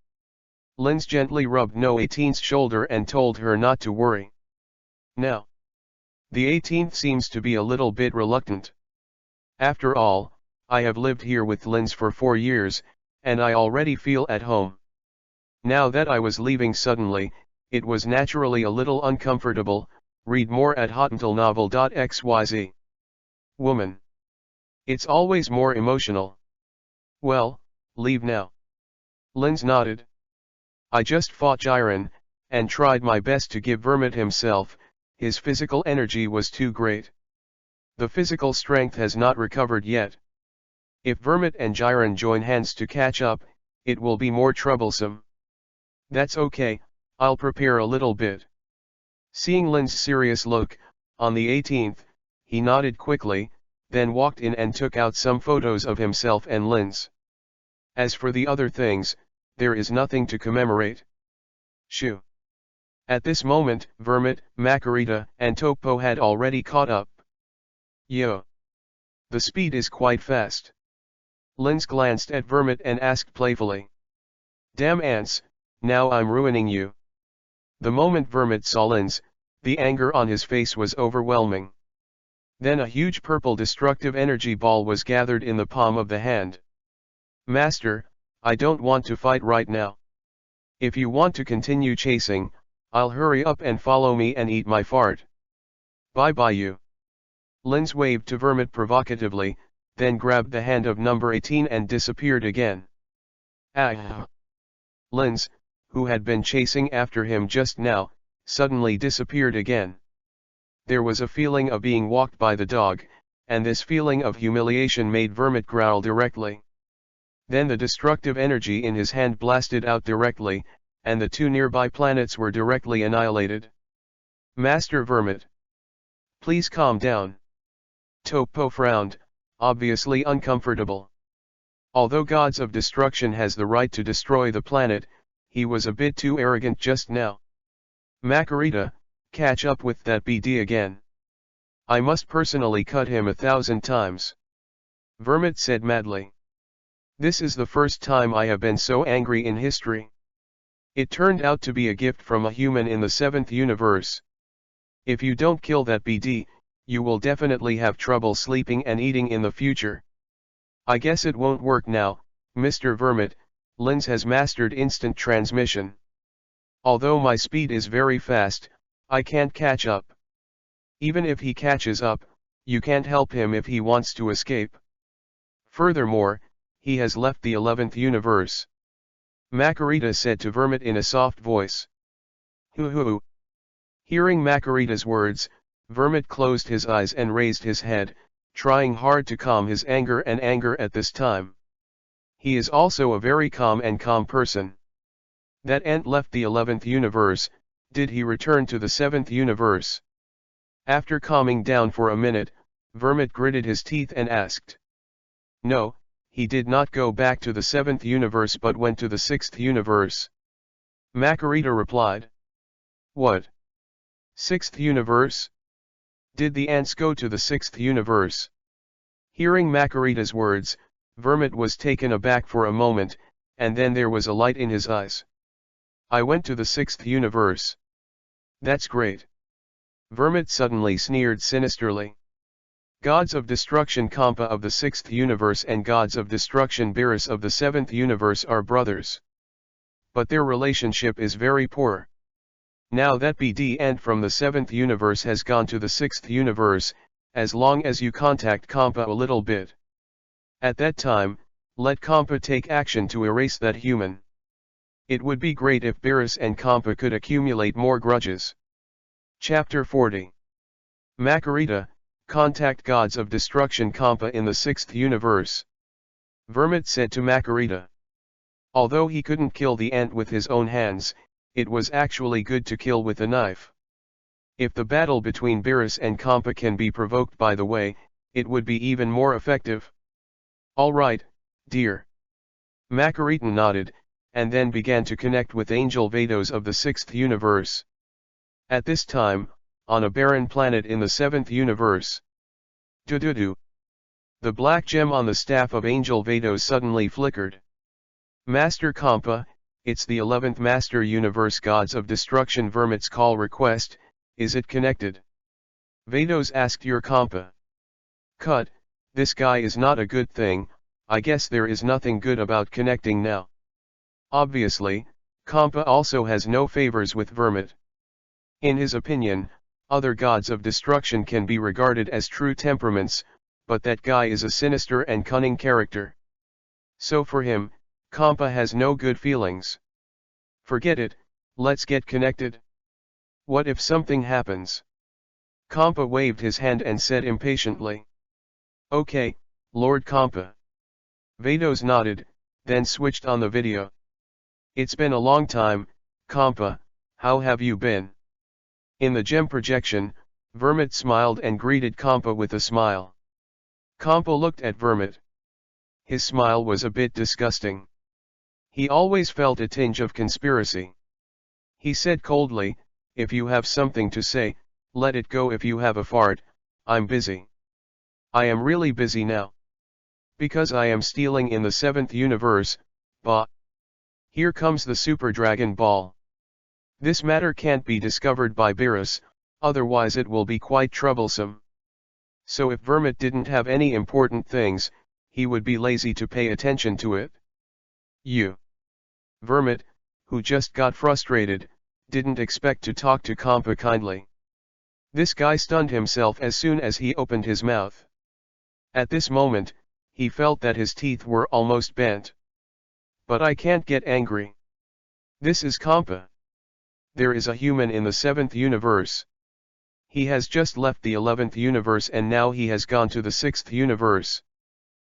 Linz gently rubbed No 18's shoulder and told her not to worry. Now. The 18th seems to be a little bit reluctant. After all, I have lived here with Linz for 4 years, and I already feel at home. Now that I was leaving suddenly, it was naturally a little uncomfortable. Read more at hotuntilnovel.xyz. Woman. It's always more emotional. Well, leave now. Linz nodded. I just fought Jiren, and tried my best to give Vermit himself, his physical energy was too great. The physical strength has not recovered yet. If Vermit and Jiren join hands to catch up, it will be more troublesome. That's okay, I'll prepare a little bit. Seeing Lin's serious look, on the 18th, he nodded quickly, then walked in and took out some photos of himself and Linz. As for the other things, there is nothing to commemorate. Shoo. At this moment, Vermit, Makarita, and Topo had already caught up. Yo. The speed is quite fast. Linz glanced at Vermit and asked playfully. Damn ants, now I'm ruining you. The moment Vermit saw Linz, the anger on his face was overwhelming. Then a huge purple destructive energy ball was gathered in the palm of the hand. Master, I don't want to fight right now. If you want to continue chasing, I'll hurry up and follow me and eat my fart. Bye-bye you. Linz waved to Vermit provocatively, then grabbed the hand of number 18 and disappeared again. Ah! Linz, who had been chasing after him just now, suddenly disappeared again. There was a feeling of being walked by the dog, and this feeling of humiliation made Vermit growl directly. Then the destructive energy in his hand blasted out directly, and the two nearby planets were directly annihilated. Master Vermit. Please calm down. Topo frowned, obviously uncomfortable. Although Gods of Destruction has the right to destroy the planet, he was a bit too arrogant just now. Makarita, catch up with that BD again. I must personally cut him 1,000 times. Vermit said madly. This is the first time I have been so angry in history. It turned out to be a gift from a human in the 7th universe. If you don't kill that BD, you will definitely have trouble sleeping and eating in the future. I guess it won't work now, Mr. Vermit. Linz has mastered instant transmission. Although my speed is very fast, I can't catch up. Even if he catches up, you can't help him if he wants to escape. Furthermore, he has left the 11th universe. Macarita said to Vermit in a soft voice. Hoo hoo. Hearing Macarita's words, Vermit closed his eyes and raised his head, trying hard to calm his anger at this time. He is also a very calm person. That ant left the 11th universe, did he return to the 7th universe? After calming down for a minute, Vermit gritted his teeth and asked. No, he did not go back to the 7th universe but went to the 6th universe. Macarita replied. What? 6th universe? Did the ants go to the 6th universe? Hearing Macarita's words, Vermit was taken aback for a moment, and then there was a light in his eyes. I went to the 6th universe. That's great. Vermit suddenly sneered sinisterly. Gods of Destruction Kampa of the 6th universe and Gods of Destruction Beerus of the 7th universe are brothers. But their relationship is very poor. Now that BD ant from the 7th universe has gone to the 6th universe, as long as you contact Kampa a little bit. At that time, let Kampa take action to erase that human. It would be great if Beerus and Kampa could accumulate more grudges. Chapter 40. Macarita, contact Gods of Destruction Kampa in the 6th universe. Vermit said to Macarita. Although he couldn't kill the ant with his own hands, it was actually good to kill with a knife. If the battle between Beerus and Kampa can be provoked by the way, it would be even more effective. Alright, dear. Macarita nodded, and then began to connect with Angel Vados of the 6th universe. At this time, on a barren planet in the 7th universe. Do-do-do. The black gem on the staff of Angel Vados suddenly flickered. Master Kampa, it's the 11th Master Universe Gods of Destruction Vermit's call request, is it connected? Vados asked your Kampa. Cut, this guy is not a good thing, I guess there is nothing good about connecting now. Obviously, Kampa also has no favors with Vermit. In his opinion, other gods of destruction can be regarded as true temperaments, but that guy is a sinister and cunning character. So for him, Kampa has no good feelings. Forget it, let's get connected. What if something happens? Kampa waved his hand and said impatiently. Okay, Lord Kampa. Vados nodded, then switched on the video. It's been a long time, Kampa, how have you been? In the gem projection, Vermit smiled and greeted Kampa with a smile. Kampa looked at Vermit. His smile was a bit disgusting. He always felt a tinge of conspiracy. He said coldly, if you have something to say, let it go. If you have a fart, I'm busy. I am really busy now. Because I am stealing in the 7th universe, bah. Here comes the Super Dragon Ball. This matter can't be discovered by Beerus, otherwise it will be quite troublesome. So if Vermit didn't have any important things, he would be lazy to pay attention to it. You. Vermit, who just got frustrated, didn't expect to talk to Kampa kindly. This guy stunned himself as soon as he opened his mouth. At this moment, he felt that his teeth were almost bent. But I can't get angry. This is Kampa. There is a human in the 7th universe. He has just left the 11th universe and now he has gone to the 6th universe.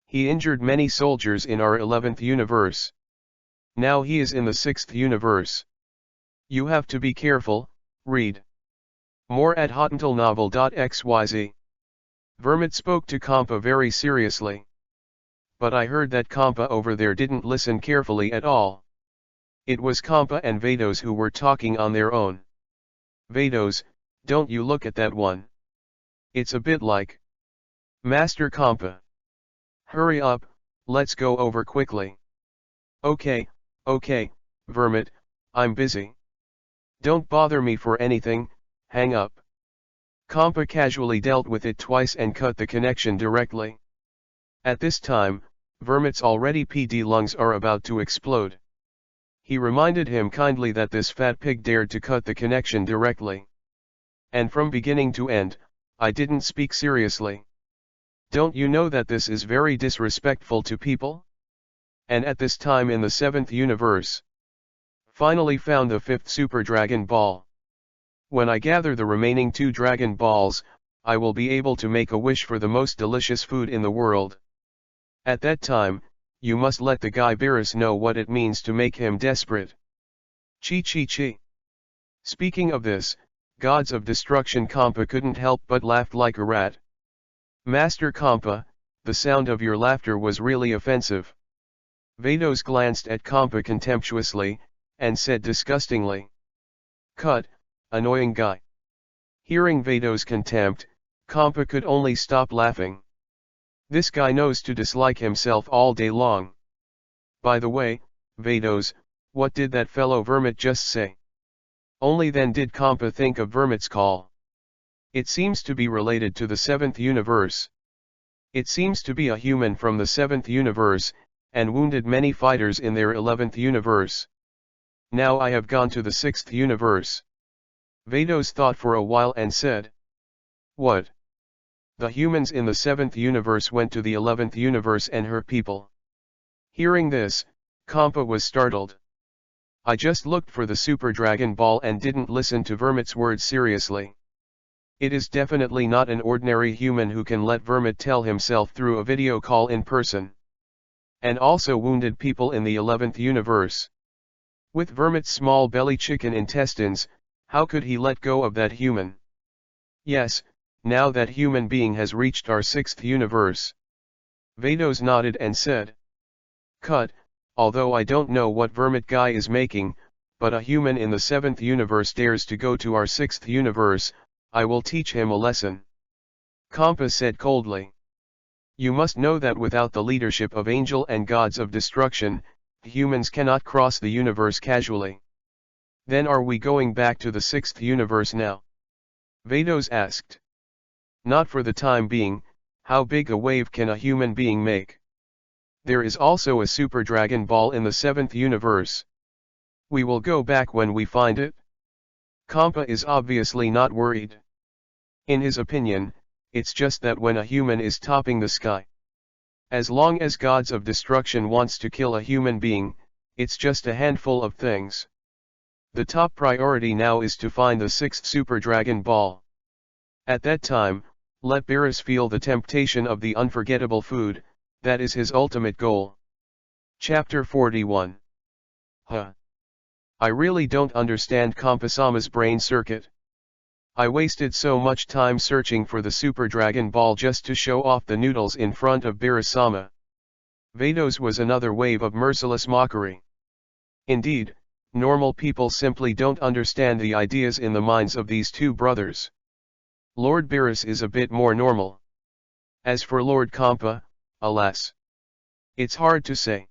He injured many soldiers in our 11th universe. Now he is in the 6th universe. You have to be careful, read. More at hotuntilnovel.xyz. Vermit spoke to Kampa very seriously. But I heard that Kampa over there didn't listen carefully at all. It was Kampa and Vados who were talking on their own. Vados, don't you look at that one. It's a bit like Master Kampa. Hurry up, let's go over quickly. Okay, Vermit, I'm busy. Don't bother me for anything, hang up. Kampa casually dealt with it twice and cut the connection directly. At this time, Vermit's already PD lungs are about to explode. He reminded him kindly that this fat pig dared to cut the connection directly. And from beginning to end, I didn't speak seriously. Don't you know that this is very disrespectful to people? And at this time in the 7th universe. Finally found the 5th Super Dragon Ball. When I gather the remaining 2 Dragon Balls, I will be able to make a wish for the most delicious food in the world. At that time, you must let the guy Beerus know what it means to make him desperate. Chi chi chi. Speaking of this, Gods of Destruction Kampa couldn't help but laugh like a rat. Master Kampa, the sound of your laughter was really offensive. Vados glanced at Kampa contemptuously, and said disgustingly. Cut, annoying guy. Hearing Vados' contempt, Kampa could only stop laughing. This guy knows to dislike himself all day long. By the way, Vados, what did that fellow Vermit just say? Only then did Kampa think of Vermit's call. It seems to be related to the 7th universe. It seems to be a human from the 7th universe, and wounded many fighters in their 11th universe. Now I have gone to the 6th universe. Vados thought for a while and said. What? The humans in the 7th universe went to the 11th universe and hurt people. Hearing this, Kampa was startled. I just looked for the Super Dragon Ball and didn't listen to Vermit's words seriously. It is definitely not an ordinary human who can let Vermit tell himself through a video call in person. And also wounded people in the 11th universe. With Vermit's small belly chicken intestines, how could he let go of that human? Yes, now that human being has reached our 6th universe. Vados nodded and said. Cut. Although I don't know what Vermit guy is making, but a human in the 7th universe dares to go to our 6th universe, I will teach him a lesson. Kampa said coldly. You must know that without the leadership of Angel and Gods of Destruction, humans cannot cross the universe casually. Then are we going back to the 6th universe now? Vados asked. Not for the time being. How big a wave can a human being make? There is also a Super Dragon Ball in the 7th universe. We will go back when we find it. Kampa is obviously not worried. In his opinion, it's just that when a human is topping the sky. As long as Gods of Destruction wants to kill a human being, it's just a handful of things. The top priority now is to find the 6th Super Dragon Ball. At that time, let Beerus feel the temptation of the unforgettable food. That is his ultimate goal. Chapter 41. I really don't understand Kampa-sama's brain circuit. I wasted so much time searching for the Super Dragon Ball just to show off the noodles in front of Beerus-sama. Vados was another wave of merciless mockery. Indeed, normal people simply don't understand the ideas in the minds of these two brothers. Lord Beerus is a bit more normal. As for Lord Kampa, alas, it's hard to say.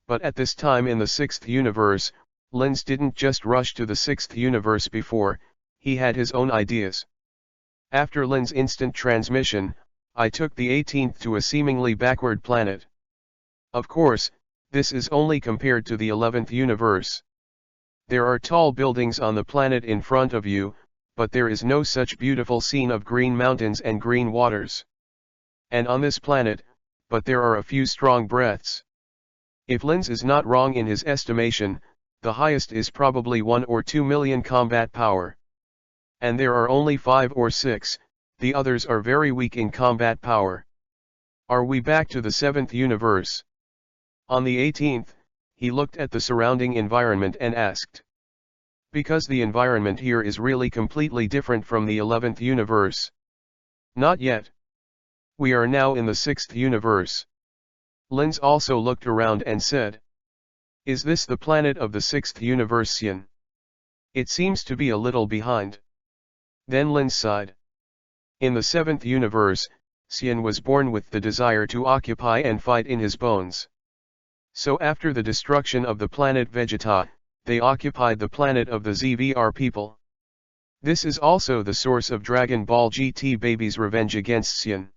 But at this time in the 6th universe, Linz didn't just rush to the 6th universe before, he had his own ideas. After Lin's instant transmission, I took the 18th to a seemingly backward planet. Of course, this is only compared to the 11th universe. There are tall buildings on the planet in front of you, but there is no such beautiful scene of green mountains and green waters. And on this planet, but there are a few strong breaths. If Linz is not wrong in his estimation, the highest is probably 1 or 2 million combat power. And there are only 5 or 6, the others are very weak in combat power. Are we back to the 7th universe? On the 18th, he looked at the surrounding environment and asked. Because the environment here is really completely different from the 11th universe. Not yet. We are now in the 6th universe. Linz also looked around and said. Is this the planet of the 6th universe, Saiyan? It seems to be a little behind. Then Linz sighed. In the 7th universe, Saiyan was born with the desire to occupy and fight in his bones. So after the destruction of the planet Vegeta, they occupied the planet of the ZVR people. This is also the source of Dragon Ball GT Baby's revenge against Saiyan.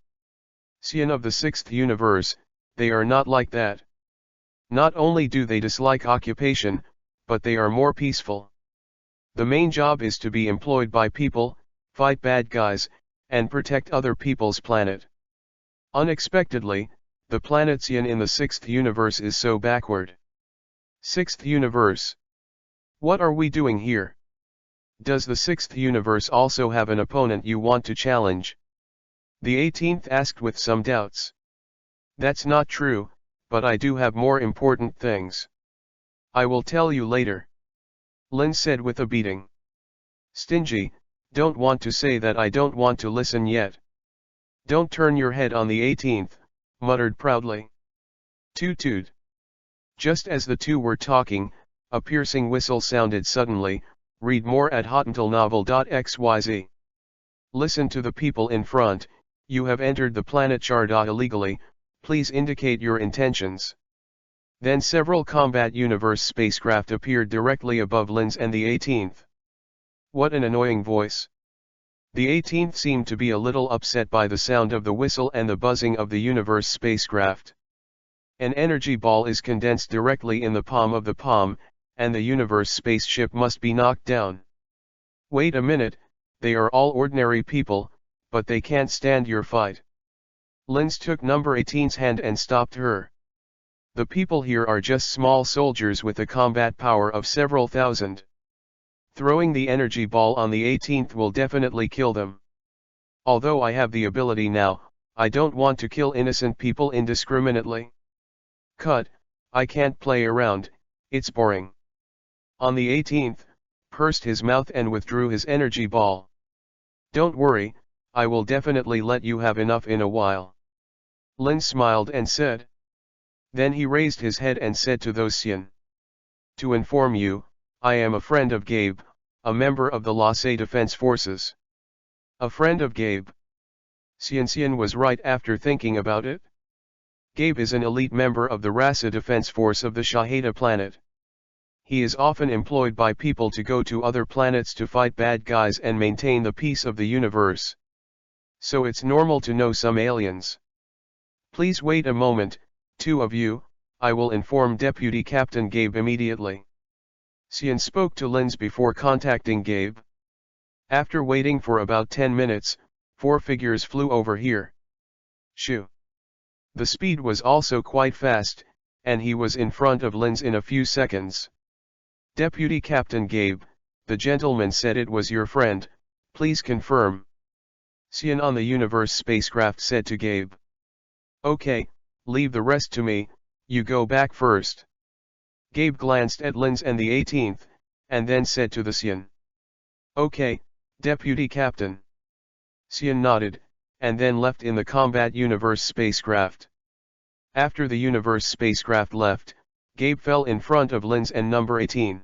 Saiyan of the 6th universe, they are not like that. Not only do they dislike occupation, but they are more peaceful. The main job is to be employed by people, fight bad guys, and protect other people's planet. Unexpectedly, the planet Saiyan in the 6th universe is so backward. 6th universe. What are we doing here? Does the sixth universe also have an opponent you want to challenge? The 18th asked with some doubts. That's not true, but I do have more important things. I will tell you later. Lin said with a beating. Stingy, don't want to say that I don't want to listen yet. Don't turn your head on the 18th, muttered proudly. Toot toot. Just as the two were talking, a piercing whistle sounded suddenly. Read more at hotuntilnovel.xyz. Listen to the people in front, you have entered the planet Charda illegally, please indicate your intentions. Then several combat universe spacecraft appeared directly above Lin's and the 18th. What an annoying voice. The 18th seemed to be a little upset by the sound of the whistle and the buzzing of the universe spacecraft. An energy ball is condensed directly in the palm of the palm, and the universe spaceship must be knocked down. Wait a minute, they are all ordinary people, but they can't stand your fight. Linz took number 18's hand and stopped her. The people here are just small soldiers with a combat power of several thousand. Throwing the energy ball on the 18th will definitely kill them. Although I have the ability now, I don't want to kill innocent people indiscriminately. Cut, I can't play around, it's boring. On the 18th, pursed his mouth and withdrew his energy ball. Don't worry, I will definitely let you have enough in a while. Lin smiled and said. Then he raised his head and said to those Saiyan. To inform you, I am a friend of Gabe, a member of the Lhasa Defense Forces. A friend of Gabe. Saiyan was right after thinking about it. Gabe is an elite member of the Rasa Defense Force of the Shahada planet. He is often employed by people to go to other planets to fight bad guys and maintain the peace of the universe. So it's normal to know some aliens. Please wait a moment, two of you, I will inform Deputy Captain Gabe immediately. Saiyan spoke to Linz before contacting Gabe. After waiting for about 10 minutes, 4 figures flew over here. Shoo. The speed was also quite fast, and he was in front of Linz in a few seconds. Deputy Captain Gabe, the gentleman said it was your friend, please confirm. Saiyan on the universe spacecraft said to Gabe. Okay, leave the rest to me, you go back first. Gabe glanced at Linz and the 18th, and then said to the Saiyan. Okay, Deputy Captain. Saiyan nodded, and then left in the combat universe spacecraft. After the universe spacecraft left, Gabe fell in front of Linz and number 18.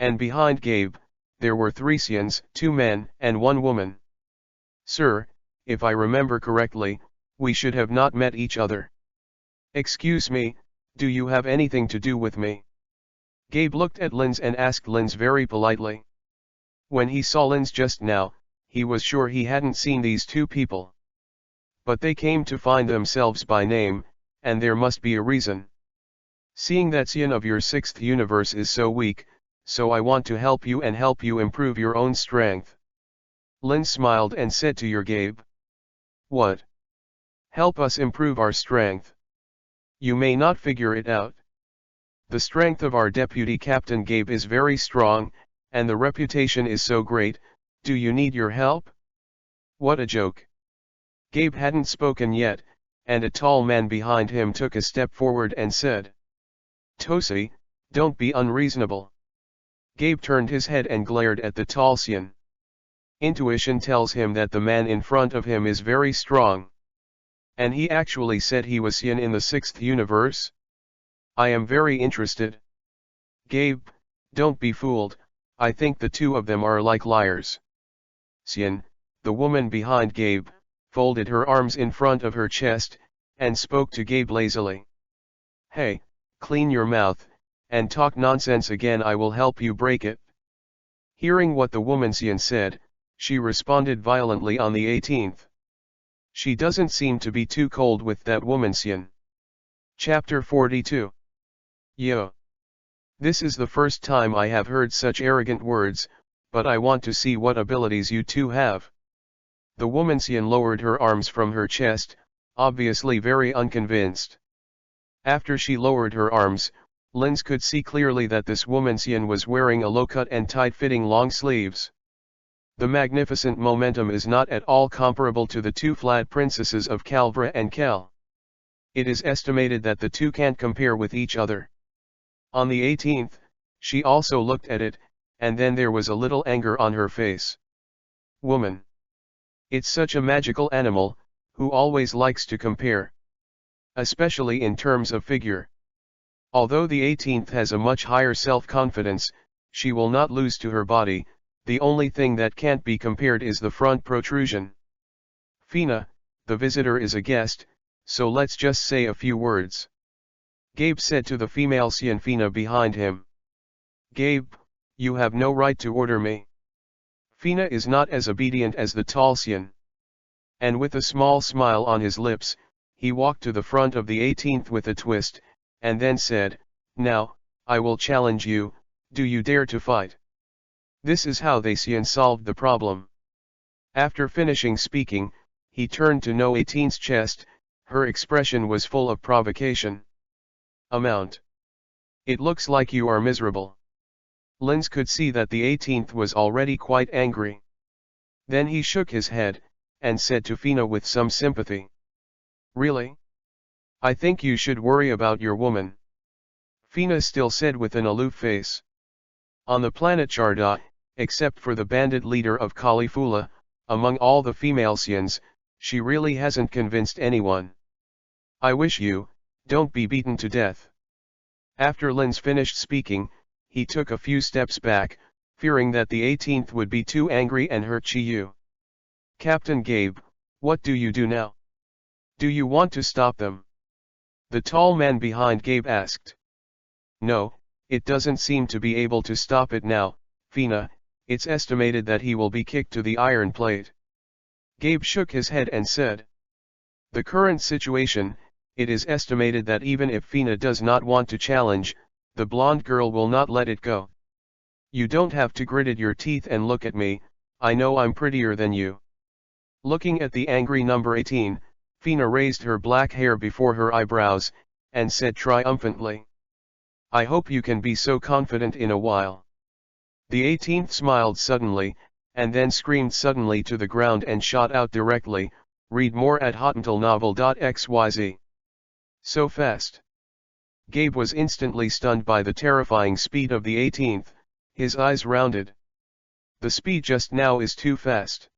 And behind Gabe, there were 3 Saiyans, 2 men and 1 woman. Sir, if I remember correctly, we should have not met each other. Excuse me, do you have anything to do with me? Gabe looked at Linz and asked Linz very politely. When he saw Linz just now, he was sure he hadn't seen these 2 people. But they came to find themselves by name, and there must be a reason. Seeing that Saiyan of your 6th universe is so weak, so I want to help you and help you improve your own strength. Lin smiled and said to your Gabe. What? Help us improve our strength. You may not figure it out. The strength of our deputy captain Gabe is very strong, and the reputation is so great, do you need your help? What a joke. Gabe hadn't spoken yet, and a tall man behind him took a step forward and said. Tosi, don't be unreasonable. Gabe turned his head and glared at the tall Saiyan. Intuition tells him that the man in front of him is very strong. And he actually said he was Saiyan in the 6th universe? I am very interested. Gabe, don't be fooled, I think the 2 of them are like liars. Saiyan, the woman behind Gabe, folded her arms in front of her chest, and spoke to Gabe lazily. Hey, clean your mouth, and talk nonsense again, I will help you break it. Hearing what the woman Saiyan said, she responded violently on the 18th. She doesn't seem to be too cold with that woman Saiyan. Chapter 42. Yo. This is the first time I have heard such arrogant words, but I want to see what abilities you 2 have. The woman Saiyan lowered her arms from her chest, obviously very unconvinced. After she lowered her arms, Linz could see clearly that this woman Saiyan was wearing a low-cut and tight-fitting long sleeves. The magnificent momentum is not at all comparable to the two flat princesses of Calvra and Kel. It is estimated that the two can't compare with each other. On the 18th, she also looked at it, and then there was a little anger on her face. Woman. It's such a magical animal, who always likes to compare. Especially in terms of figure. Although the 18th has a much higher self-confidence, she will not lose to her body. The only thing that can't be compared is the front protrusion. Fina, the visitor is a guest, so let's just say a few words. Gabe said to the female Saiyan Fina behind him. Gabe, you have no right to order me. Fina is not as obedient as the tall Saiyan. And with a small smile on his lips, he walked to the front of the 18th with a twist, and then said, Now, I will challenge you, do you dare to fight? This is how they Saiyan solved the problem. After finishing speaking, he turned to No 18's chest. Her expression was full of provocation. Amount. It looks like you are miserable. Linz could see that the 18th was already quite angry. Then he shook his head, and said to Fina with some sympathy. Really? I think you should worry about your woman. Fina still said with an aloof face. On the planet Charda, except for the bandit leader of Kalifula, among all the female Saiyans, she really hasn't convinced anyone. I wish you, don't be beaten to death. After Linz finished speaking, he took a few steps back, fearing that the 18th would be too angry and hurt Chiyu. Captain Gabe, what do you do now? Do you want to stop them? The tall man behind Gabe asked. No, it doesn't seem to be able to stop it now, Fina. It's estimated that he will be kicked to the iron plate. Gabe shook his head and said. The current situation, it is estimated that even if Fina does not want to challenge, the blonde girl will not let it go. You don't have to grit your teeth and look at me, I know I'm prettier than you. Looking at the angry number 18, Fina raised her black hair before her eyebrows, and said triumphantly. I hope you can be so confident in a while. The 18th smiled suddenly, and then screamed suddenly to the ground and shot out directly. Read more at hotmailnovel.xyz. So fast. Gabe was instantly stunned by the terrifying speed of the 18th, his eyes rounded. The speed just now is too fast.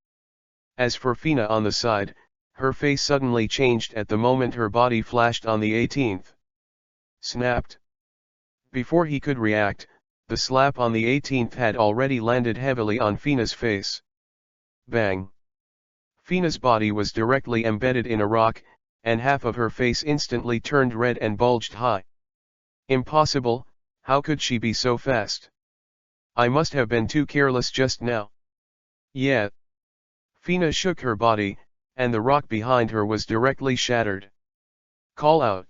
As for Fina on the side, her face suddenly changed at the moment her body flashed on the 18th. Snapped. Before he could react, the slap on the 18th had already landed heavily on Fina's face. Bang. Fina's body was directly embedded in a rock, and half of her face instantly turned red and bulged high. Impossible, how could she be so fast? I must have been too careless just now. Yeah. Fina shook her body, and the rock behind her was directly shattered. Call out.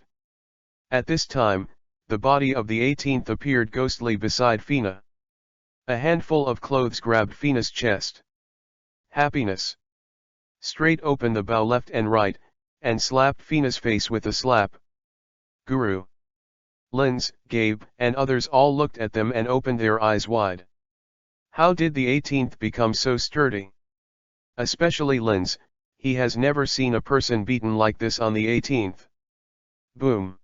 At this time, the body of the 18th appeared ghostly beside Fina. A handful of clothes grabbed Fina's chest. Happiness. Straight open the bow left and right, and slapped Fina's face with a slap. Guru. Linz, Gabe, and others all looked at them and opened their eyes wide. How did the 18th become so sturdy? Especially Linz, he has never seen a person beaten like this on the 18th. Boom.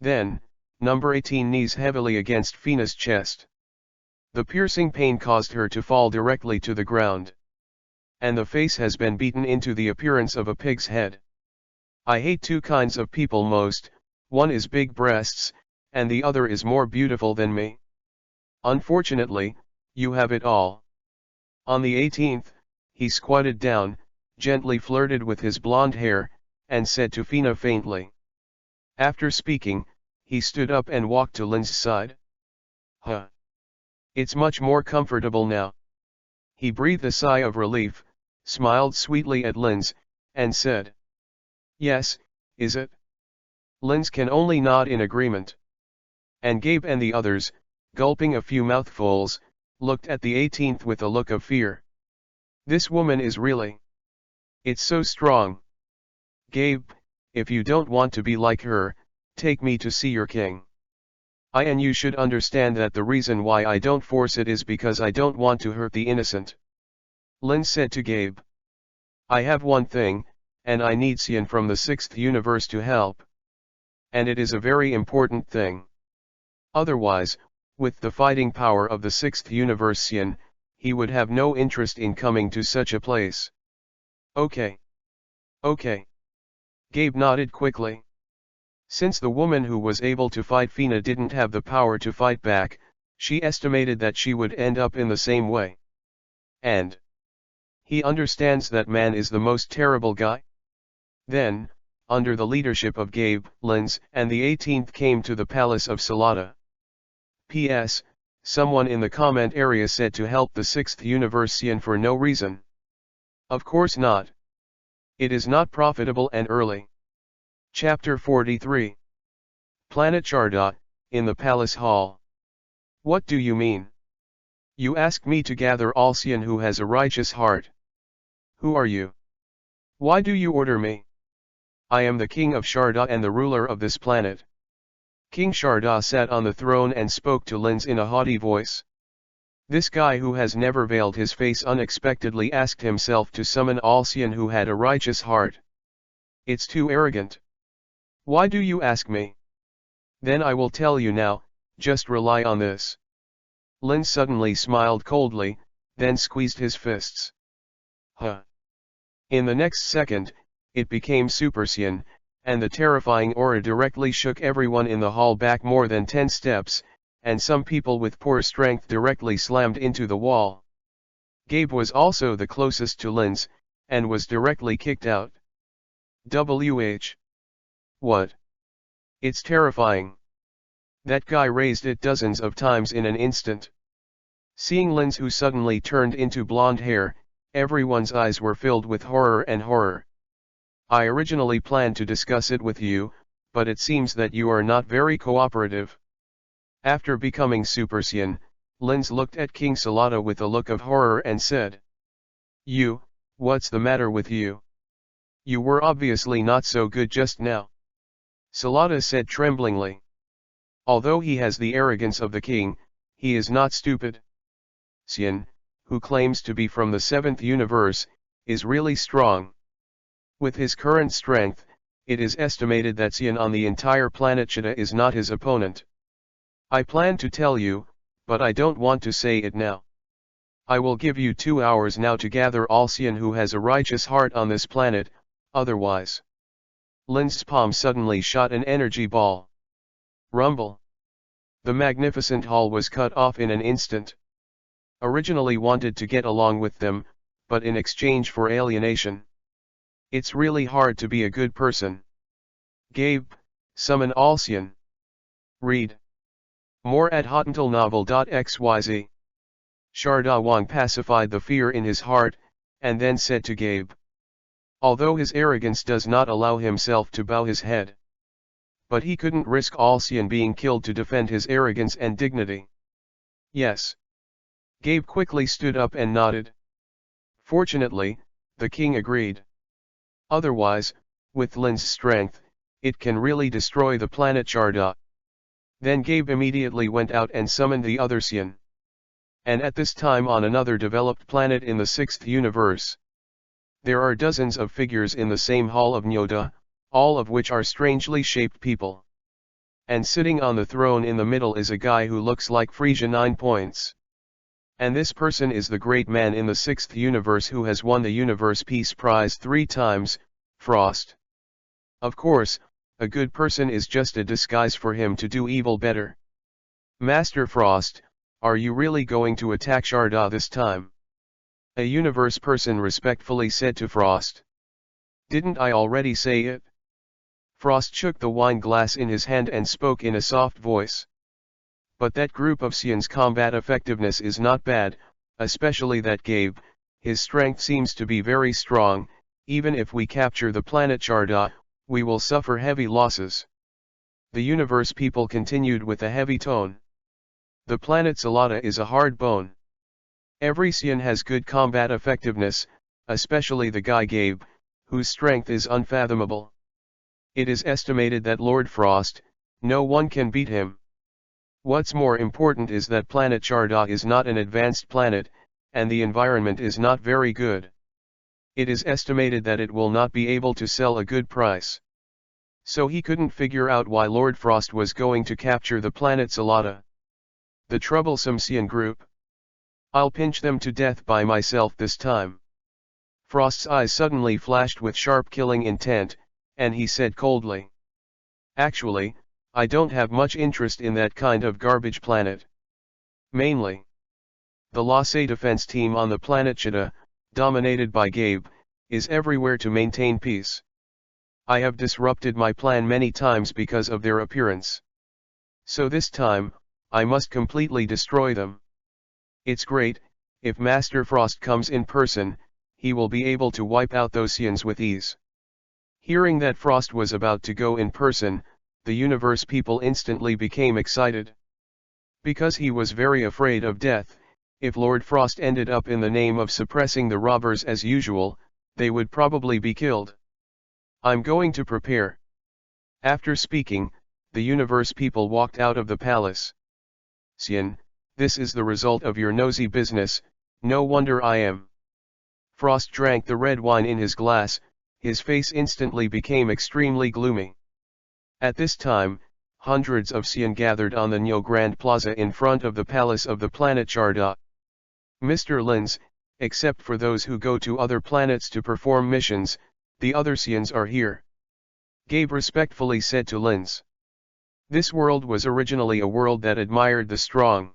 Then, number 18 knees heavily against Fina's chest. The piercing pain caused her to fall directly to the ground. And the face has been beaten into the appearance of a pig's head. I hate two kinds of people most, one is big breasts, and the other is more beautiful than me. Unfortunately, you have it all. On the 18th, he squatted down, gently flirted with his blonde hair, and said to Fina faintly. After speaking, he stood up and walked to Lin's side. Huh. It's much more comfortable now. He breathed a sigh of relief, smiled sweetly at Linz, and said. Yes, is it? Linz can only nod in agreement. And Gabe and the others, gulping a few mouthfuls, looked at the 18th with a look of fear. This woman is really. It's so strong. Gabe, if you don't want to be like her, take me to see your king. And you should understand that the reason why I don't force it is because I don't want to hurt the innocent. Lin said to Gabe. I have one thing, and I need Saiyan from the 6th universe to help. And it is a very important thing. Otherwise, with the fighting power of the 6th universe Saiyan, he would have no interest in coming to such a place. Okay. Okay. Gabe nodded quickly. Since the woman who was able to fight Fina didn't have the power to fight back, she estimated that she would end up in the same way. And he understands that man is the most terrible guy. Then, under the leadership of Gabe, Linz, and the 18th came to the palace of Salada. P.S. Someone in the comment area said to help the 6th universe Saiyan for no reason. Of course not. It is not profitable and early. Chapter 43. Planet Sharda, in the Palace Hall. What do you mean? You ask me to gather all Saiyan who has a righteous heart. Who are you? Why do you order me? I am the king of Sharda and the ruler of this planet. King Sharda sat on the throne and spoke to Linz in a haughty voice. This guy who has never veiled his face unexpectedly asked himself to summon all Saiyan who had a righteous heart. It's too arrogant. Why do you ask me? Then I will tell you now, just rely on this. Lin suddenly smiled coldly, then squeezed his fists. Huh. In the next second, it became Super Saiyan, and the terrifying aura directly shook everyone in the hall back more than 10 steps, and some people with poor strength directly slammed into the wall. Gabe was also the closest to Linz, and was directly kicked out. WH. What? It's terrifying. That guy raised it dozens of times in an instant. Seeing Linz who suddenly turned into blonde hair, everyone's eyes were filled with horror and horror. I originally planned to discuss it with you, but it seems that you are not very cooperative. After becoming Super Saiyan, Linz looked at King Salada with a look of horror and said. What's the matter with you? You were obviously not so good just now. Salada said tremblingly. Although he has the arrogance of the king, he is not stupid. Saiyan, who claims to be from the 7th universe, is really strong. With his current strength, it is estimated that Saiyan on the entire planet Chita is not his opponent. I plan to tell you, but I don't want to say it now. I will give you 2 hours now to gather all Saiyan who has a righteous heart on this planet, otherwise. Linz's palm suddenly shot an energy ball. Rumble. The magnificent hall was cut off in an instant. Originally wanted to get along with them, but in exchange for alienation. It's really hard to be a good person. Gabe, summon all Saiyan. Read. More at hotuntilnovel.xyz. Sharda Wang pacified the fear in his heart, and then said to Gabe. Although his arrogance does not allow himself to bow his head. But he couldn't risk all Saiyan being killed to defend his arrogance and dignity. Yes. Gabe quickly stood up and nodded. Fortunately, the king agreed. Otherwise, with Lin's strength, it can really destroy the planet Sharda. Then Gabe immediately went out and summoned the other Saiyan. And at this time on another developed planet in the 6th universe. There are dozens of figures in the same hall of Nyoda, all of which are strangely shaped people. And sitting on the throne in the middle is a guy who looks like Frisia 9 points. And this person is the great man in the 6th universe who has won the Universe Peace Prize 3 times, Frost. Of course, a good person is just a disguise for him to do evil better. Master Frost, are you really going to attack Sharda this time? A universe person respectfully said to Frost. Didn't I already say it? Frost shook the wine glass in his hand and spoke in a soft voice. But that group of Saiyan's combat effectiveness is not bad, especially that Gabe, his strength seems to be very strong. Even if we capture the planet Sharda, we will suffer heavy losses. The universe people continued with a heavy tone. The planet Salada is a hard bone. Every Saiyan has good combat effectiveness, especially the guy Gabe, whose strength is unfathomable. It is estimated that Lord Frost, no one can beat him. What's more important is that planet Charda is not an advanced planet, and the environment is not very good. It is estimated that it will not be able to sell a good price. So he couldn't figure out why Lord Frost was going to capture the planet Salada. The troublesome Saiyan group. I'll pinch them to death by myself this time. Frost's eyes suddenly flashed with sharp killing intent, and he said coldly. Actually, I don't have much interest in that kind of garbage planet. Mainly, the Lhasa defense team on the planet Chita, dominated by Gabe, is everywhere to maintain peace. I have disrupted my plan many times because of their appearance. So this time, I must completely destroy them. It's great, if Master Frost comes in person, he will be able to wipe out those Saiyans with ease. Hearing that Frost was about to go in person, the universe people instantly became excited. Because he was very afraid of death, if Lord Frost ended up in the name of suppressing the robbers as usual, they would probably be killed. I'm going to prepare. After speaking, the universe people walked out of the palace. Saiyan, this is the result of your nosy business, no wonder I am. Frost drank the red wine in his glass, his face instantly became extremely gloomy. At this time, hundreds of Saiyan gathered on the Nyo Grand Plaza in front of the palace of the planet Charda. Mr. Lins, except for those who go to other planets to perform missions, the other Saiyans are here. Gabe respectfully said to Lins. This world was originally a world that admired the strong.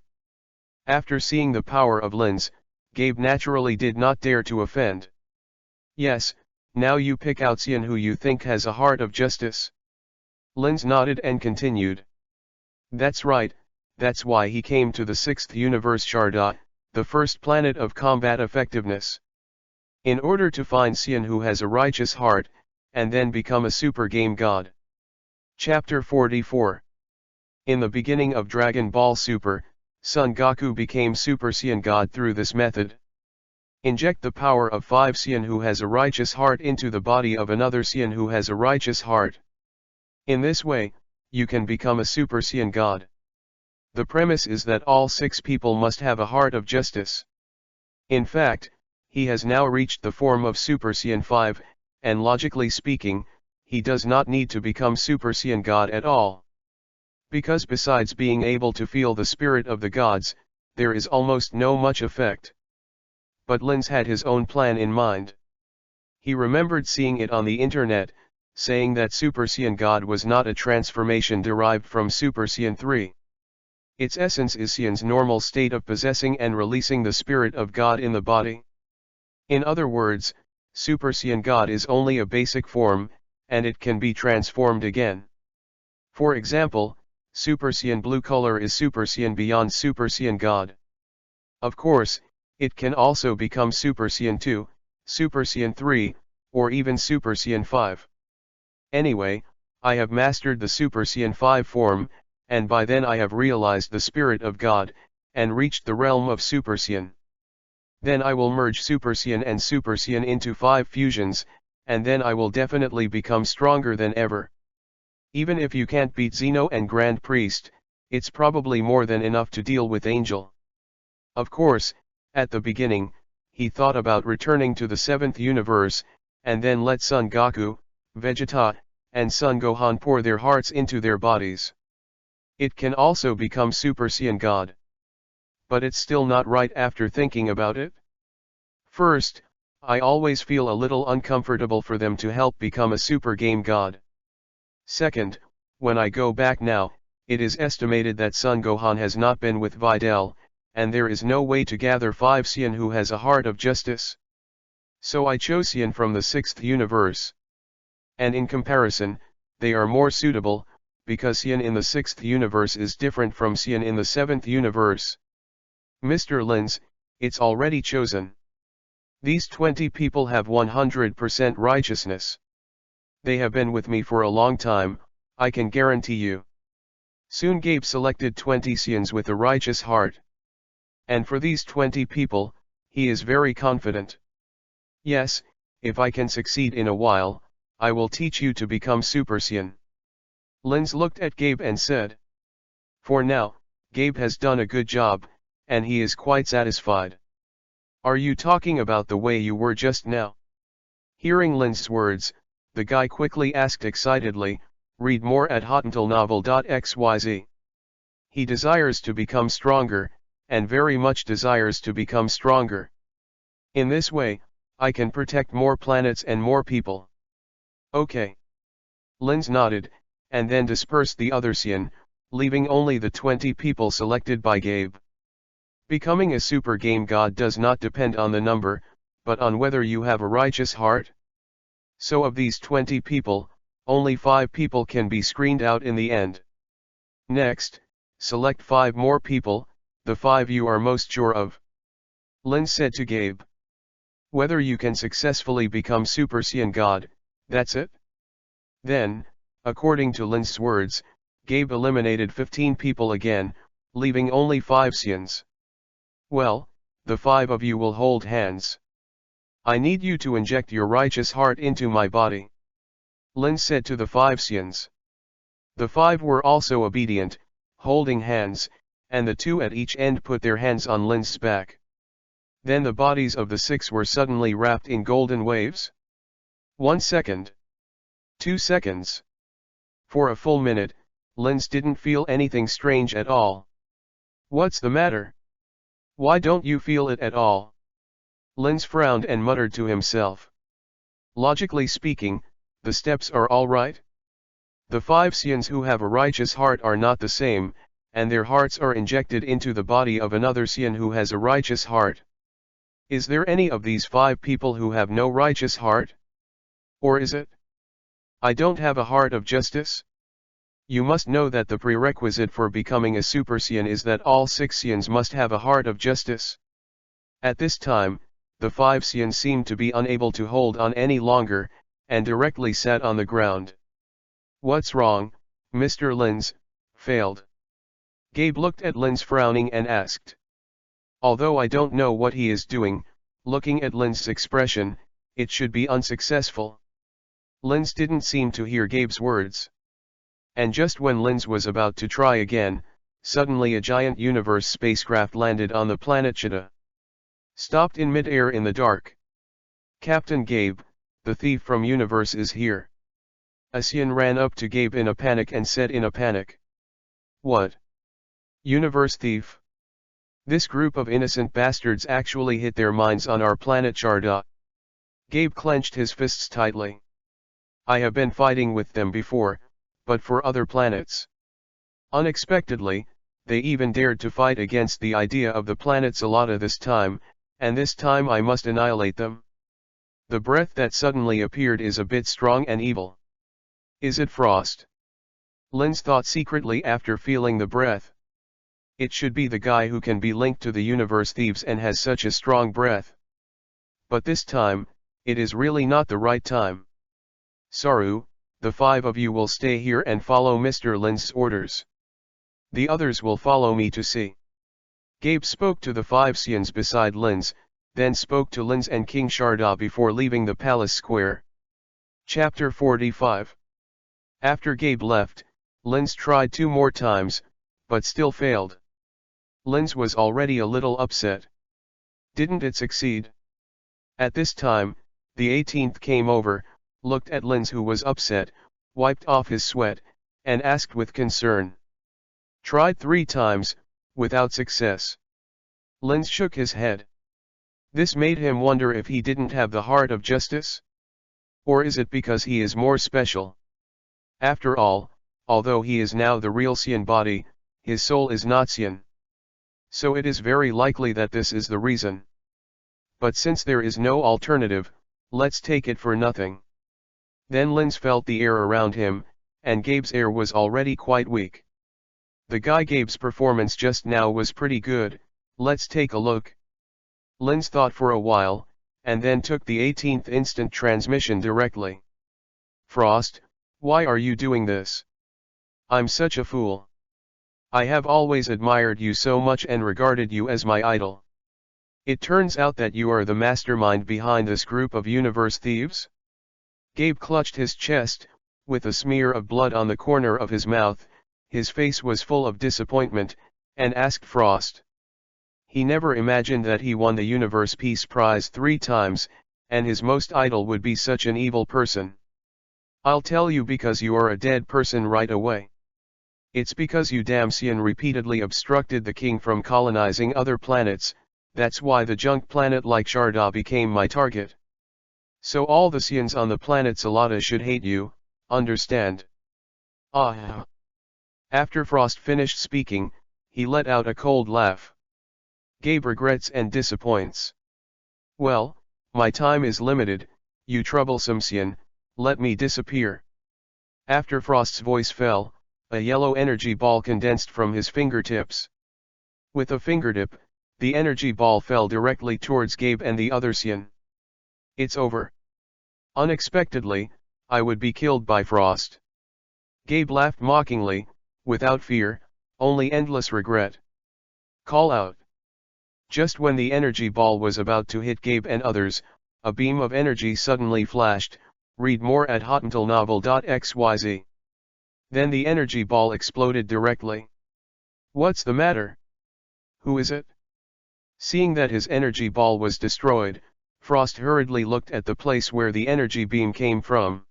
After seeing the power of Lins, Gabe naturally did not dare to offend. Yes, now you pick out Saiyan who you think has a heart of justice. Lins nodded and continued. That's right, that's why he came to the 6th universe Charda, the first planet of combat effectiveness. In order to find Saiyan who has a righteous heart, and then become a super game god. Chapter 44. In the beginning of Dragon Ball Super, Son Goku became Super Saiyan God through this method. Inject the power of 5 Saiyan who has a righteous heart into the body of another Saiyan who has a righteous heart. In this way, you can become a Super Saiyan God. The premise is that all 6 people must have a heart of justice. In fact, he has now reached the form of Super Saiyan 5, and logically speaking, he does not need to become Super Saiyan God at all. Because besides being able to feel the spirit of the gods, there is almost no much effect. But Lins had his own plan in mind. He remembered seeing it on the internet, saying that Super Saiyan God was not a transformation derived from Super Saiyan 3. Its essence is Saiyan's normal state of possessing and releasing the spirit of God in the body. In other words, Super Saiyan God is only a basic form, and it can be transformed again. For example, Super Saiyan Blue color is Super Saiyan beyond Super Saiyan God. Of course, it can also become Super Saiyan 2, Super Saiyan 3, or even Super Saiyan 5. Anyway, I have mastered the Super Saiyan 5 form, and by then I have realized the spirit of God, and reached the realm of Super Saiyan. Then I will merge Super Saiyan and Super Saiyan into 5 fusions, and then I will definitely become stronger than ever. Even if you can't beat Xeno and Grand Priest, it's probably more than enough to deal with Angel. Of course, at the beginning, he thought about returning to the 7th universe, and then let Son Goku, Vegeta, and Son Gohan pour their hearts into their bodies. It can also become Super Saiyan God. But it's still not right after thinking about it. First, I always feel a little uncomfortable for them to help become a Super Game God. Second, when I go back now, it is estimated that Son Gohan has not been with Videl, and there is no way to gather 5 Saiyan who has a heart of justice. So I chose Saiyan from the 6th universe. And in comparison, they are more suitable, because Saiyan in the 6th universe is different from Saiyan in the 7th universe. Mr. Lins, it's already chosen. These 20 people have 100% righteousness. They have been with me for a long time, I can guarantee you. Soon Gabe selected 20 Saiyans with a righteous heart. And for these 20 people, he is very confident. Yes, if I can succeed in a while, I will teach you to become Super Saiyan. Lins looked at Gabe and said. For now, Gabe has done a good job, and he is quite satisfied. Are you talking about the way you were just now? Hearing Lin's words, the guy quickly asked excitedly, read more at hotuntilnovel.xyz. He desires to become stronger, and very much desires to become stronger. In this way, I can protect more planets and more people. Okay. Linz nodded, and then dispersed the other Saiyan, leaving only the 20 people selected by Gabe. Becoming a super game god does not depend on the number, but on whether you have a righteous heart. So of these 20 people, only 5 people can be screened out in the end. Next, select 5 more people, the 5 you are most sure of. Linz said to Gabe. Whether you can successfully become Super Saiyan God, that's it? Then, according to Linz's words, Gabe eliminated 15 people again, leaving only 5 Saiyans. Well, the 5 of you will hold hands. I need you to inject your righteous heart into my body. Linz said to the 5 Saiyans. The 5 were also obedient, holding hands, and the 2 at each end put their hands on Linz's back. Then the bodies of the 6 were suddenly wrapped in golden waves. 1 second. 2 seconds. For a full minute, Linz didn't feel anything strange at all. What's the matter? Why don't you feel it at all? Linz frowned and muttered to himself. Logically speaking, the steps are all right. The 5 Saiyans who have a righteous heart are not the same, and their hearts are injected into the body of another Saiyan who has a righteous heart. Is there any of these 5 people who have no righteous heart? Or is it? I don't have a heart of justice? You must know that the prerequisite for becoming a Super Saiyan is that all 6 Saiyans must have a heart of justice. At this time, the 5 Saiyans seemed to be unable to hold on any longer, and directly sat on the ground. What's wrong, Mr. Linz? Failed. Gabe looked at Linz frowning and asked. Although I don't know what he is doing, looking at Linz's expression, it should be unsuccessful. Linz didn't seem to hear Gabe's words. And just when Linz was about to try again, suddenly a giant universe spacecraft landed on the planet Chita. Stopped in mid-air in the dark. Captain Gabe, the thief from Universe is here. A Saiyan ran up to Gabe in a panic and said in a panic. What? Universe thief? This group of innocent bastards actually hit their minds on our planet Charda. Gabe clenched his fists tightly. I have been fighting with them before, but for other planets. Unexpectedly, they even dared to fight against the idea of the planet Salata this time, and this time I must annihilate them. The breath that suddenly appeared is a bit strong and evil. Is it Frost? Linz thought secretly after feeling the breath. It should be the guy who can be linked to the universe thieves and has such a strong breath. But this time, it is really not the right time. Saru, the 5 of you will stay here and follow Mr. Linz's orders. The others will follow me to see. Gabe spoke to the 5 Saiyans beside Linz, then spoke to Linz and King Sharda before leaving the palace square. Chapter 45. After Gabe left, Linz tried 2 more times, but still failed. Linz was already a little upset. Didn't it succeed? At this time, the 18th came over, looked at Linz who was upset, wiped off his sweat, and asked with concern. Tried 3 times, without success. Linz shook his head. This made him wonder if he didn't have the heart of justice? Or is it because he is more special? After all, although he is now the real Saiyan body, his soul is not Saiyan. So it is very likely that this is the reason. But since there is no alternative, let's take it for nothing. Then Linz felt the air around him, and Gabe's air was already quite weak. The guy Gabe's performance just now was pretty good, let's take a look. Linz thought for a while, and then took the 18th instant transmission directly. Frost, why are you doing this? I'm such a fool. I have always admired you so much and regarded you as my idol. It turns out that you are the mastermind behind this group of universe thieves? Gabe clutched his chest, with a smear of blood on the corner of his mouth, his face was full of disappointment, and asked Frost. He never imagined that he won the Universe Peace Prize 3 times, and his most idol would be such an evil person. I'll tell you because you are a dead person right away. It's because you damn Saiyan repeatedly obstructed the king from colonizing other planets, that's why the junk planet like Sharda became my target. So all the Saiyans on the planet Salata should hate you, understand? Ah. After Frost finished speaking, he let out a cold laugh. Gabe regrets and disappoints. Well, my time is limited, you troublesome Saiyan, let me disappear. After Frost's voice fell, a yellow energy ball condensed from his fingertips. With a fingertip, the energy ball fell directly towards Gabe and the other Saiyan. It's over. Unexpectedly, I would be killed by Frost. Gabe laughed mockingly, without fear, only endless regret. Call out. Just when the energy ball was about to hit Gabe and others, a beam of energy suddenly flashed. Read more at hotandlenovel.xyz. Then the energy ball exploded directly. What's the matter? Who is it? Seeing that his energy ball was destroyed, Frost hurriedly looked at the place where the energy beam came from.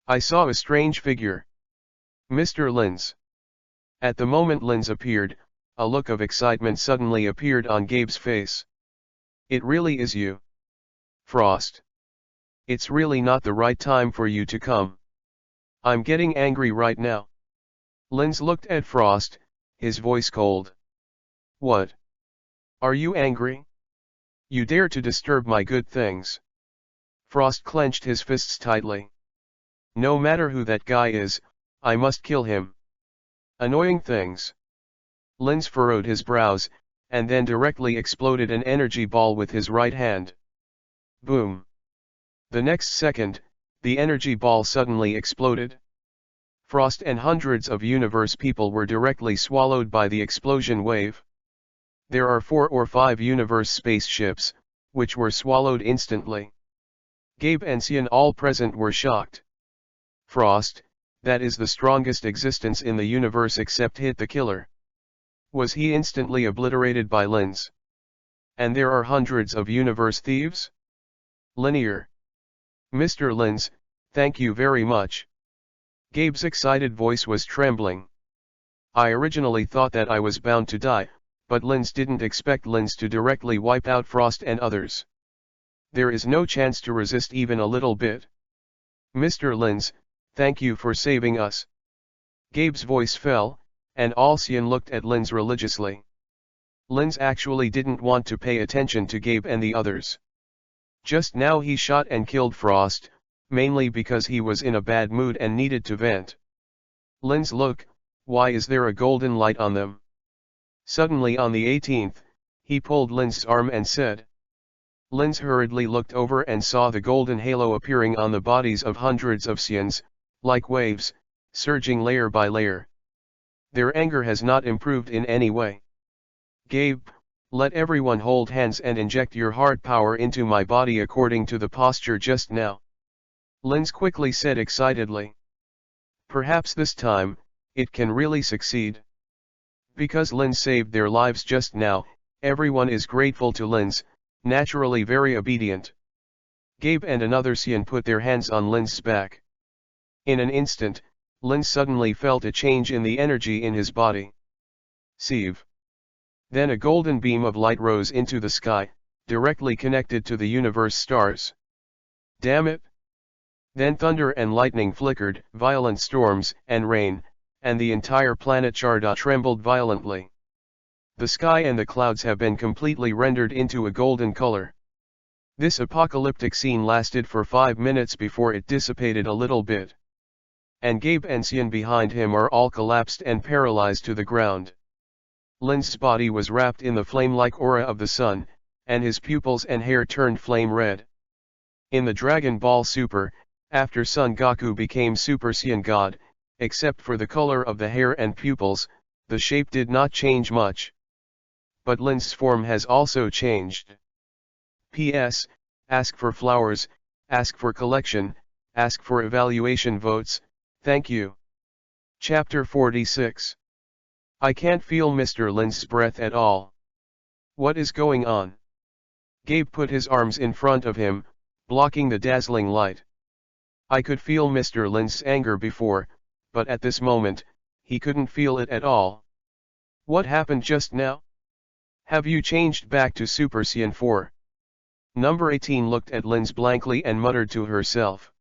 I saw a strange figure. Mr. Linz. At the moment Linz appeared, a look of excitement suddenly appeared on Gabe's face. It really is you. Frost. It's really not the right time for you to come. I'm getting angry right now. Linz looked at Frost, his voice cold. What? Are you angry? You dare to disturb my good things. Frost clenched his fists tightly. No matter who that guy is, I must kill him. Annoying things. Linz furrowed his brows, and then directly exploded an energy ball with his right hand. Boom. The next second, the energy ball suddenly exploded. Frost and hundreds of universe people were directly swallowed by the explosion wave. There are 4 or 5 universe spaceships, which were swallowed instantly. Gabe and Saiyan all present were shocked. Frost, that is the strongest existence in the universe except Hit the Killer. Was he instantly obliterated by Linz? And there are hundreds of universe thieves? Linear. Mr. Linz, thank you very much. Gabe's excited voice was trembling. I originally thought that I was bound to die, but Linz didn't expect Linz to directly wipe out Frost and others. There is no chance to resist even a little bit. Mr. Linz, thank you for saving us. Gabe's voice fell, and all Saiyan looked at Linz religiously. Linz actually didn't want to pay attention to Gabe and the others. Just now he shot and killed Frost, mainly because he was in a bad mood and needed to vent. Linz, look, why is there a golden light on them? Suddenly on the 18th, he pulled Linz's arm and said. Linz hurriedly looked over and saw the golden halo appearing on the bodies of hundreds of Saiyans, like waves, surging layer by layer. Their anger has not improved in any way. Gabe, let everyone hold hands and inject your heart power into my body according to the posture just now. Linz quickly said excitedly. Perhaps this time, it can really succeed. Because Linz saved their lives just now, everyone is grateful to Linz, naturally very obedient. Gabe and another Saiyan put their hands on Linz's back. In an instant, Linz suddenly felt a change in the energy in his body. Sieve. Then a golden beam of light rose into the sky, directly connected to the universe stars. Damn it! Then thunder and lightning flickered, violent storms and rain, and the entire planet Sharda trembled violently. The sky and the clouds have been completely rendered into a golden color. This apocalyptic scene lasted for 5 minutes before it dissipated a little bit. And Gabe and Saiyan behind him are all collapsed and paralyzed to the ground. Linz's body was wrapped in the flame-like aura of the sun, and his pupils and hair turned flame red. In the Dragon Ball Super, after Son Goku became Super Saiyan God, except for the color of the hair and pupils, the shape did not change much. But Linz's form has also changed. P.S. Ask for flowers, ask for collection, ask for evaluation votes, thank you. Chapter 46. I can't feel Mr. Lin's breath at all. What is going on? Gabe put his arms in front of him, blocking the dazzling light. I could feel Mr. Lin's anger before, but at this moment, he couldn't feel it at all. What happened just now? Have you changed back to Super Saiyan 4? Number 18 looked at Linz blankly and muttered to herself.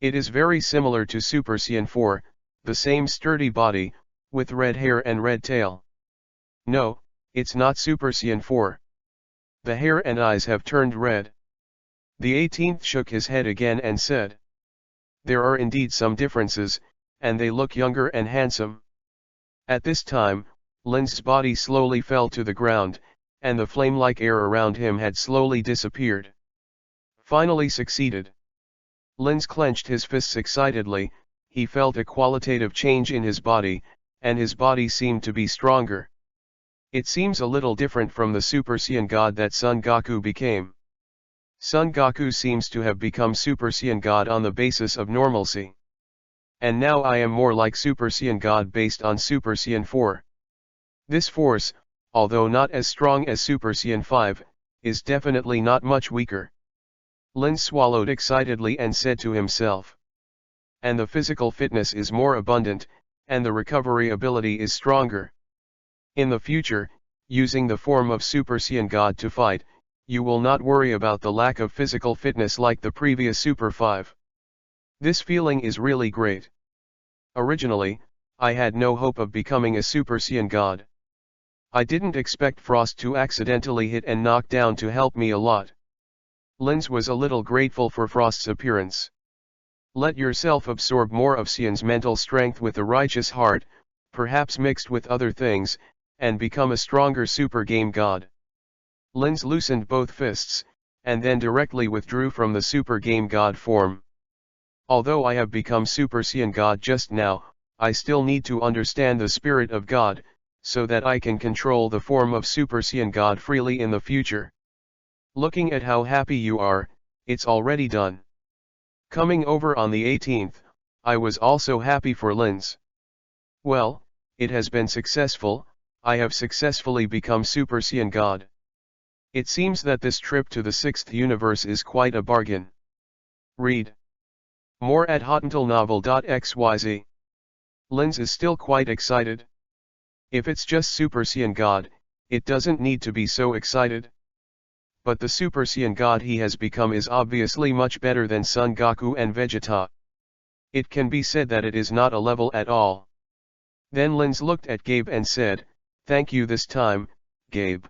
It is very similar to Super Saiyan 4, the same sturdy body, with red hair and red tail. No, it's not Super Saiyan 4. The hair and eyes have turned red. The 18th shook his head again and said. There are indeed some differences, and they look younger and handsome. At this time, Linz's body slowly fell to the ground, and the flame-like air around him had slowly disappeared. Finally succeeded. Linz clenched his fists excitedly. He felt a qualitative change in his body, and his body seemed to be stronger. It seems a little different from the Super Saiyan God that Son Goku became. Son Goku seems to have become Super Saiyan God on the basis of normalcy. And now I am more like Super Saiyan God based on Super Saiyan 4. This force, although not as strong as Super Saiyan 5, is definitely not much weaker. Lin swallowed excitedly and said to himself. And the physical fitness is more abundant, and the recovery ability is stronger. In the future, using the form of Super Saiyan God to fight, you will not worry about the lack of physical fitness like the previous Super 5. This feeling is really great. Originally, I had no hope of becoming a Super Saiyan God. I didn't expect Frost to accidentally hit and knock down to help me a lot. Linz was a little grateful for Frost's appearance. Let yourself absorb more of Saiyan's mental strength with a righteous heart, perhaps mixed with other things, and become a stronger Super Game God. Linz loosened both fists, and then directly withdrew from the Super Game God form. Although I have become Super Saiyan God just now, I still need to understand the spirit of God, so that I can control the form of Super Saiyan God freely in the future. Looking at how happy you are, it's already done. Coming over on the 18th, I was also happy for Linz. Well, it has been successful. I have successfully become Super Saiyan God. It seems that this trip to the 6th universe is quite a bargain. Read more at hotuntilnovel.xyz. Linz is still quite excited. If it's just Super Saiyan God, it doesn't need to be so excited. But the Super Saiyan God he has become is obviously much better than Son Goku and Vegeta. It can be said that it is not a level at all. Then Linz looked at Gabe and said, "Thank you this time, Gabe.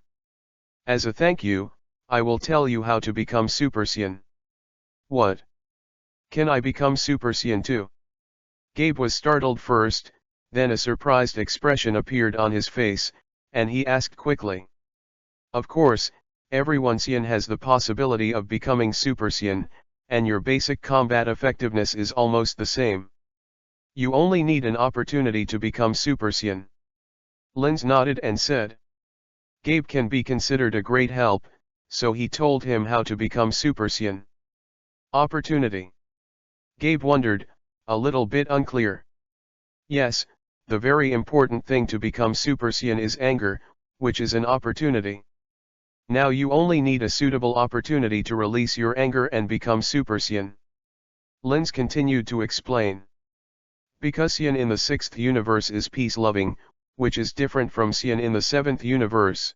As a thank you, I will tell you how to become Super Saiyan." "What? Can I become Super Saiyan too?" Gabe was startled first, then a surprised expression appeared on his face, and he asked quickly. "Of course, everyone Saiyan has the possibility of becoming Super Saiyan, and your basic combat effectiveness is almost the same. You only need an opportunity to become Super Saiyan." Linz nodded and said. Gabe can be considered a great help, so he told him how to become Super Saiyan. Opportunity. Gabe wondered, a little bit unclear. Yes, the very important thing to become Super Saiyan is anger, which is an opportunity. Now you only need a suitable opportunity to release your anger and become Super Saiyan. Linz continued to explain. Because Saiyan in the 6th universe is peace-loving, which is different from Saiyan in the 7th universe.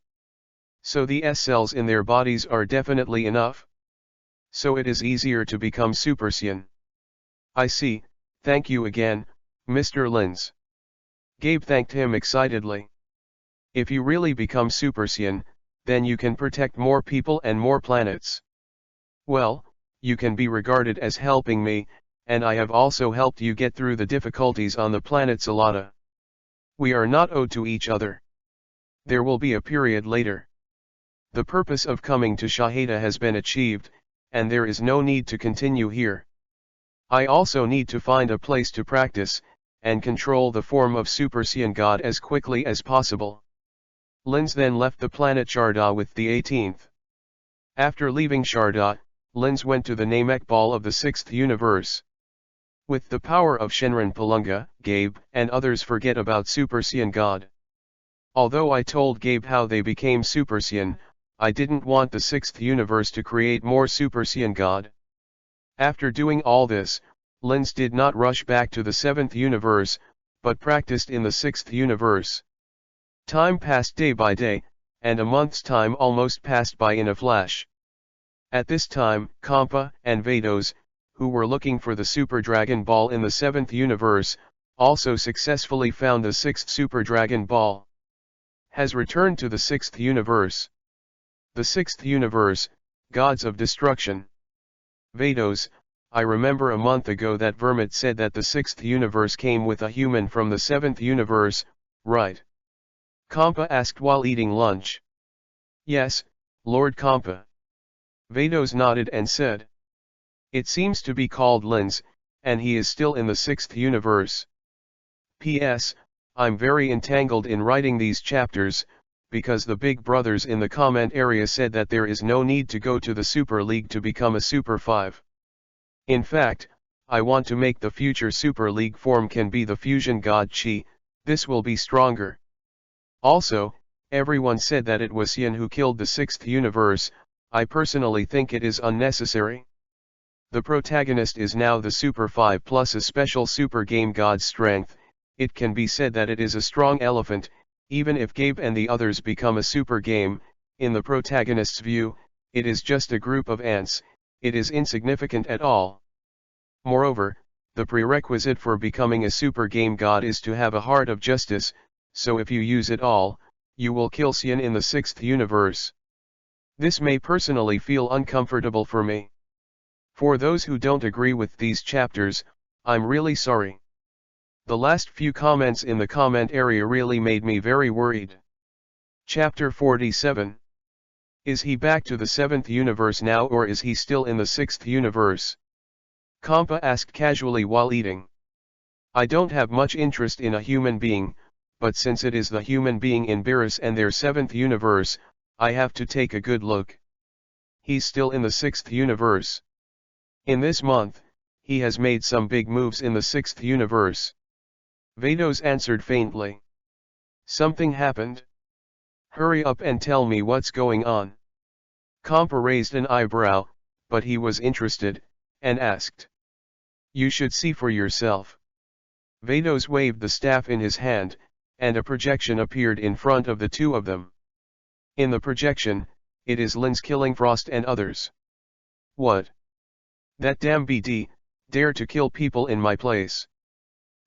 So the S cells in their bodies are definitely enough. So it is easier to become Super Saiyan. I see, thank you again, Mr. Linz. Gabe thanked him excitedly. If you really become Super Saiyan, then you can protect more people and more planets. Well, you can be regarded as helping me, and I have also helped you get through the difficulties on the planet Salada. We are not owed to each other. There will be a period later. The purpose of coming to Shahada has been achieved, and there is no need to continue here. I also need to find a place to practice, and control the form of Super Saiyan God as quickly as possible. Linz then left the planet Sharda with the 18th. After leaving Sharda, Linz went to the Namek Ball of the 6th universe. With the power of Shenron Palunga, Gabe and others forget about Super Saiyan God. Although I told Gabe how they became Super Saiyan, I didn't want the 6th universe to create more Super Saiyan God. After doing all this, Linz did not rush back to the 7th universe, but practiced in the 6th universe. Time passed day by day, and a month's time almost passed by in a flash. At this time, Kampa and Vados, who were looking for the Super Dragon Ball in the 7th universe, also successfully found the 6th Super Dragon Ball. Has returned to the 6th universe. The 6th universe, Gods of Destruction. Vados, I remember a month ago that Vermit said that the 6th universe came with a human from the 7th universe, right? Kampa asked while eating lunch. Yes, Lord Kampa. Vados nodded and said. It seems to be called Linz, and he is still in the 6th universe. P.S. I'm very entangled in writing these chapters, because the big brothers in the comment area said that there is no need to go to the Super League to become a Super 5. In fact, I want to make the future Super League form can be the fusion god Chi. This will be stronger. Also, everyone said that it was Saiyan who killed the 6th universe. I personally think it is unnecessary. The protagonist is now the Super 5 plus a special Super Game God strength. It can be said that it is a strong elephant, even if Gabe and the others become a Super Game. In the protagonist's view, it is just a group of ants. It is insignificant at all. Moreover, the prerequisite for becoming a Super Game God is to have a heart of justice, so if you use it all, you will kill Saiyan in the 6th universe. This may personally feel uncomfortable for me. For those who don't agree with these chapters, I'm really sorry. The last few comments in the comment area really made me very worried. Chapter 47. Is he back to the 7th universe now or is he still in the 6th universe? Kampa asked casually while eating. I don't have much interest in a human being, but since it is the human being in Beerus and their 7th universe, I have to take a good look. He's still in the 6th universe. In this month, he has made some big moves in the 6th universe. Vados answered faintly. Something happened? Hurry up and tell me what's going on. Kampa raised an eyebrow, but he was interested, and asked. You should see for yourself. Vados waved the staff in his hand, and a projection appeared in front of the two of them. In the projection, it is Linz killing Frost and others. What? That damn BD, dare to kill people in my place.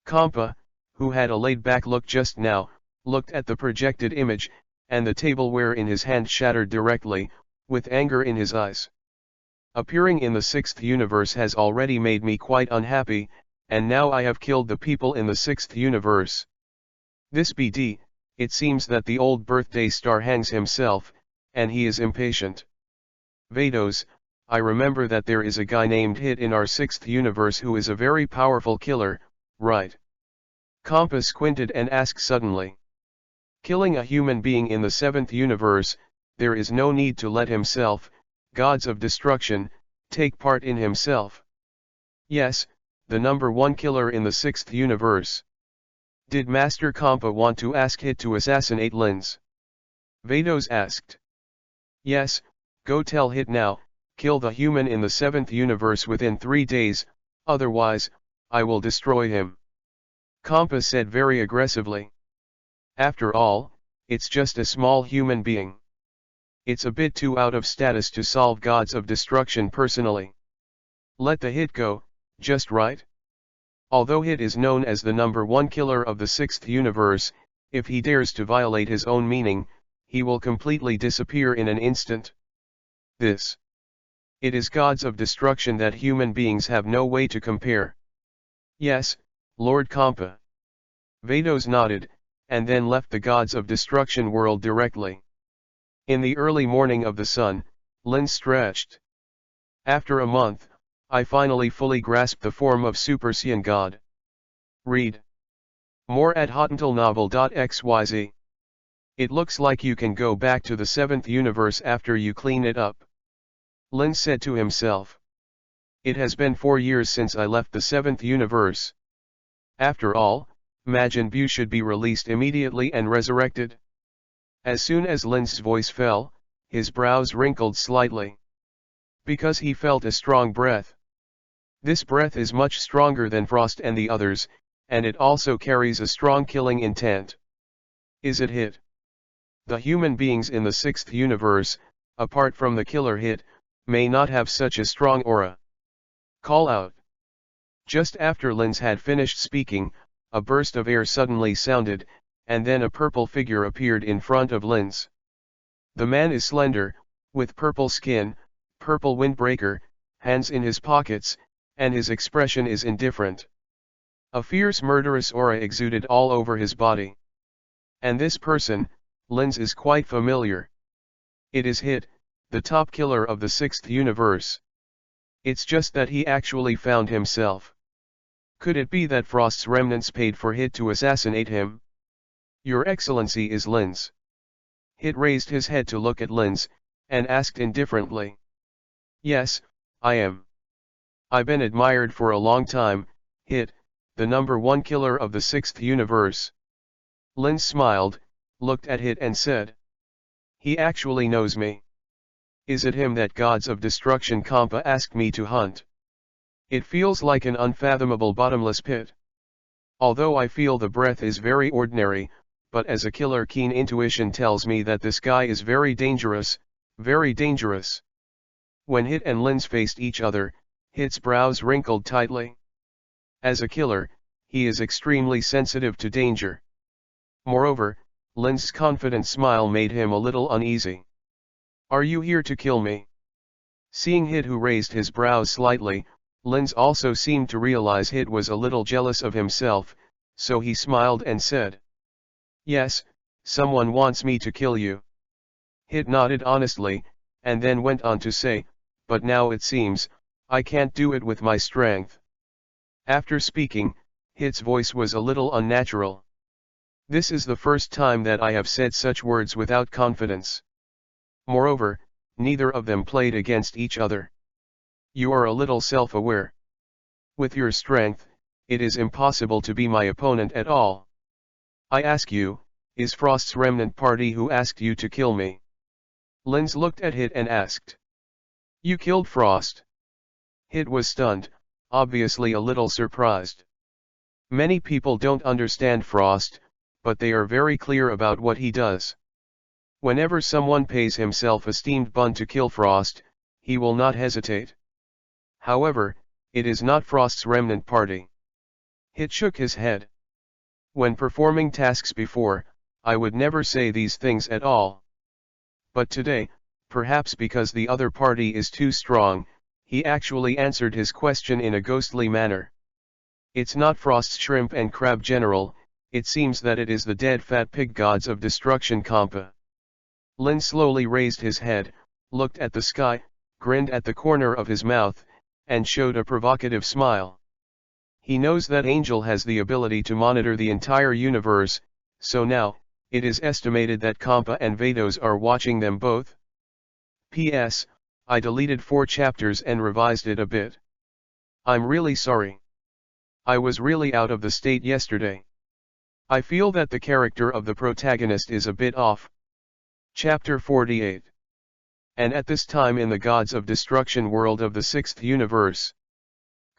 Kampa, who had a laid-back look just now, looked at the projected image, and the tableware in his hand shattered directly, with anger in his eyes. Appearing in the 6th universe has already made me quite unhappy, and now I have killed the people in the 6th universe. This BD, it seems that the old birthday star hangs himself, and he is impatient. Vados, I remember that there is a guy named Hit in our 6th universe who is a very powerful killer, right? Kampa squinted and asked suddenly. Killing a human being in the 7th universe, there is no need to let himself, Gods of Destruction, take part in himself. Yes, the number 1 killer in the 6th universe. Did Master Kampa want to ask Hit to assassinate Linz? Vados asked. Yes, go tell Hit now, kill the human in the 7th universe within 3 days, otherwise, I will destroy him. Kampa said very aggressively. After all, it's just a small human being. It's a bit too out of status to solve Gods of Destruction personally. Let the Hit go, just right? Although Hit is known as the number 1 killer of the 6th universe, if he dares to violate his own meaning, he will completely disappear in an instant. This. It is Gods of Destruction that human beings have no way to compare. Yes, Lord Kampa. Vados nodded, and then left the Gods of Destruction world directly. In the early morning of the sun, Linz stretched. After a month, I finally fully grasped the form of Super Saiyan God. Read more at hotuntilnovel.xyz. It looks like you can go back to the 7th universe after you clean it up. Linz said to himself. It has been 4 years since I left the 7th universe. After all, Majin Buu should be released immediately and resurrected. As soon as Lin's voice fell, his brows wrinkled slightly. Because he felt a strong breath. This breath is much stronger than Frost and the others, and it also carries a strong killing intent. Is it Hit? The human beings in the 6th universe, apart from the killer Hit, may not have such a strong aura. Call out. Just after Linz had finished speaking, a burst of air suddenly sounded, and then a purple figure appeared in front of Linz. The man is slender, with purple skin, purple windbreaker, hands in his pockets, and his expression is indifferent. A fierce murderous aura exuded all over his body. And this person, Linz, is quite familiar. It is Hit, the top killer of the 6th universe. It's just that he actually found himself. Could it be that Frost's remnants paid for Hit to assassinate him? Your Excellency is Linz. Hit raised his head to look at Linz, and asked indifferently. Yes, I am. I've been admired for a long time, Hit, the #1 killer of the 6th universe. Linz smiled, looked at Hit and said. He actually knows me. Is it him that Gods of Destruction Kampa asked me to hunt? It feels like an unfathomable bottomless pit. Although I feel the breath is very ordinary, but as a killer keen intuition tells me that this guy is very dangerous, very dangerous. When Hit and Linz faced each other, Hit's brows wrinkled tightly. As a killer, he is extremely sensitive to danger. Moreover, Linz's confident smile made him a little uneasy. Are you here to kill me? Seeing Hit, who raised his brows slightly, Linz also seemed to realize Hit was a little jealous of himself, so he smiled and said. Yes, someone wants me to kill you. Hit nodded honestly, and then went on to say, but now it seems, I can't do it with my strength. After speaking, Hit's voice was a little unnatural. This is the first time that I have said such words without confidence. Moreover, neither of them played against each other. You are a little self-aware. With your strength, it is impossible to be my opponent at all. I ask you, is Frost's remnant party who asked you to kill me? Linz looked at Hit and asked. You killed Frost? Hit was stunned, obviously a little surprised. Many people don't understand Frost, but they are very clear about what he does. Whenever someone pays himself esteemed bun to kill Frost, he will not hesitate. However, it is not Frost's remnant party. Hit shook his head. When performing tasks before, I would never say these things at all. But today, perhaps because the other party is too strong, he actually answered his question in a ghostly manner. It's not Frost's shrimp and crab general, it seems that it is the dead fat pig Gods of Destruction Kampa. Linz slowly raised his head, looked at the sky, grinned at the corner of his mouth, and showed a provocative smile. He knows that Angel has the ability to monitor the entire universe, so now, it is estimated that Kampa and Vados are watching them both. P.S. I deleted 4 chapters and revised it a bit. I'm really sorry. I was really out of the state yesterday. I feel that the character of the protagonist is a bit off. Chapter 48. And at this time in the Gods of Destruction world of the 6th universe,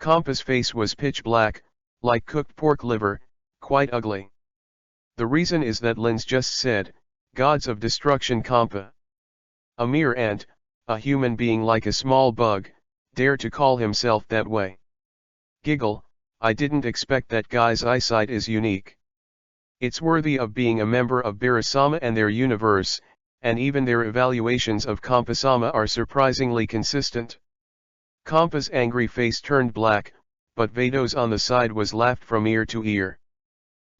Kampa's face was pitch black, like cooked pork liver, quite ugly. The reason is that Linz just said, Gods of Destruction Kampa. A mere ant, a human being like a small bug, dare to call himself that way. Giggle, I didn't expect that guy's eyesight is unique. It's worthy of being a member of Beerusama and their universe, and even their evaluations of Kampa-sama are surprisingly consistent. Kampa's angry face turned black, but Vados on the side was laughed from ear to ear.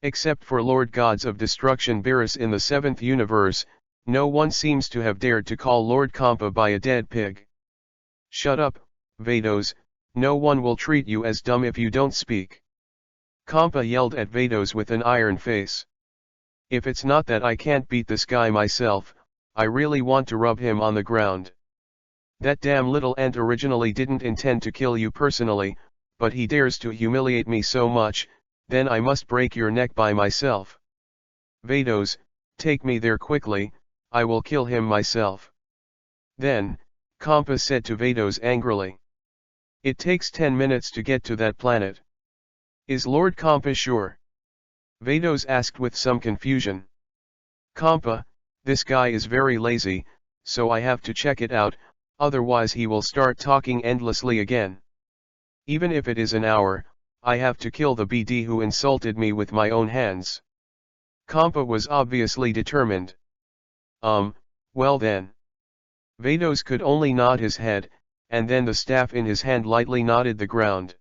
Except for Lord Gods of Destruction Beerus in the 7th universe, no one seems to have dared to call Lord Kampa by a dead pig. Shut up, Vados, no one will treat you as dumb if you don't speak. Kampa yelled at Vados with an iron face. If it's not that I can't beat this guy myself, I really want to rub him on the ground. That damn little ant originally didn't intend to kill you personally, but he dares to humiliate me so much, then I must break your neck by myself. Vados, Take me there quickly, I will kill him myself. Then, Kampa said to Vados angrily. It takes 10 minutes to get to that planet. Is Lord Kampa sure? Vados asked with some confusion. Kampa, this guy is very lazy, so I have to check it out, otherwise he will start talking endlessly again. Even if it is an hour, I have to kill the BD who insulted me with my own hands. Kampa was obviously determined. Well then. Vados could only nod his head, and then the staff in his hand lightly nodded the ground.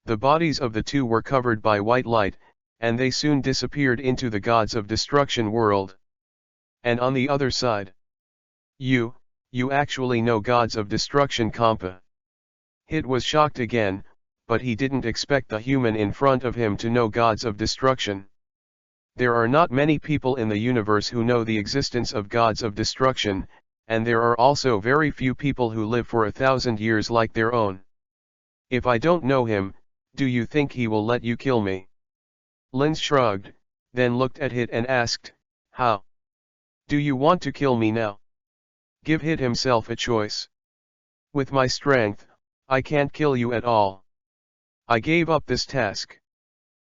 The bodies of the two were covered by white light, and they soon disappeared into the gods of destruction world. And on the other side. You actually know gods of destruction, Kampa. Hit was shocked again, but he didn't expect the human in front of him to know gods of destruction. There are not many people in the universe who know the existence of gods of destruction, and there are also very few people who live for 1,000 years like their own. If I don't know him, do you think he will let you kill me? Linz shrugged, then looked at Hit and asked, how? Do you want to kill me now? Give Hit himself a choice. With my strength, I can't kill you at all. I gave up this task.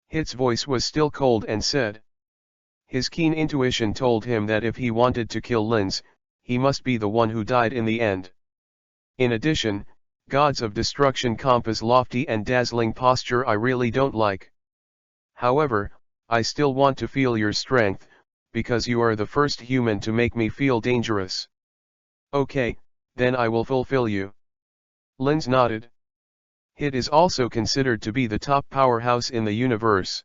Hit's voice was still cold and said. His keen intuition told him that if he wanted to kill Linz, he must be the one who died in the end. In addition, gods of destruction Kampa's lofty and dazzling posture I really don't like. However, I still want to feel your strength, because you are the first human to make me feel dangerous. Okay, then I will fulfill you. Linz nodded. Hit is also considered to be the top powerhouse in the universe.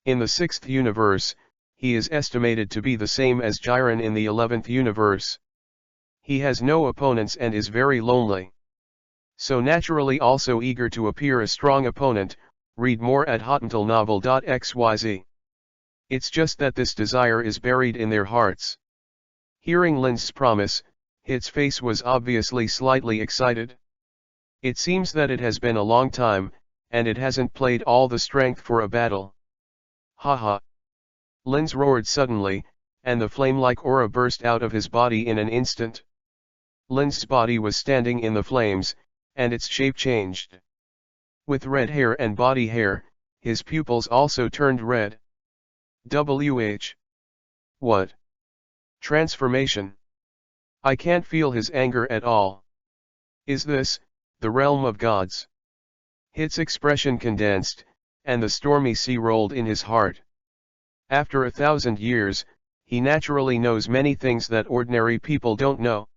In the 6th universe, he is estimated to be the same as Jiren in the 11th universe. He has no opponents and is very lonely. So naturally also eager to appear a strong opponent. Read more at hotuntilnovel.xyz. It's just that this desire is buried in their hearts. Hearing Linz's promise, Hit's face was obviously slightly excited. It seems that it has been a long time, and it hasn't played all the strength for a battle. Haha. Linz roared suddenly, and the flame-like aura burst out of his body in an instant. Linz's body was standing in the flames, and its shape changed. With red hair and body hair, his pupils also turned red. What? Transformation. I can't feel his anger at all. Is this the realm of gods? Hit's expression condensed, and the stormy sea rolled in his heart. After 1,000 years, he naturally knows many things that ordinary people don't know.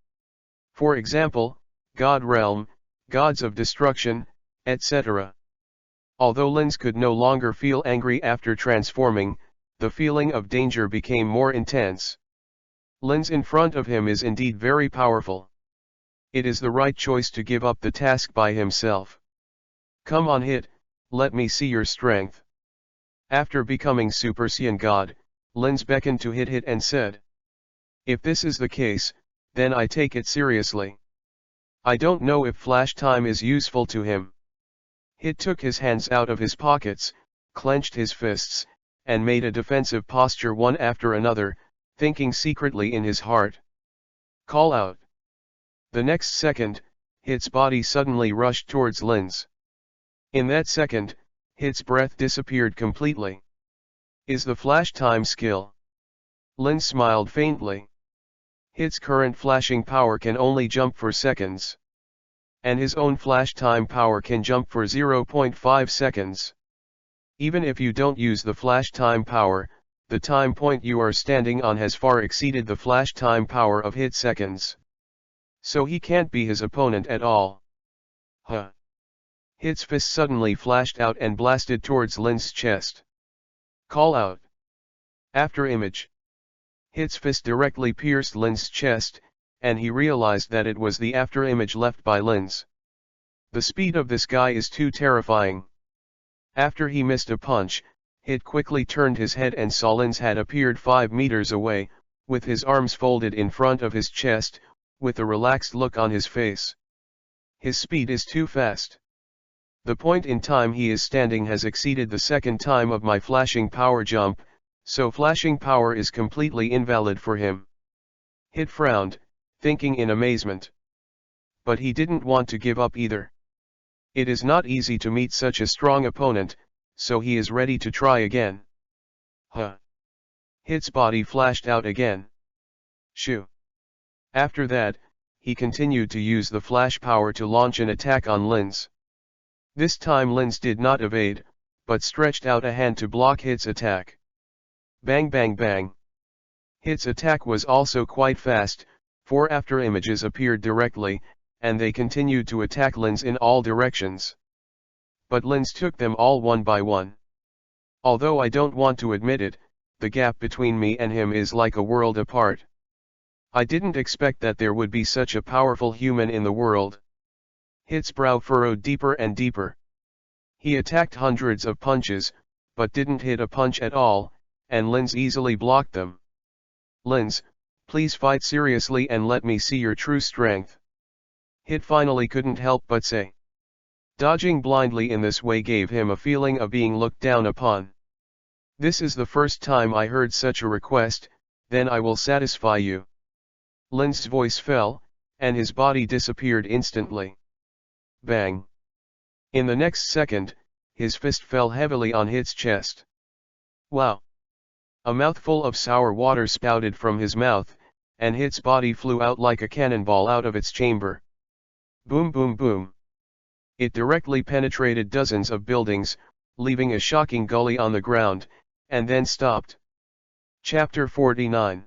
For example, God realm, gods of destruction, etc. Although Linz could no longer feel angry after transforming, the feeling of danger became more intense. Linz in front of him is indeed very powerful. It is the right choice to give up the task by himself. Come on Hit, let me see your strength. After becoming Super Saiyan God, Linz beckoned to Hit and said. If this is the case, then I take it seriously. I don't know if flash time is useful to him. Hit took his hands out of his pockets, clenched his fists, and made a defensive posture one after another, thinking secretly in his heart. Call out. The next second, Hit's body suddenly rushed towards Linz. In that second, Hit's breath disappeared completely. Is the flash time skill? Linz smiled faintly. Hit's current flashing power can only jump for seconds. And his own flash time power can jump for 0.5 seconds. Even if you don't use the flash time power, the time point you are standing on has far exceeded the flash time power of Hit seconds. So he can't be his opponent at all. Huh. Hit's fist suddenly flashed out and blasted towards Linz's chest. Call out. After image. Hit's fist directly pierced Linz's chest, and he realized that it was the after image left by Linz. The speed of this guy is too terrifying. After he missed a punch, Hit quickly turned his head and saw Linz had appeared 5 meters away, with his arms folded in front of his chest, with a relaxed look on his face. His speed is too fast. The point in time he is standing has exceeded the second time of my flashing power jump, So flashing power is completely invalid for him. Hit frowned, thinking in amazement. But he didn't want to give up either. It is not easy to meet such a strong opponent, so he is ready to try again. Huh. Hit's body flashed out again. Shoo. After that, he continued to use the flash power to launch an attack on Linz. This time Linz did not evade, but stretched out a hand to block Hit's attack. Bang bang bang. Hit's attack was also quite fast, 4 after images appeared directly, and they continued to attack Linz in all directions. But Linz took them all one by one. Although I don't want to admit it, the gap between me and him is like a world apart. I didn't expect that there would be such a powerful human in the world. Hit's brow furrowed deeper and deeper. He attacked hundreds of punches, but didn't hit a punch at all, and Linz easily blocked them. Linz, please fight seriously and let me see your true strength. Hit finally couldn't help but say. Dodging blindly in this way gave him a feeling of being looked down upon. This is the first time I heard such a request, then I will satisfy you. Linz's voice fell, and his body disappeared instantly. Bang. In the next second, his fist fell heavily on Hit's chest. Wow. A mouthful of sour water spouted from his mouth, and Hit's body flew out like a cannonball out of its chamber. Boom boom boom. It directly penetrated dozens of buildings, leaving a shocking gully on the ground, and then stopped. Chapter 49.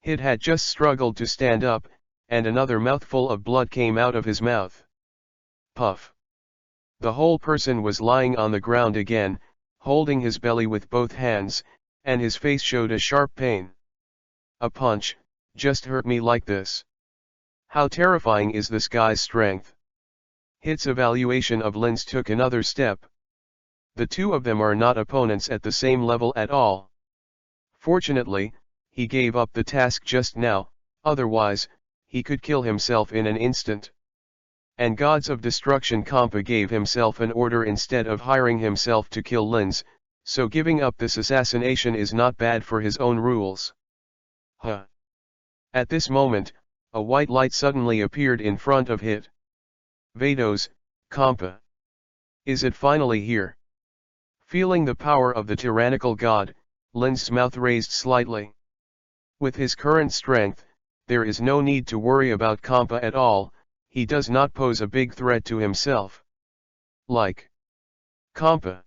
Hit had just struggled to stand up, and another mouthful of blood came out of his mouth. Puff. The whole person was lying on the ground again, holding his belly with both hands, and his face showed a sharp pain. A punch, just hurt me like this. How terrifying is this guy's strength? Hit's evaluation of Linz took another step. The two of them are not opponents at the same level at all. Fortunately, he gave up the task just now, otherwise, he could kill himself in an instant. And Gods of Destruction Compa gave himself an order instead of hiring himself to kill Linz, so giving up this assassination is not bad for his own rules. Huh. At this moment, a white light suddenly appeared in front of Hit. Vados, Compa. Is it finally here? Feeling the power of the tyrannical god, Linz's mouth raised slightly. With his current strength, there is no need to worry about Compa at all, he does not pose a big threat to himself. Like Compa.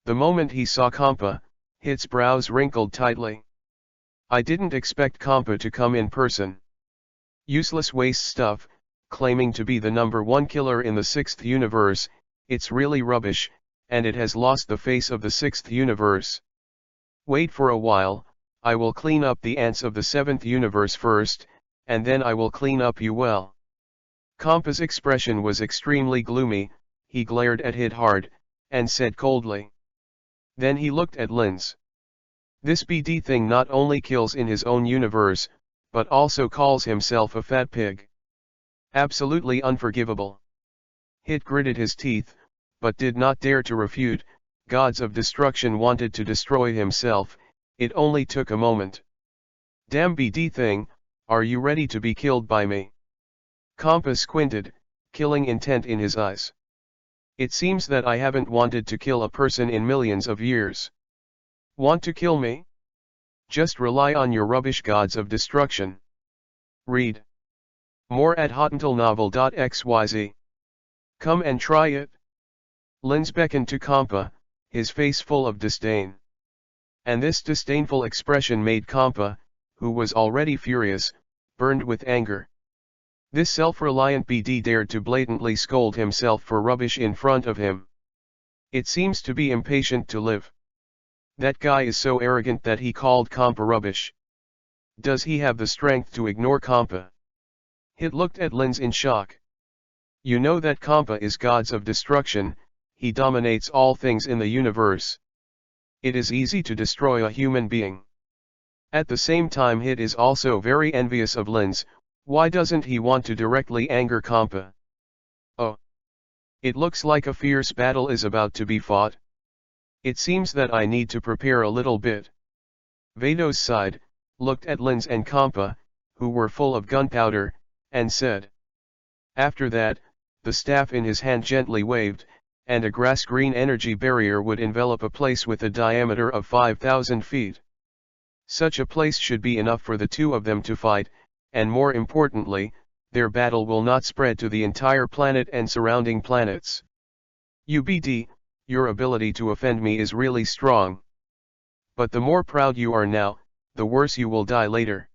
The moment he saw Compa, Hit's brows wrinkled tightly. I didn't expect Compa to come in person. Useless waste stuff, claiming to be the #1 killer in the 6th universe, it's really rubbish, and it has lost the face of the 6th universe. Wait for a while, I will clean up the ants of the 7th universe first, and then I will clean up you well. Compa's expression was extremely gloomy, he glared at Hit hard, and said coldly. Then he looked at Linz. This BD thing not only kills in his own universe, but also calls himself a fat pig. Absolutely unforgivable. Hit gritted his teeth, but did not dare to refute. Gods of Destruction wanted to destroy himself, it only took a moment. Damn BD thing, are you ready to be killed by me? Compa squinted, killing intent in his eyes. It seems that I haven't wanted to kill a person in millions of years. Want to kill me? Just rely on your rubbish Gods of Destruction. Read more at hotuntilnovel.xyz. Come and try it. Linz beckoned to Compa, his face full of disdain. And this disdainful expression made Compa, who was already furious, burned with anger. This self-reliant BD dared to blatantly scold himself for rubbish in front of him. It seems to be impatient to live. That guy is so arrogant that he called Compa rubbish. Does he have the strength to ignore Compa? Hit looked at Linz in shock. You know that Compa is Gods of Destruction, he dominates all things in the universe. It is easy to destroy a human being. At the same time Hit is also very envious of Linz, why doesn't he want to directly anger Compa? Oh. It looks like a fierce battle is about to be fought. It seems that I need to prepare a little bit. Vados sighed, looked at Linz and Kampa, who were full of gunpowder, and said. After that, the staff in his hand gently waved, and a grass-green energy barrier would envelop a place with a diameter of 5,000 feet. Such a place should be enough for the two of them to fight, and more importantly, their battle will not spread to the entire planet and surrounding planets. UBD, your ability to offend me is really strong. But the more proud you are now, the worse you will die later.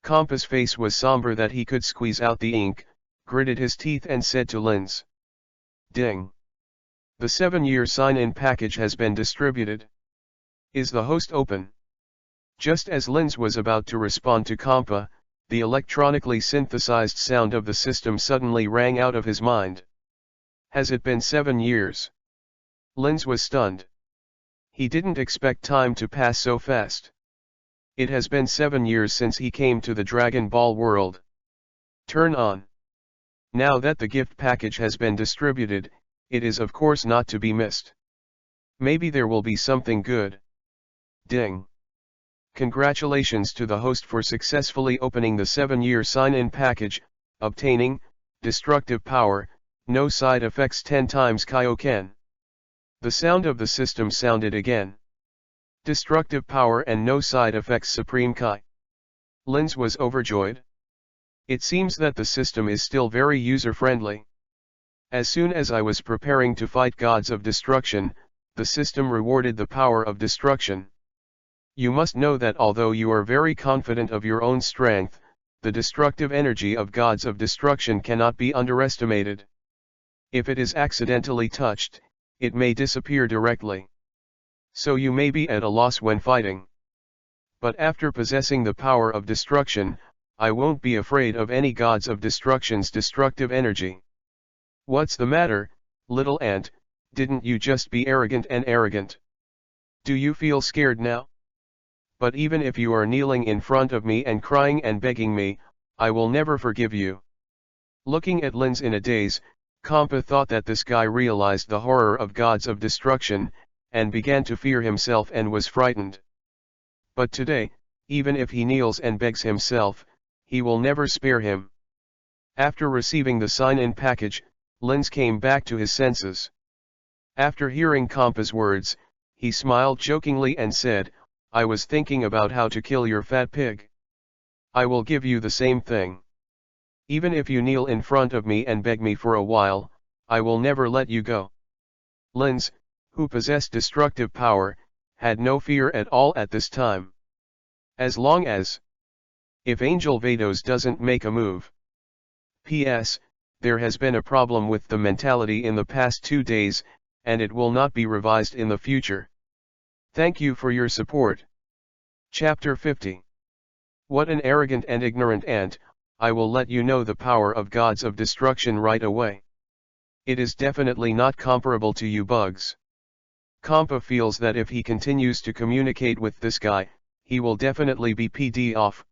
Kampa's face was somber that he could squeeze out the ink, gritted his teeth and said to Linz. Ding. The 7-year sign-in package has been distributed. Is the host open? Just as Linz was about to respond to Kampa, the electronically synthesized sound of the system suddenly rang out of his mind. Has it been 7 years? Linz was stunned. He didn't expect time to pass so fast. It has been 7 years since he came to the Dragon Ball world. Turn on. Now that the gift package has been distributed, it is of course not to be missed. Maybe there will be something good. Ding. Congratulations to the host for successfully opening the 7-year sign-in package, obtaining, destructive power, no side effects 10 times Kaioken. The sound of the system sounded again. Destructive power and no side effects Supreme Kai. Linz was overjoyed. It seems that the system is still very user-friendly. As soon as I was preparing to fight gods of destruction, the system rewarded the power of destruction. You must know that although you are very confident of your own strength, the destructive energy of gods of destruction cannot be underestimated. If it is accidentally touched, it may disappear directly. So you may be at a loss when fighting. But after possessing the power of destruction, I won't be afraid of any gods of destruction's destructive energy. What's the matter, little ant, didn't you just be arrogant and arrogant? Do you feel scared now? But even if you are kneeling in front of me and crying and begging me, I will never forgive you. Looking at Linz in a daze, Kampa thought that this guy realized the horror of gods of destruction, and began to fear himself and was frightened. But today, even if he kneels and begs himself, he will never spare him. After receiving the sign-in package, Linz came back to his senses. After hearing Kampa's words, he smiled jokingly and said, I was thinking about how to kill your fat pig. I will give you the same thing. Even if you kneel in front of me and beg me for a while, I will never let you go. Linz, who possessed destructive power, had no fear at all at this time. As long as if Angel Vados doesn't make a move. P.S. There has been a problem with the mentality in the past 2 days, and it will not be revised in the future. Thank you for your support. Chapter 50. What an arrogant and ignorant ant, I will let you know the power of gods of destruction right away. It is definitely not comparable to you bugs. Kampa feels that if he continues to communicate with this guy, he will definitely be PD off.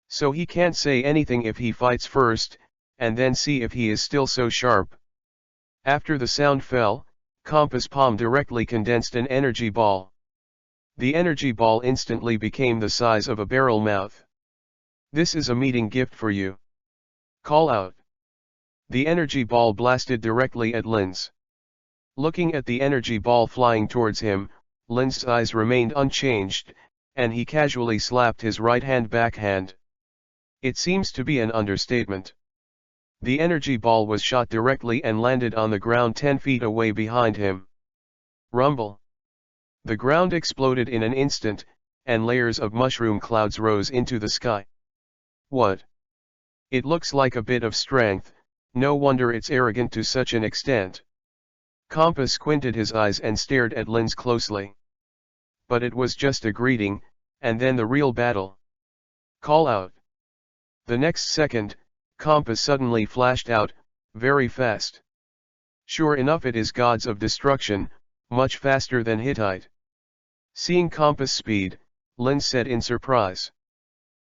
So he can't say anything if he fights first, and then see if he is still so sharp. After the sound fell, Kampa's palm directly condensed an energy ball. The energy ball instantly became the size of a barrel mouth. This is a meeting gift for you. Call out. The energy ball blasted directly at Linz. Looking at the energy ball flying towards him, Linz's eyes remained unchanged, and he casually slapped his right hand backhand. It seems to be an understatement. The energy ball was shot directly and landed on the ground 10 feet away behind him. Rumble. The ground exploded in an instant, and layers of mushroom clouds rose into the sky. What? It looks like a bit of strength, no wonder it's arrogant to such an extent. Kampa squinted his eyes and stared at Linz closely. But it was just a greeting, and then the real battle. Call out. The next second, Kampa suddenly flashed out, very fast. Sure enough, it is gods of destruction, much faster than Hittite. Seeing Kampa's speed, Linz said in surprise.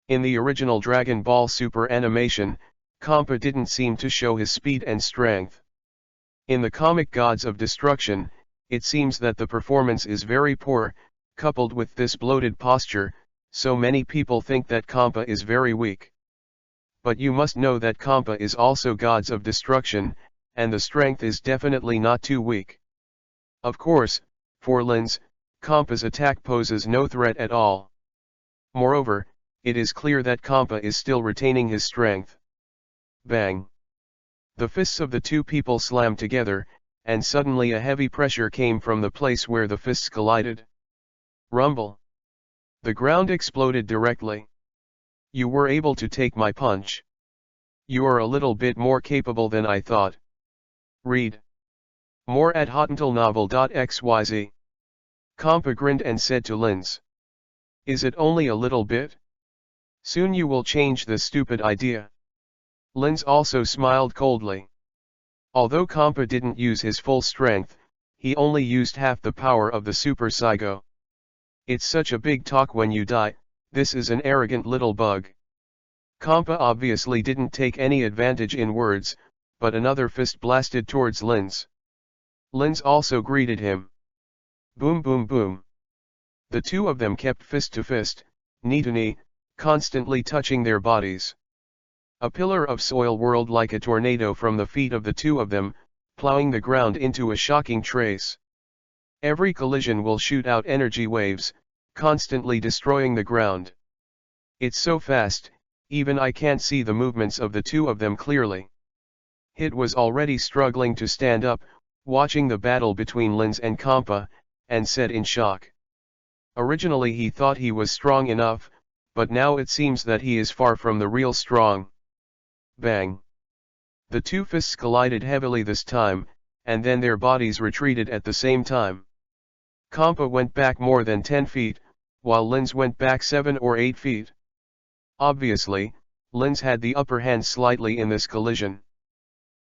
In the original Dragon Ball Super animation, Kampa didn't seem to show his speed and strength. In the comic Gods of Destruction, it seems that the performance is very poor, coupled with this bloated posture, so many people think that Kampa is very weak. But you must know that Kampa is also gods of destruction, and the strength is definitely not too weak. Of course, for Linz, Kampa's attack poses no threat at all. Moreover, it is clear that Kampa is still retaining his strength. Bang! The fists of the two people slammed together, and suddenly a heavy pressure came from the place where the fists collided. Rumble! The ground exploded directly. You were able to take my punch. You are a little bit more capable than I thought. Read more at hotuntilnovel.xyz. Kampa grinned and said to Linz. Is it only a little bit? Soon you will change this stupid idea. Linz also smiled coldly. Although Kampa didn't use his full strength, he only used half the power of the Super Saigo. It's such a big talk when you die, this is an arrogant little bug. Kampa obviously didn't take any advantage in words, but another fist blasted towards Linz. Linz also greeted him. Boom boom boom. The two of them kept fist to fist, knee to knee, constantly touching their bodies. A pillar of soil whirled like a tornado from the feet of the two of them, plowing the ground into a shocking trace. Every collision will shoot out energy waves, constantly destroying the ground. It's so fast, even I can't see the movements of the two of them clearly. Hit was already struggling to stand up, watching the battle between Linz and Kampa, and said in shock. Originally he thought he was strong enough, but now it seems that he is far from the real strong. Bang! The two fists collided heavily this time, and then their bodies retreated at the same time. Kampa went back more than 10 feet, while Linz went back 7 or 8 feet. Obviously, Linz had the upper hand slightly in this collision.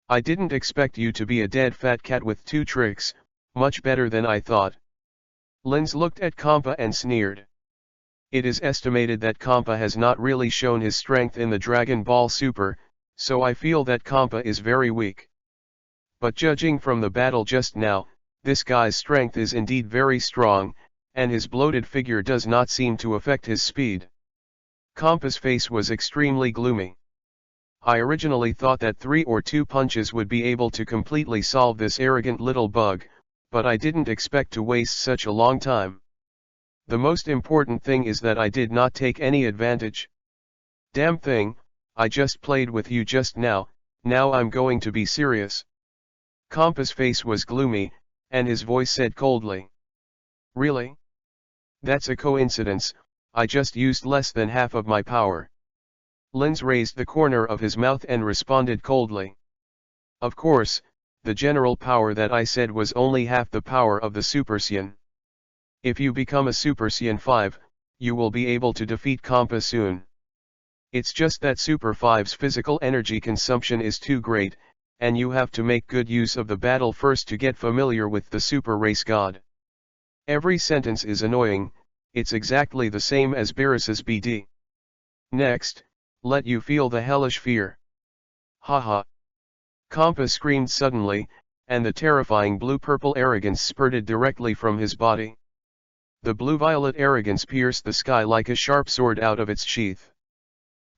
I didn't expect you to be a dead fat cat with 2 tricks, much better than I thought. Linz looked at Kampa and sneered. It is estimated that Kampa has not really shown his strength in the Dragon Ball Super, so I feel that Kampa is very weak. But judging from the battle just now, this guy's strength is indeed very strong, and his bloated figure does not seem to affect his speed. Kampa's face was extremely gloomy. I originally thought that 3 or 2 punches would be able to completely solve this arrogant little bug, but I didn't expect to waste such a long time. The most important thing is that I did not take any advantage. Damn thing, I just played with you just now I'm going to be serious. Kampa's face was gloomy, and his voice said coldly. Really? That's a coincidence, I just used less than half of my power. Linz raised the corner of his mouth and responded coldly. Of course, the general power that I said was only half the power of the Super Saiyan. If you become a Super Saiyan 5, you will be able to defeat Kampa soon. It's just that Super 5's physical energy consumption is too great, and you have to make good use of the battle first to get familiar with the Super Race God. Every sentence is annoying, it's exactly the same as Beerus's BD. Next, let you feel the hellish fear. Haha. Kampa screamed suddenly, and the terrifying blue-purple arrogance spurted directly from his body. The blue-violet arrogance pierced the sky like a sharp sword out of its sheath.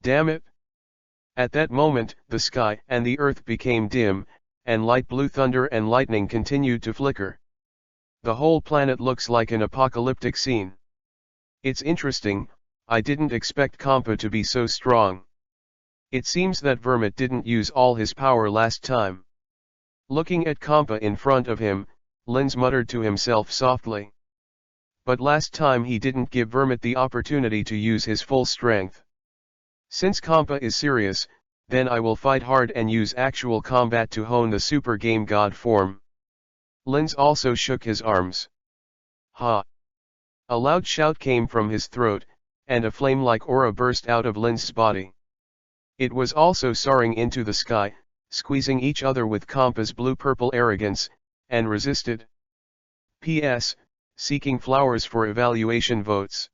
Damn it! At that moment, the sky and the earth became dim, and light blue thunder and lightning continued to flicker. The whole planet looks like an apocalyptic scene. It's interesting, I didn't expect Kampa to be so strong. It seems that Vermit didn't use all his power last time. Looking at Kampa in front of him, Linz muttered to himself softly. But last time he didn't give Vermit the opportunity to use his full strength. Since Kampa is serious, then I will fight hard and use actual combat to hone the Super Game God form. Linz also shook his arms. Ha! A loud shout came from his throat, and a flame-like aura burst out of Linz's body. It was also soaring into the sky, squeezing each other with Kampa's blue-purple arrogance, and resisted. P.S. Seeking flowers for evaluation votes.